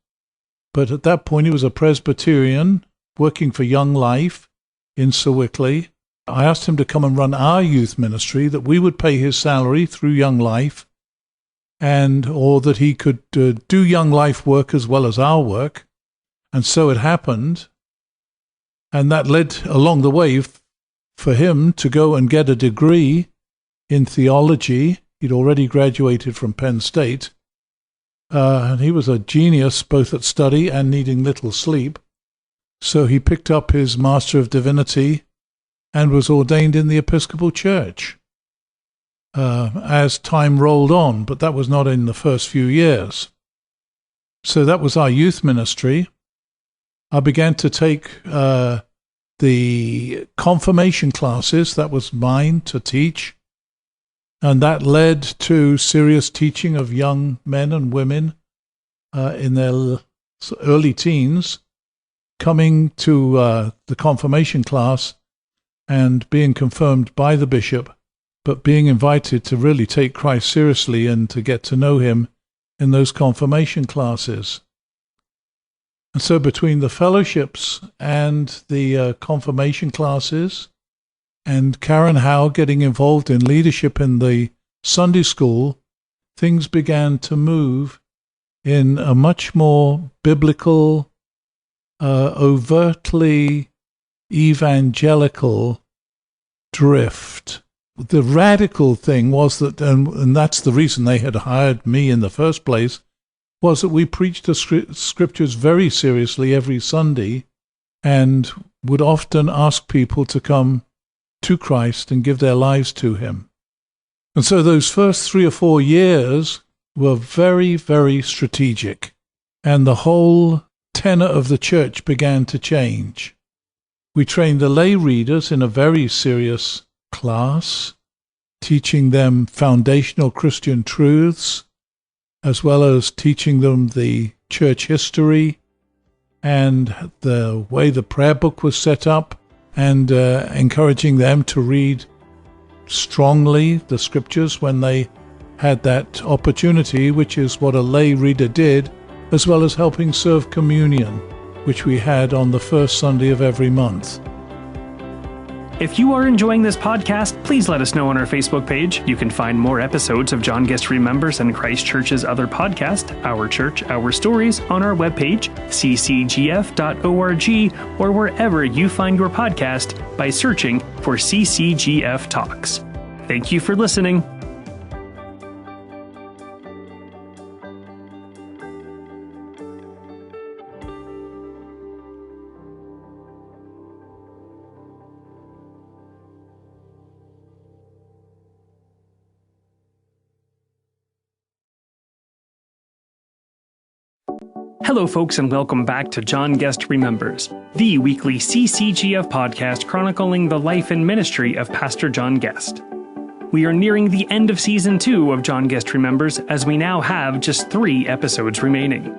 But at that point he was a Presbyterian working for Young Life in Sir Wickley. I asked him to come and run our youth ministry, that we would pay his salary through Young Life, or that he could do Young Life work as well as our work. And so it happened. And that led along the way for him to go and get a degree in theology. He'd already graduated from Penn State. And he was a genius both at study and needing little sleep. So he picked up his Master of Divinity and was ordained in the Episcopal Church as time rolled on, but that was not in the first few years. So that was our youth ministry. I began to take the confirmation classes. That was mine to teach. And that led to serious teaching of young men and women in their early teens, coming to the confirmation class and being confirmed by the bishop, but being invited to really take Christ seriously and to get to know him in those confirmation classes. And so between the fellowships and the confirmation classes, and Karen Howe getting involved in leadership in the Sunday school, things began to move in a much more biblical, overtly evangelical drift. The radical thing was that, and that's the reason they had hired me in the first place, was that we preached the scriptures very seriously every Sunday and would often ask people to come to Christ and give their lives to him. And so those first 3 or 4 years were very, very strategic, and the whole tenor of the church began to change. We trained the lay readers in a very serious class, teaching them foundational Christian truths, as well as teaching them the church history and the way the prayer book was set up and encouraging them to read strongly the scriptures when they had that opportunity, which is what a lay reader did, as well as helping serve communion, which we had on the first Sunday of every month. If you are enjoying this podcast, please let us know on our Facebook page. You can find more episodes of John Guest Remembers and Christ Church's other podcast, Our Church, Our Stories, on our webpage, ccgf.org, or wherever you find your podcast by searching for CCGF Talks. Thank you for listening. Hello, folks, and welcome back to John Guest Remembers, the weekly CCGF podcast chronicling the life and ministry of Pastor John Guest. We are nearing the end of Season 2 of John Guest Remembers, as we now have just 3 episodes remaining.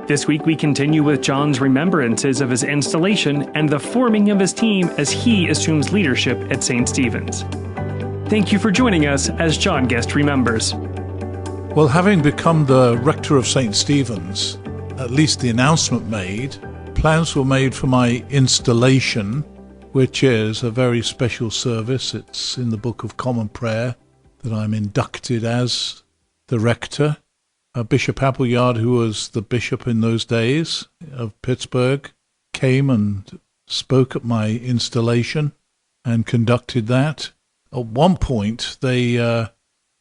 This week we continue with John's remembrances of his installation and the forming of his team as he assumes leadership at St. Stephen's. Thank you for joining us as John Guest Remembers. Well, having become the rector of St. Stephen's, at least the announcement made, plans were made for my installation, which is a very special service. It's in the Book of Common Prayer that I'm inducted as the rector. Bishop Appleyard, who was the bishop in those days of Pittsburgh, came and spoke at my installation and conducted that. At one point, they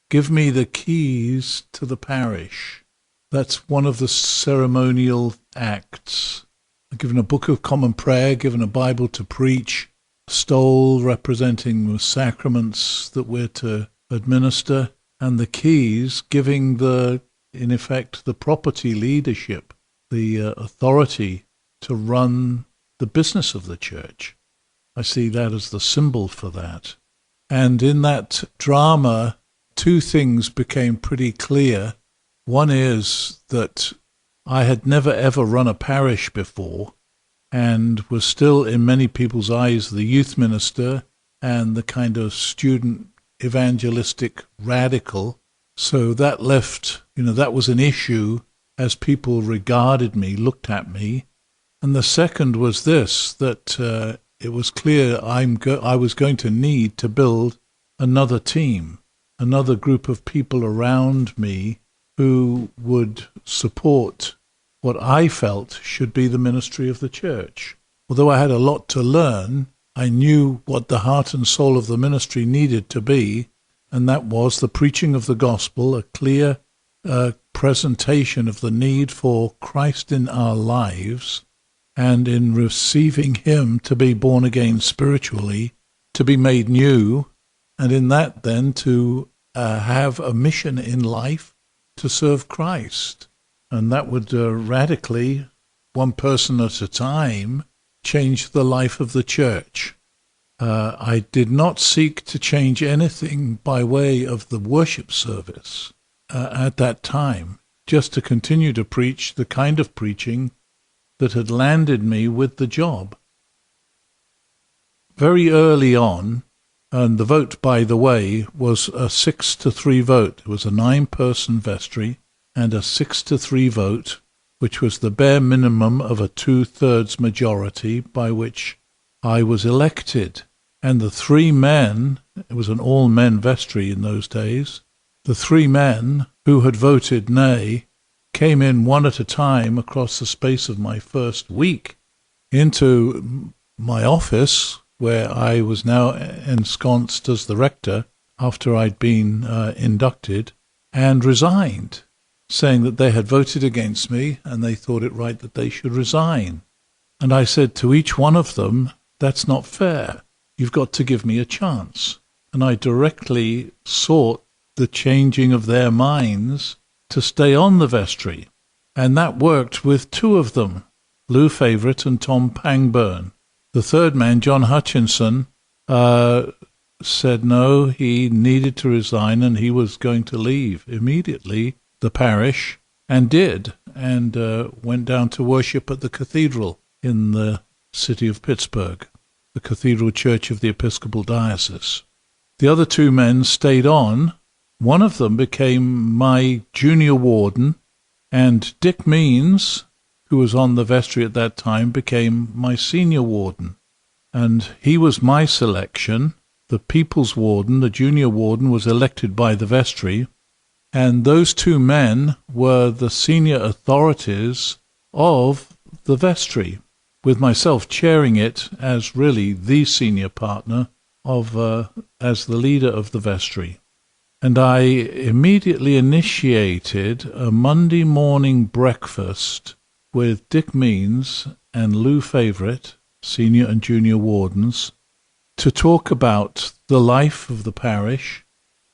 give me the keys to the parish. That's one of the ceremonial acts. I'm given a Book of Common Prayer, given a Bible to preach, a stole representing the sacraments that we're to administer, and the keys giving in effect, the property leadership, the authority to run the business of the church. I see that as the symbol for that. And in that drama, 2 things became pretty clear. One is that I had never ever run a parish before and was still in many people's eyes the youth minister and the kind of student evangelistic radical. So that left, that was an issue as people regarded me, looked at me. And the second was this, that it was clear I was going to need to build another team, another group of people around me who would support what I felt should be the ministry of the church. Although I had a lot to learn, I knew what the heart and soul of the ministry needed to be, and that was the preaching of the gospel, a clear presentation of the need for Christ in our lives, and in receiving him to be born again spiritually, to be made new, and in that then to have a mission in life to serve Christ. And that would radically, one person at a time, change the life of the church. I did not seek to change anything by way of the worship service at that time, just to continue to preach the kind of preaching that had landed me with the job. Very early on, and the vote, by the way, was a 6-3 vote. It was a 9-person vestry and a 6-3 vote, which was the bare minimum of a 2/3 majority by which I was elected. And the 3 men, it was an all-men vestry in those days, the 3 men who had voted nay came in one at a time across the space of my first week into my office, where I was now ensconced as the rector after I'd been inducted, and resigned, saying that they had voted against me and they thought it right that they should resign. And I said to each one of them, that's not fair. You've got to give me a chance. And I directly sought the changing of their minds to stay on the vestry. And that worked with 2 of them, Lou Favourite and Tom Pangburn. The 3rd man, John Hutchinson, said no, he needed to resign and he was going to leave immediately the parish, and did, and went down to worship at the cathedral in the city of Pittsburgh. the Cathedral Church of the Episcopal Diocese. The other two men stayed on. One of them became my junior warden, and Dick Means, who was on the vestry at that time, became my senior warden. And he was my selection. The people's warden, the junior warden, was elected by the vestry, and those two men were the senior authorities of the vestry, with myself chairing it as really the senior partner as the leader of the vestry. And I immediately initiated a Monday morning breakfast with Dick Means and Lou Favourite, senior and junior wardens, to talk about the life of the parish,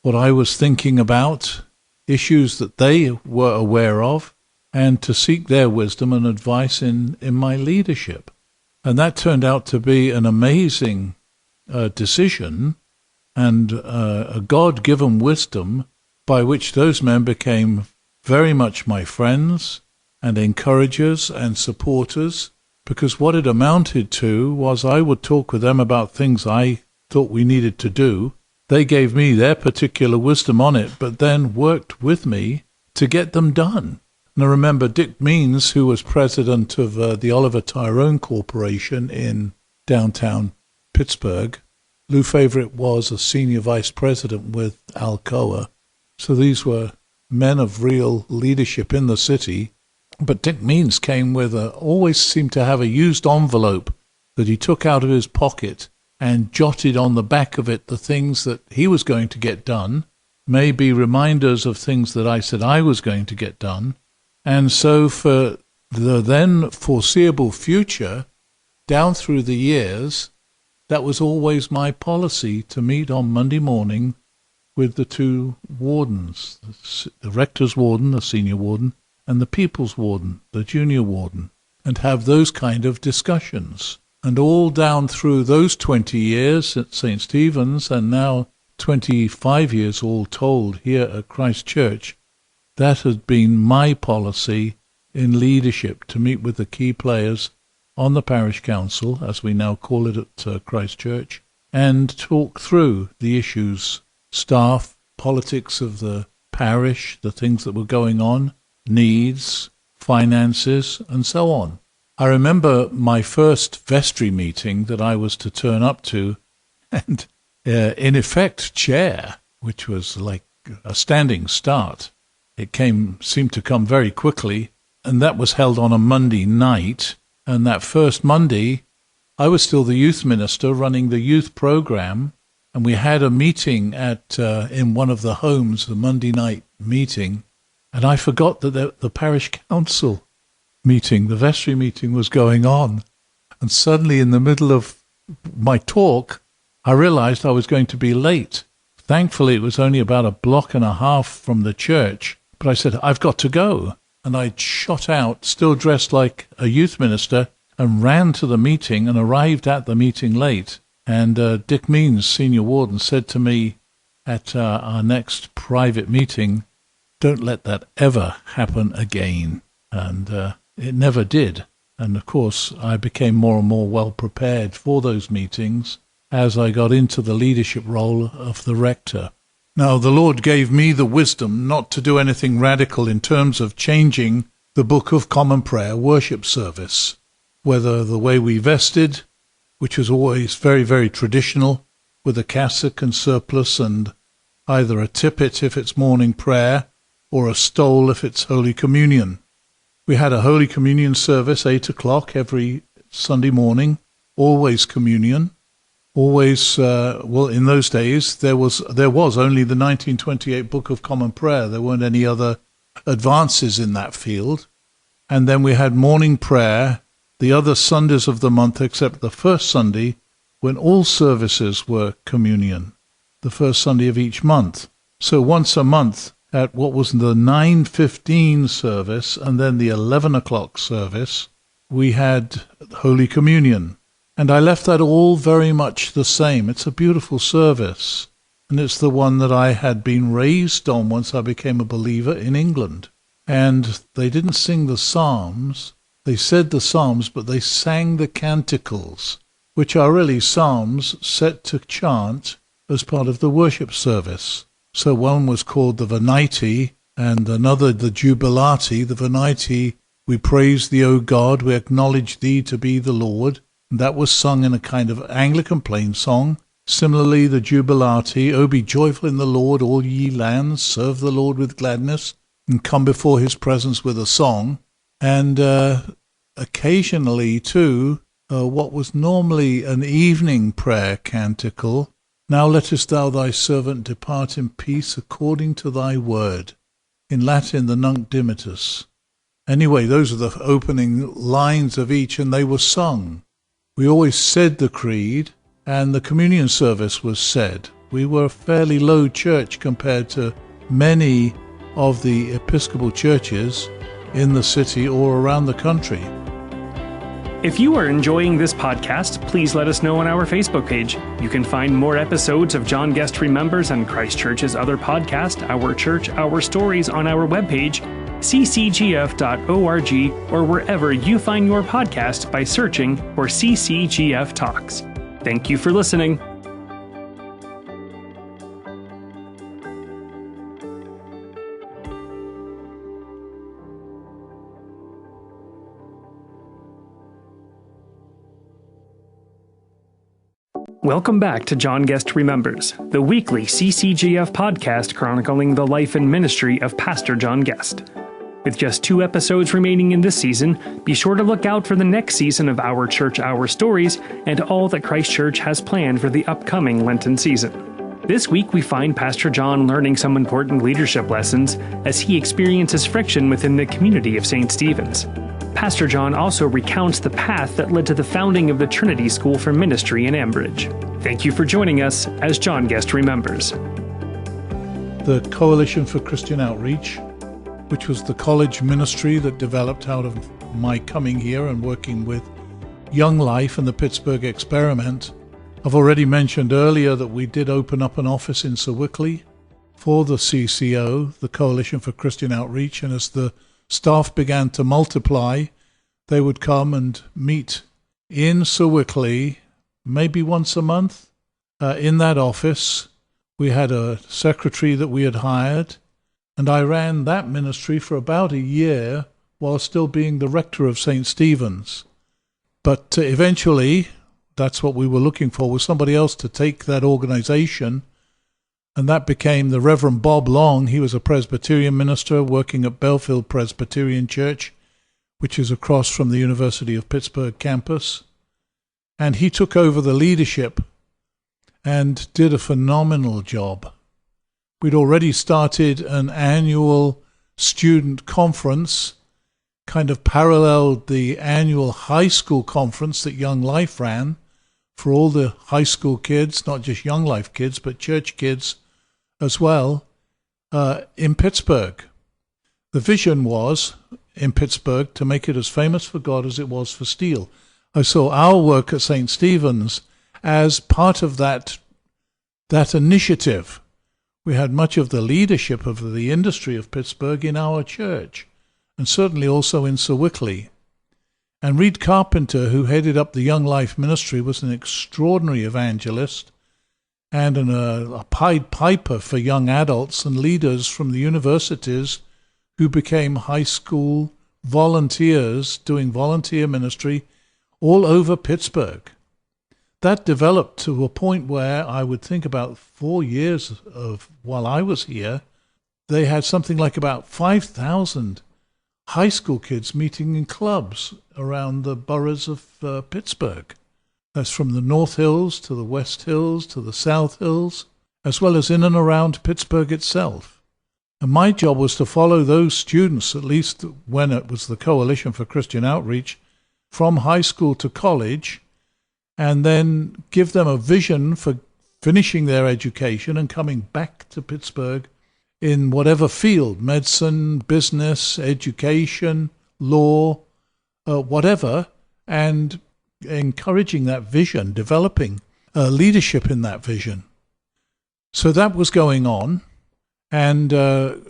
what I was thinking about, issues that they were aware of, and to seek their wisdom and advice in my leadership. And that turned out to be an amazing decision and a God-given wisdom by which those men became very much my friends and encouragers and supporters, because what it amounted to was I would talk with them about things I thought we needed to do. They gave me their particular wisdom on it, but then worked with me to get them done. And I remember Dick Means, who was president of the Oliver Tyrone Corporation in downtown Pittsburgh. Lou Favourite was a senior vice president with Alcoa. So these were men of real leadership in the city. But Dick Means came with always seemed to have a used envelope that he took out of his pocket and jotted on the back of it the things that he was going to get done, maybe reminders of things that I said I was going to get done. And so for the then foreseeable future, down through the years, that was always my policy, to meet on Monday morning with the two wardens, the rector's warden, the senior warden, and the people's warden, the junior warden, and have those kind of discussions. And all down through those 20 years at St. Stephen's, and now 25 years all told here at Christ Church, that has been my policy in leadership, to meet with the key players on the parish council, as we now call it at Christ Church, and talk through the issues, staff, politics of the parish, the things that were going on, needs, finances, and so on. I remember my first vestry meeting that I was to turn up to, and in effect chair, which was like a standing start. It seemed to come very quickly, and that was held on a Monday night. And that first Monday, I was still the youth minister running the youth program, and we had a meeting in one of the homes, the Monday night meeting, and I forgot that the parish council meeting, the vestry meeting, was going on. And suddenly, in the middle of my talk, I realized I was going to be late. Thankfully, it was only about a block and a half from the church, but I said, I've got to go. And I shot out, still dressed like a youth minister, and ran to the meeting and arrived at the meeting late. And Dick Means, senior warden, said to me at our next private meeting, don't let that ever happen again. And it never did. And of course, I became more and more well prepared for those meetings as I got into the leadership role of the rector. Now, the Lord gave me the wisdom not to do anything radical in terms of changing the Book of Common Prayer worship service, whether the way we vested, which was always very, very traditional, with a cassock and surplice and either a tippet if it's morning prayer or a stole if it's Holy Communion. We had a Holy Communion service, 8 o'clock every Sunday morning, always communion. Always, in those days, there was only the 1928 Book of Common Prayer. There weren't any other advances in that field. And then we had morning prayer the other Sundays of the month, except the first Sunday, when all services were communion, the first Sunday of each month. So once a month, at what was the 9:15 service and then the 11 o'clock service, we had Holy Communion. And I left that all very much the same. It's a beautiful service, and it's the one that I had been raised on once I became a believer in England. And they didn't sing the psalms. They said the psalms, but they sang the canticles. which are really psalms set to chant as part of the worship service. So one was called the Venite and another the Jubilati. The Venite, we praise thee, O God, we acknowledge thee to be the Lord. And that was sung in a kind of Anglican plain song. Similarly, the Jubilati, O be joyful in the Lord, all ye lands, serve the Lord with gladness, and come before his presence with a song. And occasionally, too, what was normally an evening prayer canticle, now lettest thou thy servant depart in peace according to thy word. In Latin, the Nunc Dimittis. Anyway, those are the opening lines of each, and they were sung. We always said the creed, and the communion service was said. We were a fairly low church compared to many of the Episcopal churches in the city or around the country. If you are enjoying this podcast, please let us know on our Facebook page. You can find more episodes of John Guest Remembers and Christ Church's other podcast, Our Church, Our Stories, on our webpage, ccgf.org, or wherever you find your podcast by searching for CCGF Talks. Thank you for listening. Welcome back to John Guest Remembers, the weekly CCGF podcast chronicling the life and ministry of Pastor John Guest. With just 2 episodes remaining in this season, be sure to look out for the next season of Our Church, Our Stories, and all that Christ Church has planned for the upcoming Lenten season. This week we find Pastor John learning some important leadership lessons as he experiences friction within the community of St. Stephen's. Pastor John also recounts the path that led to the founding of the Trinity School for Ministry in Ambridge. Thank you for joining us as John Guest Remembers. The Coalition for Christian Outreach, which was the college ministry that developed out of my coming here and working with Young Life and the Pittsburgh Experiment. I've already mentioned earlier that we did open up an office in Sewickley for the CCO, the Coalition for Christian Outreach, and as the staff began to multiply, they would come and meet in Sewickley maybe once a month. In that office, we had a secretary that we had hired, and I ran that ministry for about a year while still being the rector of St. Stephen's. But eventually, that's what we were looking for, was somebody else to take that organization, and that became the Reverend Bob Long. He was a Presbyterian minister working at Belfield Presbyterian Church, which is across from the University of Pittsburgh campus. And he took over the leadership and did a phenomenal job. We'd already started an annual student conference, kind of paralleled the annual high school conference that Young Life ran for all the high school kids, not just Young Life kids, but church kids as well, in Pittsburgh. The vision was, in Pittsburgh, to make it as famous for God as it was for steel. I saw our work at St. Stephen's as part of that initiative. We had much of the leadership of the industry of Pittsburgh in our church, and certainly also in Sewickley. And Reed Carpenter, who headed up the Young Life ministry, was an extraordinary evangelist and a Pied Piper for young adults and leaders from the universities who became high school volunteers doing volunteer ministry all over Pittsburgh. That developed to a point where I would think about 4 years of while I was here, they had something like about 5,000 high school kids meeting in clubs around the boroughs of Pittsburgh. That's from the North Hills to the West Hills to the South Hills, as well as in and around Pittsburgh itself. And my job was to follow those students, at least when it was the Coalition for Christian Outreach, from high school to college, and then give them a vision for finishing their education and coming back to Pittsburgh in whatever field, medicine, business, education, law, whatever, and encouraging that vision, developing leadership in that vision. So that was going on, and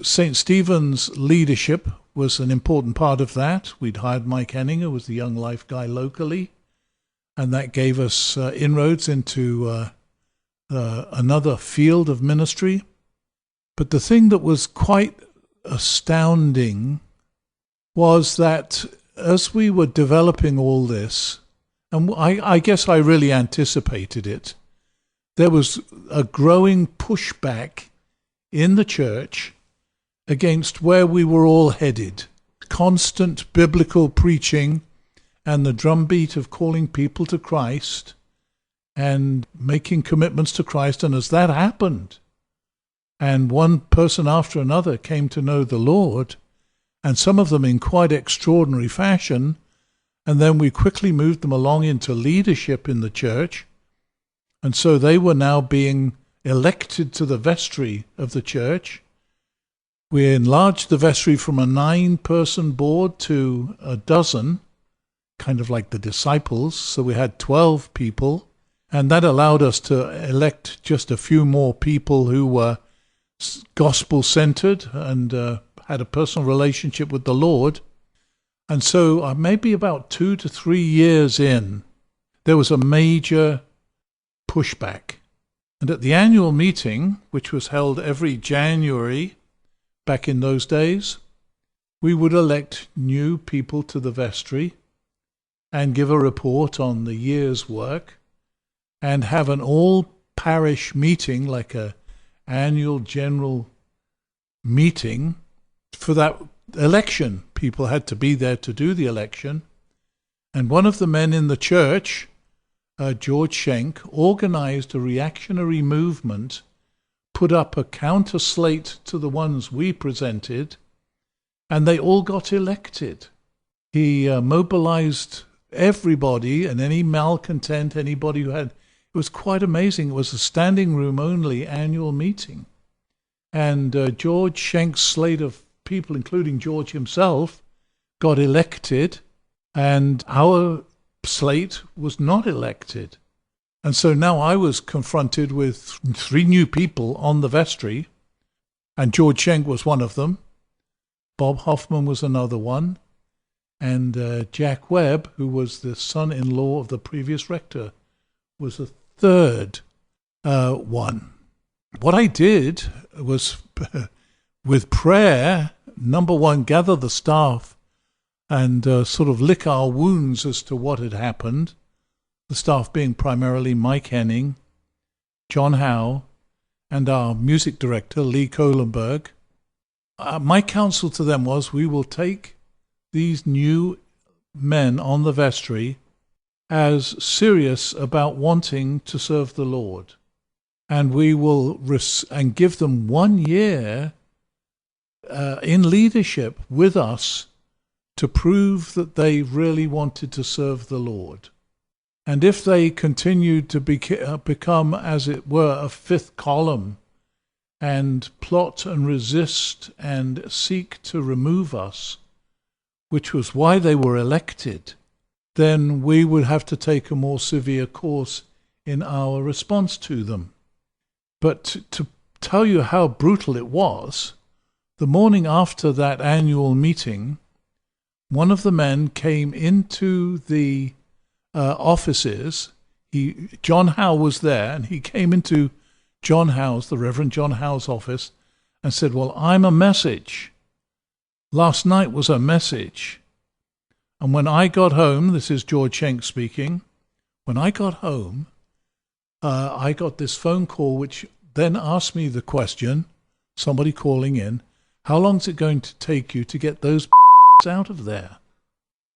St. Stephen's leadership was an important part of that. We'd hired Mike Henning, who was the Young Life guy locally, and that gave us inroads into another field of ministry. But the thing that was quite astounding was that as we were developing all this, and I guess I really anticipated it, there was a growing pushback in the church against where we were all headed. Constant biblical preaching and the drumbeat of calling people to Christ and making commitments to Christ. And as that happened, and one person after another came to know the Lord, and some of them in quite extraordinary fashion, and then we quickly moved them along into leadership in the church, and so they were now being elected to the vestry of the church. We enlarged the vestry from a 9-person board to a dozen, kind of like the disciples, so we had 12 people, and that allowed us to elect just a few more people who were gospel-centered and had a personal relationship with the Lord. And so maybe about 2 to 3 years in, there was a major pushback. And at the annual meeting, which was held every January back in those days, we would elect new people to the vestry and give a report on the year's work and have an all-parish meeting, like a annual general meeting for that election. People had to be there to do the election. And one of the men in the church, George Schenck, organized a reactionary movement, put up a counter slate to the ones we presented, and they all got elected. He mobilized everybody and any malcontent, anybody who had... It was quite amazing. It was a standing room only annual meeting. And George Schenck's slate of people, including George himself, got elected, and our slate was not elected. And so now I was confronted with 3 new people on the vestry, and George Schenck was one of them. Bob Hoffman was another one, and Jack Webb, who was the son-in-law of the previous rector, was a third one. What I did was, with prayer, number one, gather the staff and sort of lick our wounds as to what had happened. The staff being primarily Mike Henning, John Howe, and our music director, Lee Kohlenberg. My counsel to them was, we will take these new men on the vestry as serious about wanting to serve the Lord. And we will and give them 1 year in leadership with us to prove that they really wanted to serve the Lord. And if they continued to become, as it were, a fifth column and plot and resist and seek to remove us, which was why they were elected, then we would have to take a more severe course in our response to them. But to tell you how brutal it was, the morning after that annual meeting, one of the men came into the offices. John Howe was there, and he came into John Howe's, the Reverend John Howe's office, and said, well, I'm a message. Last night was a message. And when I got home, this is George Schenck speaking, when I got home, I got this phone call which then asked me the question, somebody calling in, how long is it going to take you to get those out of there?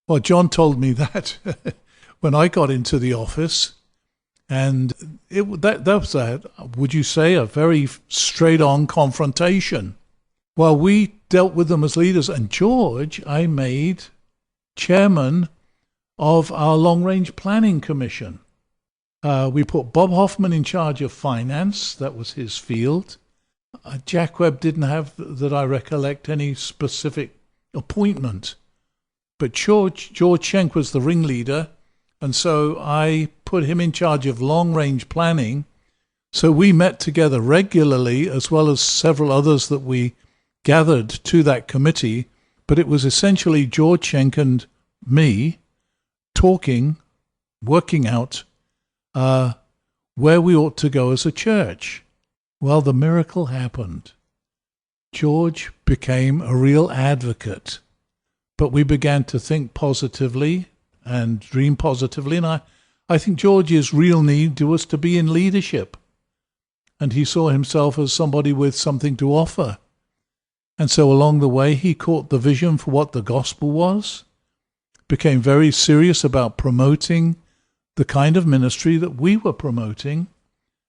Well, John told me that when I got into the office, and that was, would you say, a very straight-on confrontation. Well, we dealt with them as leaders, and George, I made chairman of our long-range planning commission. We put Bob Hoffman in charge of finance. That was his field. Jack Webb didn't have, that I recollect, any specific appointment. But George Schenck was the ringleader, and so I put him in charge of long-range planning. So we met together regularly, as well as several others that we gathered to that committee. But it was essentially George Schenck and me talking working out where we ought to go as a church. Well, the miracle happened. George became a real advocate, but we began to think positively and dream positively, and I think George's real need was to be in leadership, and he saw himself as somebody with something to offer. And so along the way, he caught the vision for what the gospel was, became very serious about promoting the kind of ministry that we were promoting,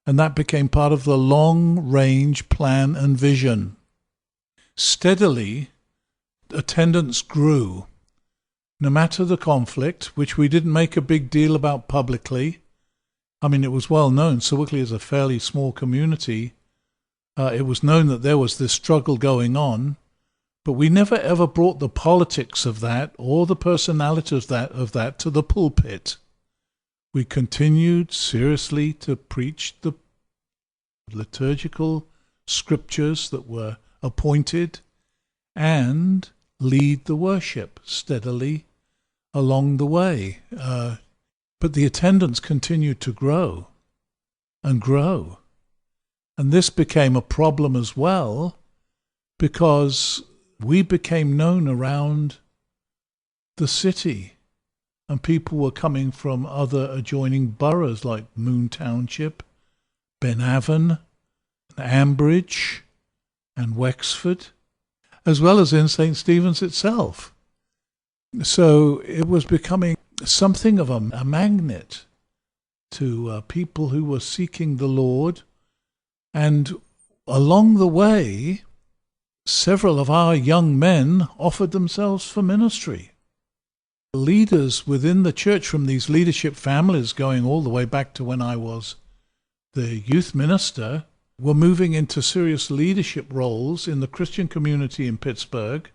and that became part of the long-range plan and vision. Steadily, attendance grew. No matter the conflict, which we didn't make a big deal about publicly. I mean, it was well known. Sewickley is a fairly small community. It was known that there was this struggle going on, but we never ever brought the politics of that or the personality of that to the pulpit. We continued seriously to preach the liturgical scriptures that were appointed and lead the worship steadily along the way. But the attendance continued to grow and grow. And this became a problem as well because we became known around the city and people were coming from other adjoining boroughs like Moon Township, Ben Avon, Ambridge and Wexford, as well as in St. Stephen's itself. So it was becoming something of a magnet to people who were seeking the Lord. And along the way, several of our young men offered themselves for ministry. Leaders within the church from these leadership families, going all the way back to when I was the youth minister, were moving into serious leadership roles in the Christian community in Pittsburgh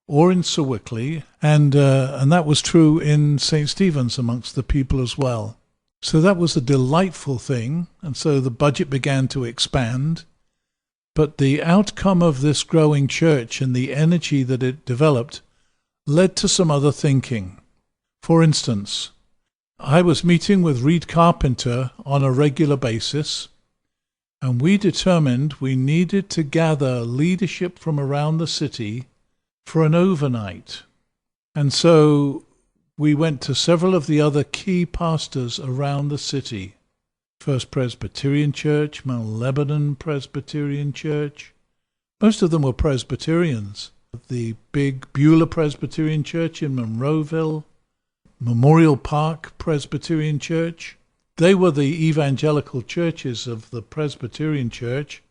or in Sewickley, and that was true in St. Stephen's amongst the people as well. So that was a delightful thing, and so the budget began to expand. But the outcome of this growing church and the energy that it developed led to some other thinking. For instance, I was meeting with Reed Carpenter on a regular basis, and we determined we needed to gather leadership from around the city for an overnight. And so we went to several of the other key pastors around the city. First Presbyterian Church, Mount Lebanon Presbyterian Church. Most of them were Presbyterians. The big Beulah Presbyterian Church in Monroeville, Memorial Park Presbyterian Church. They were the evangelical churches of the Presbyterian Church,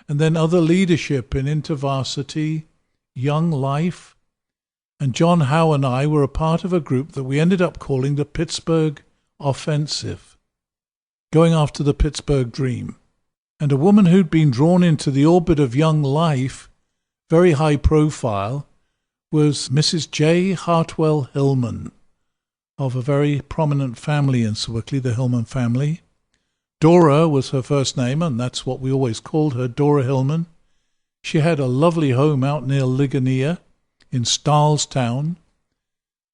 and then other leadership in InterVarsity, Young Life, and John Howe and I were a part of a group that we ended up calling the Pittsburgh Offensive, going after the Pittsburgh Dream. And a woman who'd been drawn into the orbit of Young Life, very high profile, was Mrs. J. Hartwell Hillman, of a very prominent family in Sewickley, the Hillman family. Dora was her first name, and that's what we always called her, Dora Hillman. She had a lovely home out near Ligonier in Starlestown,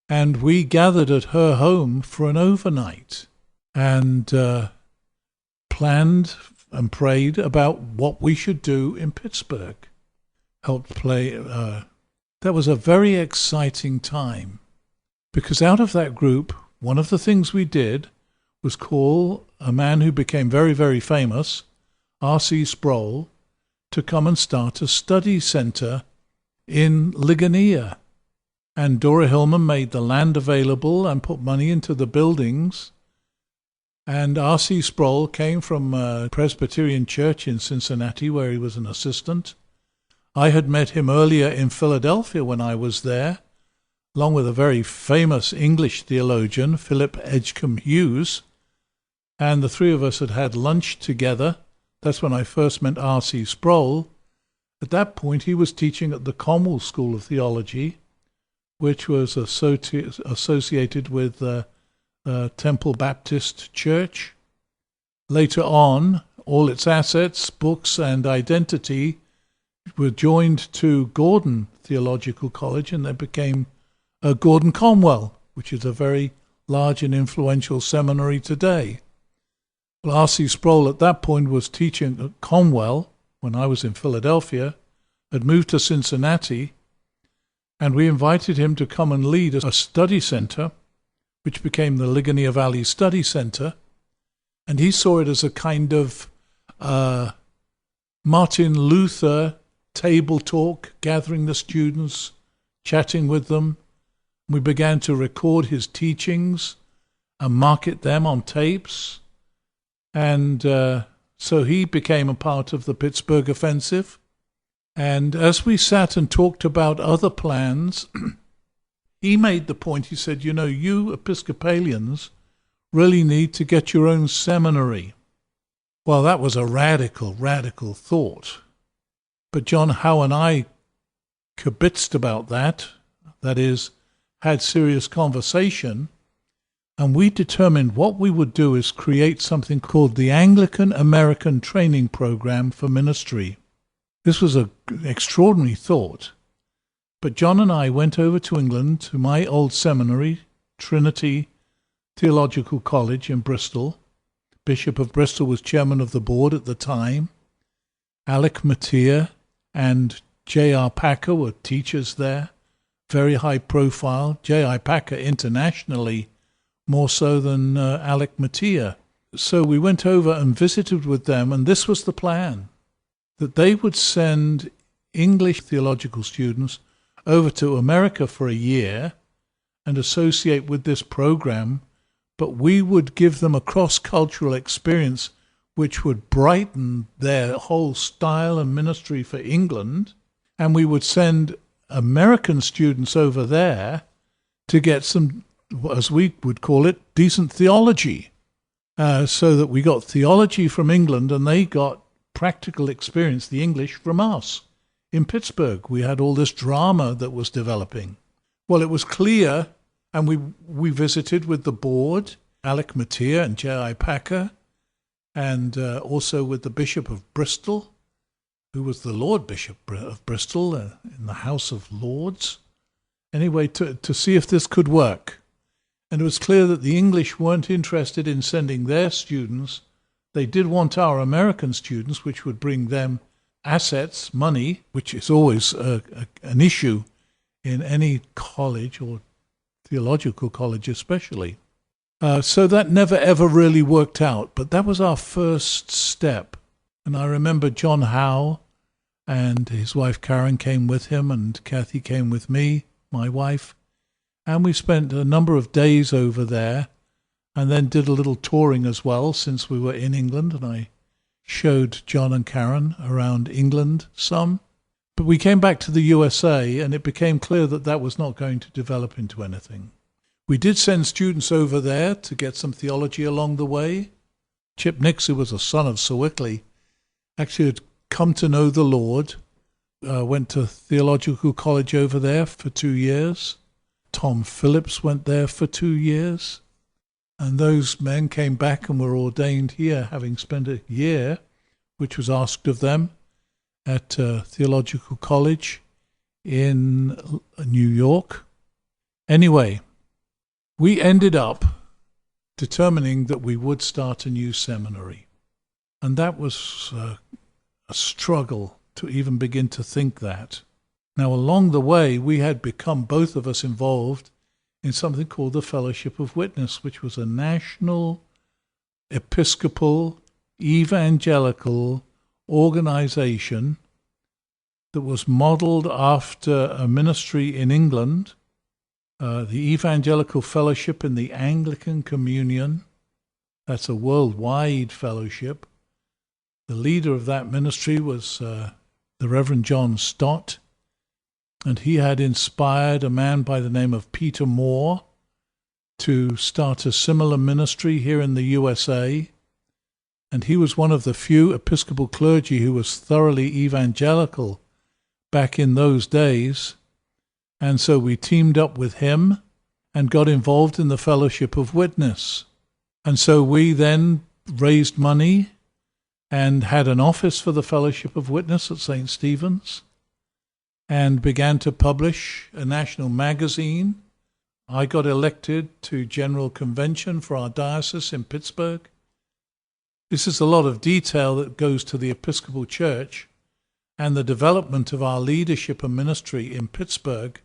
and we gathered at her home for an overnight and planned and prayed about what we should do in Pittsburgh. Helped play. That was a very exciting time. Because out of that group, one of the things we did was call a man who became very, very famous, R.C. Sproul, to come and start a study center in Ligonier. And Dora Hillman made the land available and put money into the buildings. And R.C. Sproul came from a Presbyterian church in Cincinnati where he was an assistant. I had met him earlier in Philadelphia when I was there, along with a very famous English theologian, Philip Edgecombe Hughes, and the three of us had had lunch together. That's when I first met R.C. Sproul. At that point, he was teaching at the Cromwell School of Theology, which was associated with Temple Baptist Church. Later on, all its assets, books, and identity were joined to Gordon Theological College, and they became Gordon Conwell, which is a very large and influential seminary today. Well, R.C. Sproul at that point was teaching at Conwell when I was in Philadelphia, had moved to Cincinnati, and we invited him to come and lead a study center, which became the Ligonier Valley Study Center. And he saw it as a kind of Martin Luther table talk, gathering the students, chatting with them. We began to record his teachings and market them on tapes. And so he became a part of the Pittsburgh Offensive. And as we sat and talked about other plans, he made the point, he said, you Episcopalians really need to get your own seminary. Well, that was a radical thought. But John Howe and I kibitzed about that is, had serious conversation, and we determined what we would do is create something called the Anglican American Training Program for Ministry. This was an extraordinary thought. But John and I went over to England, to my old seminary, Trinity Theological College in Bristol. Bishop of Bristol was chairman of the board at the time. Alec Mattia and J.R. Packer were teachers there, very high profile. J.I. Packer internationally, more so than Alec Mattia. So we went over and visited with them, and this was the plan, that they would send English theological students over to America for a year and associate with this program, but we would give them a cross-cultural experience which would brighten their whole style and ministry for England, and we would send American students over there to get some, as we would call it, decent theology, so that we got theology from England and they got practical experience, the English, from us. In Pittsburgh, we had all this drama that was developing. Well, it was clear, and we visited with the board, Alec Mattia and J.I. Packer, and also with the Bishop of Bristol, who was the Lord Bishop of Bristol in the House of Lords. Anyway, to see if this could work. And it was clear that the English weren't interested in sending their students. They did want our American students, which would bring them assets, money, which is always an issue in any college or theological college especially. So that never ever really worked out, but that was our first step. And I remember John Howe and his wife Karen came with him, and Kathy came with me, my wife, and we spent a number of days over there and then did a little touring as well, since we were in England, and I showed John and Karen around England some. But we came back to the USA, and it became clear that that was not going to develop into anything. We did send students over there to get some theology along the way. Chip Nix, who was a son of Sir Wickley, actually had come to know the Lord, went to theological college over there for 2 years. Tom Phillips went there for 2 years. And those men came back and were ordained here, having spent a year, which was asked of them, at theological college in New York. Anyway, we ended up determining that we would start a new seminary. And that was a struggle to even begin to think that. Now, along the way, we had become, both of us, involved in something called the Fellowship of Witness, which was a national, Episcopal, evangelical organization that was modeled after a ministry in England, the Evangelical Fellowship in the Anglican Communion. That's a worldwide fellowship. The leader of that ministry was the Reverend John Stott, and he had inspired a man by the name of Peter Moore to start a similar ministry here in the USA. And he was one of the few Episcopal clergy who was thoroughly evangelical back in those days. And so we teamed up with him and got involved in the Fellowship of Witness. And so we then raised money and had an office for the Fellowship of Witness at St. Stephen's, and began to publish a national magazine. I got elected to General Convention for our diocese in Pittsburgh. This is a lot of detail that goes to the Episcopal Church and the development of our leadership and ministry in Pittsburgh.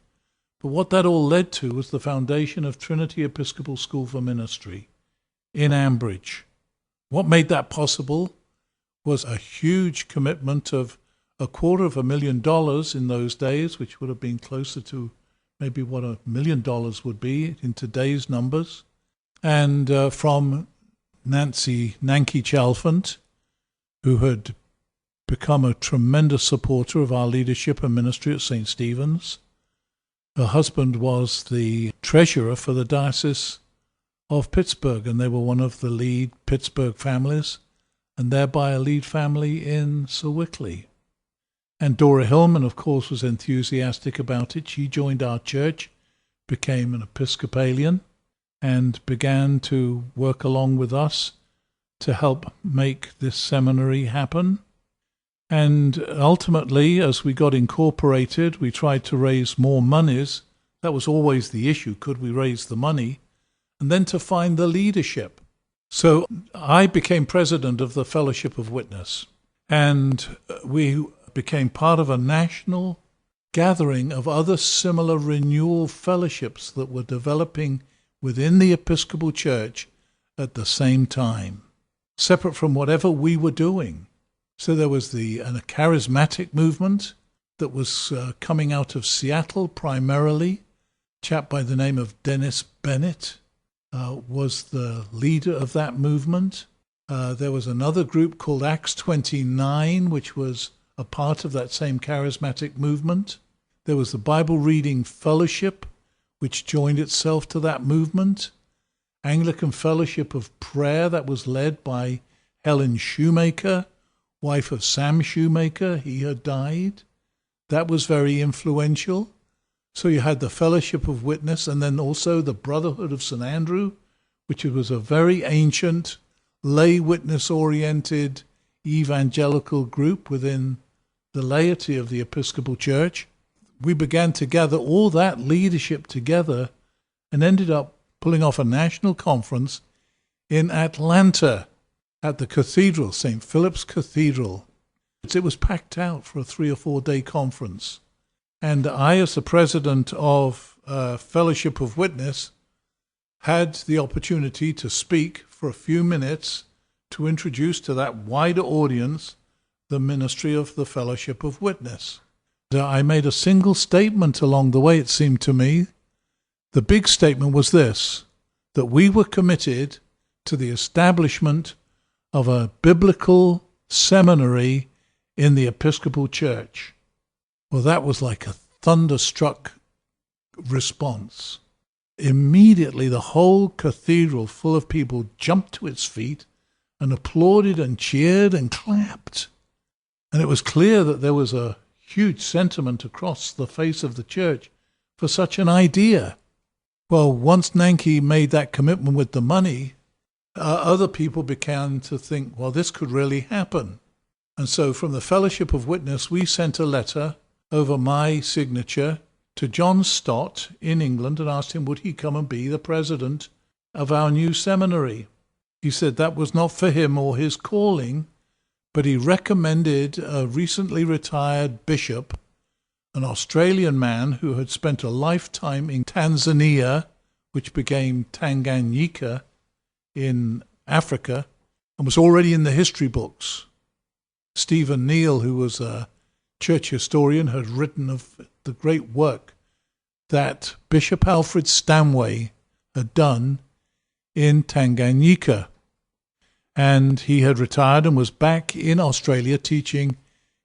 But what that all led to was the foundation of Trinity Episcopal School for Ministry in Ambridge. What made that possible was a huge commitment of $250,000 in those days, which would have been closer to maybe what $1 million would be in today's numbers, and from Nancy Chalfant, who had become a tremendous supporter of our leadership and ministry at St. Stephen's. Her husband was the treasurer for the Diocese of Pittsburgh, and they were one of the lead Pittsburgh families, and thereby a lead family in Sir Wickley. And Dora Hillman, of course, was enthusiastic about it. She joined our church, became an Episcopalian, and began to work along with us to help make this seminary happen. And ultimately, as we got incorporated, we tried to raise more monies. That was always the issue. Could we raise the money? And then to find the leadership. So I became president of the Fellowship of Witness, and we became part of a national gathering of other similar renewal fellowships that were developing within the Episcopal Church at the same time, separate from whatever we were doing. So there was a charismatic movement that was coming out of Seattle primarily. A chap by the name of Dennis Bennett was the leader of that movement. There was another group called Acts 29, which was a part of that same charismatic movement. There was the Bible Reading Fellowship, which joined itself to that movement. Anglican Fellowship of Prayer, that was led by Helen Shoemaker, wife of Sam Shoemaker. He had died. That was very influential. So you had the Fellowship of Witness, and then also the Brotherhood of St. Andrew, which was a very ancient, lay witness-oriented evangelical group within the laity of the Episcopal Church. We began to gather all that leadership together and ended up pulling off a national conference in Atlanta at the cathedral, St. Philip's Cathedral. It was packed out for a 3 or 4 day conference. And I, as the president of Fellowship of Witness, had the opportunity to speak for a few minutes to introduce to that wider audience the ministry of the Fellowship of Witness. I made a single statement along the way, it seemed to me. The big statement was this, that we were committed to the establishment of a biblical seminary in the Episcopal Church. Well, that was like a thunderstruck response. Immediately, the whole cathedral full of people jumped to its feet and applauded and cheered and clapped. And it was clear that there was a huge sentiment across the face of the church for such an idea. Well, once Nanki made that commitment with the money, other people began to think, well, this could really happen. And so from the Fellowship of Witness, we sent a letter over my signature to John Stott in England and asked him would he come and be the president of our new seminary. He said that was not for him or his calling, but he recommended a recently retired bishop, an Australian man who had spent a lifetime in Tanzania, which became Tanganyika in Africa, and was already in the history books. Stephen Neal, who was a church historian, had written of the great work that Bishop Alfred Stanway had done in Tanganyika. And he had retired and was back in Australia teaching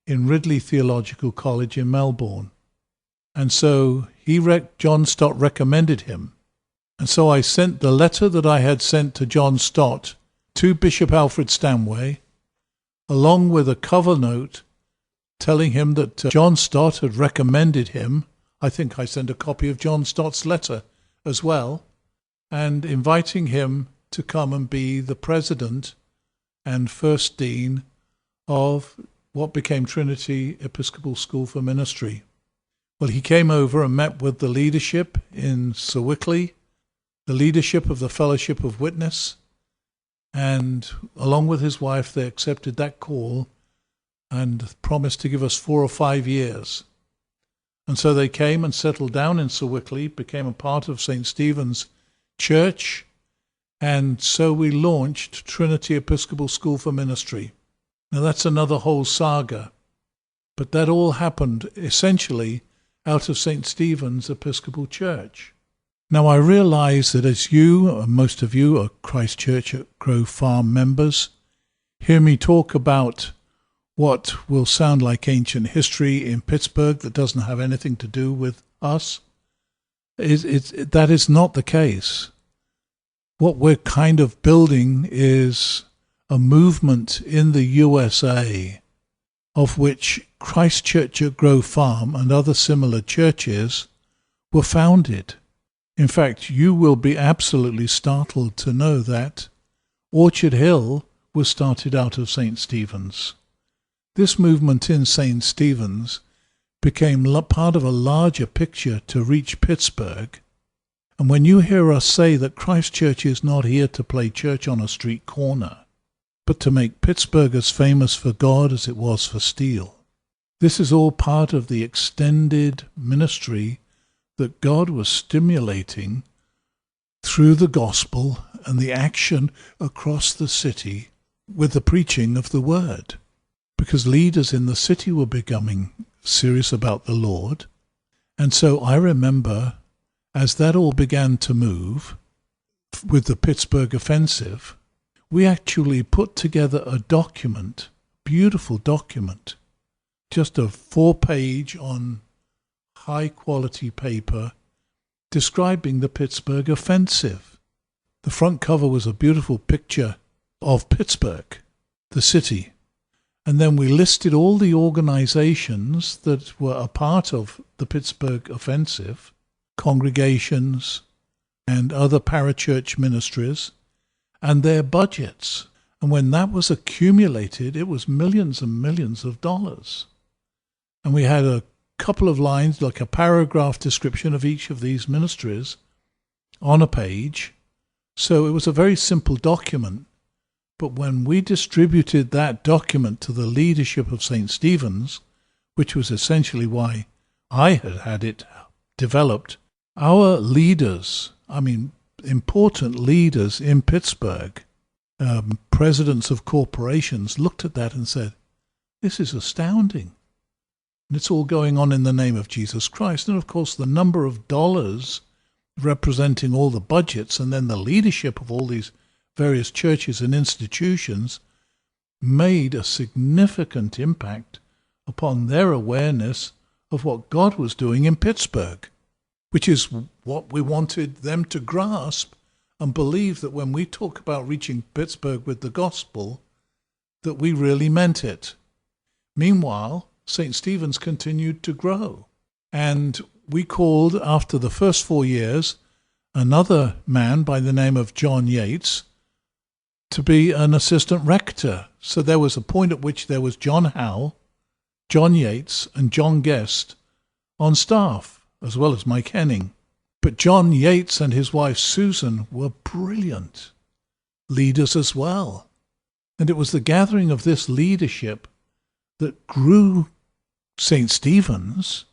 in Ridley Theological College in Melbourne. And so John Stott recommended him. And so I sent the letter that I had sent to John Stott to Bishop Alfred Stanway, along with a cover note telling him that John Stott had recommended him. I think I sent a copy of John Stott's letter as well, and inviting him to come and be the president and first dean of what became Trinity Episcopal School for Ministry. Well, he came over and met with the leadership in Sewickley, the leadership of the Fellowship of Witness, and along with his wife, they accepted that call and promised to give us 4 or 5 years. And so they came and settled down in Sewickley, became a part of St. Stephen's Church, and so we launched Trinity Episcopal School for Ministry. Now that's another whole saga, but that all happened essentially out of St. Stephen's Episcopal Church. Now I realize that as you, most of you, are Christ Church at Grove Farm members, hear me talk about what will sound like ancient history in Pittsburgh that doesn't have anything to do with us. That is not the case. What we're kind of building is a movement in the USA of which Christ Church at Grove Farm and other similar churches were founded. In fact, you will be absolutely startled to know that Orchard Hill was started out of St. Stephen's. This movement in St. Stephen's became part of a larger picture to reach Pittsburgh. And when you hear us say that Christ Church is not here to play church on a street corner, but to make Pittsburgh as famous for God as it was for steel, this is all part of the extended ministry that God was stimulating through the gospel and the action across the city with the preaching of the word. Because leaders in the city were becoming serious about the Lord. And so I remember, as that all began to move with the Pittsburgh Offensive, we actually put together a document, beautiful document, just a 4-page on high-quality paper describing the Pittsburgh Offensive. The front cover was a beautiful picture of Pittsburgh, the city. And then we listed all the organizations that were a part of the Pittsburgh Offensive, congregations and other parachurch ministries, and their budgets. And when that was accumulated, it was millions and millions of dollars. And we had a couple of lines, like a paragraph description of each of these ministries on a page. So it was a very simple document. But when we distributed that document to the leadership of St. Stephen's, which was essentially why I had had it developed, our leaders, important leaders in Pittsburgh, presidents of corporations, looked at that and said, this is astounding. And it's all going on in the name of Jesus Christ. And of course, the number of dollars representing all the budgets and then the leadership of all these various churches and institutions made a significant impact upon their awareness of what God was doing in Pittsburgh, which is what we wanted them to grasp and believe, that when we talk about reaching Pittsburgh with the gospel, that we really meant it. Meanwhile, St. Stephen's continued to grow, and we called, after the first 4 years, another man by the name of John Yates to be an assistant rector. So there was a point at which there was John Howe, John Yates, and John Guest on staff, as well as Mike Henning. But John Yates and his wife Susan were brilliant leaders as well. And it was the gathering of this leadership that grew St. Stephen's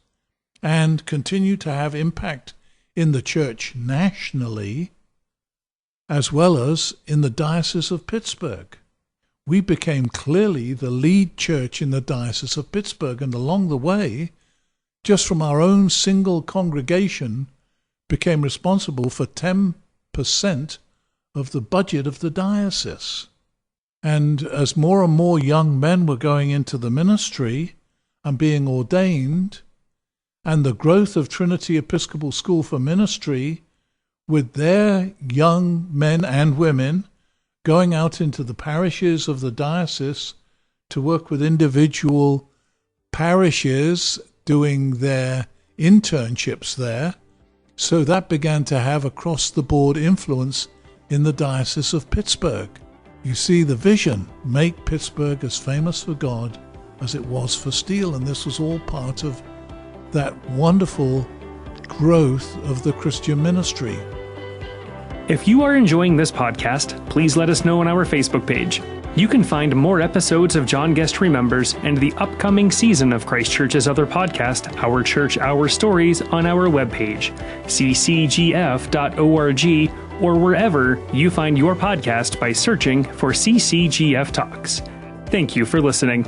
and continued to have impact in the church nationally, as well as in the Diocese of Pittsburgh. We became clearly the lead church in the Diocese of Pittsburgh, and along the way, just from our own single congregation, became responsible for 10% of the budget of the diocese. And as more and more young men were going into the ministry and being ordained, and the growth of Trinity Episcopal School for Ministry, with their young men and women going out into the parishes of the diocese to work with individual parishes doing their internships there. So that began to have across-the-board influence in the Diocese of Pittsburgh. You see the vision, make Pittsburgh as famous for God as it was for steel, and this was all part of that wonderful growth of the Christian ministry. If you are enjoying this podcast, please let us know on our Facebook page. You can find more episodes of John Guest Remembers and the upcoming season of Christ Church's other podcast, Our Church, Our Stories, on our webpage, ccgf.org, or wherever you find your podcast by searching for CCGF Talks. Thank you for listening.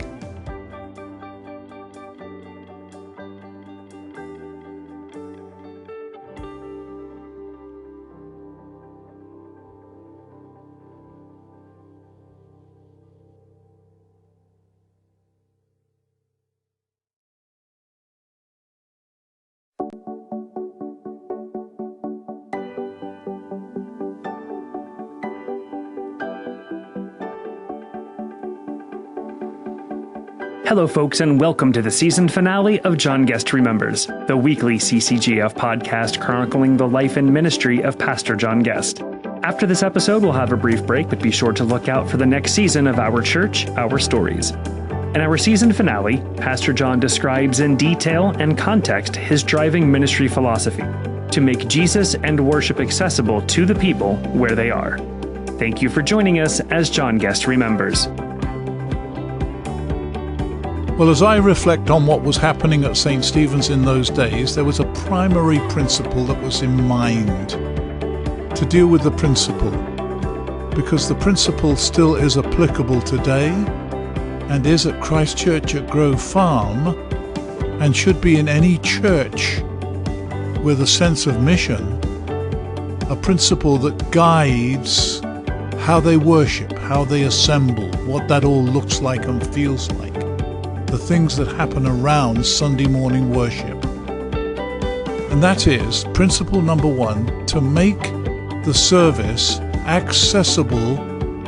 Hello, folks, and welcome to the season finale of John Guest Remembers, the weekly CCGF podcast chronicling the life and ministry of Pastor John Guest. After this episode, we'll have a brief break, but be sure to look out for the next season of Our Church, Our Stories. In our season finale, Pastor John describes in detail and context his driving ministry philosophy to make Jesus and worship accessible to the people where they are. Thank you for joining us as John Guest Remembers. Well, as I reflect on what was happening at St. Stephen's in those days, there was a primary principle that was in mind to deal with the principle, because the principle still is applicable today and is at Christ Church at Grove Farm and should be in any church with a sense of mission, a principle that guides how they worship, how they assemble, what that all looks like and feels like. The things that happen around Sunday morning worship. And that is principle number one, to make the service accessible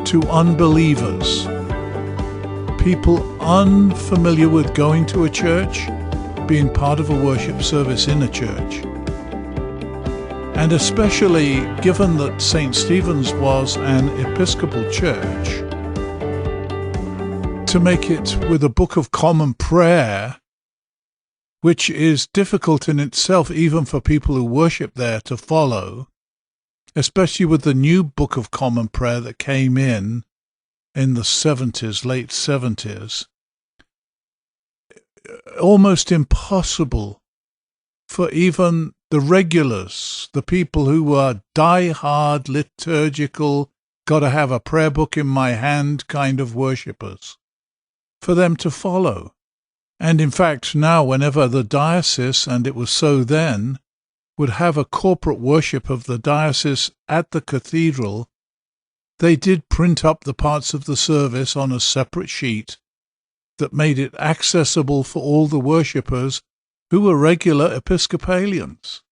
to unbelievers. People unfamiliar with going to a church, being part of a worship service in a church. And especially given that St. Stephen's was an Episcopal church, to make it with a Book of Common Prayer, which is difficult in itself even for people who worship there to follow, especially with the new Book of Common Prayer that came in the 70s, late 70s, almost impossible for even the regulars, the people who were die-hard liturgical, got-to have a prayer book in my hand kind of worshippers, for them to follow. And in fact, now whenever the diocese, and it was so then, would have a corporate worship of the diocese at the cathedral, they did print up the parts of the service on a separate sheet that made it accessible for all the worshippers who were regular Episcopalians.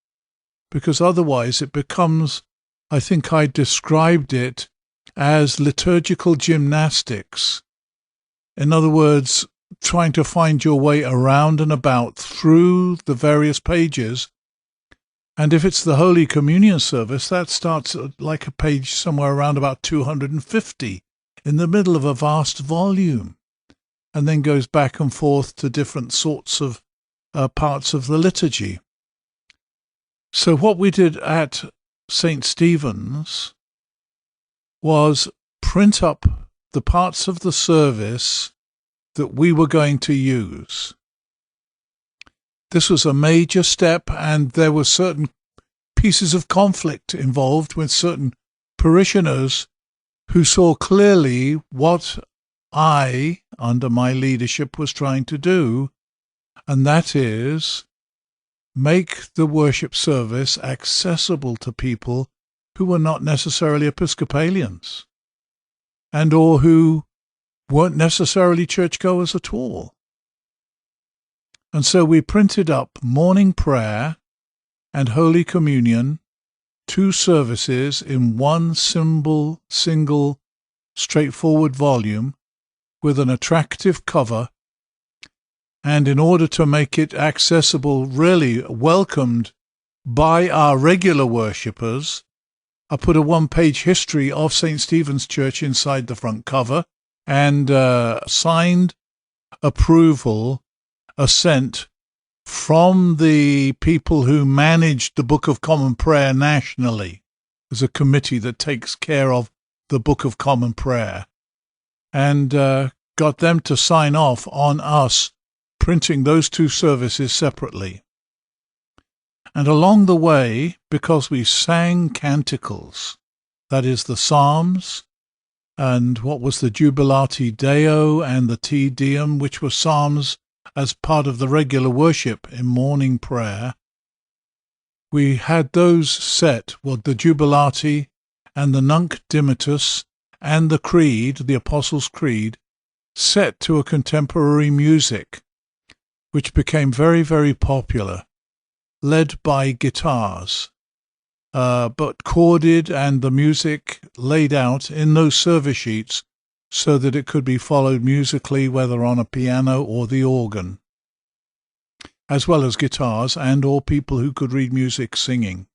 Because otherwise it becomes, I think I described it as liturgical gymnastics. In other words, trying to find your way around and about through the various pages. And if it's the Holy Communion service, that starts like a page somewhere around about 250 in the middle of a vast volume, and then goes back and forth to different sorts of parts of the liturgy. So what we did at St. Stephen's was print up the parts of the service that we were going to use. This was a major step, and there were certain pieces of conflict involved with certain parishioners who saw clearly what I, under my leadership, was trying to do, and that is make the worship service accessible to people who were not necessarily Episcopalians, and or who weren't necessarily churchgoers at all. And so we printed up morning prayer and Holy Communion, two services in one single, straightforward volume with an attractive cover, and in order to make it accessible, really welcomed by our regular worshippers, I put a one-page history of St. Stephen's Church inside the front cover, and signed approval, assent from the people who managed the Book of Common Prayer nationally. There's a committee that takes care of the Book of Common Prayer, and got them to sign off on us printing those two services separately. And along the way, because we sang canticles, that is the Psalms, and what was the Jubilate Deo and the Te Deum, which were psalms as part of the regular worship in morning prayer, we had those set, the Jubilate and the Nunc Dimittis and the Creed, the Apostles' Creed, set to a contemporary music, which became very, very popular, led by guitars, but chorded, and the music laid out in those service sheets so that it could be followed musically, whether on a piano or the organ, as well as guitars and or people who could read music singing.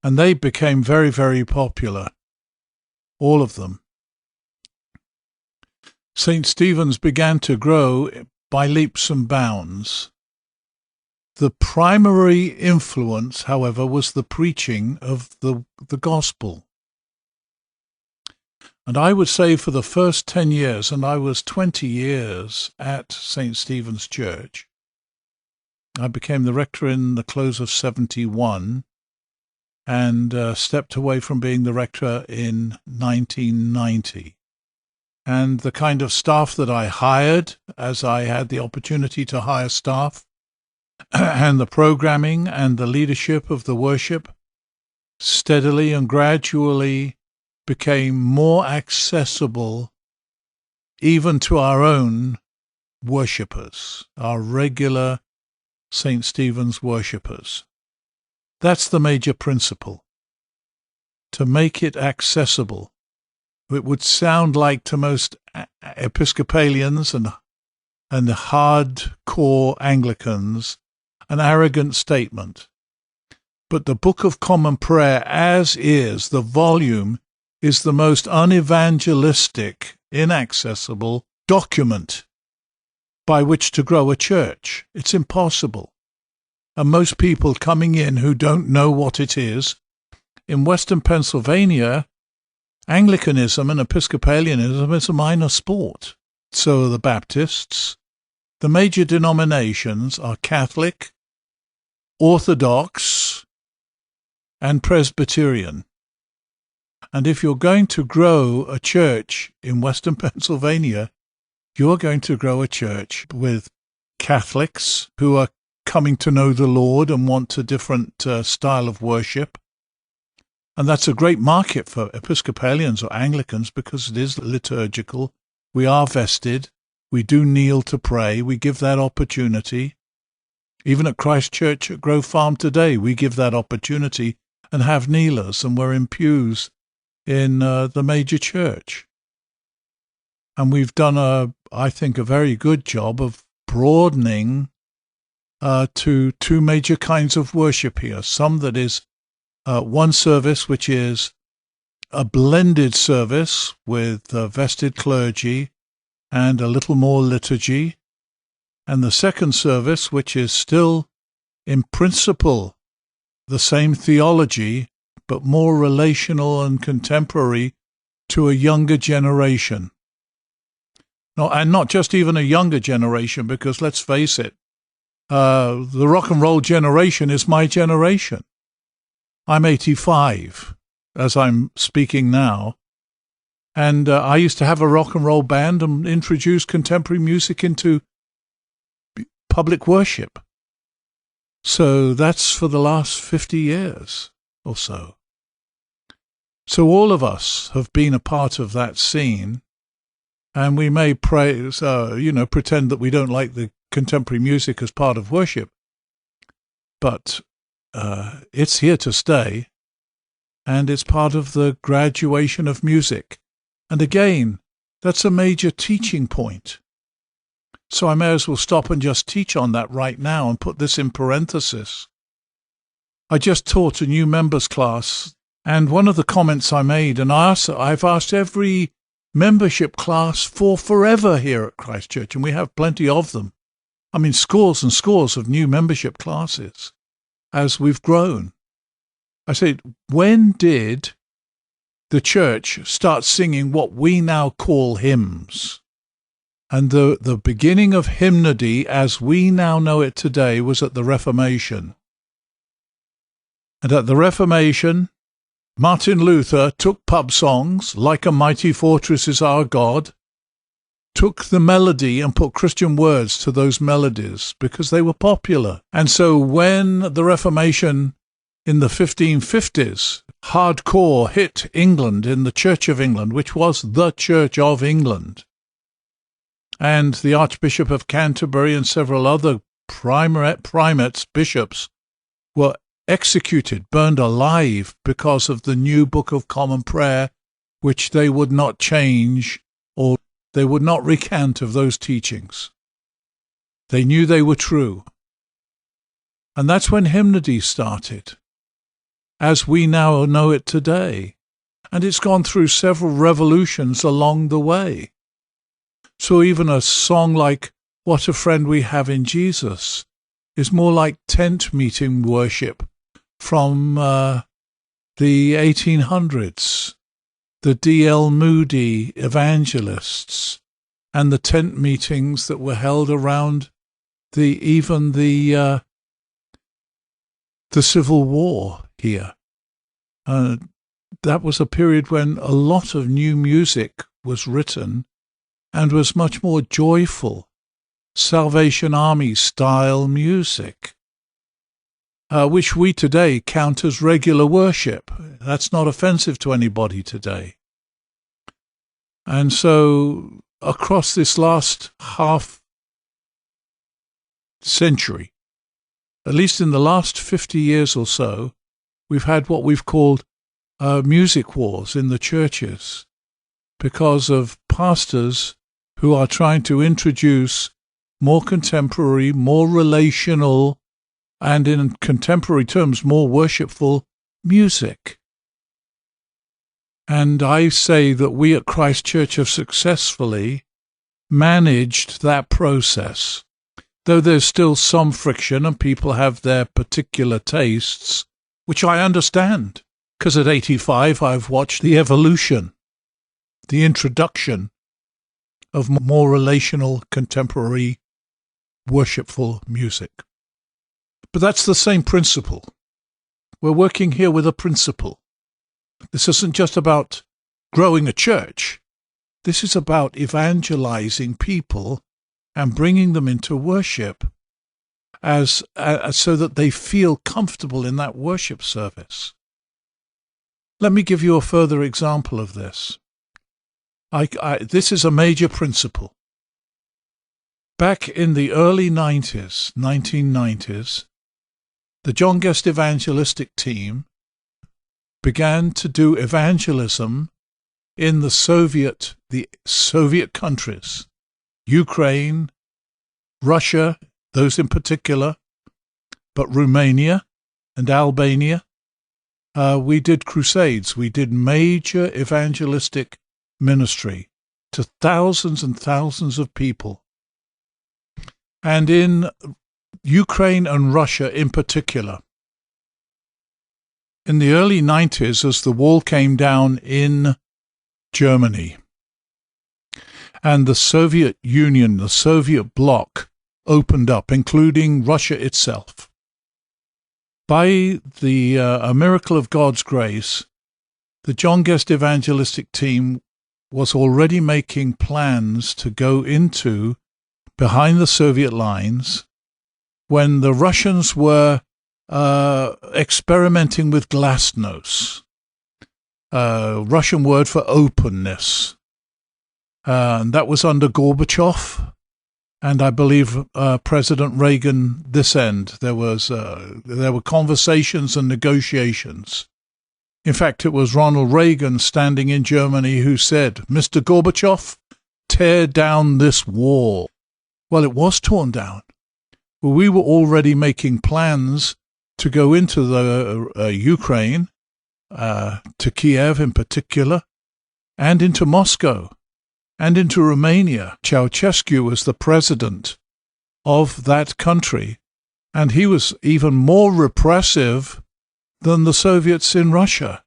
And they became very, very popular, all of them. St. Stephen's began to grow by leaps and bounds. The primary influence, however, was the preaching of the gospel. And I would say for the first 10 years, and I was 20 years at St. Stephen's Church, I became the rector in the close of 71 and stepped away from being the rector in 1990. And the kind of staff that I hired, as I had the opportunity to hire staff, and the programming and the leadership of the worship steadily and gradually became more accessible even to our own worshippers, our regular St. Stephen's worshippers. That's the major principle, to make it accessible. It would sound like to most Episcopalians and hardcore Anglicans an arrogant statement. But the Book of Common Prayer, as is, the volume, is the most unevangelistic, inaccessible document by which to grow a church. It's impossible. And most people coming in who don't know what it is, in Western Pennsylvania, Anglicanism and Episcopalianism is a minor sport. So are the Baptists. The major denominations are Catholic, Orthodox, and Presbyterian. And if you're going to grow a church in Western Pennsylvania, you're going to grow a church with Catholics who are coming to know the Lord and want a different style of worship. And that's a great market for Episcopalians or Anglicans because it is liturgical. We are vested. We do kneel to pray. We give that opportunity. Even at Christ Church at Grove Farm today, we give that opportunity and have kneelers, and we're in pews in the major church. And we've done, I think, a very good job of broadening to two major kinds of worship here. Some that is one service, which is a blended service with vested clergy and a little more liturgy, and the second service, which is still in principle the same theology, but more relational and contemporary to a younger generation. No, and not just even a younger generation, because let's face it, the rock and roll generation is my generation. I'm 85 as I'm speaking now, and I used to have a rock and roll band and introduce contemporary music into public worship. So that's for the last 50 years or so. So all of us have been a part of that scene, and we may pretend that we don't like the contemporary music as part of worship, but it's here to stay, and it's part of the graduation of music. And again, that's a major teaching point. So I may as well stop and just teach on that right now and put this in parenthesis. I just taught a new members class, and one of the comments I made, and I've asked every membership class for forever here at Christ Church, and we have plenty of them. I mean, scores and scores of new membership classes as we've grown. I said, when did the church start singing what we now call hymns? And the beginning of hymnody, as we now know it today, was at the Reformation. And at the Reformation, Martin Luther took pub songs, Like a Mighty Fortress is Our God, took the melody and put Christian words to those melodies because they were popular. And so when the Reformation in the 1550s, hardcore hit England in the Church of England, which was the Church of England, and the Archbishop of Canterbury and several other primates, bishops, were executed, burned alive because of the new Book of Common Prayer, which they would not change or they would not recant of those teachings. They knew they were true. And that's when hymnody started, as we now know it today. And it's gone through several revolutions along the way. So even a song like What a Friend We Have in Jesus is more like tent meeting worship from the 1800s. The D.L. Moody evangelists and the tent meetings that were held around the Civil War here. That was a period when a lot of new music was written and was much more joyful, Salvation Army style music, which we today count as regular worship. That's not offensive to anybody today. And so across this last half century, at least in the last 50 years or so, we've had what we've called music wars in the churches because of pastors who are trying to introduce more contemporary, more relational, and in contemporary terms, more worshipful music. And I say that we at Christ Church have successfully managed that process. Though there's still some friction and people have their particular tastes, which I understand, because at 85 I've watched the evolution, the introduction of more relational, contemporary, worshipful music. But that's the same principle. We're working here with a principle. This isn't just about growing a church. This is about evangelizing people and bringing them into worship as so that they feel comfortable in that worship service. Let me give you a further example of this. This is a major principle. Back in the early 1990s, the John Guest evangelistic team began to do evangelism in the Soviet countries, Ukraine, Russia, those in particular, but Romania and Albania. We did crusades. We did major evangelistic ministry to thousands and thousands of people. And in Ukraine and Russia in particular, in the early 90s, as the wall came down in Germany, and the Soviet Union, the Soviet bloc, opened up, including Russia itself. By a miracle of God's grace, the John Guest evangelistic team was already making plans to go into behind the Soviet lines when the Russians were experimenting with glasnost, Russian word for openness. And that was under Gorbachev, and I believe President Reagan this end. There were conversations and negotiations. In fact, it was Ronald Reagan standing in Germany who said, "Mr. Gorbachev, tear down this wall." Well, it was torn down. Well, we were already making plans to go into the Ukraine, to Kiev in particular, and into Moscow, and into Romania. Ceausescu was the president of that country. And he was even more repressive than the Soviets in Russia.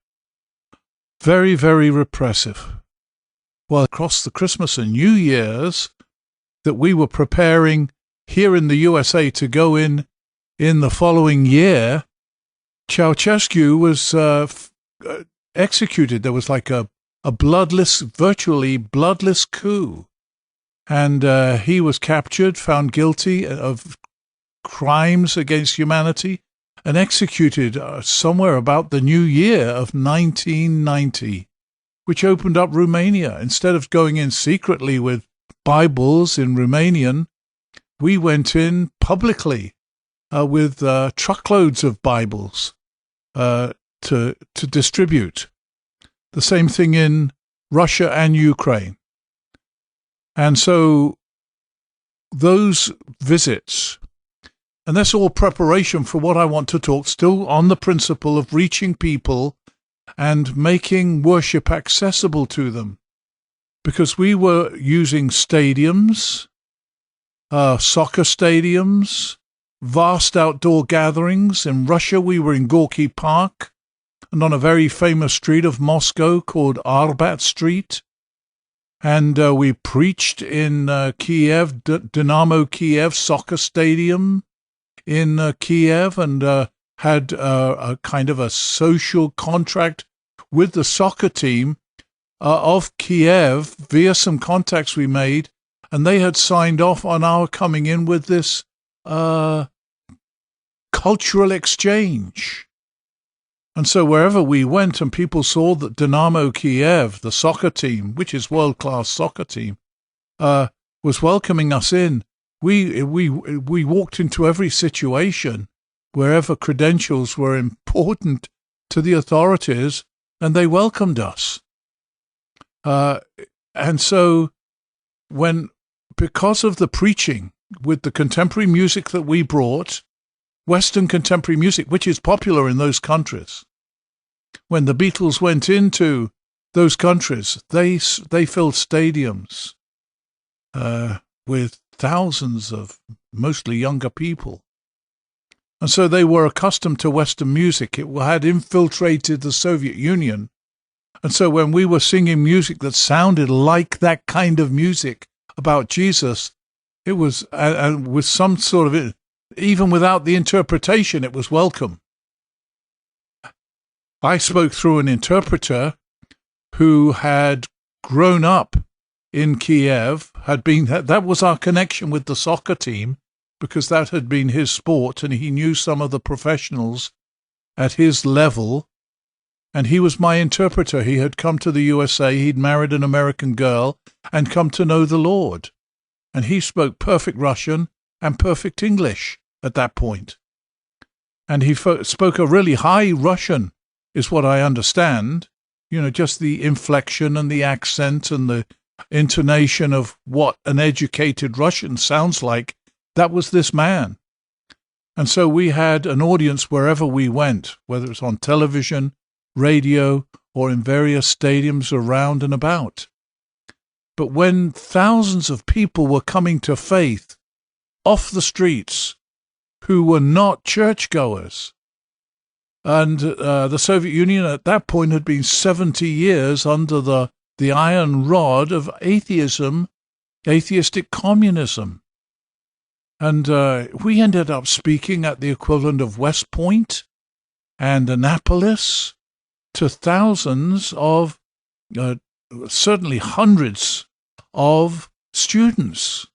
Very, very repressive. Well, across the Christmas and New Year's that we were preparing here in the USA to go in the following year, Ceausescu was executed. There was like a virtually bloodless coup. And he was captured, found guilty of crimes against humanity, and executed somewhere about the new year of 1990, which opened up Romania. Instead of going in secretly with Bibles in Romanian, we went in publicly with truckloads of Bibles to distribute. The same thing in Russia and Ukraine. And so those visits, and that's all preparation for what I want to talk, still on the principle of reaching people and making worship accessible to them. Because we were using stadiums, soccer stadiums, vast outdoor gatherings. In Russia, we were in Gorky Park and on a very famous street of Moscow called Arbat Street. And we preached in Kiev, Dynamo Kiev soccer stadium in Kiev, and had a kind of a social contract with the soccer team of Kiev via some contacts we made, and they had signed off on our coming in with this cultural exchange. And so wherever we went and people saw that Dynamo Kiev, the soccer team, which is world-class soccer team, was welcoming us in, we walked into every situation wherever credentials were important to the authorities, and they welcomed us. And so because of the preaching with the contemporary music that we brought, Western contemporary music, which is popular in those countries. When the Beatles went into those countries, they filled stadiums with thousands of mostly younger people. And so they were accustomed to Western music. It had infiltrated the Soviet Union. And so when we were singing music that sounded like that kind of music about Jesus, it was, with some sort of, even without the interpretation, it was welcome. I spoke through an interpreter who had grown up in Kiev, that was our connection with the soccer team, because that had been his sport, and he knew some of the professionals at his level, and he was my interpreter. He had come to the USA, he'd married an American girl, and come to know the Lord. And he spoke perfect Russian and perfect English at that point. And he spoke a really high Russian, is what I understand. You know, just the inflection and the accent and the intonation of what an educated Russian sounds like. That was this man. And so we had an audience wherever we went, whether it's on television, radio, or in various stadiums around and about. But when thousands of people were coming to faith off the streets who were not churchgoers, and the Soviet Union at that point had been 70 years under the iron rod of atheism, atheistic communism. And we ended up speaking at the equivalent of West Point and Annapolis to thousands of, certainly hundreds of students.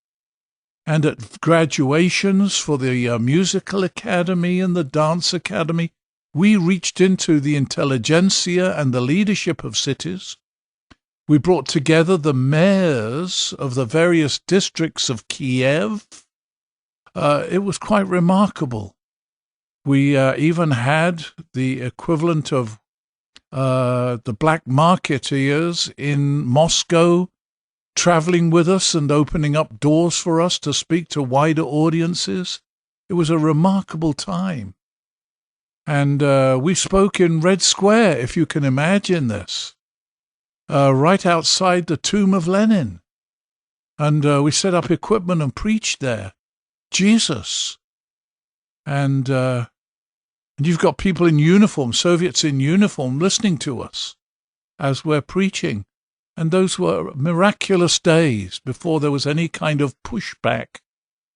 And at graduations for the musical academy and the dance academy, we reached into the intelligentsia and the leadership of cities. We brought together the mayors of the various districts of Kiev. It was quite remarkable. We even had the equivalent of the black marketeers in Moscow traveling with us and opening up doors for us to speak to wider audiences. It was a remarkable time. And we spoke in Red Square, if you can imagine this, right outside the tomb of Lenin. And we set up equipment and preached there. Jesus. And you've got people in uniform, Soviets in uniform, listening to us as we're preaching. And those were miraculous days before there was any kind of pushback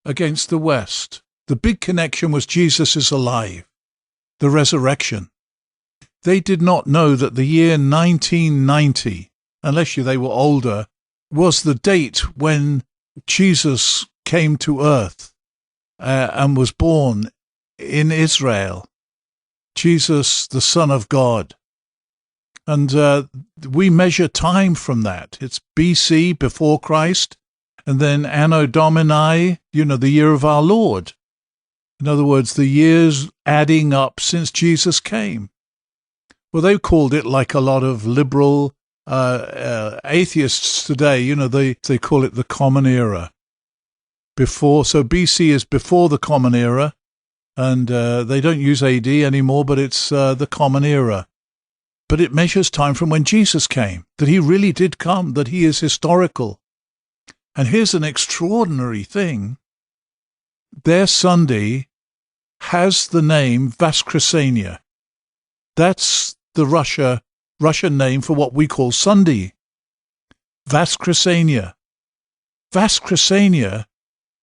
against the West. The big connection was Jesus is alive, the resurrection. They did not know that the year 1990, unless they were older, was the date when Jesus came to earth and was born in Israel. Jesus, the Son of God. And we measure time from that. It's BC, before Christ, and then Anno Domini, the year of our Lord. In other words, the years adding up since Jesus came. Well, they called it, like a lot of liberal atheists today, they call it the Common Era. So BC is before the Common Era, and they don't use AD anymore, but it's the Common Era. But it measures time from when Jesus came, that he really did come, that he is historical. And here's an extraordinary thing. Their Sunday has the name Voskresenia. That's the Russian name for what we call Sunday. Voskresenia. Voskresenia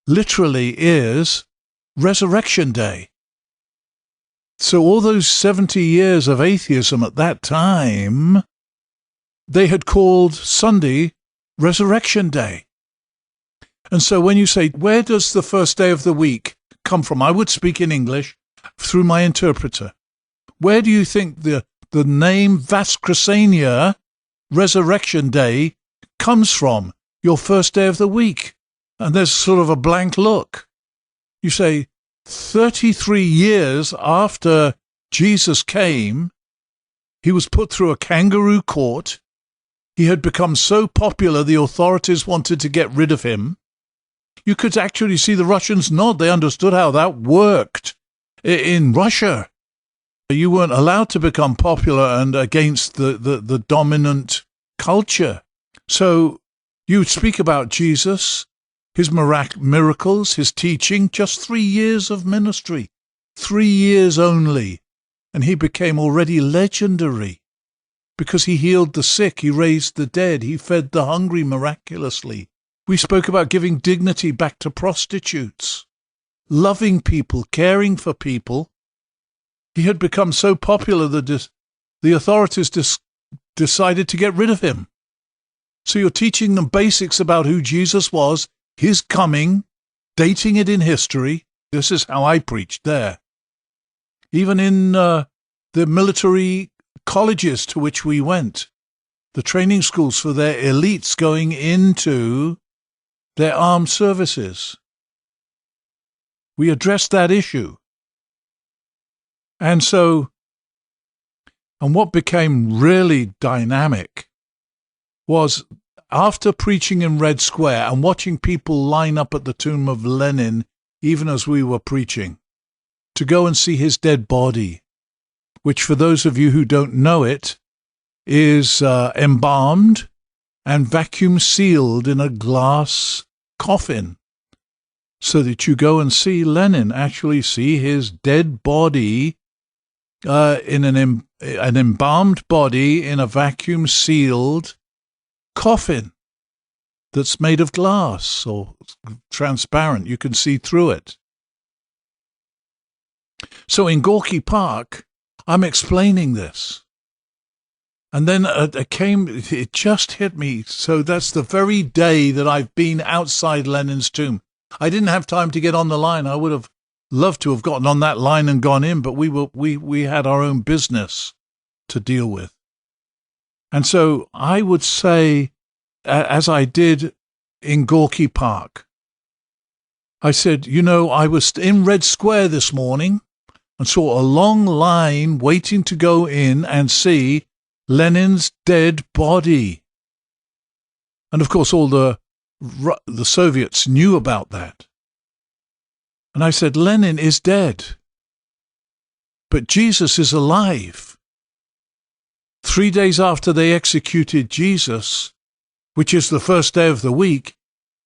literally is Resurrection Day. So all those 70 years of atheism at that time, they had called Sunday Resurrection Day. And so when you say, where does the first day of the week come from? I would speak in English through my interpreter. Where do you think the name Voskresenia, Resurrection Day, comes from? Your first day of the week. And there's sort of a blank look. You say, 33 years after Jesus came, he was put through a kangaroo court. He had become so popular the authorities wanted to get rid of him. You could actually see the Russians nod. They understood how that worked in Russia. You weren't allowed to become popular and against the dominant culture. So you would speak about Jesus, his miracles, his teaching, just 3 years of ministry, 3 years only. And he became already legendary because he healed the sick, he raised the dead, he fed the hungry miraculously. We spoke about giving dignity back to prostitutes, loving people, caring for people. He had become so popular that the authorities decided to get rid of him. So you're teaching them basics about who Jesus was, his coming, dating it in history. This is how I preached there. Even in the military colleges to which we went, the training schools for their elites going into their armed services, we addressed that issue. And what became really dynamic was, after preaching in Red Square and watching people line up at the tomb of Lenin, even as we were preaching, to go and see his dead body, which, for those of you who don't know it, is embalmed and vacuum sealed in a glass coffin, so that you go and see Lenin, actually see his dead body in an embalmed body in a vacuum sealed coffin that's made of glass or transparent. You can see through it. So in Gorky Park, I'm explaining this. And then it just hit me. So that's the very day that I've been outside Lenin's tomb. I didn't have time to get on the line. I would have loved to have gotten on that line and gone in, but we had our own business to deal with. And so I would say, as I did in Gorky Park, I said, I was in Red Square this morning and saw a long line waiting to go in and see Lenin's dead body. And of course, all the Soviets knew about that. And I said, Lenin is dead, but Jesus is alive. 3 days after they executed Jesus, which is the first day of the week,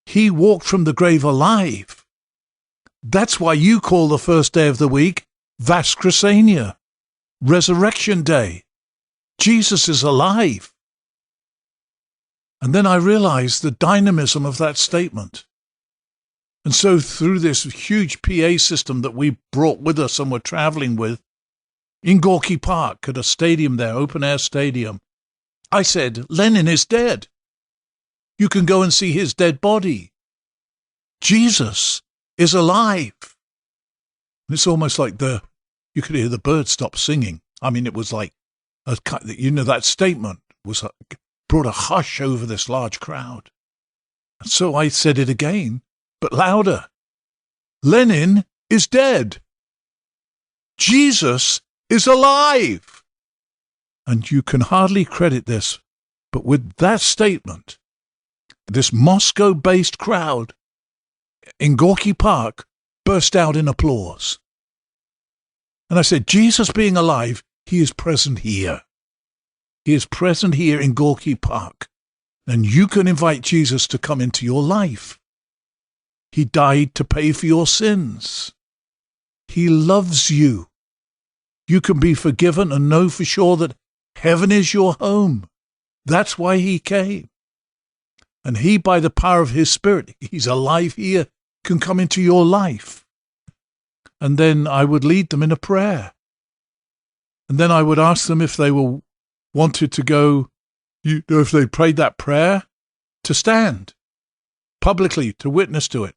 he walked from the grave alive. That's why you call the first day of the week Vaskresenia, Resurrection Day. Jesus is alive. And then I realized the dynamism of that statement. And so through this huge PA system that we brought with us and were traveling with, in Gorky Park at a stadium there, open-air stadium, I said, Lenin is dead. You can go and see his dead body. Jesus is alive. And it's almost like you could hear the birds stop singing. I mean, it was like, that statement brought a hush over this large crowd. And so I said it again, but louder. Lenin is dead. Jesus is alive. And you can hardly credit this, but with that statement, this Moscow-based crowd in Gorky Park burst out in applause. And I said, Jesus being alive, he is present here. He is present here in Gorky Park. And you can invite Jesus to come into your life. He died to pay for your sins. He loves you. You can be forgiven and know for sure that heaven is your home. That's why he came. And he, by the power of his Spirit, he's alive here, can come into your life. And then I would lead them in a prayer. And then I would ask them if they wanted to go, if they prayed that prayer, to stand publicly, to witness to it.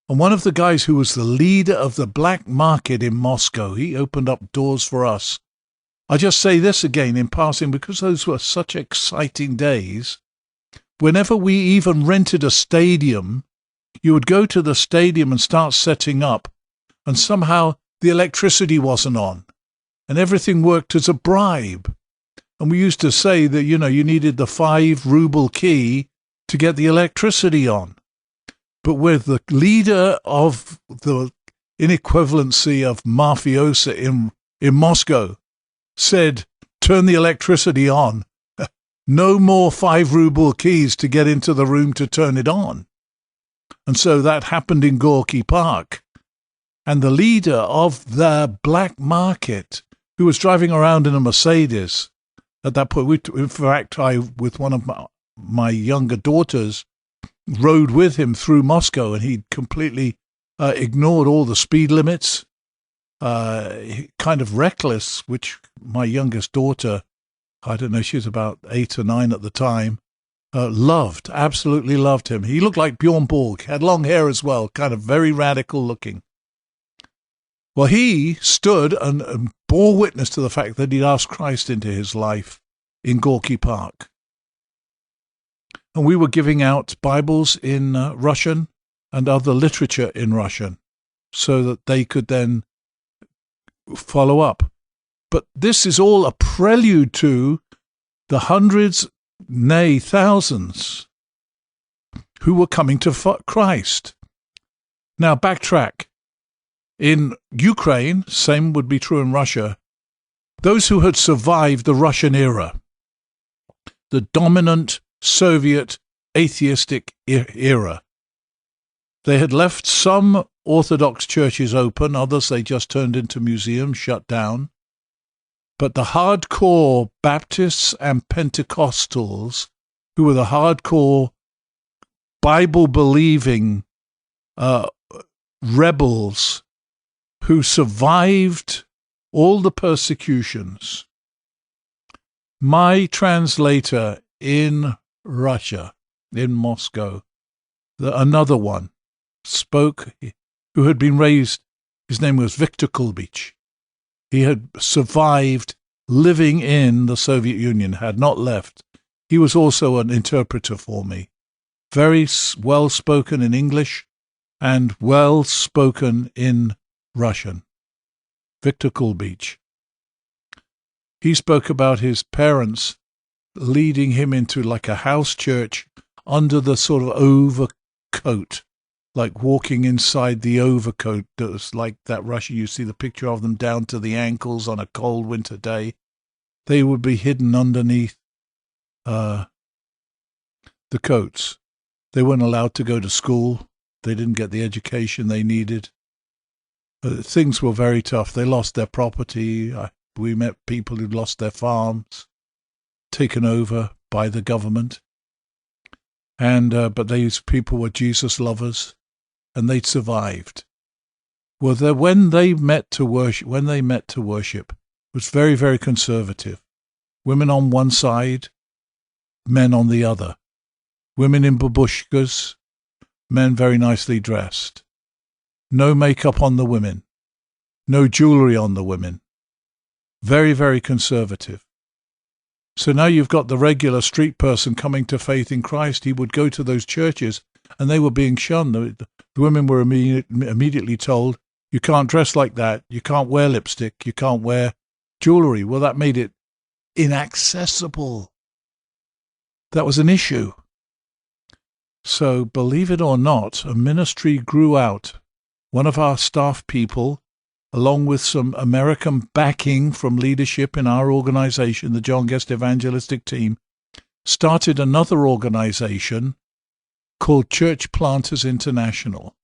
And one of the guys who was the leader of the black market in Moscow, he opened up doors for us. I just say this again in passing because those were such exciting days. Whenever we even rented a stadium, you would go to the stadium and start setting up, and somehow the electricity wasn't on, and everything worked as a bribe. And we used to say that, you needed the 5-ruble key to get the electricity on. But with the leader of the inequivalency of mafiosa in Moscow said, turn the electricity on, no more 5-ruble keys to get into the room to turn it on. And so that happened in Gorky Park. And the leader of the black market, who was driving around in a Mercedes, at that point, in fact, I, with one of my younger daughters, rode with him through Moscow, and he'd completely ignored all the speed limits, kind of reckless, which my youngest daughter, I don't know, she was about 8 or 9 at the time, absolutely loved him. He looked like Bjorn Borg, had long hair as well, kind of very radical looking. Well, he stood and bore witness to the fact that he'd asked Christ into his life in Gorky Park. And we were giving out Bibles in Russian and other literature in Russian so that they could then follow up. But this is all a prelude to the hundreds, nay, thousands who were coming to Christ. Now, backtrack. In Ukraine, same would be true in Russia, those who had survived the Russian era, the dominant Soviet atheistic era, they had left some Orthodox churches open, others they just turned into museums, shut down. But the hardcore Baptists and Pentecostals, who were the hardcore Bible-believing rebels who survived all the persecutions. My translator in Russia, in Moscow, another one, spoke, who had been raised, his name was Viktor Kulbich. He had survived living in the Soviet Union, had not left. He was also an interpreter for me. Very well spoken in English and well spoken in Russian. Viktor Kulbich. He spoke about his parents leading him into like a house church under the sort of overcoat, like walking inside the overcoat that was like that Russia. You see the picture of them down to the ankles on a cold winter day. They would be hidden underneath the coats. They weren't allowed to go to school. They didn't get the education they needed. Things were very tough. They lost their property. We met people who'd lost their farms, taken over by the government. But these people were Jesus lovers, and they'd survived. Well, when they met to worship, it was very, very conservative. Women on one side, men on the other. Women in babushkas, men very nicely dressed. No makeup on the women. No jewelry on the women. Very, very conservative. So now you've got the regular street person coming to faith in Christ. He would go to those churches and they were being shunned. The women were immediately told, you can't dress like that. You can't wear lipstick. You can't wear jewelry. Well, that made it inaccessible. That was an issue. So believe it or not, a ministry grew out. One of our staff people, along with some American backing from leadership in our organization, the John Guest Evangelistic Team, started another organization called Church Planters International.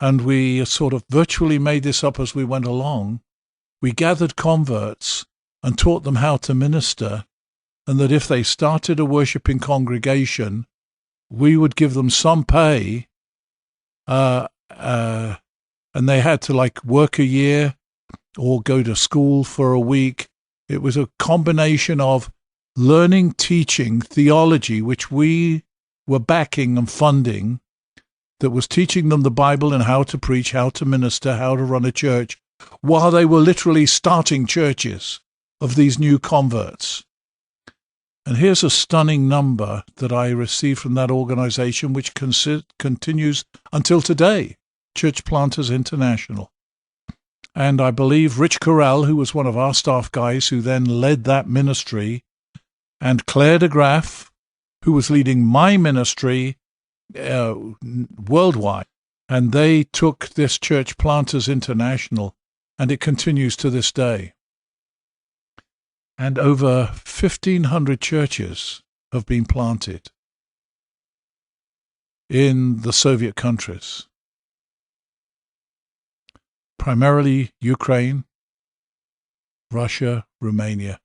And we sort of virtually made this up as we went along. We gathered converts and taught them how to minister, and that if they started a worshiping congregation, we would give them some pay, and they had to work a year or go to school for a week. It was a combination of learning, teaching, theology, which we were backing and funding, that was teaching them the Bible and how to preach, how to minister, how to run a church, while they were literally starting churches of these new converts. And here's a stunning number that I received from that organization, which continues until today. Church Planters International. And I believe Rich Corral, who was one of our staff guys who then led that ministry, and Claire de Graff, who was leading my ministry worldwide. And they took this Church Planters International, and it continues to this day. And over 1,500 churches have been planted in the Soviet countries. Primarily Ukraine, Russia, Romania,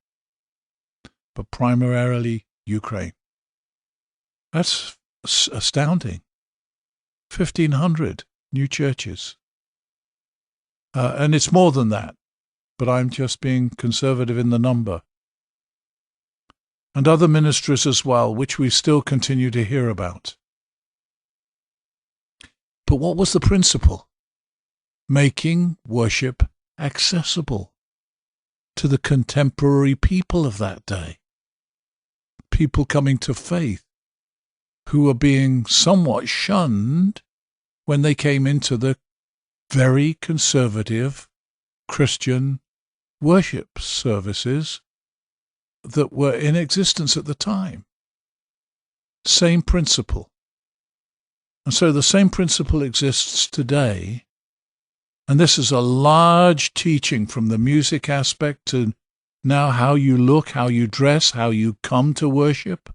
but primarily Ukraine. That's astounding. 1,500 new churches. And it's more than that, but I'm just being conservative in the number. And other ministries as well, which we still continue to hear about. But what was the principle? Making worship accessible to the contemporary people of that day. People coming to faith who were being somewhat shunned when they came into the very conservative Christian worship services that were in existence at the time. Same principle. And so the same principle exists today. And this is a large teaching from the music aspect to now how you look, how you dress, how you come to worship.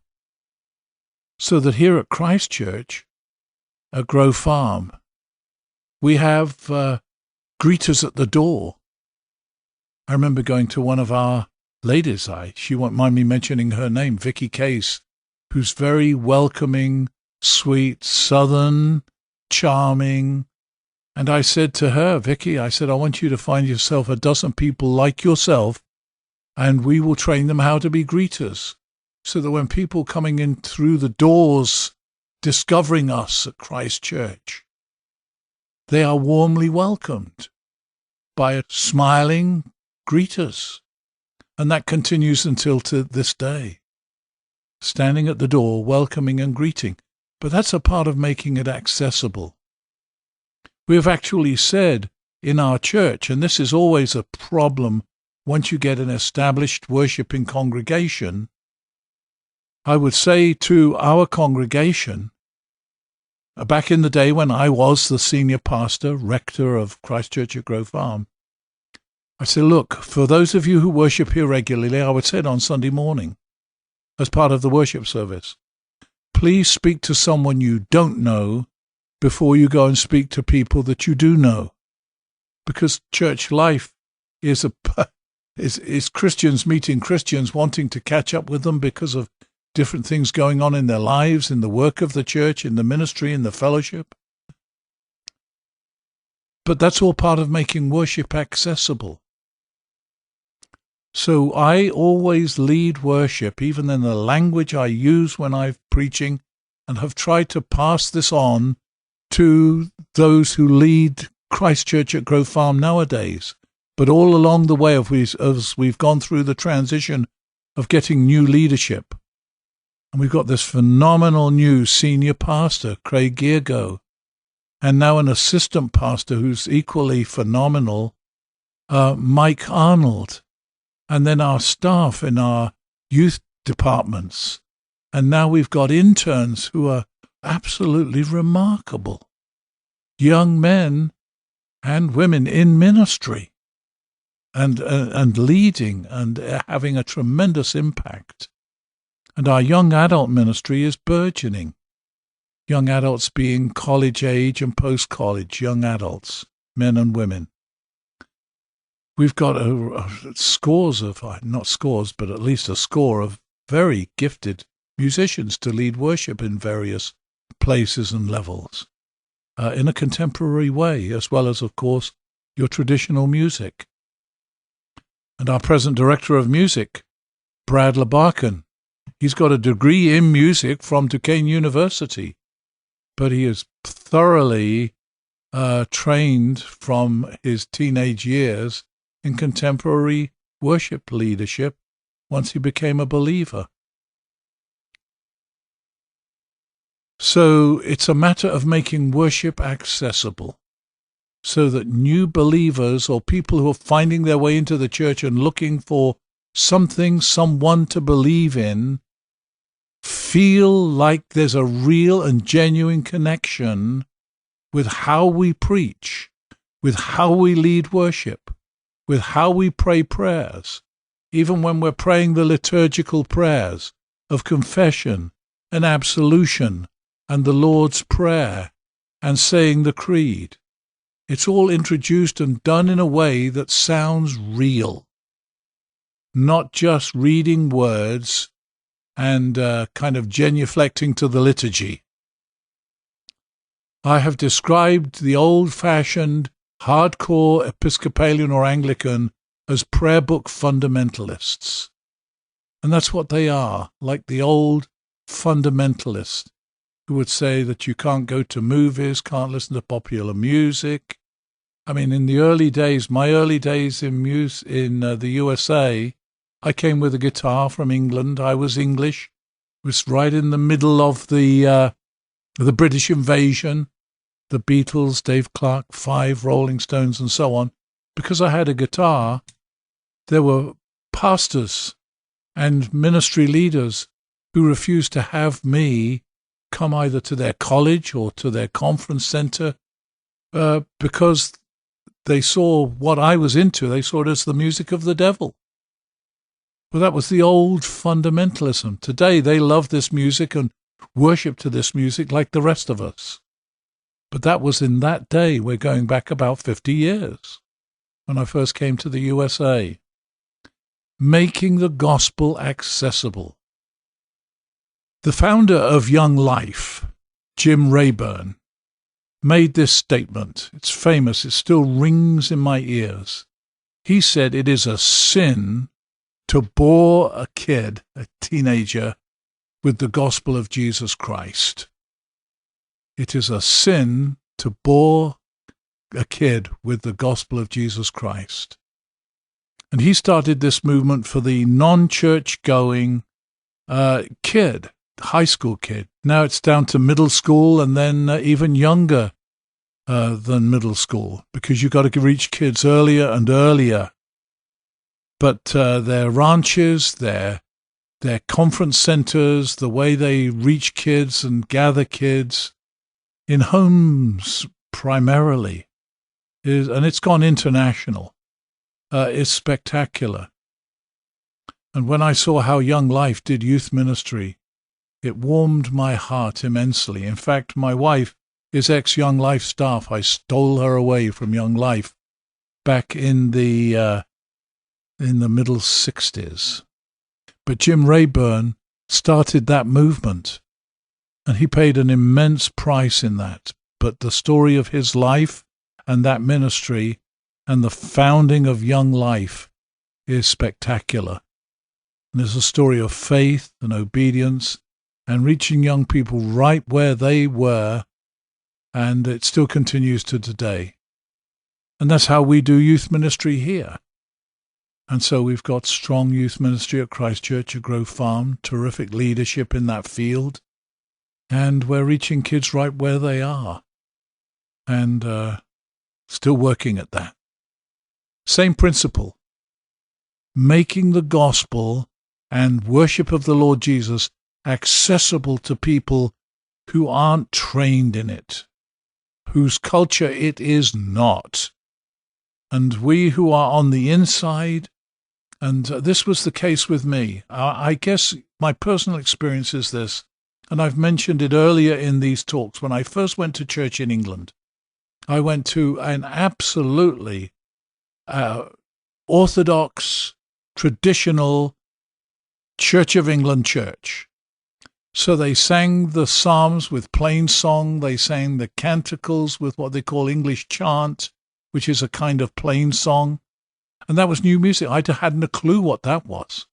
So that here at Christ Church, at Grove Farm, we have greeters at the door. I remember going to one of our ladies, she won't mind me mentioning her name, Vicky Case, who's very welcoming, sweet, southern, charming. And I said to her, Vicky, I want you to find yourself a dozen people like yourself, and we will train them how to be greeters, so that when people coming in through the doors, discovering us at Christ Church, they are warmly welcomed by smiling greeters. And that continues until to this day. Standing at the door, welcoming and greeting. But that's a part of making it accessible. We have actually said in our church, and this is always a problem once you get an established worshiping congregation, I would say to our congregation, back in the day when I was the senior pastor, rector of Christ Church at Grove Farm, I said, look, for those of you who worship here regularly, I would say it on Sunday morning as part of the worship service, please speak to someone you don't know before you go and speak to people that you do know. Because church life is Christians meeting Christians, wanting to catch up with them because of different things going on in their lives, in the work of the church, in the ministry, in the fellowship. But that's all part of making worship accessible. So I always lead worship, even in the language I use when I'm preaching, and have tried to pass this on to those who lead Christ Church at Grove Farm nowadays. But all along the way, as we've gone through the transition of getting new leadership, and we've got this phenomenal new senior pastor, Craig Geargo, and now an assistant pastor who's equally phenomenal, Mike Arnold, and then our staff in our youth departments. And now we've got interns who are absolutely remarkable. Young men and women in ministry and leading and having a tremendous impact. And our young adult ministry is burgeoning. Young adults being college age and post-college young adults, men and women. We've got scores of, not scores, but at least a score of very gifted musicians to lead worship in various places and levels, in a contemporary way, as well as, of course, your traditional music. And our present director of music, Brad LeBarkin, he's got a degree in music from Duquesne University, but he is thoroughly trained from his teenage years in contemporary worship leadership once he became a believer. So it's a matter of making worship accessible so that new believers or people who are finding their way into the church and looking for something, someone to believe in, feel like there's a real and genuine connection with how we preach, with how we lead worship, with how we pray prayers, even when we're praying the liturgical prayers of confession and absolution and the Lord's Prayer and saying the Creed. It's all introduced and done in a way that sounds real, not just reading words and kind of genuflecting to the liturgy. I have described the old-fashioned, hardcore Episcopalian or Anglican as prayer book fundamentalists. And that's what they are, like the old fundamentalists who would say that you can't go to movies, can't listen to popular music. I mean, in the early days, my early days in the USA, I came with a guitar from England. I was English. It was right in the middle of the British invasion, the Beatles, Dave Clark, Five, Rolling Stones, and so on. Because I had a guitar, there were pastors and ministry leaders who refused to have me come either to their college or to their conference center because they saw what I was into. They saw it as the music of the devil. Well, that was the old fundamentalism. Today, they love this music and worship to this music like the rest of us. But that was in that day. We're going back about 50 years when I first came to the USA. Making the gospel accessible. The founder of Young Life, Jim Rayburn, made this statement. It's famous. It still rings in my ears. He said it is a sin to bore a kid, a teenager, with the gospel of Jesus Christ. It is a sin to bore a kid with the gospel of Jesus Christ. And he started this movement for the non-church-going kid, high school kid. Now it's down to middle school and then even younger than middle school, because you've got to reach kids earlier and earlier. But their ranches, their conference centers, the way they reach kids and gather kids in homes primarily, and it's gone international, is spectacular. And when I saw how Young Life did youth ministry, it warmed my heart immensely. In fact, my wife is ex-Young Life staff. I stole her away from Young Life back in the middle 60s. But Jim Rayburn started that movement, and he paid an immense price in that. But the story of his life and that ministry and the founding of Young Life is spectacular. And it's a story of faith and obedience and reaching young people right where they were, and it still continues to today. And that's how we do youth ministry here. And so we've got strong youth ministry at Christchurch at Grove Farm, terrific leadership in that field, and we're reaching kids right where they are, and still working at that. Same principle, making the gospel and worship of the Lord Jesus accessible to people who aren't trained in it, whose culture it is not. And we who are on the inside, and this was the case with me. I guess my personal experience is this, and I've mentioned it earlier in these talks. When I first went to church in England, I went to an absolutely orthodox, traditional Church of England church. So they sang the psalms with plain song. They sang the canticles with what they call English chant, which is a kind of plain song. And that was new music. I hadn't a clue what that was.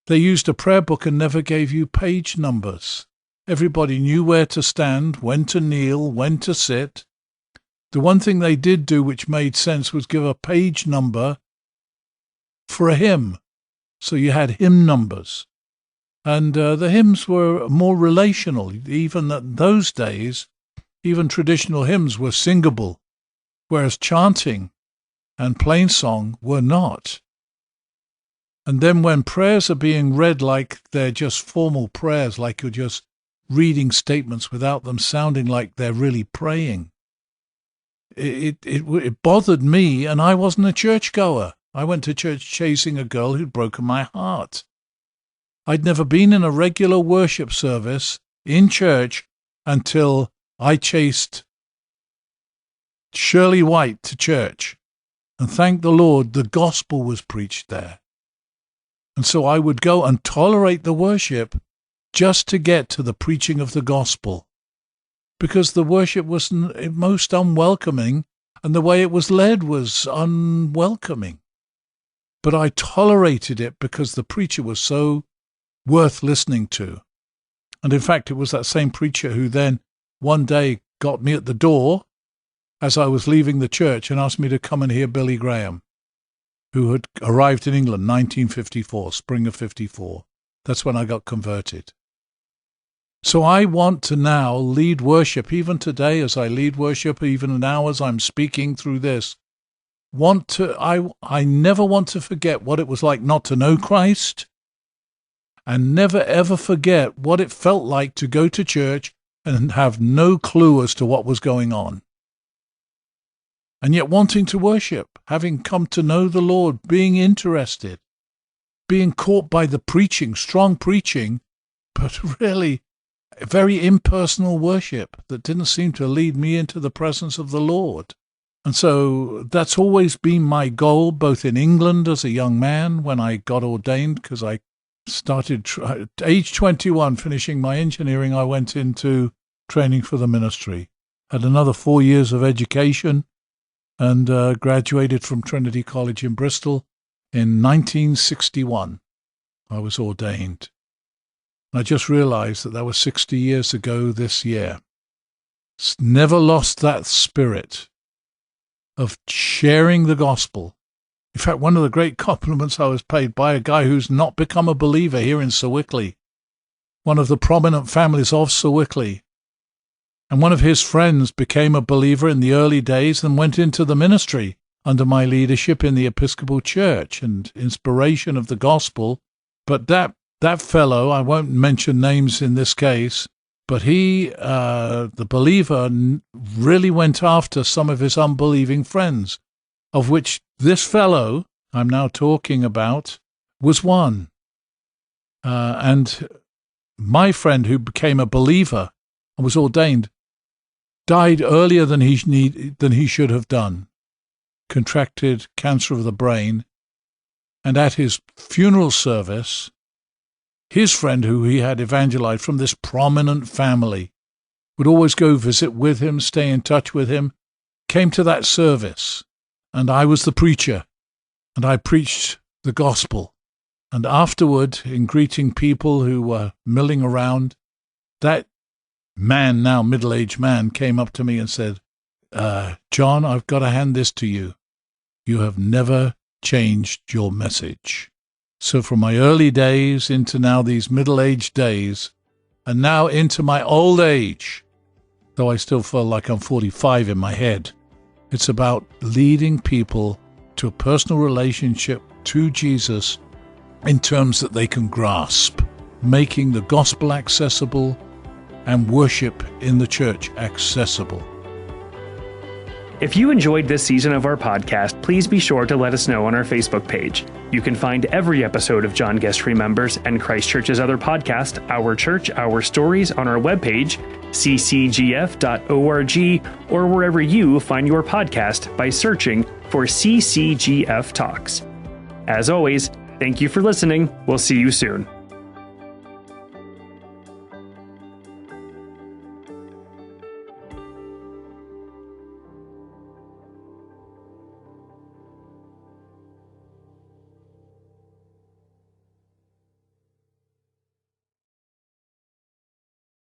They used a prayer book and never gave you page numbers. Everybody knew where to stand, when to kneel, when to sit. The one thing they did do which made sense was give a page number for a hymn. So you had hymn numbers. And the hymns were more relational. Even in those days, even traditional hymns were singable, whereas chanting and plain song were not. And then when prayers are being read like they're just formal prayers, like you're just reading statements without them sounding like they're really praying, it bothered me, and I wasn't a churchgoer. I went to church chasing a girl who'd broken my heart. I'd never been in a regular worship service in church until I chased Shirley White to church. And thank the Lord, the gospel was preached there. And so I would go and tolerate the worship just to get to the preaching of the gospel, because the worship was most unwelcoming and the way it was led was unwelcoming. But I tolerated it because the preacher was so worth listening to. And in fact, it was that same preacher who then one day got me at the door as I was leaving the church and asked me to come and hear Billy Graham, who had arrived in England 1954, spring of 54. That's when I got converted. So I want to now lead worship, even today as I lead worship, even now as I'm speaking through this. I never want to forget what it was like not to know Christ, and never ever forget what it felt like to go to church and have no clue as to what was going on. And yet wanting to worship, having come to know the Lord, being interested, being caught by the preaching, strong preaching, but really very impersonal worship that didn't seem to lead me into the presence of the Lord. And so that's always been my goal, both in England as a young man when I got ordained, because I started at age 21, finishing my engineering, I went into training for the ministry. Had another 4 years of education and graduated from Trinity College in Bristol in 1961. I was ordained. I just realized that was 60 years ago this year. Never lost that spirit of sharing the gospel. In fact, one of the great compliments I was paid by a guy who's not become a believer here in Sir Wickley, one of the prominent families of Sir Wickley. And one of his friends became a believer in the early days and went into the ministry under my leadership in the Episcopal Church and inspiration of the gospel. But that fellow, I won't mention names in this case, but he, the believer, really went after some of his unbelieving friends, of which this fellow I'm now talking about was one. And my friend who became a believer and was ordained died earlier than he should have done, contracted cancer of the brain, and at his funeral service, his friend who he had evangelized from this prominent family would always go visit with him, stay in touch with him, came to that service, and I was the preacher, and I preached the gospel. And afterward, in greeting people who were milling around, that man, now middle-aged man, came up to me and said, John, I've got to hand this to you. You have never changed your message. So from my early days into now these middle-aged days, and now into my old age, though I still feel like I'm 45 in my head, it's about leading people to a personal relationship to Jesus in terms that they can grasp, making the gospel accessible and worship in the church accessible. If you enjoyed this season of our podcast, please be sure to let us know on our Facebook page. You can find every episode of John Guest Remembers and Christ Church's other podcast, Our Church, Our Stories, on our webpage, ccgf.org, or wherever you find your podcast by searching for CCGF Talks. As always, thank you for listening. We'll see you soon.